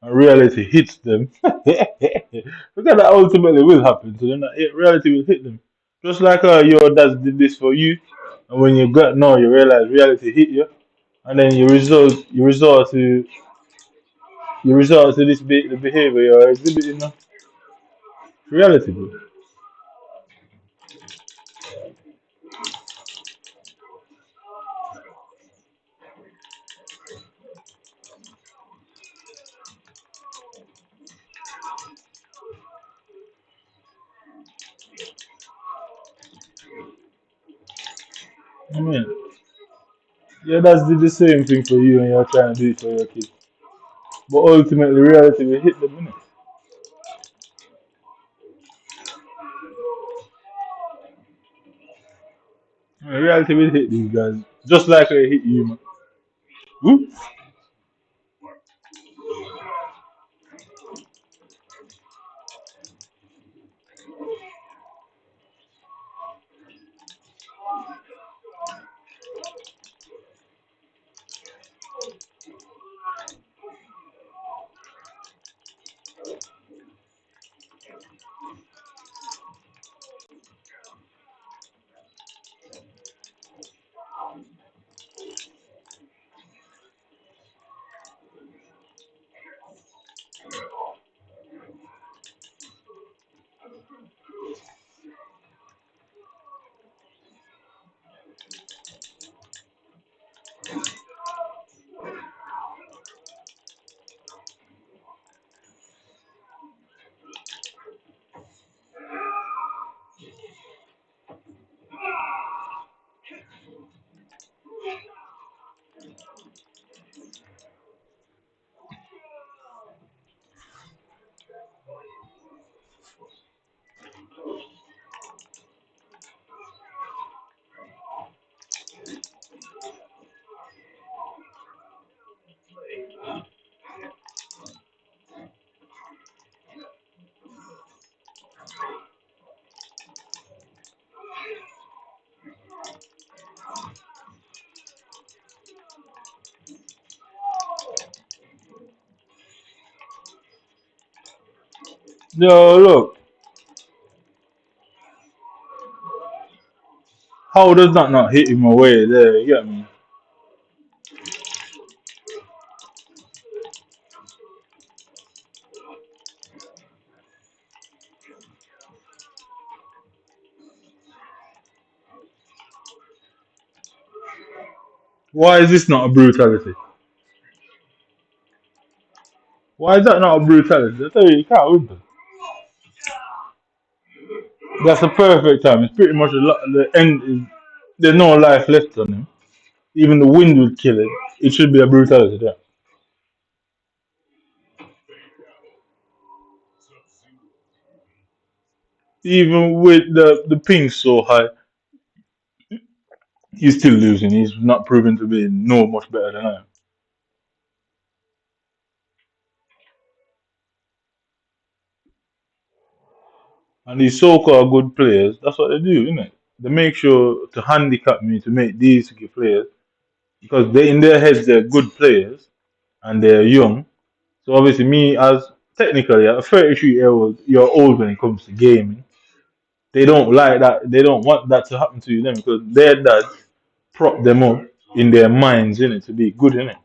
and reality hits them, because that ultimately will happen, so then reality will hit them. Just like your dad did this for you, and when you got no, you realize reality hit you, and then you resort to the behavior you're exhibiting now. Reality, bro. I mean, your dad did the same thing for you, and you're trying to do it for your kids. But ultimately, reality will hit them, innit? Reality will hit these guys, just like it hit you, man. Whoop. Yo, look, how does that not hit him away there? You get me? Why is this not a brutality? Why is that not a brutality? I tell you, you can't win them. That's the perfect time. It's pretty much the end. There's no life left on him. Even the wind would kill him. It should be a brutality there. Even with the ping so high, he's still losing. He's not proven to be no much better than I am. And these so-called good players, that's what they do, isn't it? They make sure to handicap me to make these players because they in their heads they're good players and they're young. So obviously me as technically a 33-year-old, you're old when it comes to gaming. They don't like that. They don't want that to happen to you then because their dads prop them up in their minds, innit, to be good, innit.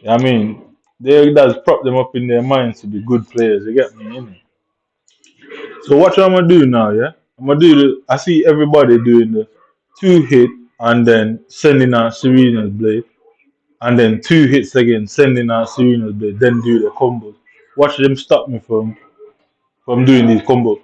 I mean, their dads prop them up in their minds to be good players. You get me, innit? So what I'm gonna do now, yeah? I'm gonna do I see everybody doing the 2 hit and then sending out Serena's blade, and then 2 hits again, sending out Serena's blade, then do the combos. Watch them stop me from doing these combos.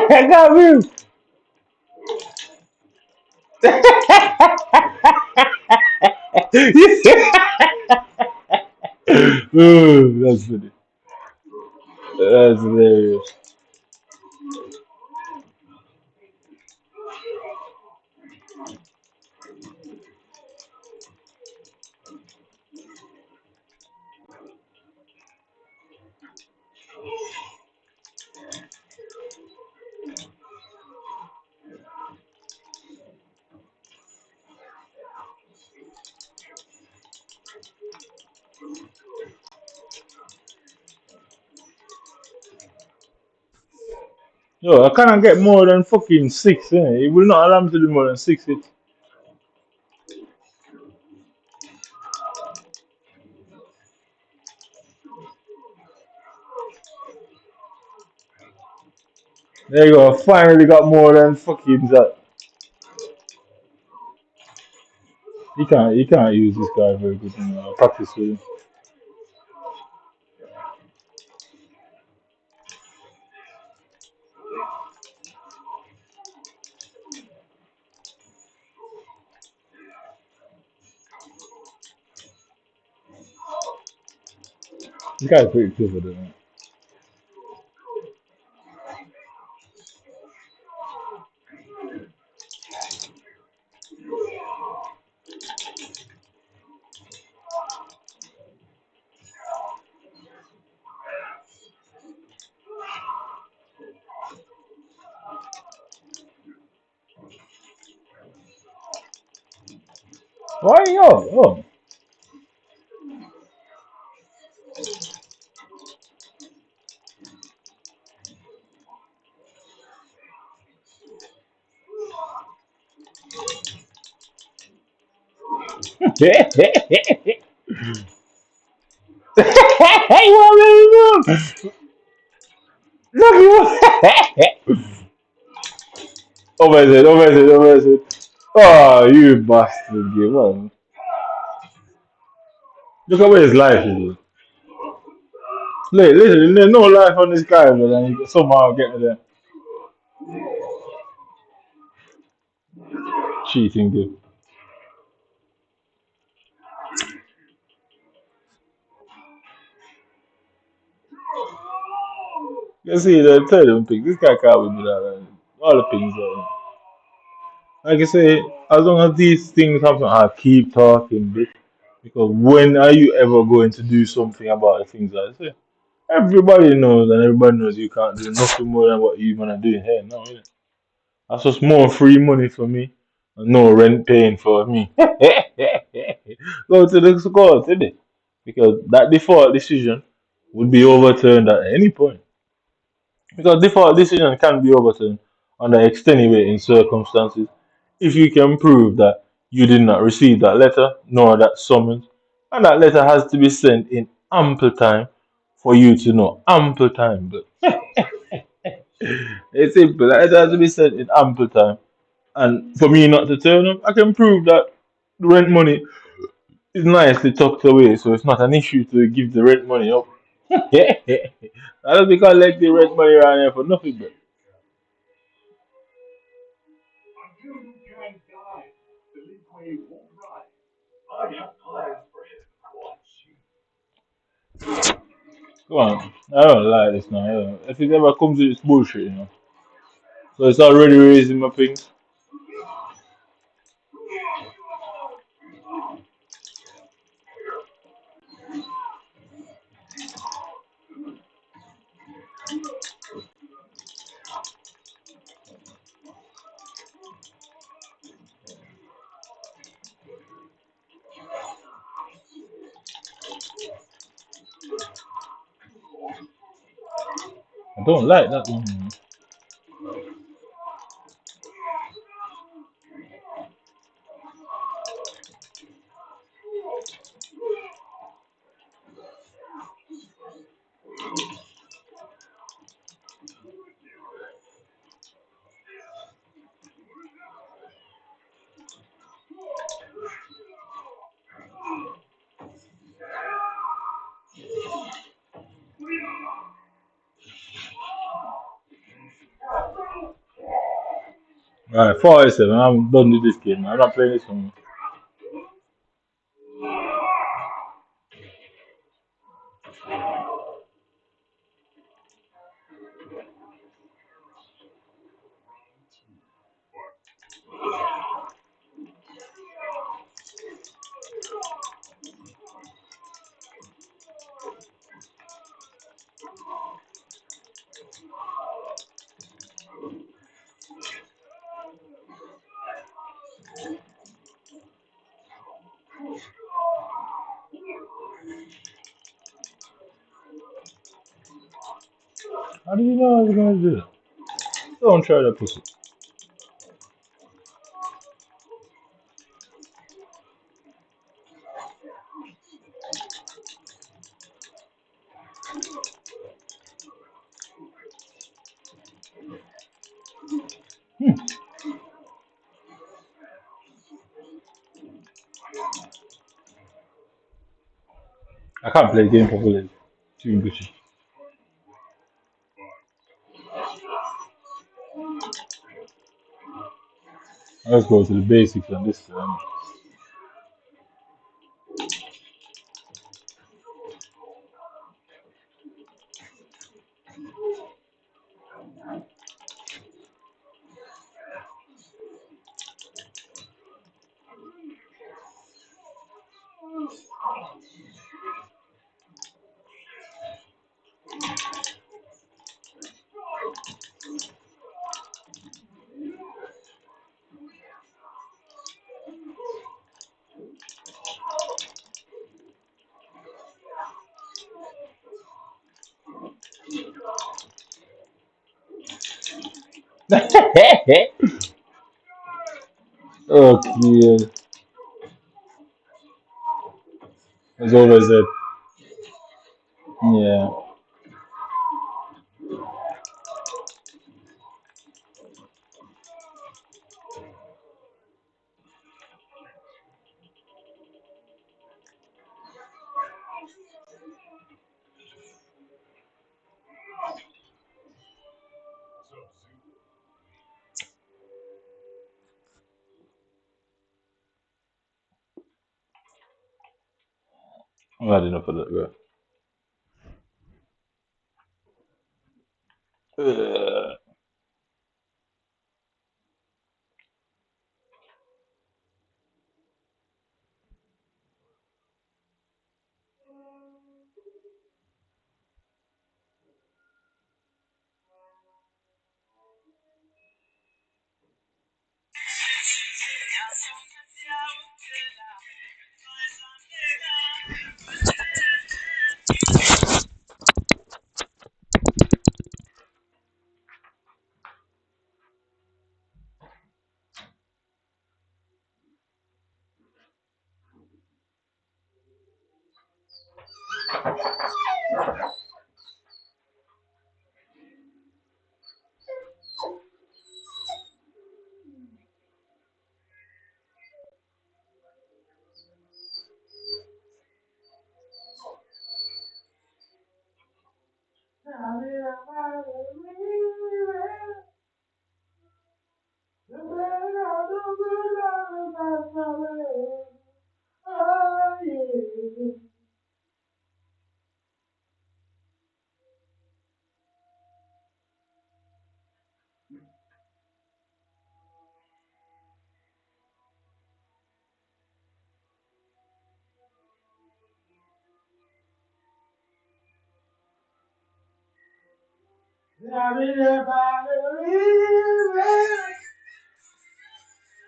I got you. Oh, that's funny. That's hilarious. Yo, I cannot get more than fucking 6, innit? It will not allow me to do more than 6 hits. There you go, I finally got more than fucking that. You can't use this guy very good, I practice with him. This guy's pretty clever, though. Why yo? Oh. Hey, what are you doing? Look, you. Overset. Oh, you bastard, game, man. Look at where his life is. Listen, there's no life on this guy, man, and you somehow get to the cheating game. You see, they tell them things. This guy can't win that, man. All the things, like I say, as long as these things happen, I keep talking, bitch. Because when are you ever going to do something about the things I say? Everybody knows, and everybody knows you can't do nothing more than what you are doing here. No, innit? That's just more free money for me, and no rent paying for me. Go to the court, innit? Because that default decision would be overturned at any point. Because default decision can be overturned under extenuating circumstances if you can prove that you did not receive that letter nor that summons, and that letter has to be sent in ample time for you to know. Ample time, but it's simple. That letter has to be sent in ample time, and for me not to turn up, I can prove that the rent money is nicely tucked away, so it's not an issue to give the rent money up. I don't be collecting rent money around here for nothing, but. Until you can die, Delinquent won't rise. I have plans for him once you. Come on, I don't like this now. If it ever comes to this bullshit, So it's already raising my ping. I don't like that one. Alright, 47. I'm done with this game. I'm not playing this one. How do you know I was gonna do it? Don't try that pussy. I can't play game properly. Too bitchy. Let's go to the basics on this one. Okay. It's always that. Yeah. I've had enough of that, bro.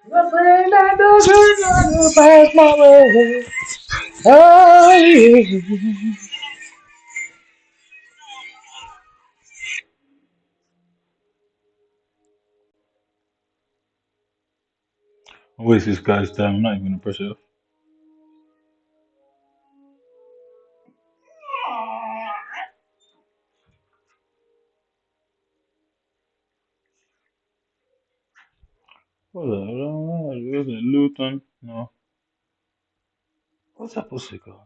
The friend that doesn't pass my way. Oh, yeah. I waste this guy's time. I'm not even gonna press it off. What the hell? Is it Luton? No. What's that pussy called?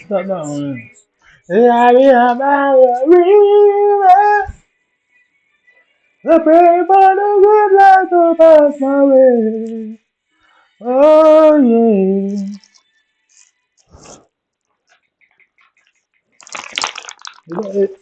That one. The pray for the good life to pass my way. Oh yeah. Is that it?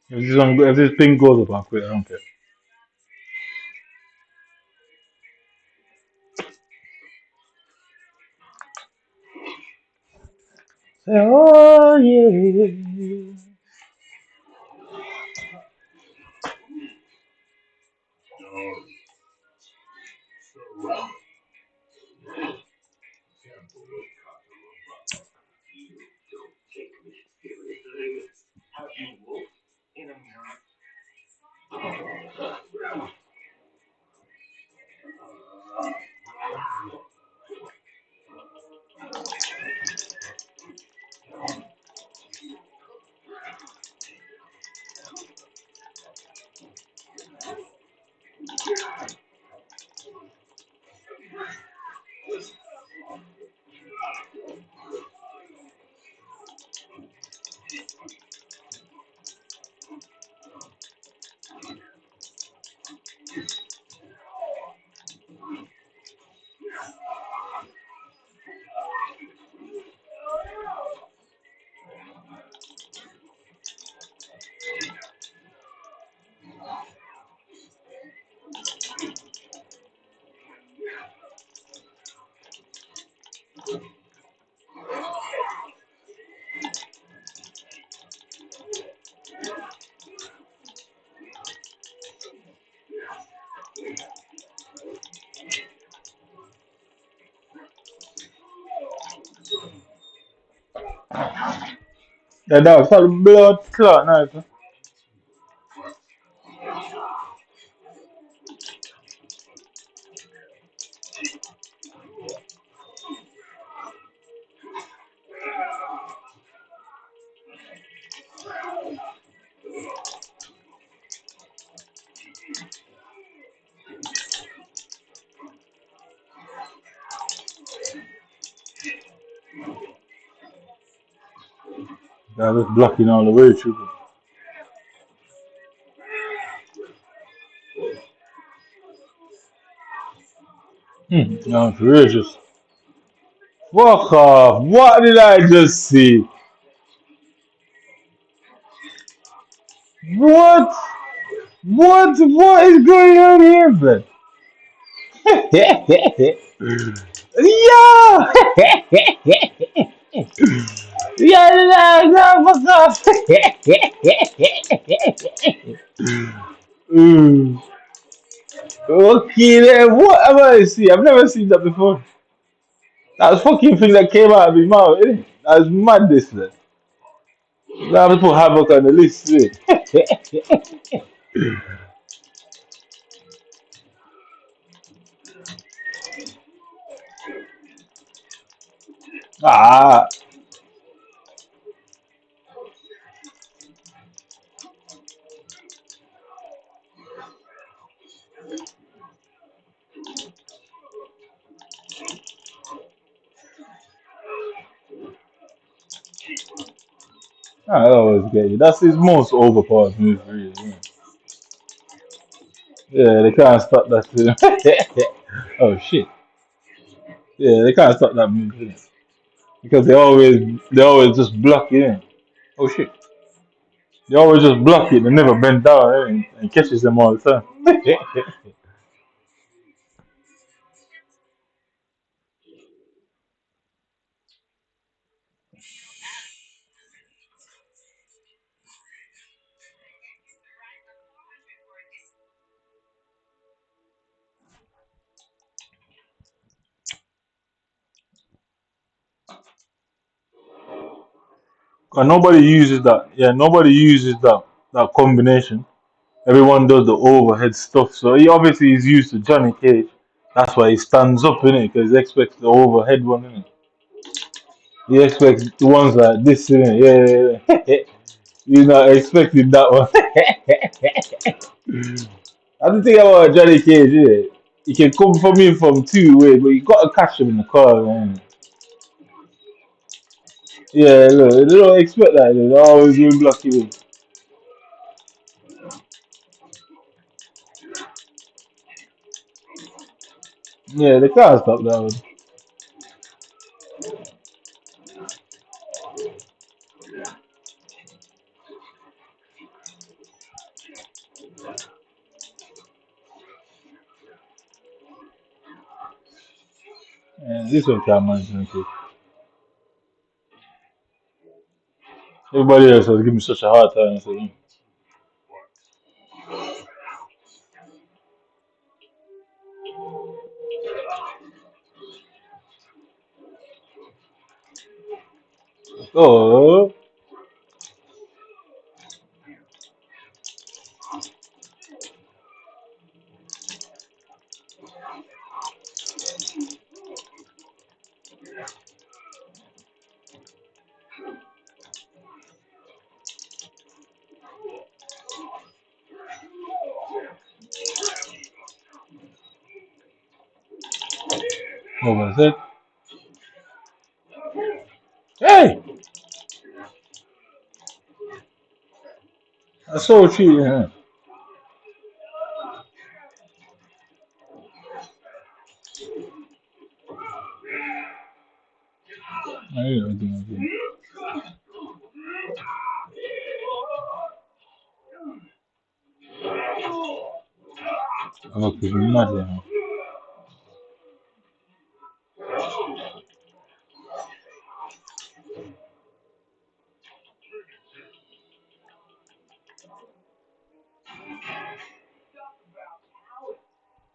If this thing goes up, I'll quit. I don't care. Say, oh yeah. The dog start blood clot now. That was blocking all the way through. Outrageous. Fuck off. What did I just see? What? What is going on here, man? Yeah! Yeah, no, fuck off. Mm. Okay, then what have I seen? I've never seen that before. That fucking thing that came out of his mouth, innit? That was madness, man. Now I have to put havoc on the list, innit? Ah, I always get you. That's his most overpowered move, really. Yeah, they can't stop that. Oh shit. Yeah, they can't stop that move, innit? Because they always just block it, innit? Oh shit. They always just block it. They never bend down, innit? And catches them all the time. And nobody uses that. Yeah, nobody uses that combination. Everyone does the overhead stuff. So he obviously is used to Johnny Cage. That's why he stands up in it because he expects the overhead one in it. He expects the ones like this in it. Yeah, yeah, yeah. He's not expecting that one. That's the thing about Johnny Cage, yeah. He can come from him from two ways, but you gotta catch him in the car, man. Yeah, look, they don't expect that. They always will block you in. Yeah, they can't stop that one. Yeah, this one can't manage it. Everybody else has given me such a hard time. So, oh, what was it? Hey, I saw cheating. Huh? I didn't do anything. I'm gonna keep mad, you know.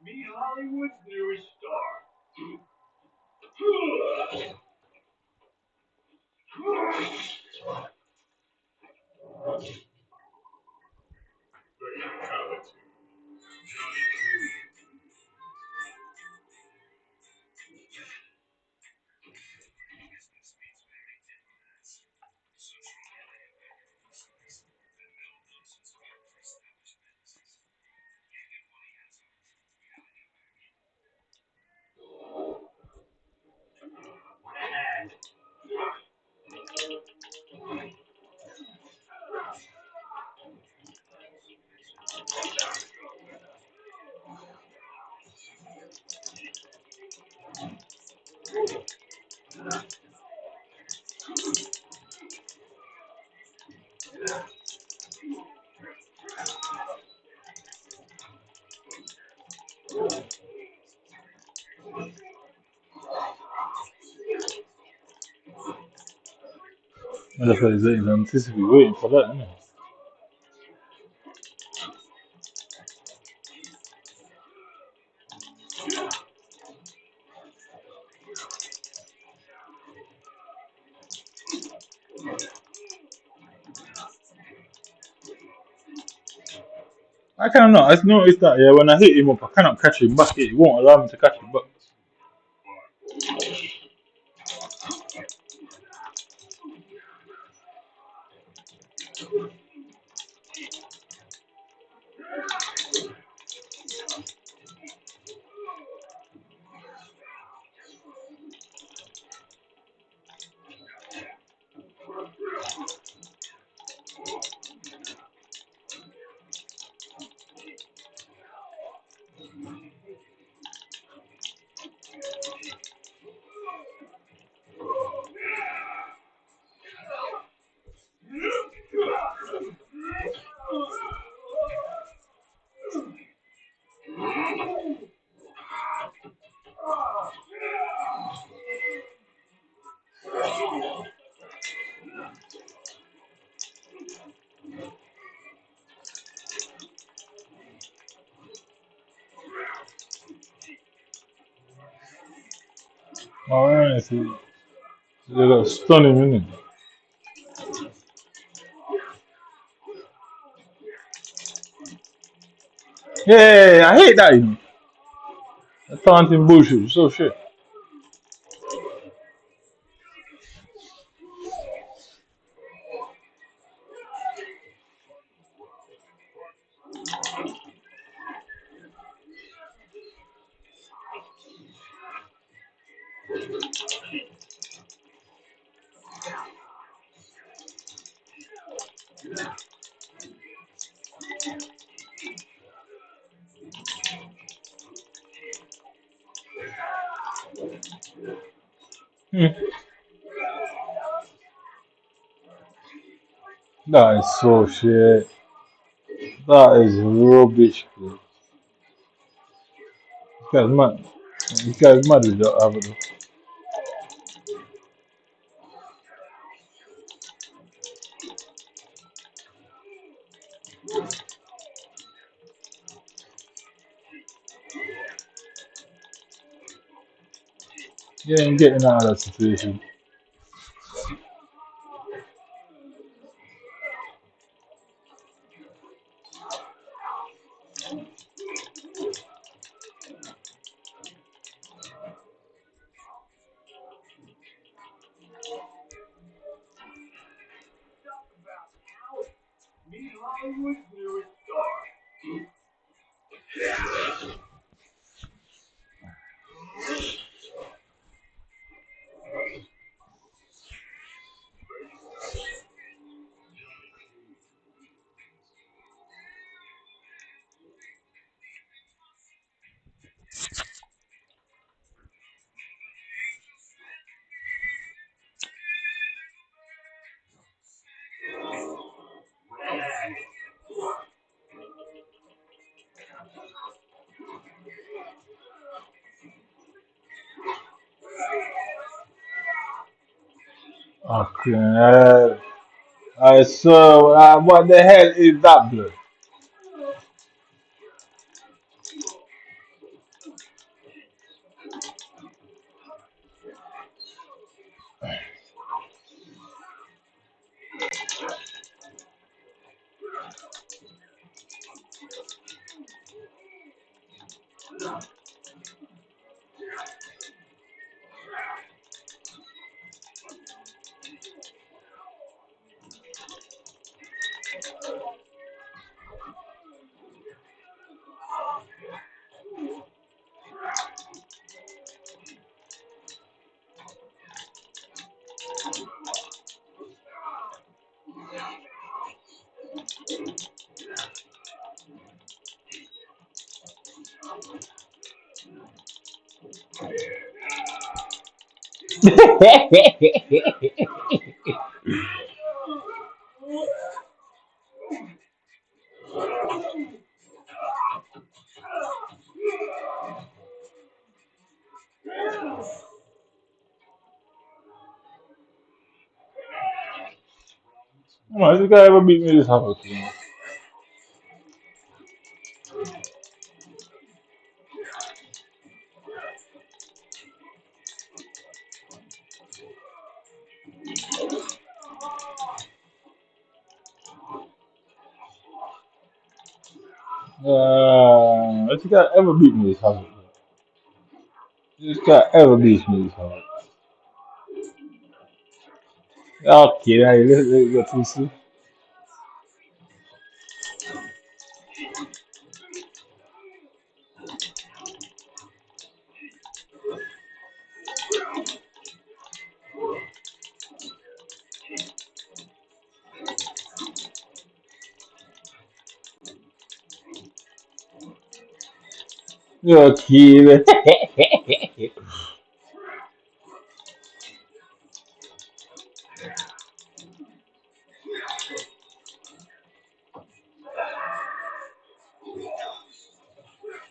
Meet Hollywood's newest star. Motherfuckers ain't anticipate waiting for that, innit? I kind of know. I noticed that, yeah, when I hit him up, I cannot catch him back. It won't allow me to catch him back. Alright, so they got stun him, innit? Yeah, I hate that, you know. That taunting bullshit, so shit. Hmm. That is so shit. That is rubbish, bro. This guy's mad. This guy's mad with that avenue. Yeah, I'm getting out of that situation. Meet Hollywood's newest star. Okay. Alright, so what the hell is that, blood? Come on, this guy ever beat me this house, you know? This guy ever beat me this house? This guy ever beat me this house? Okay, now let's go to see. Okay,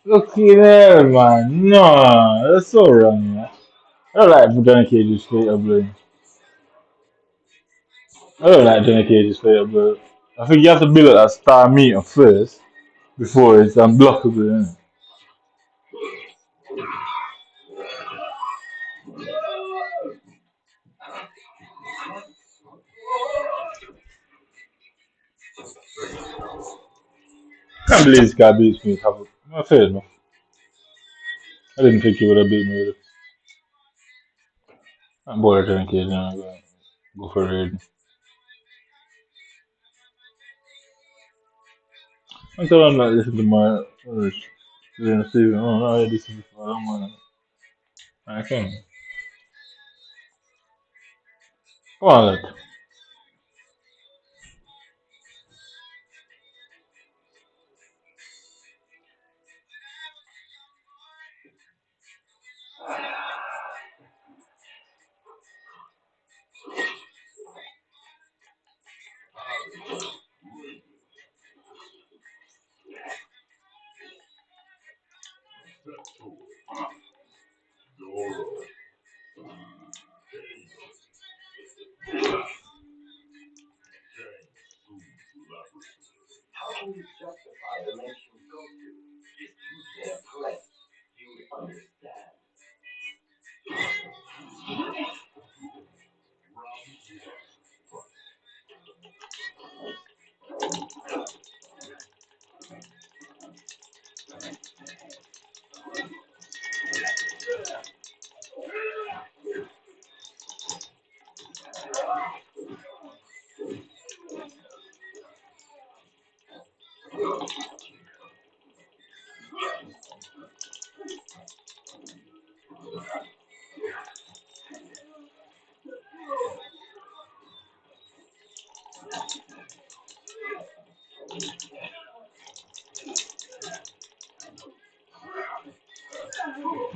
okay, there, man. No, that's so wrong, man. I don't like Johnny Cage's straight up, bro. I don't like Johnny Cage's straight up, bro. I think you have to build up that star meter first before it's unblockable, innit? I can't believe this guy beats me. Not fair enough. I didn't think he would have beat me with it. I'm bored of Johnny Cage now. I'm gonna go for a raid. I'm telling him not to listen to my Steven. Oh, no, I listen before. I don't want to. I can't. Come on, look.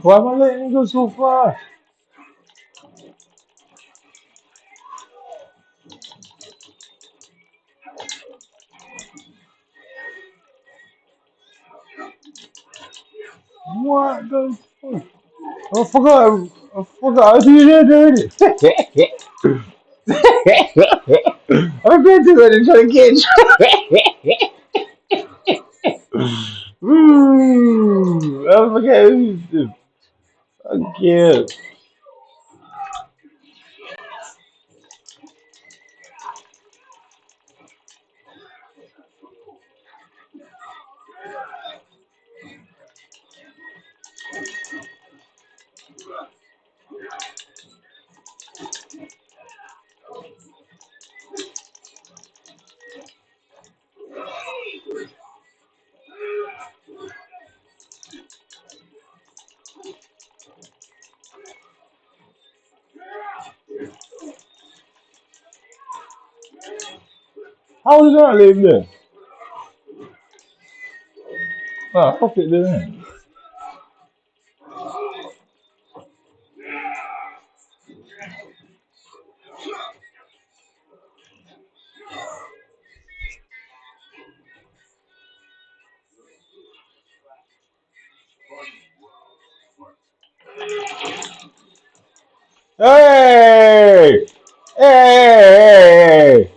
Why am I letting him go so far? What the fuck? I forgot. I forgot. I did it already. I'm going to let him try to catch. Ooh, I forgot. Okay. How was that live there? Oh, fuck it then. Hey! Hey!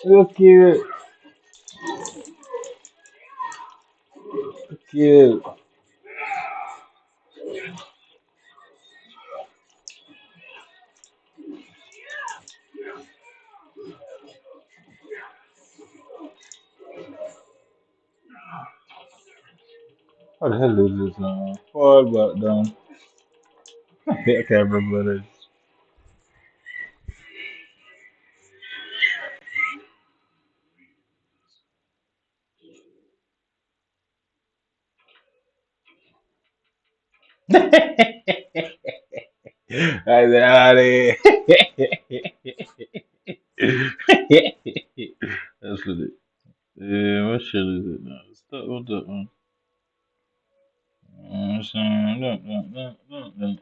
Look cute. Cute. How the hell is this now? Fall back down. I can't remember this. I said, out of here. That's what it. Yeah, what shit is it now? Stop with that one. I'm saying, look.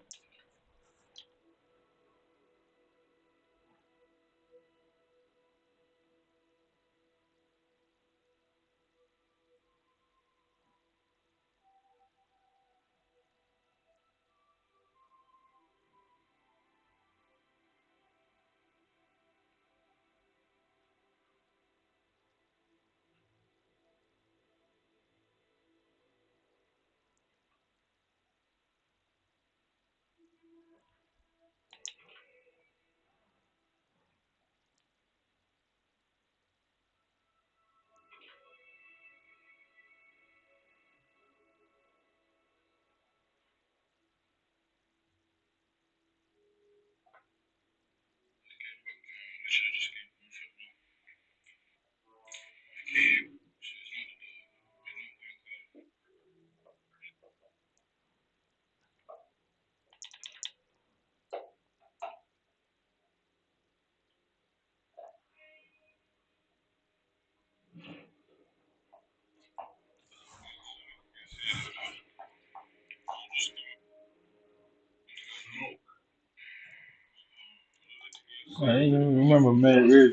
I ain't even remember Mad Rig.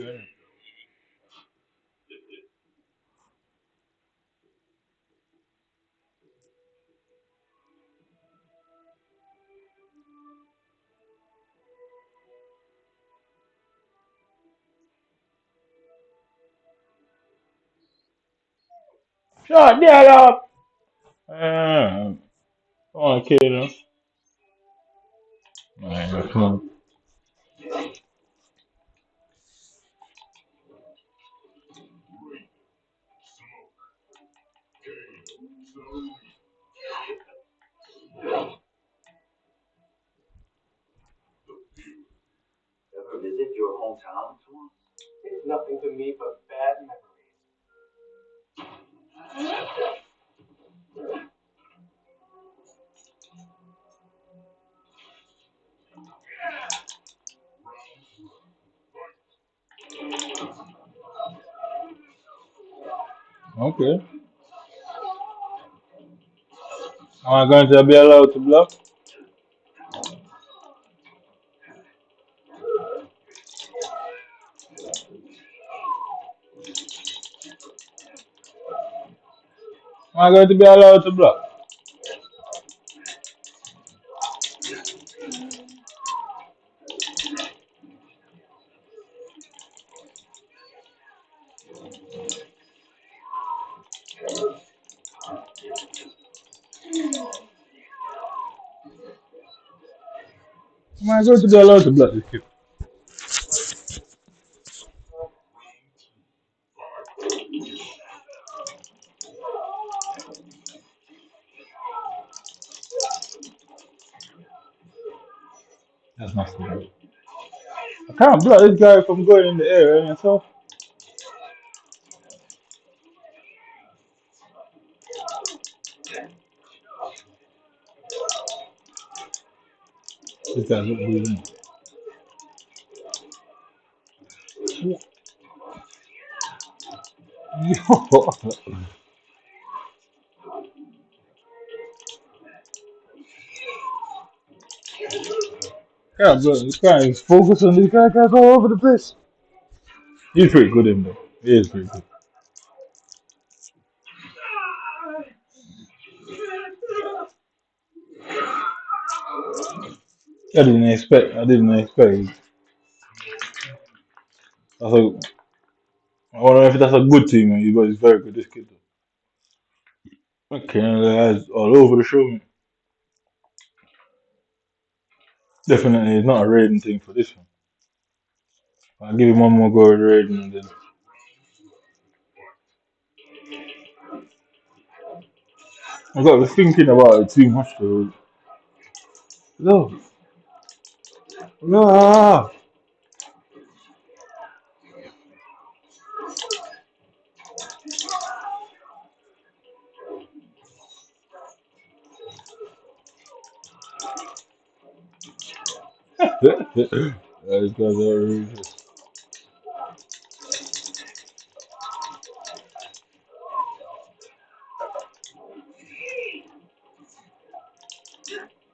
Shut that up! I want to kill him. Man, come on. Ever visit your hometown? It's nothing to me but bad memories. Okay. Am I going to be allowed to block? Am I going to be allowed to block? Am I going to be allowed to block this kid? That's not good. I can't block this guy from going in the area and stuff. This guy's not moving. Yo! Yeah, bro, this guy is focused on this guy can't go over the place. He's pretty good in there. He is pretty good. I didn't expect. That's a, I don't know if that's a good thing, man, but he's very good, this kid. Okay, guys all over the show, man. Definitely, it's not a rating thing for this one. I'll give him one more go at rating and then. I got to thinking about it too much, though. No, no. These guys are outrageous.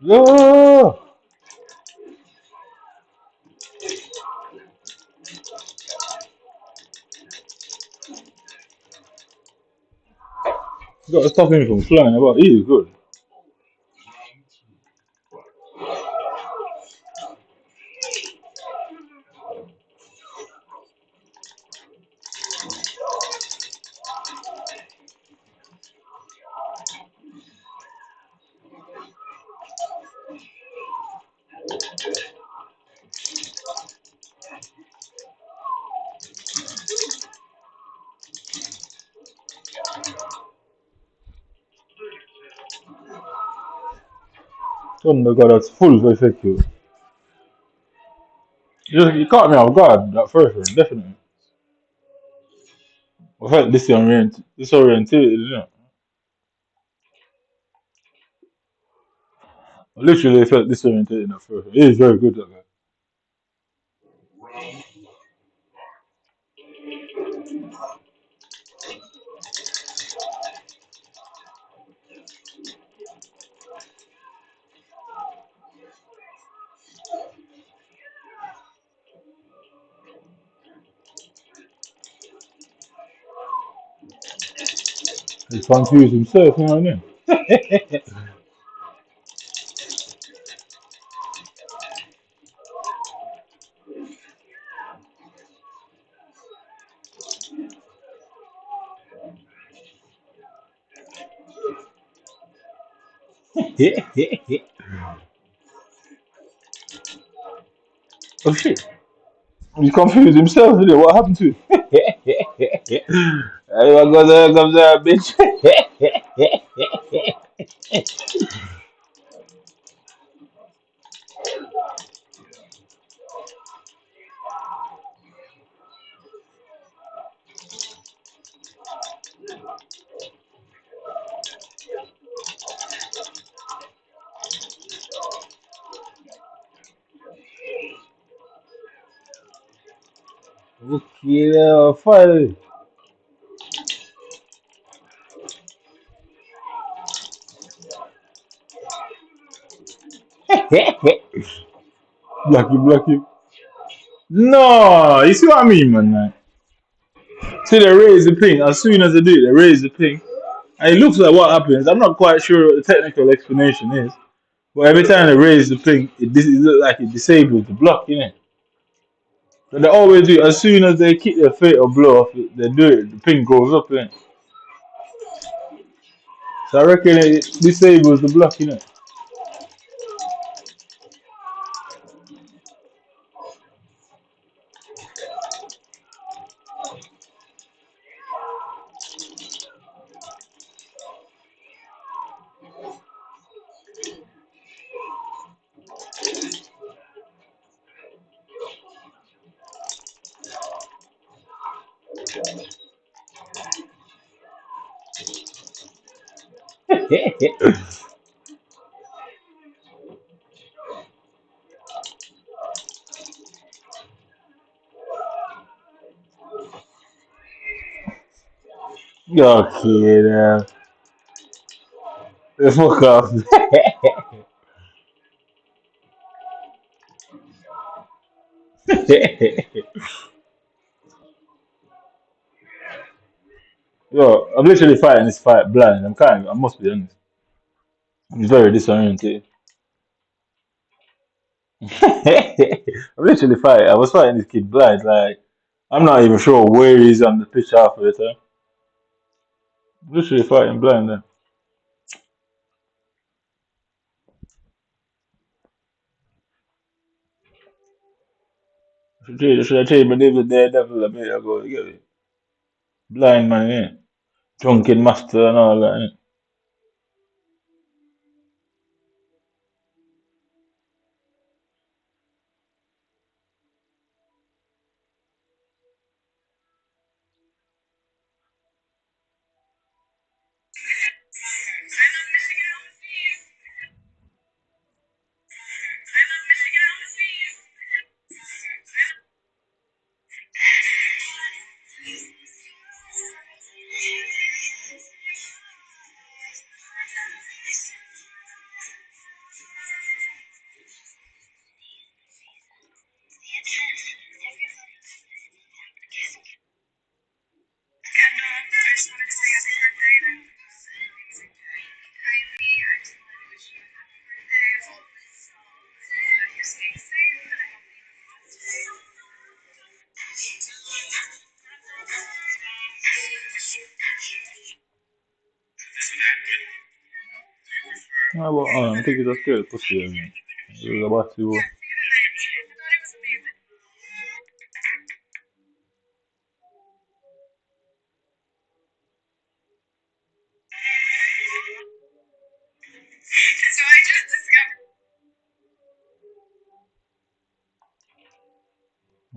No! You got to stop him from flying about. He is good. Thunder God, that's full effective. You caught me off guard that first one, definitely. I felt disorientated, you know. I literally felt disorientated in that first one. He is very good, that guy. He's confused himself, you know what I mean? Oh shit. He confused himself, you know what happened to him? Everyone goes there, comes there, bitch. Okay, finally. Block you, block you. No, you see what I mean, man? See, they raise the ping. As soon as they do it, they raise the ping. And it looks like what happens. I'm not quite sure what the technical explanation is. But every time they raise the ping, it looks like it disables the block, innit? So they always do it. As soon as they kick their fatal blow off, they do it, the ping goes up, innit? So I reckon it disables the block, innit? Okay, now. Fuck off. Yo, I'm literally fighting this fight blind. I must be honest. I'm very disoriented. I'm literally fighting. I was fighting this kid blind. Like, I'm not even sure where he's on the pitch half of the time. I'm literally fighting blind then. Should I change my name to Daredevil? I mean, I go, you get it. Blind man, yeah. Drunken master and all that, innit? Ah, well, I think it's just good. Pussy, I mean. It was about to.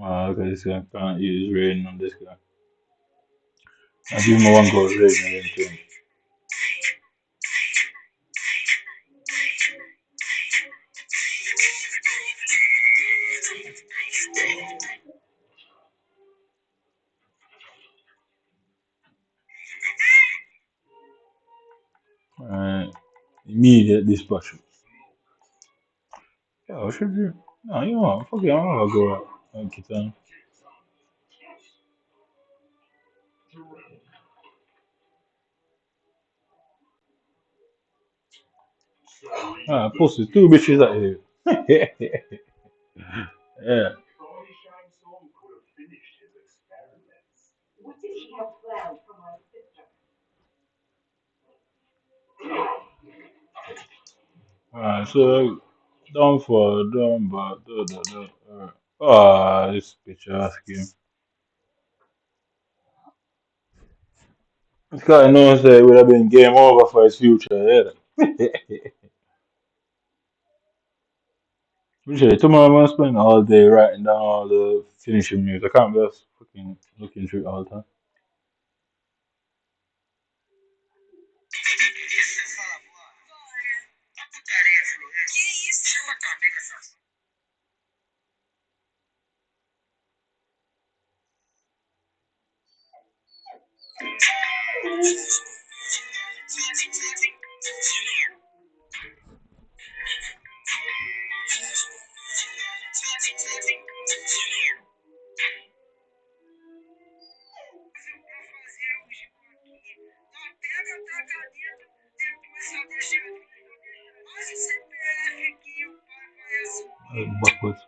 Okay, this guy can't use rain on this guy. I give him one goes rain and then change. Alright. Immediate dispatch. Yeah, what should you? No, you know what? Fuck it, I'm gonna go out. Okay, time. Ah, pussy, two bitches out here. Yeah. What did he have planned for my sister? Alright, so down for down, but alright. Ah, this bitch asking. This guy knows that it would have been game over for his future, yeah. Literally, tomorrow I'm gonna spend all day writing down all the finishing moves. I can't be just fucking looking through it all the time. Backwards.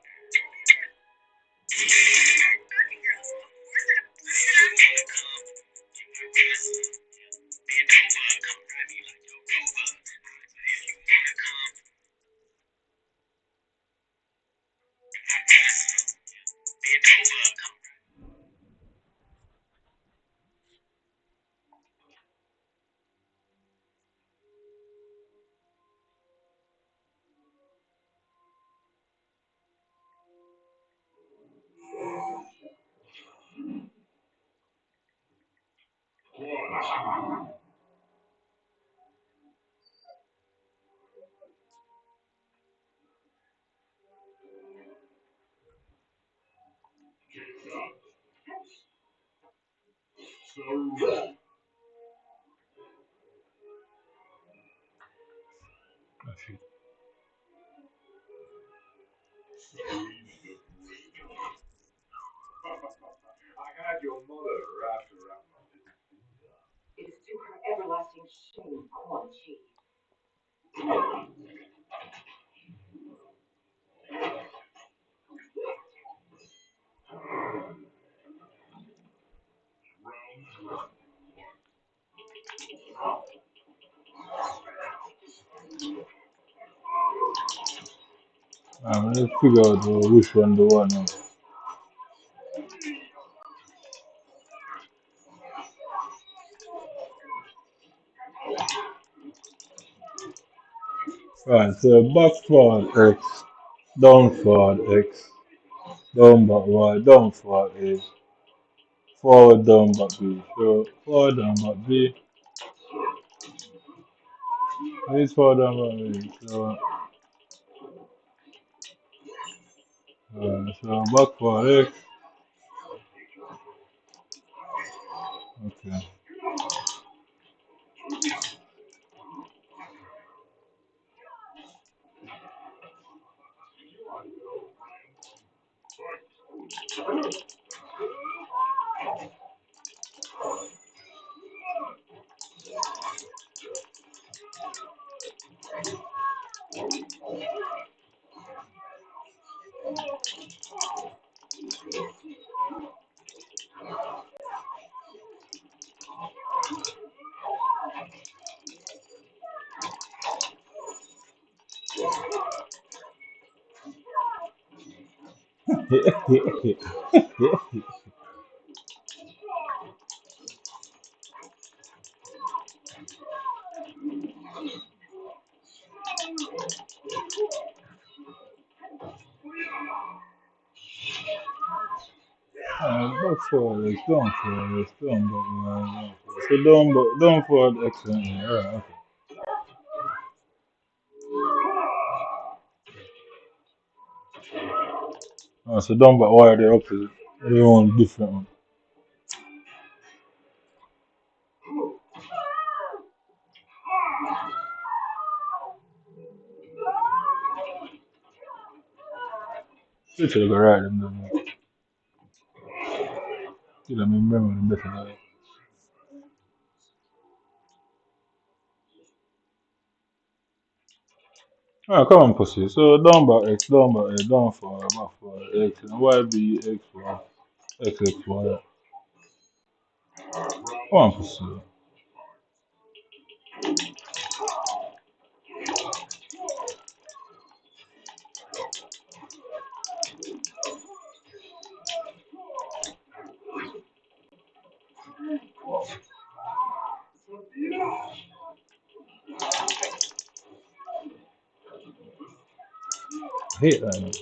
I had your mother wrapped around my little finger. It is to her everlasting shame, corn cheese. Let's figure out which one the one now. Right, so back forward X, down forward X, down back Y, down forward A, forward down back B. So forward down back B, it's forward down back B. So back forward X, okay. Back forward X, down forward X, down back Y, down forward. So down forward X and A, alright, okay. So down back Y they're opposite. They're one different one. Switch to the right them then. See them remember them better now. Alright, come on, pussy. So down back X, down back A, down forward, back forward X, and Y B X Y, X X Y. Come on, pussy. I hate that man.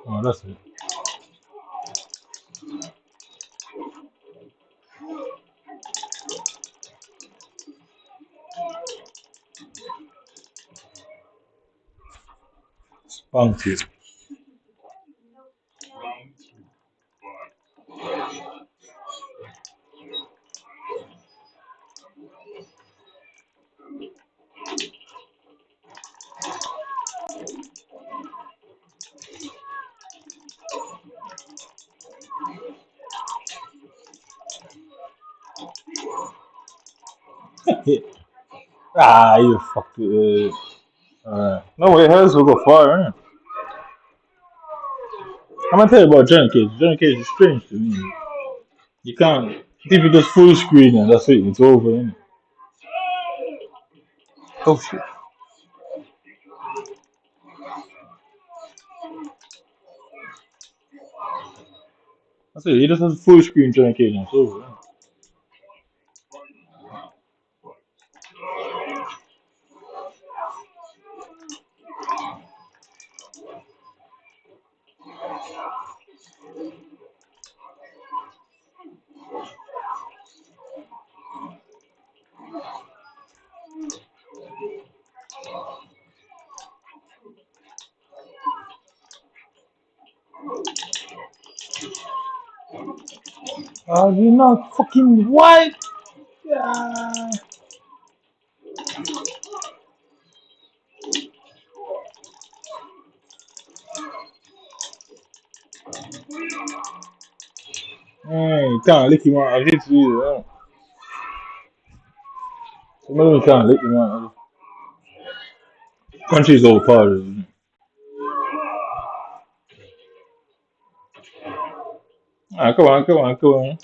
Oh, that's it. Spunky. Ah, you fucked it. No way, hers will go far, innit? I'm gonna tell you about Johnny Cage. Johnny Cage is strange to me. You can't. If you just full screen and that's it, it's over, innit? Oh shit. That's it, you just have full screen Johnny Cage and it's over, innit? Oh, you're not fucking white! Yeah. Hey, you can't lick him out. I hate you, yeah. Some of them can't lick him out. Country's overpowered, isn't it? Ah, come on, come on, come on.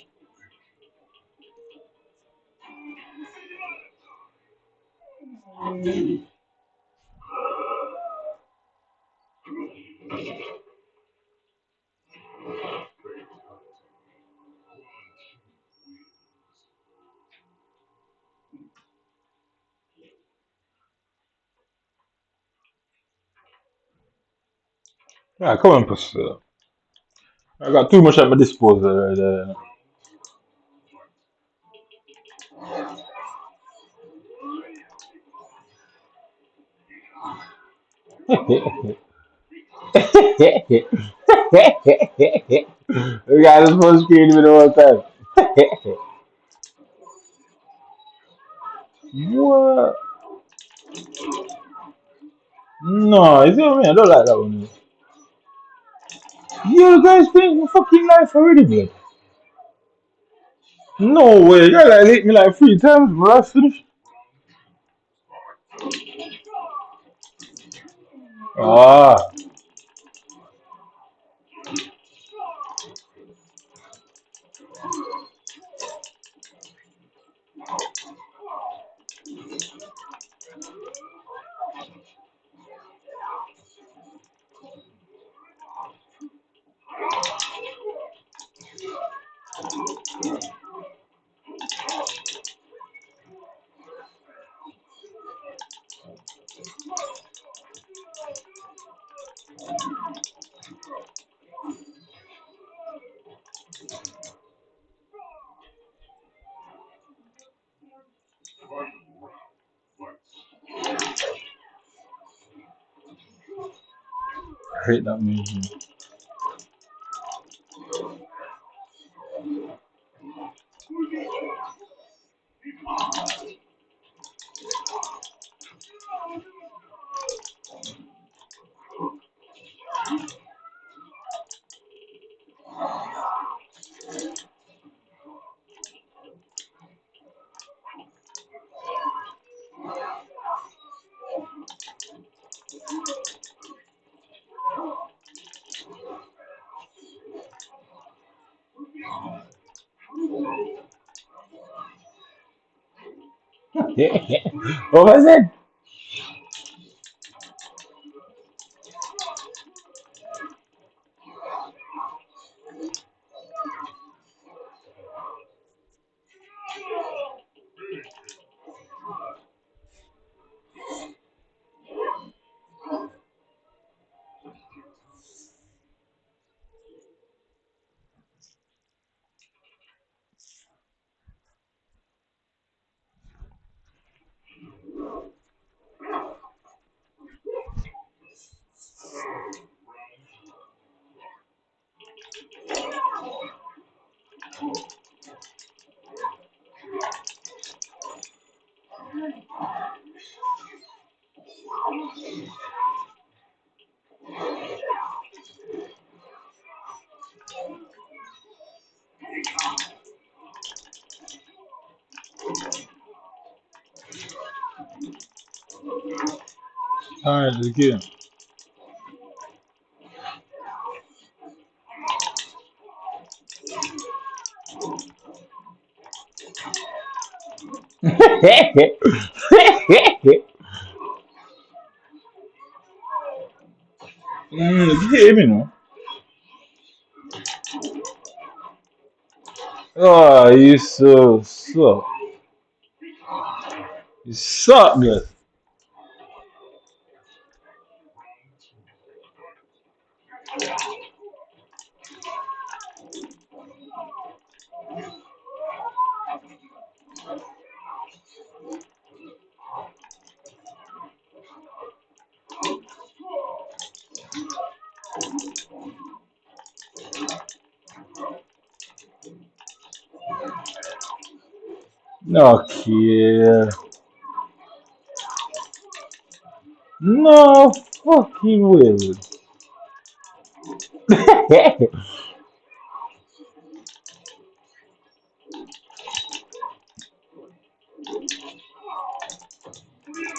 Ah, come on, Pastor. I got too much at my disposal right there. We got this full screen with all time. What? No, you know what I mean? I don't like that one. You guys playing my fucking life already, man. No way. You gotta like hit me like 3 times, bro. I finished. Ah. I hate that music. What was it? Alright, the game. You hear me now? Oh, you so suck. You suck, guys. Okay. No fucking way.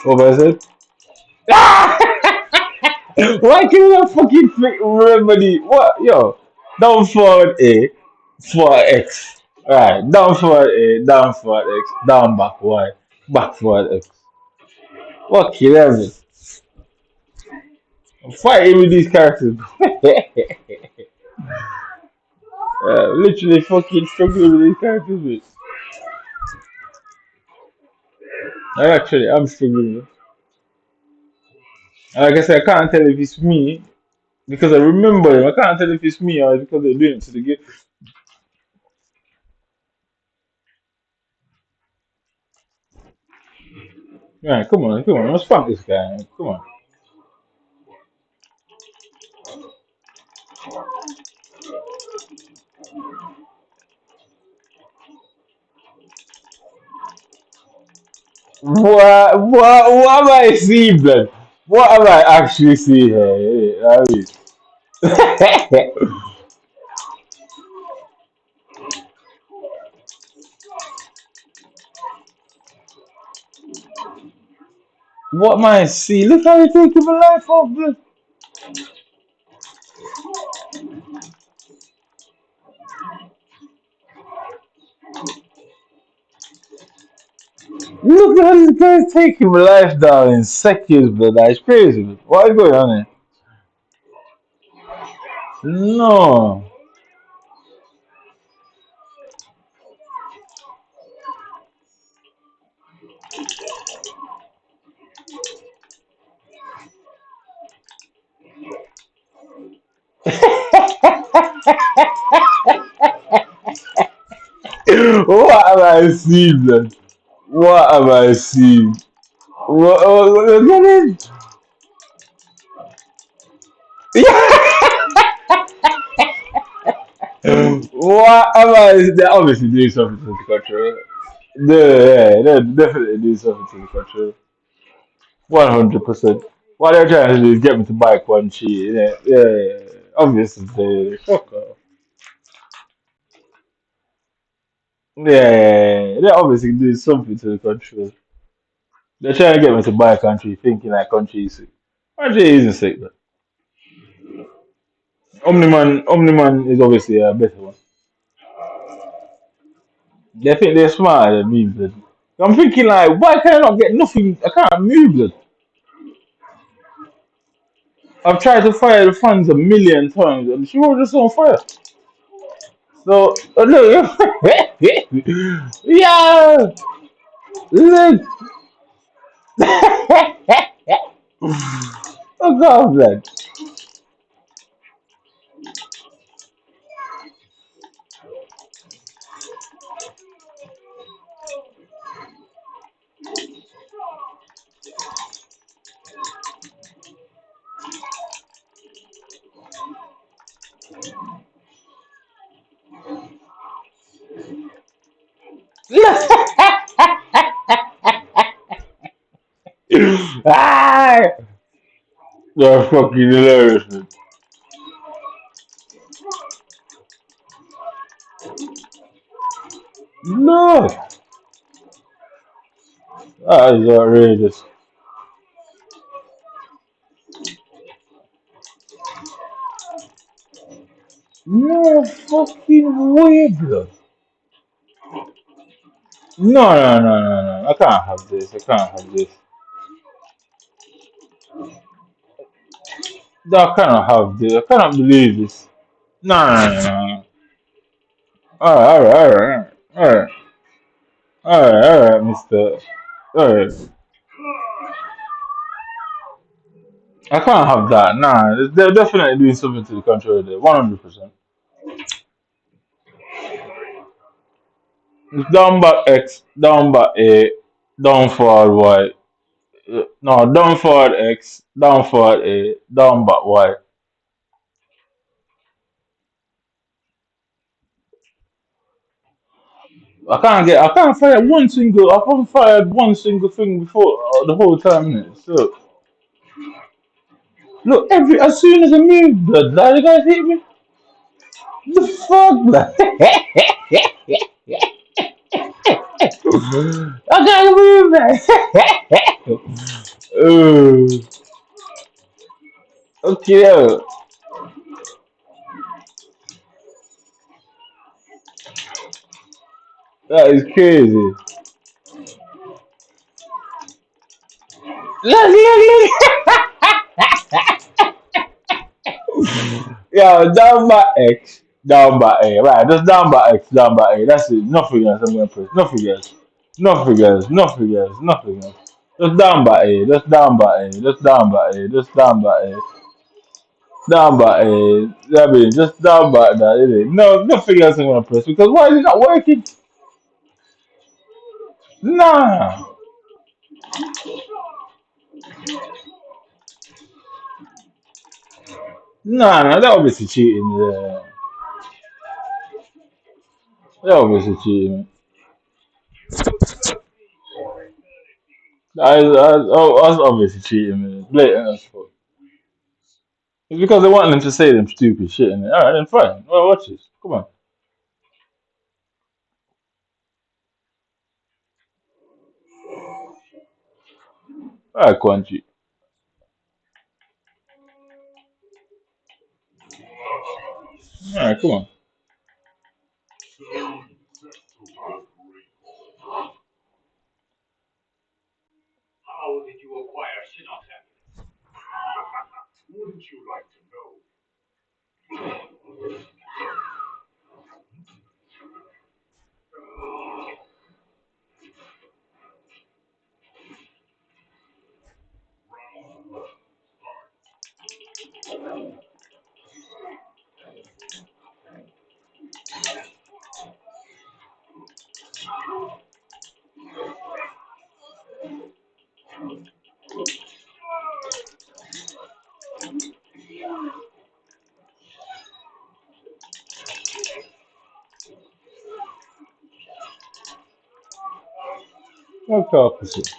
What was it? Why can you not fucking remember the what yo? Down forward A, forward X. Alright, down forward A, down forward X, down back Y, back forward X. What kill everything? I'm fighting with these characters. Literally fucking struggling with these characters. Mate. I'm struggling. With. And like I said, I can't tell if it's me because I remember them. I can't tell if it's me or it's because they're doing it to the game. Right, come on, let's spank this guy. Man. Come on. What am I seeing, blood? What am I actually seeing here? I mean, what am I seeing? Look how you're taking my life off, blood. Look how this guy's taking my life down in seconds, blood. That's crazy. Blood. What is going on here? No. What have I seen, blood? What have I seen? Look at it. What am I? They're obviously doing something to the culture. They're definitely doing something to the culture. 100%. What they're trying to do is get me to buy Quan-Chi. Yeah. Obviously, fuck off. They're obviously doing something to the country. They're trying to get me to buy a country, thinking that country is sick. Country isn't sick, but Omniman is obviously a better one. They think they're smarter than me, blood. I'm thinking like, why can I not get nothing? I can't move, blood. I've tried to fire the fans a million times, and she was just on fire. So, look, yeah, look, oh God, blood. Ah, they're fucking hilarious, man. No, that is outrageous. No fucking way, blood. No, no, no, no, no. I can't have this. I can't have this. No, I cannot have this. I cannot believe this. No, no, no, no, no. Alright, alright, alright, alright, alright, Mister. Alright. I can't have that. Nah, they're definitely doing something to the controller there. 100%. It's down back X, down back A, down forward Y. No, down forward X, down forward A, down back Y. I can't fire one single, I haven't fired one single thing before the whole time, innit? So, look, as soon as I move, blood, like, you guys hit me? The fuck, blood? I gotta move, man. Okay, that is crazy. Look, look, look. Yo, down by X, down by A. Right, just down by X, down by A. That's it. Nothing else I'm gonna press. Nothing else. Nothing else. Nothing else. Nothing else. Just down by A. Just down by A. Just down by A. Just down by A. Down by A. I mean, just down by that. Innit? No, nothing else I'm gonna press because why is it not working? Nah. Nah, nah, that obviously cheating. Yeah. That obviously cheating. That's obviously cheating, man. Blatant as fuck. It's because they want them to say them stupid shit in it. Alright, then fine. Well, watch this. Come on. Alright, Quanchi. Alright, come on. How did you acquire synapse? Wouldn't you like to know? That's the opposite.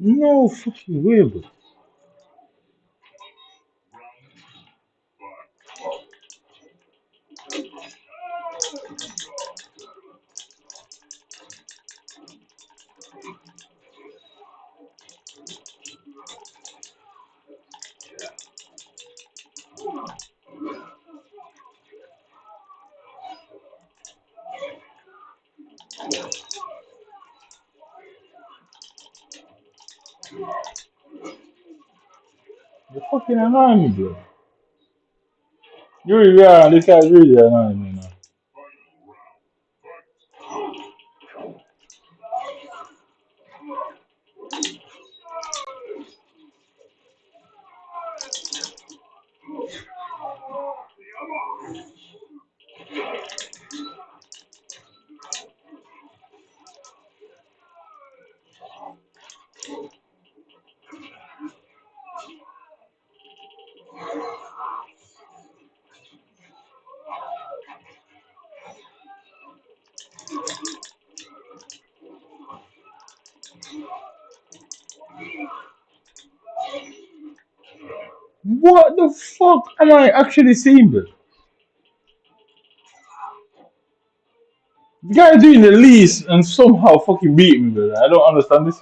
No fucking way, bro. You're fucking annoying me, bro. You really are. This guy's really annoying me now. What the fuck am I actually seeing, bro? The guy doing the least and somehow fucking beat me, bro. I don't understand this.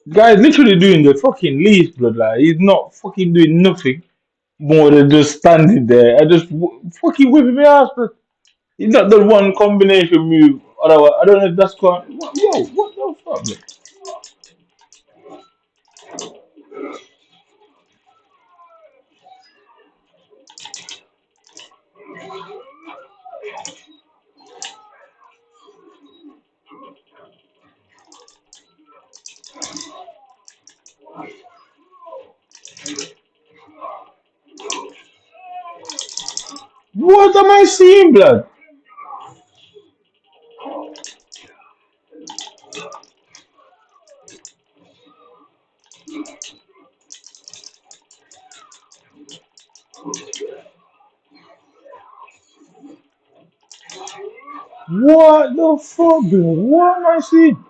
The guy is literally doing the fucking least, bro. Like, he's not fucking doing nothing more than just standing there and just fucking whipping me ass, bro. He's not done one combination move. Otherwise, I don't know if that's called. Yo, what the fuck, bro? What am I seeing, blood? What the fuck, bro? What am I seeing?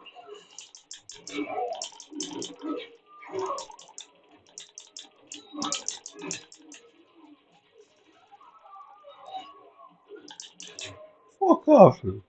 Fuck off, bro.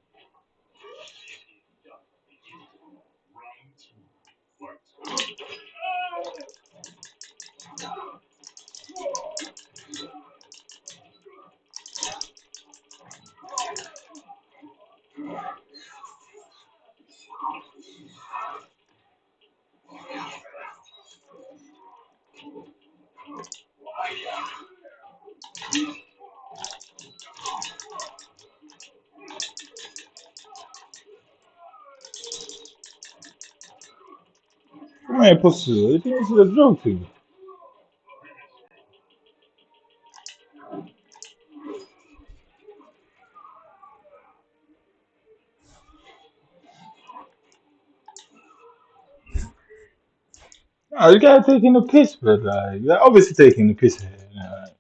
Come here, pussy. You think this is a joke thing? Nah, the guy taking the piss, but like, they're obviously taking the piss here. You know, like,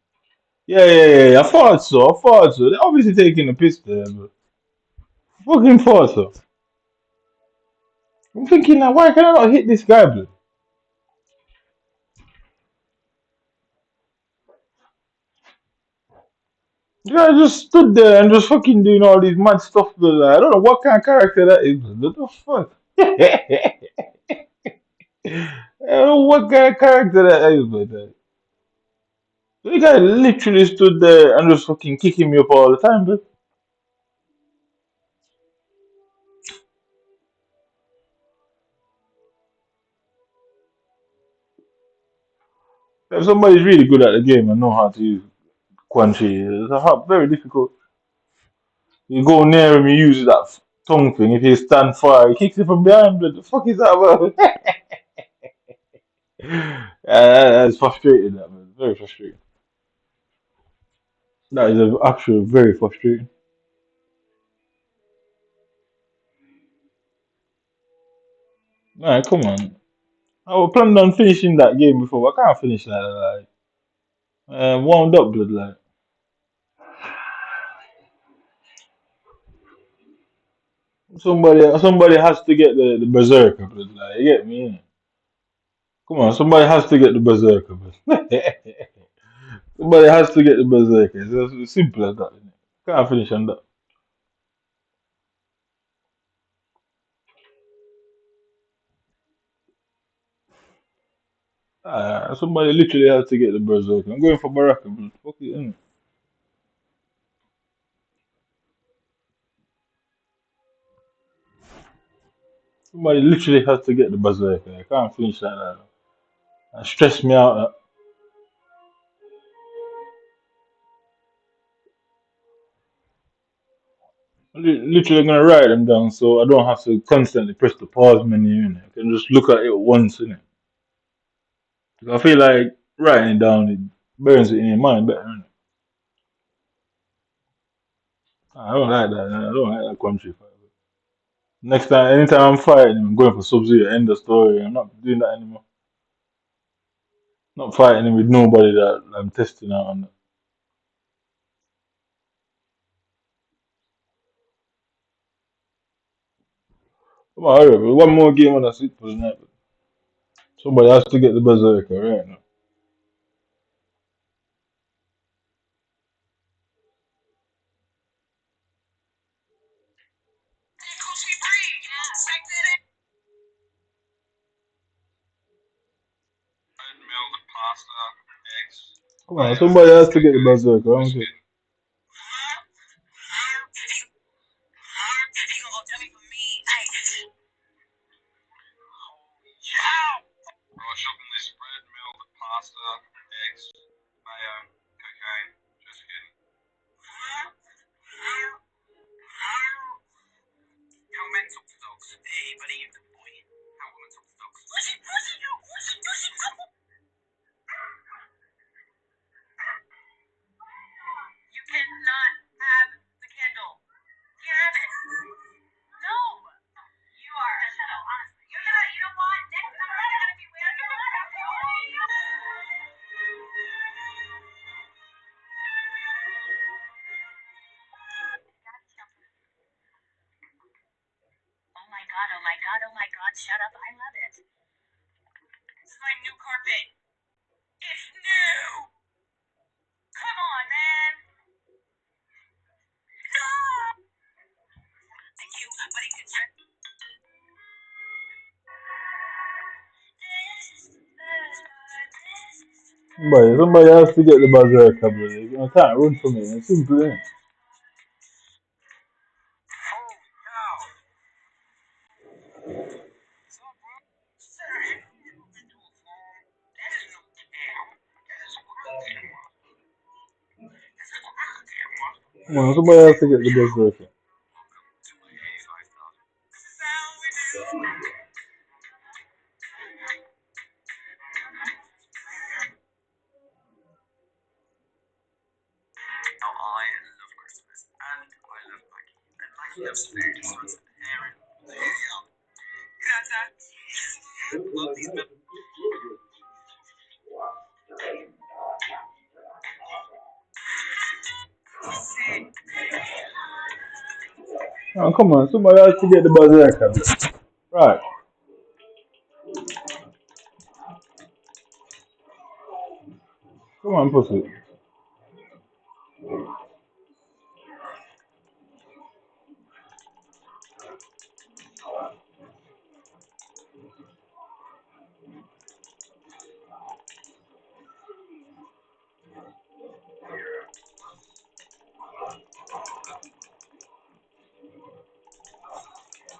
yeah. I thought so. I thought so. They're obviously taking the piss there, but fucking thought so. I'm thinking now, why can I not hit this guy, bro? The guy just stood there and just fucking doing all these mad stuff, but like, I don't know what kind of character that is, but what the fuck? I don't know what kind of character that is, but the guy literally stood there and just fucking kicking me up all the time, bro. If somebody's really good at the game and know how to use Quan Chi, it's very difficult. You go near him, he uses that tongue thing. If he stand far, he kicks it from behind. But the fuck is that about? That's frustrating, that man. Very frustrating. That is actually very frustrating. Nah, come on. I was planning on finishing that game before, but I can't finish that. Wound up, blood. Like, somebody has to get the berserker, blood. Like, you get me? Innit? Come on, somebody has to get the berserker, blood. Somebody has to get the berserker. It's as simple as that. Innit? Can't finish on that. Somebody literally has to get the berserker. I'm going for Baraka, blood. Fuck it, innit? Somebody literally has to get the berserker. I can't finish like that. That stress me out. I'm literally gonna write them down so I don't have to constantly press the pause menu. Innit? I can just look at it once. Innit? I feel like writing it down, it burns it in your mind better. Innit? I don't like that. I don't like that country fight. Next time, anytime I'm fighting, I'm going for Sub-Zero. End of story. I'm not doing that anymore. Not fighting with nobody that I'm testing out on. Come on, hurry up. One more game on that's it for the night. Somebody has to get the berserker right now. Come on, somebody has to get the berserker, don't you? Somebody has to get the berserker, bro. You can't run from it. It's simple, innit? Come on, somebody has to get the berserker. Oh, come on, somebody has to get the berserker, bro. Right. Come on, pussy.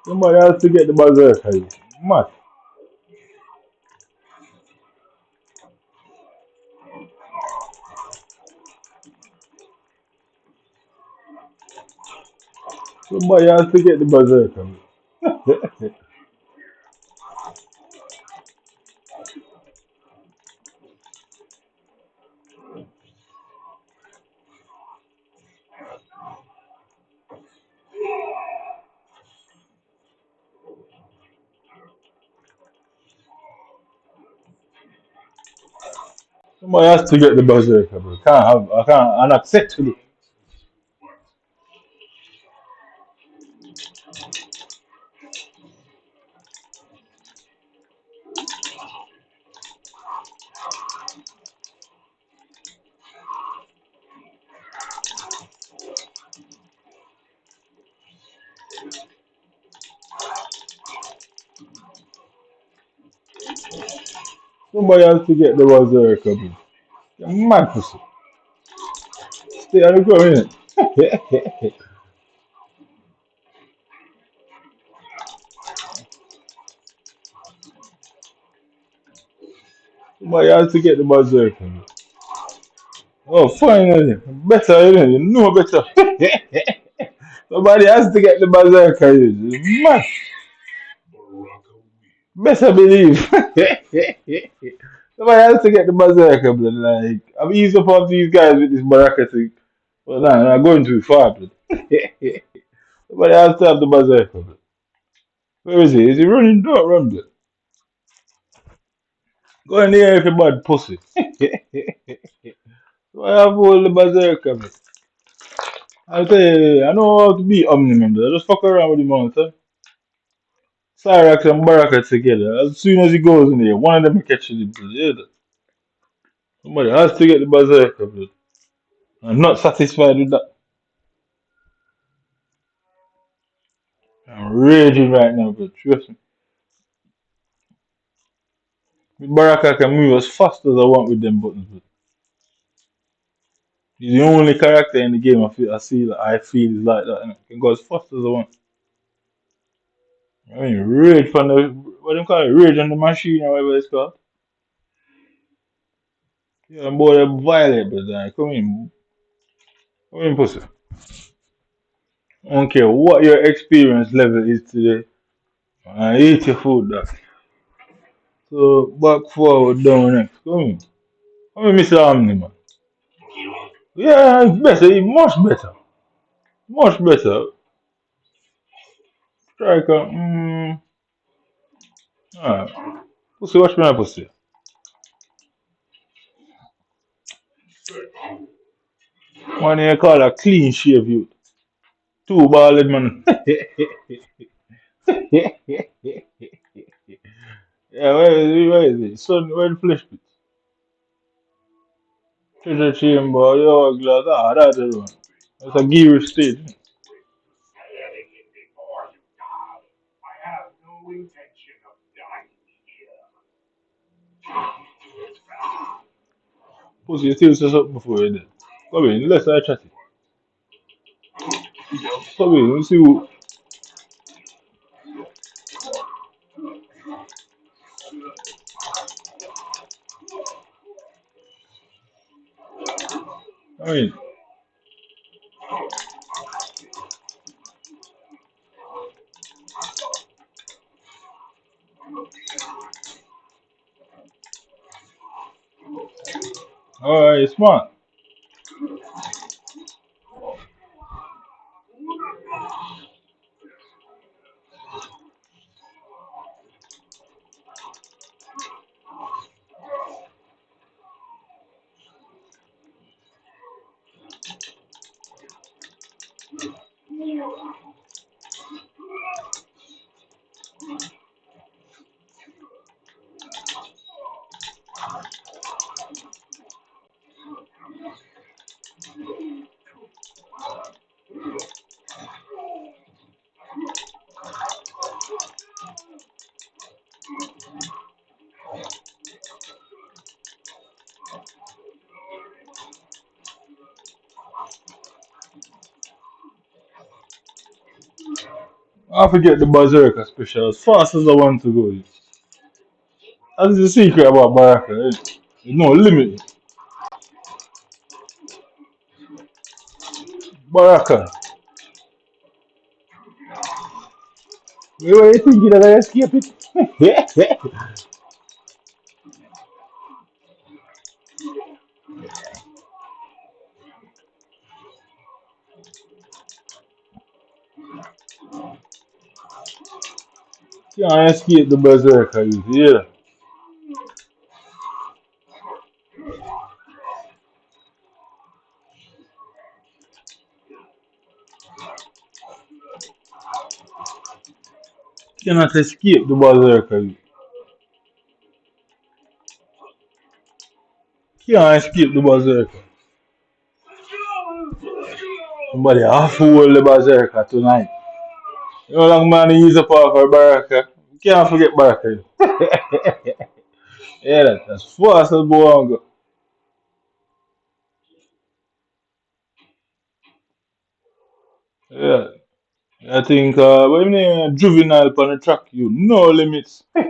Somebody has to get the berserker. You mad. Somebody has to get the berserker, bro. Somebody has to get the berserker, bro. I can't, I'm accepting it. Somebody has to get the berserker, bro. You're mad, pussy. Stay on the ground, innit? Somebody has to get the berserker, bro. Oh, finally. Better, innit? You know better. Somebody has to get the berserker, you mad. Better believe. Somebody has to get the berserker, blood. Like, I'm eased up on these guys with this baraka thing. But nah, I'm going too far, blood. Somebody has to have the berserker, blood. Where is he? Is he running? Don't run, blood. Go in the air if you bad pussy. So I have all the berserker, blood. I tell you, I know how to be omni, man, blood. I just fuck around with him all the time. Cyrax and Baraka together. As soon as he goes in there, one of them will catch the blood. Yeah, that. Somebody has to get the berserker blood. I'm not satisfied with that. I'm raging right now, but trust me. With Baraka I can move as fast as I want with them buttons, but he's the only character in the game I feel is like that. And I can go as fast as I want. I mean, rage from the what do you call it? Rage on the machine or whatever it's called. Yeah, boy, they're violent, but come in, pussy. I don't care what your experience level is today. I eat your food, that. So back forward, down next. Come in, Mr. Omni, man. Yeah, it's better, it's much better, much better. Striker, alright. Pussy, watch my pussy. One you call a clean shave youth. Two balled man. Yeah, where is it? Son, where the flesh pit? Treasure chamber, your glass, that's the one. That's a gear state. Before you die. I have no intention of dying here. Pussy, you still say something before you dead. Come in, let's start chatting. Come in, let's see who. I mean, alright, smart. I forget the Berserker special as fast as I want to go. That's the secret about Baraka. There's no limit. Baraka. Where you thinking that I escape it? Can't escape the Berserker, you hear? Cannot escape the Berserker. You can't escape the Berserker. Somebody half fool the Berserker tonight. You know, long man, he use a power for Baraka. You can't forget Baraka. Yeah, that's fast as go. Yeah. I think when you juvenile on the track, you no limits. I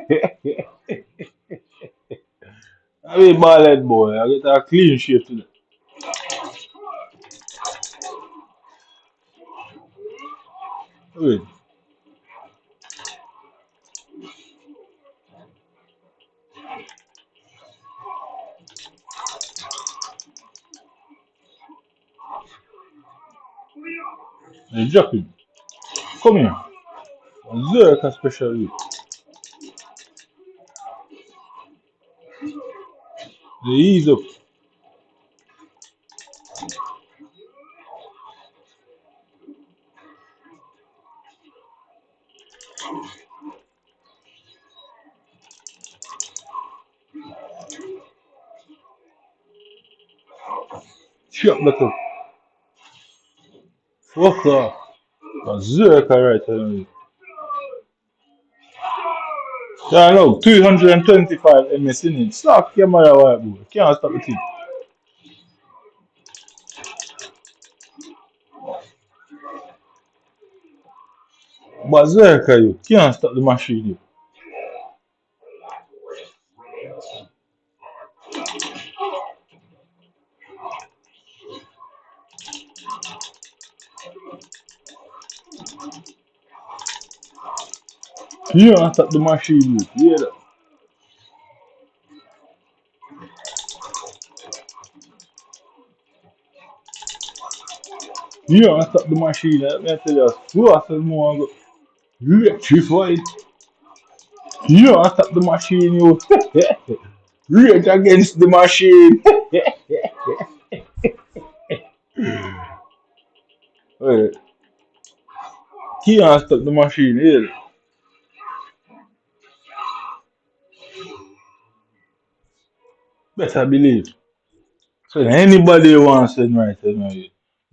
be ball head boy. I get a clean shape today. Wait, they drop him. Come here. Zerk special you. They ease up. Chop that up. Fuck off. Berserker right there. Yeah, no, 225 MS in it. Suck your mother, white boy. Can't stop the thing. Berserker, you can't stop the machine. You can't stop the machine. You hear that? You can't stop the machine. Let me tell you, fast as more go. Electrified. You can't stop the machine, you. Rage against the machine. Wait, can't stop the machine, yeah. Better believe. So anybody who wants to right now, you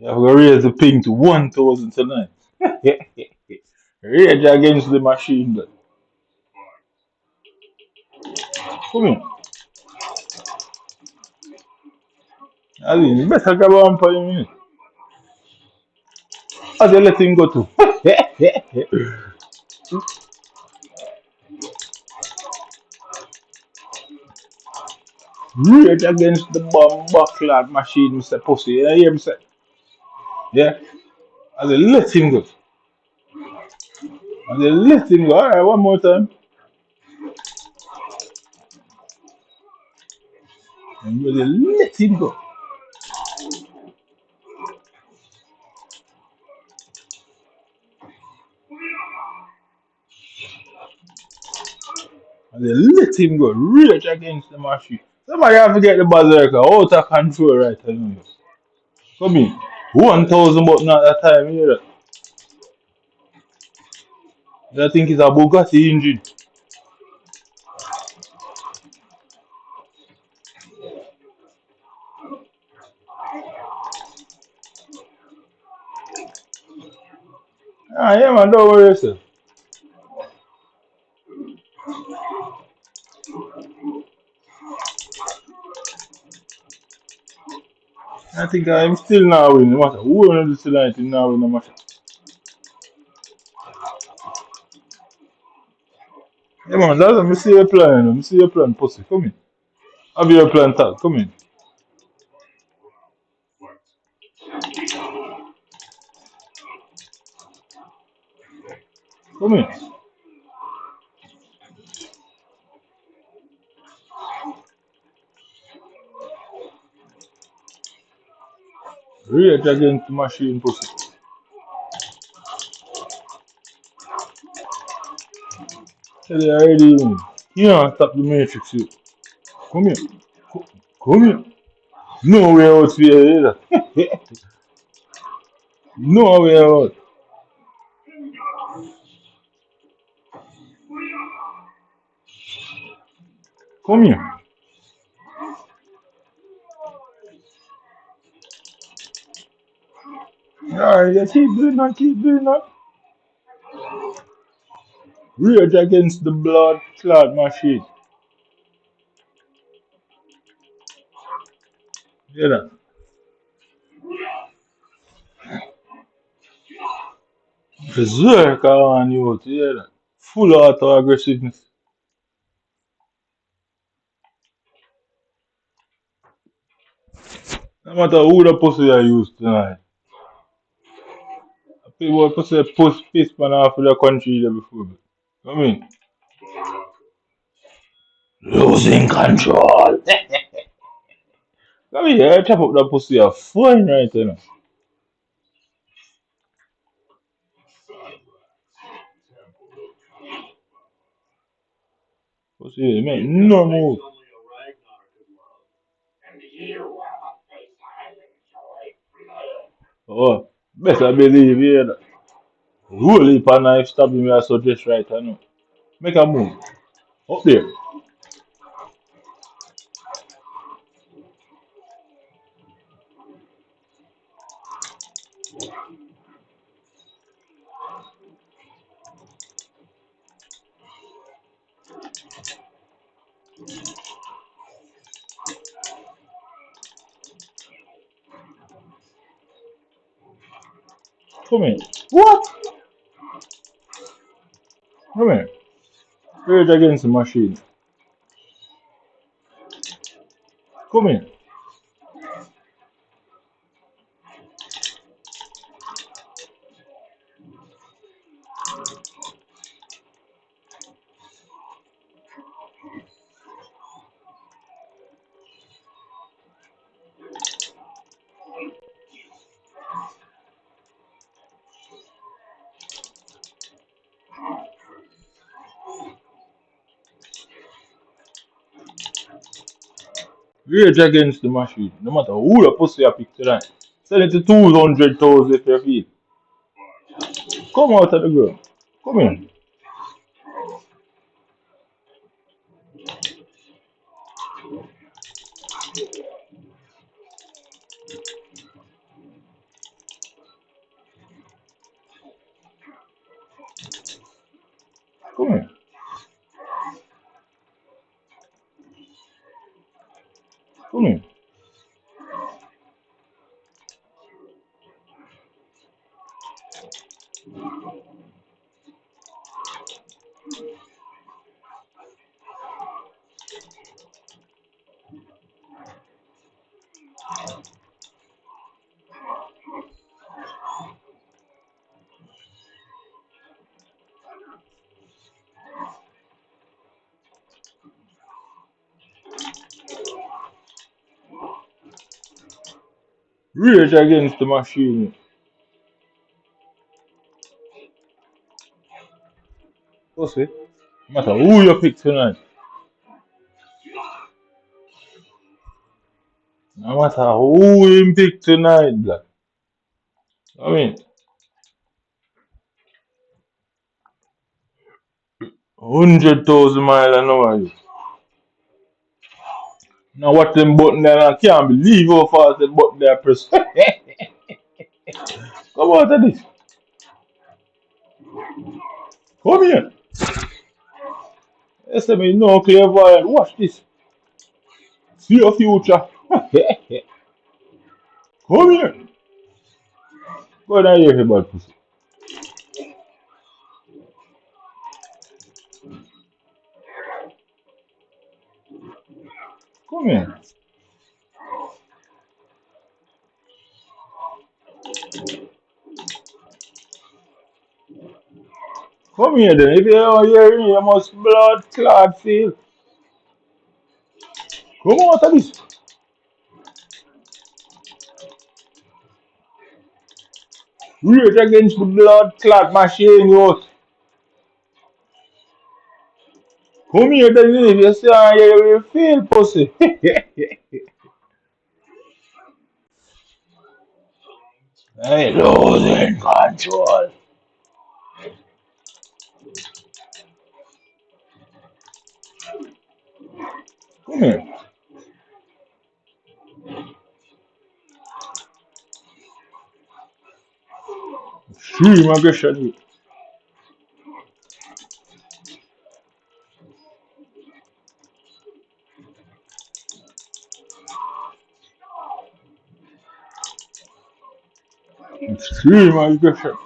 have to raise the ping to 1,000 tonight. Rage against the machine, but come in. I mean, you better grab on for a minute. How do you let him go to? Rage against the bomb clad machine, Mr. Pussy. You hear me say? Yeah? I said, let him go. I said, let him go. Alright, one more time. And you said, let him go. I said, let him go. Rage against the machine. Somebody have to get the berserker out of control right now. Come in. 1,000 but not that time, you hear that? I think it's a Bugatti engine. Ah, yeah, man, don't worry yourself. I think I'm still not winning no matter. Who won this tonight? Now win no matter. Yeah, man, that's what I see your plan. I see your plan, pussy. Come in. Have your plan, tag. Come in. Come in. Rage against the machine, pussy. Tell you already, you can't stop the matrix, you. Come here. Come here. No way out for you either. No way out. Come here. Alright, yeah, keep doing that, keep doing that. Rage against the blood clot machine. Hear that? Berserker on you, hear that? Full auto aggressiveness. No matter who the pussy I use tonight. People pussy push piss man off of the country there before me. Come in. Losing control. Come here, chop up the pussy a fine right now. Pussy, make no move. Oh, better believe here that. Whole heap of knife stabbing me I suggest right now. Make a move. Up there. Come here. What? Come here. Rage against the machine. Come here. Rage against the machine. No matter who the pussy you pick tonight. Sell it to 200,000 if you feel. Come out of the ground. Come here. Come here. Come here. Rage against the machine. Pussy. No matter who you pick tonight. No matter who you pick tonight, black. I mean, 100,000 miles an hour. You. Now what them button there, I can't believe how fast the button there press. Come out of this. Come here. Yes, I mean, no clairvoyant. Watch this. See your future. Come here. Go down here, bad pussy. Come here. Come here then. If you don't hear me, you must blood clot feel. Come out of this. Rage against the blood clot machine, you. Come here then. If you see her, you will feel pussy. Hey, losing control. Come here. Extreme aggression. Extreme aggression.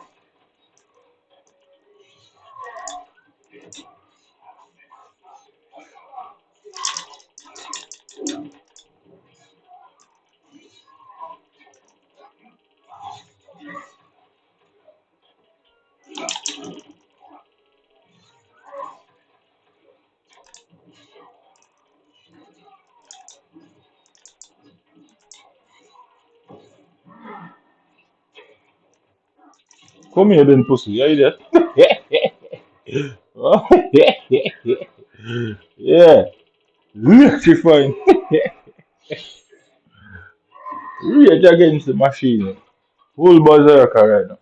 Come here then, pussy. You hear that? Oh, yeah. Electrifying. Rage against the machine. Full berserker right now.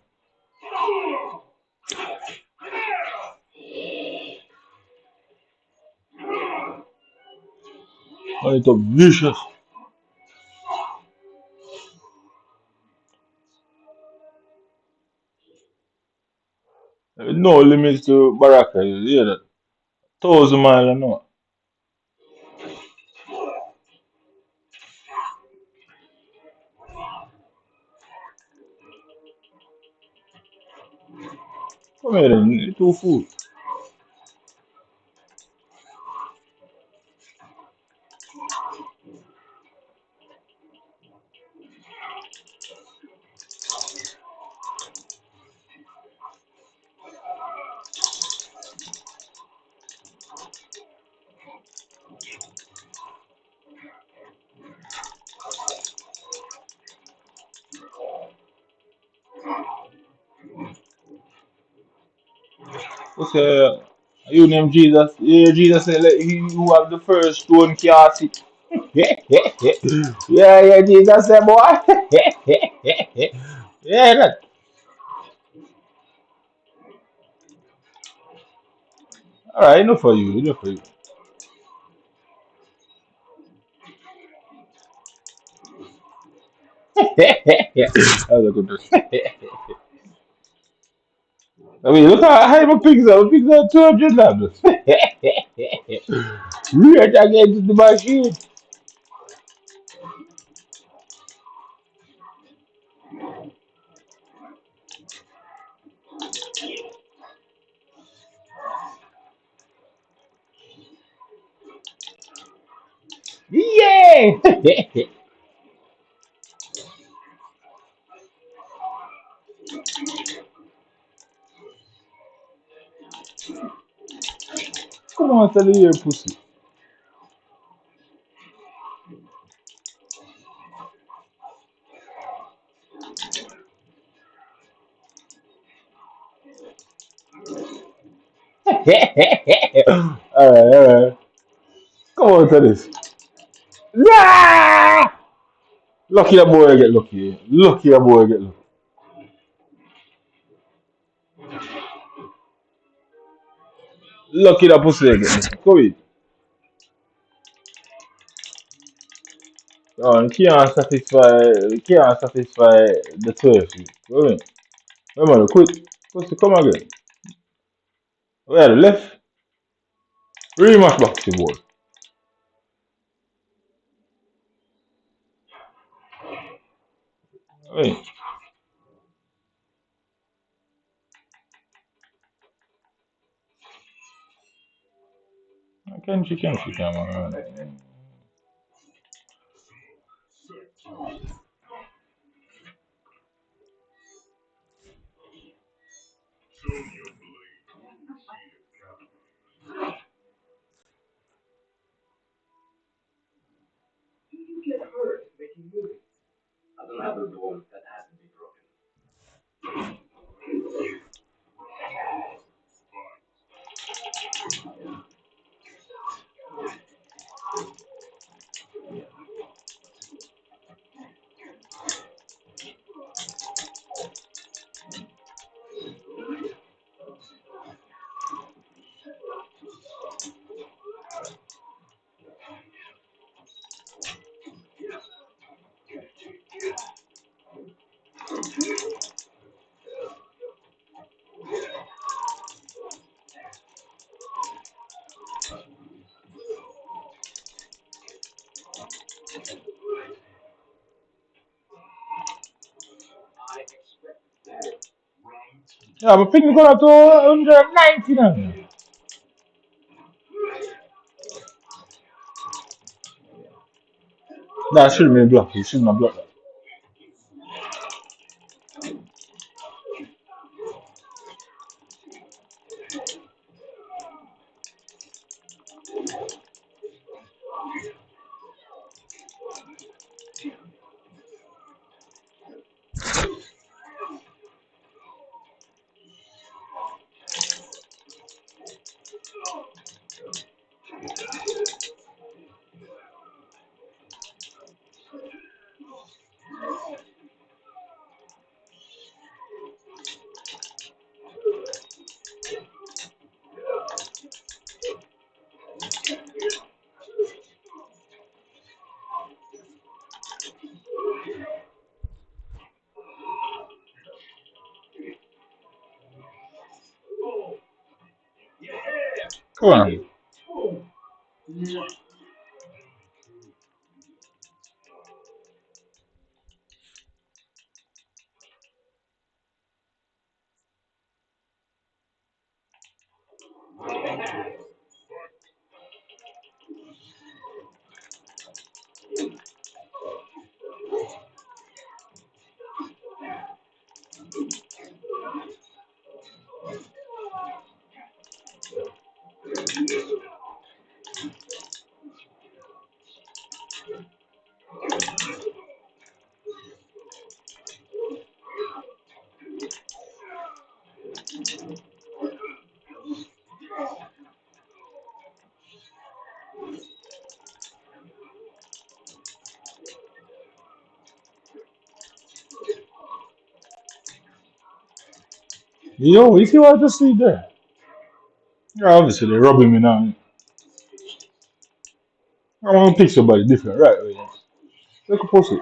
And it's a vicious. No limits to Baraka. You hear that? 1,000 miles an hour. Come here then, two food. Okay, you name Jesus. Yeah, Jesus said, let he who have the first stone cast it. Yeah, Jesus said, boy. Yeah, that. Alright, enough for you, enough for you. That was a good one. I mean, look how my pigs are. My pigs are 200 lambs. Rear against the machine. Yeah! Come on, tell you your pussy. Alright. Come on, tell this. Yeah! Lucky that boy get lucky. Lucky that boy get lucky. Lucky that pussy get lucky. Come in. Oh, you can't satisfy the thirst. Come in. Remember, quick. Pussy, come again. Where the left? Rematch boxing boy. Wait. Can she come around? You get hurt making movies. Another bone that has to be broken. Yeah, but ping going up to 190 now. Nah, shouldn't be blocked. You shouldn't have blocked that. Come on. Yo, you see what I just see there? Yeah, obviously they're rubbing me now. I want to pick somebody different, right? Right. Look at pussy.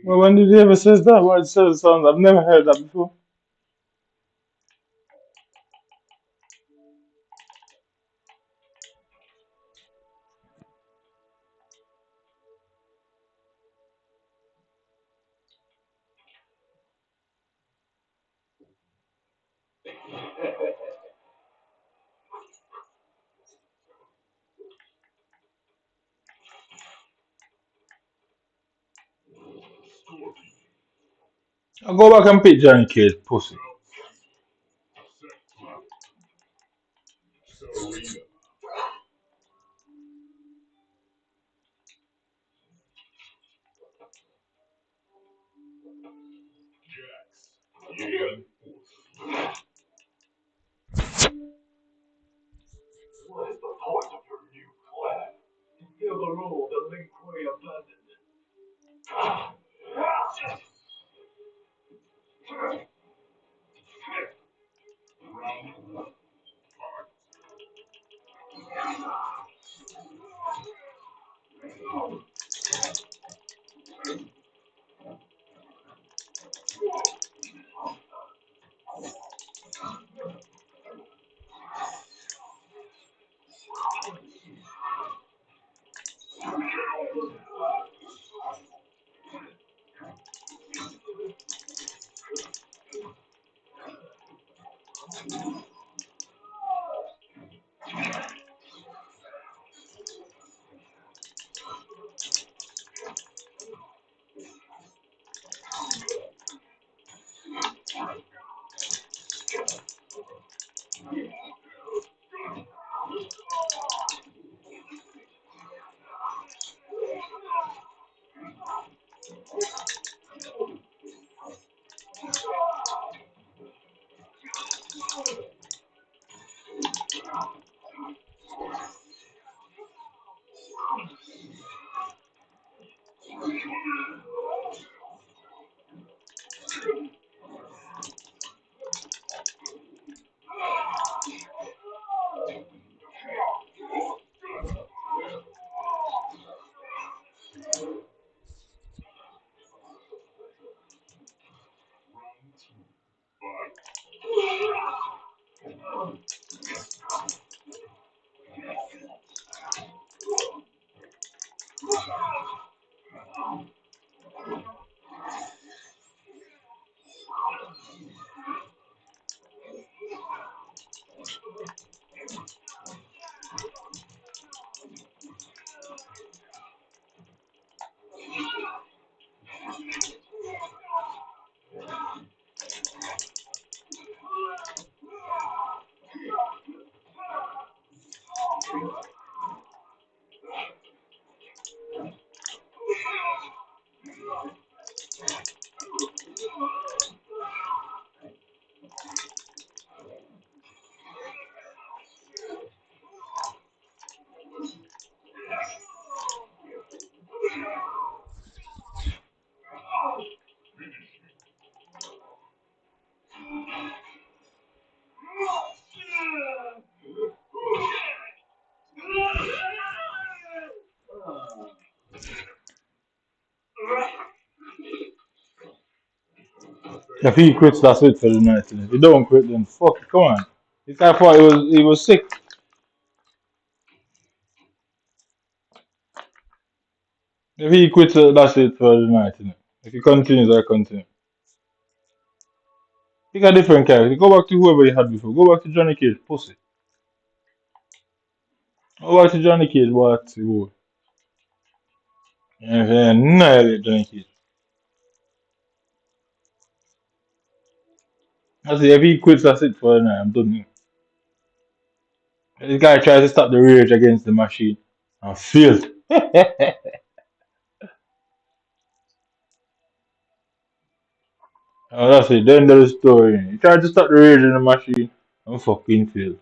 Well, when did you ever says that? Why it says sounds? I've never heard that before. I'll go back and pick Johnny Cage pussy. What is the point of your new plan? You overrule the link we abandoned. If he quits, that's it for the night. If he don't quit, then fuck it, come on. This guy thought he was sick. If he quits, that's it for the night. If he continues, I continue. Pick a different character. Go back to whoever you had before. Go back to Johnny Cage, pussy. Go back to Johnny Cage, what? You annihilate Johnny Cage. I say if he quits, that's it for the night. I'm done. This guy tries to stop the rage against the machine and failed. Oh, that's it. The end of the story. He tried to stop the rage in the machine and fucking failed.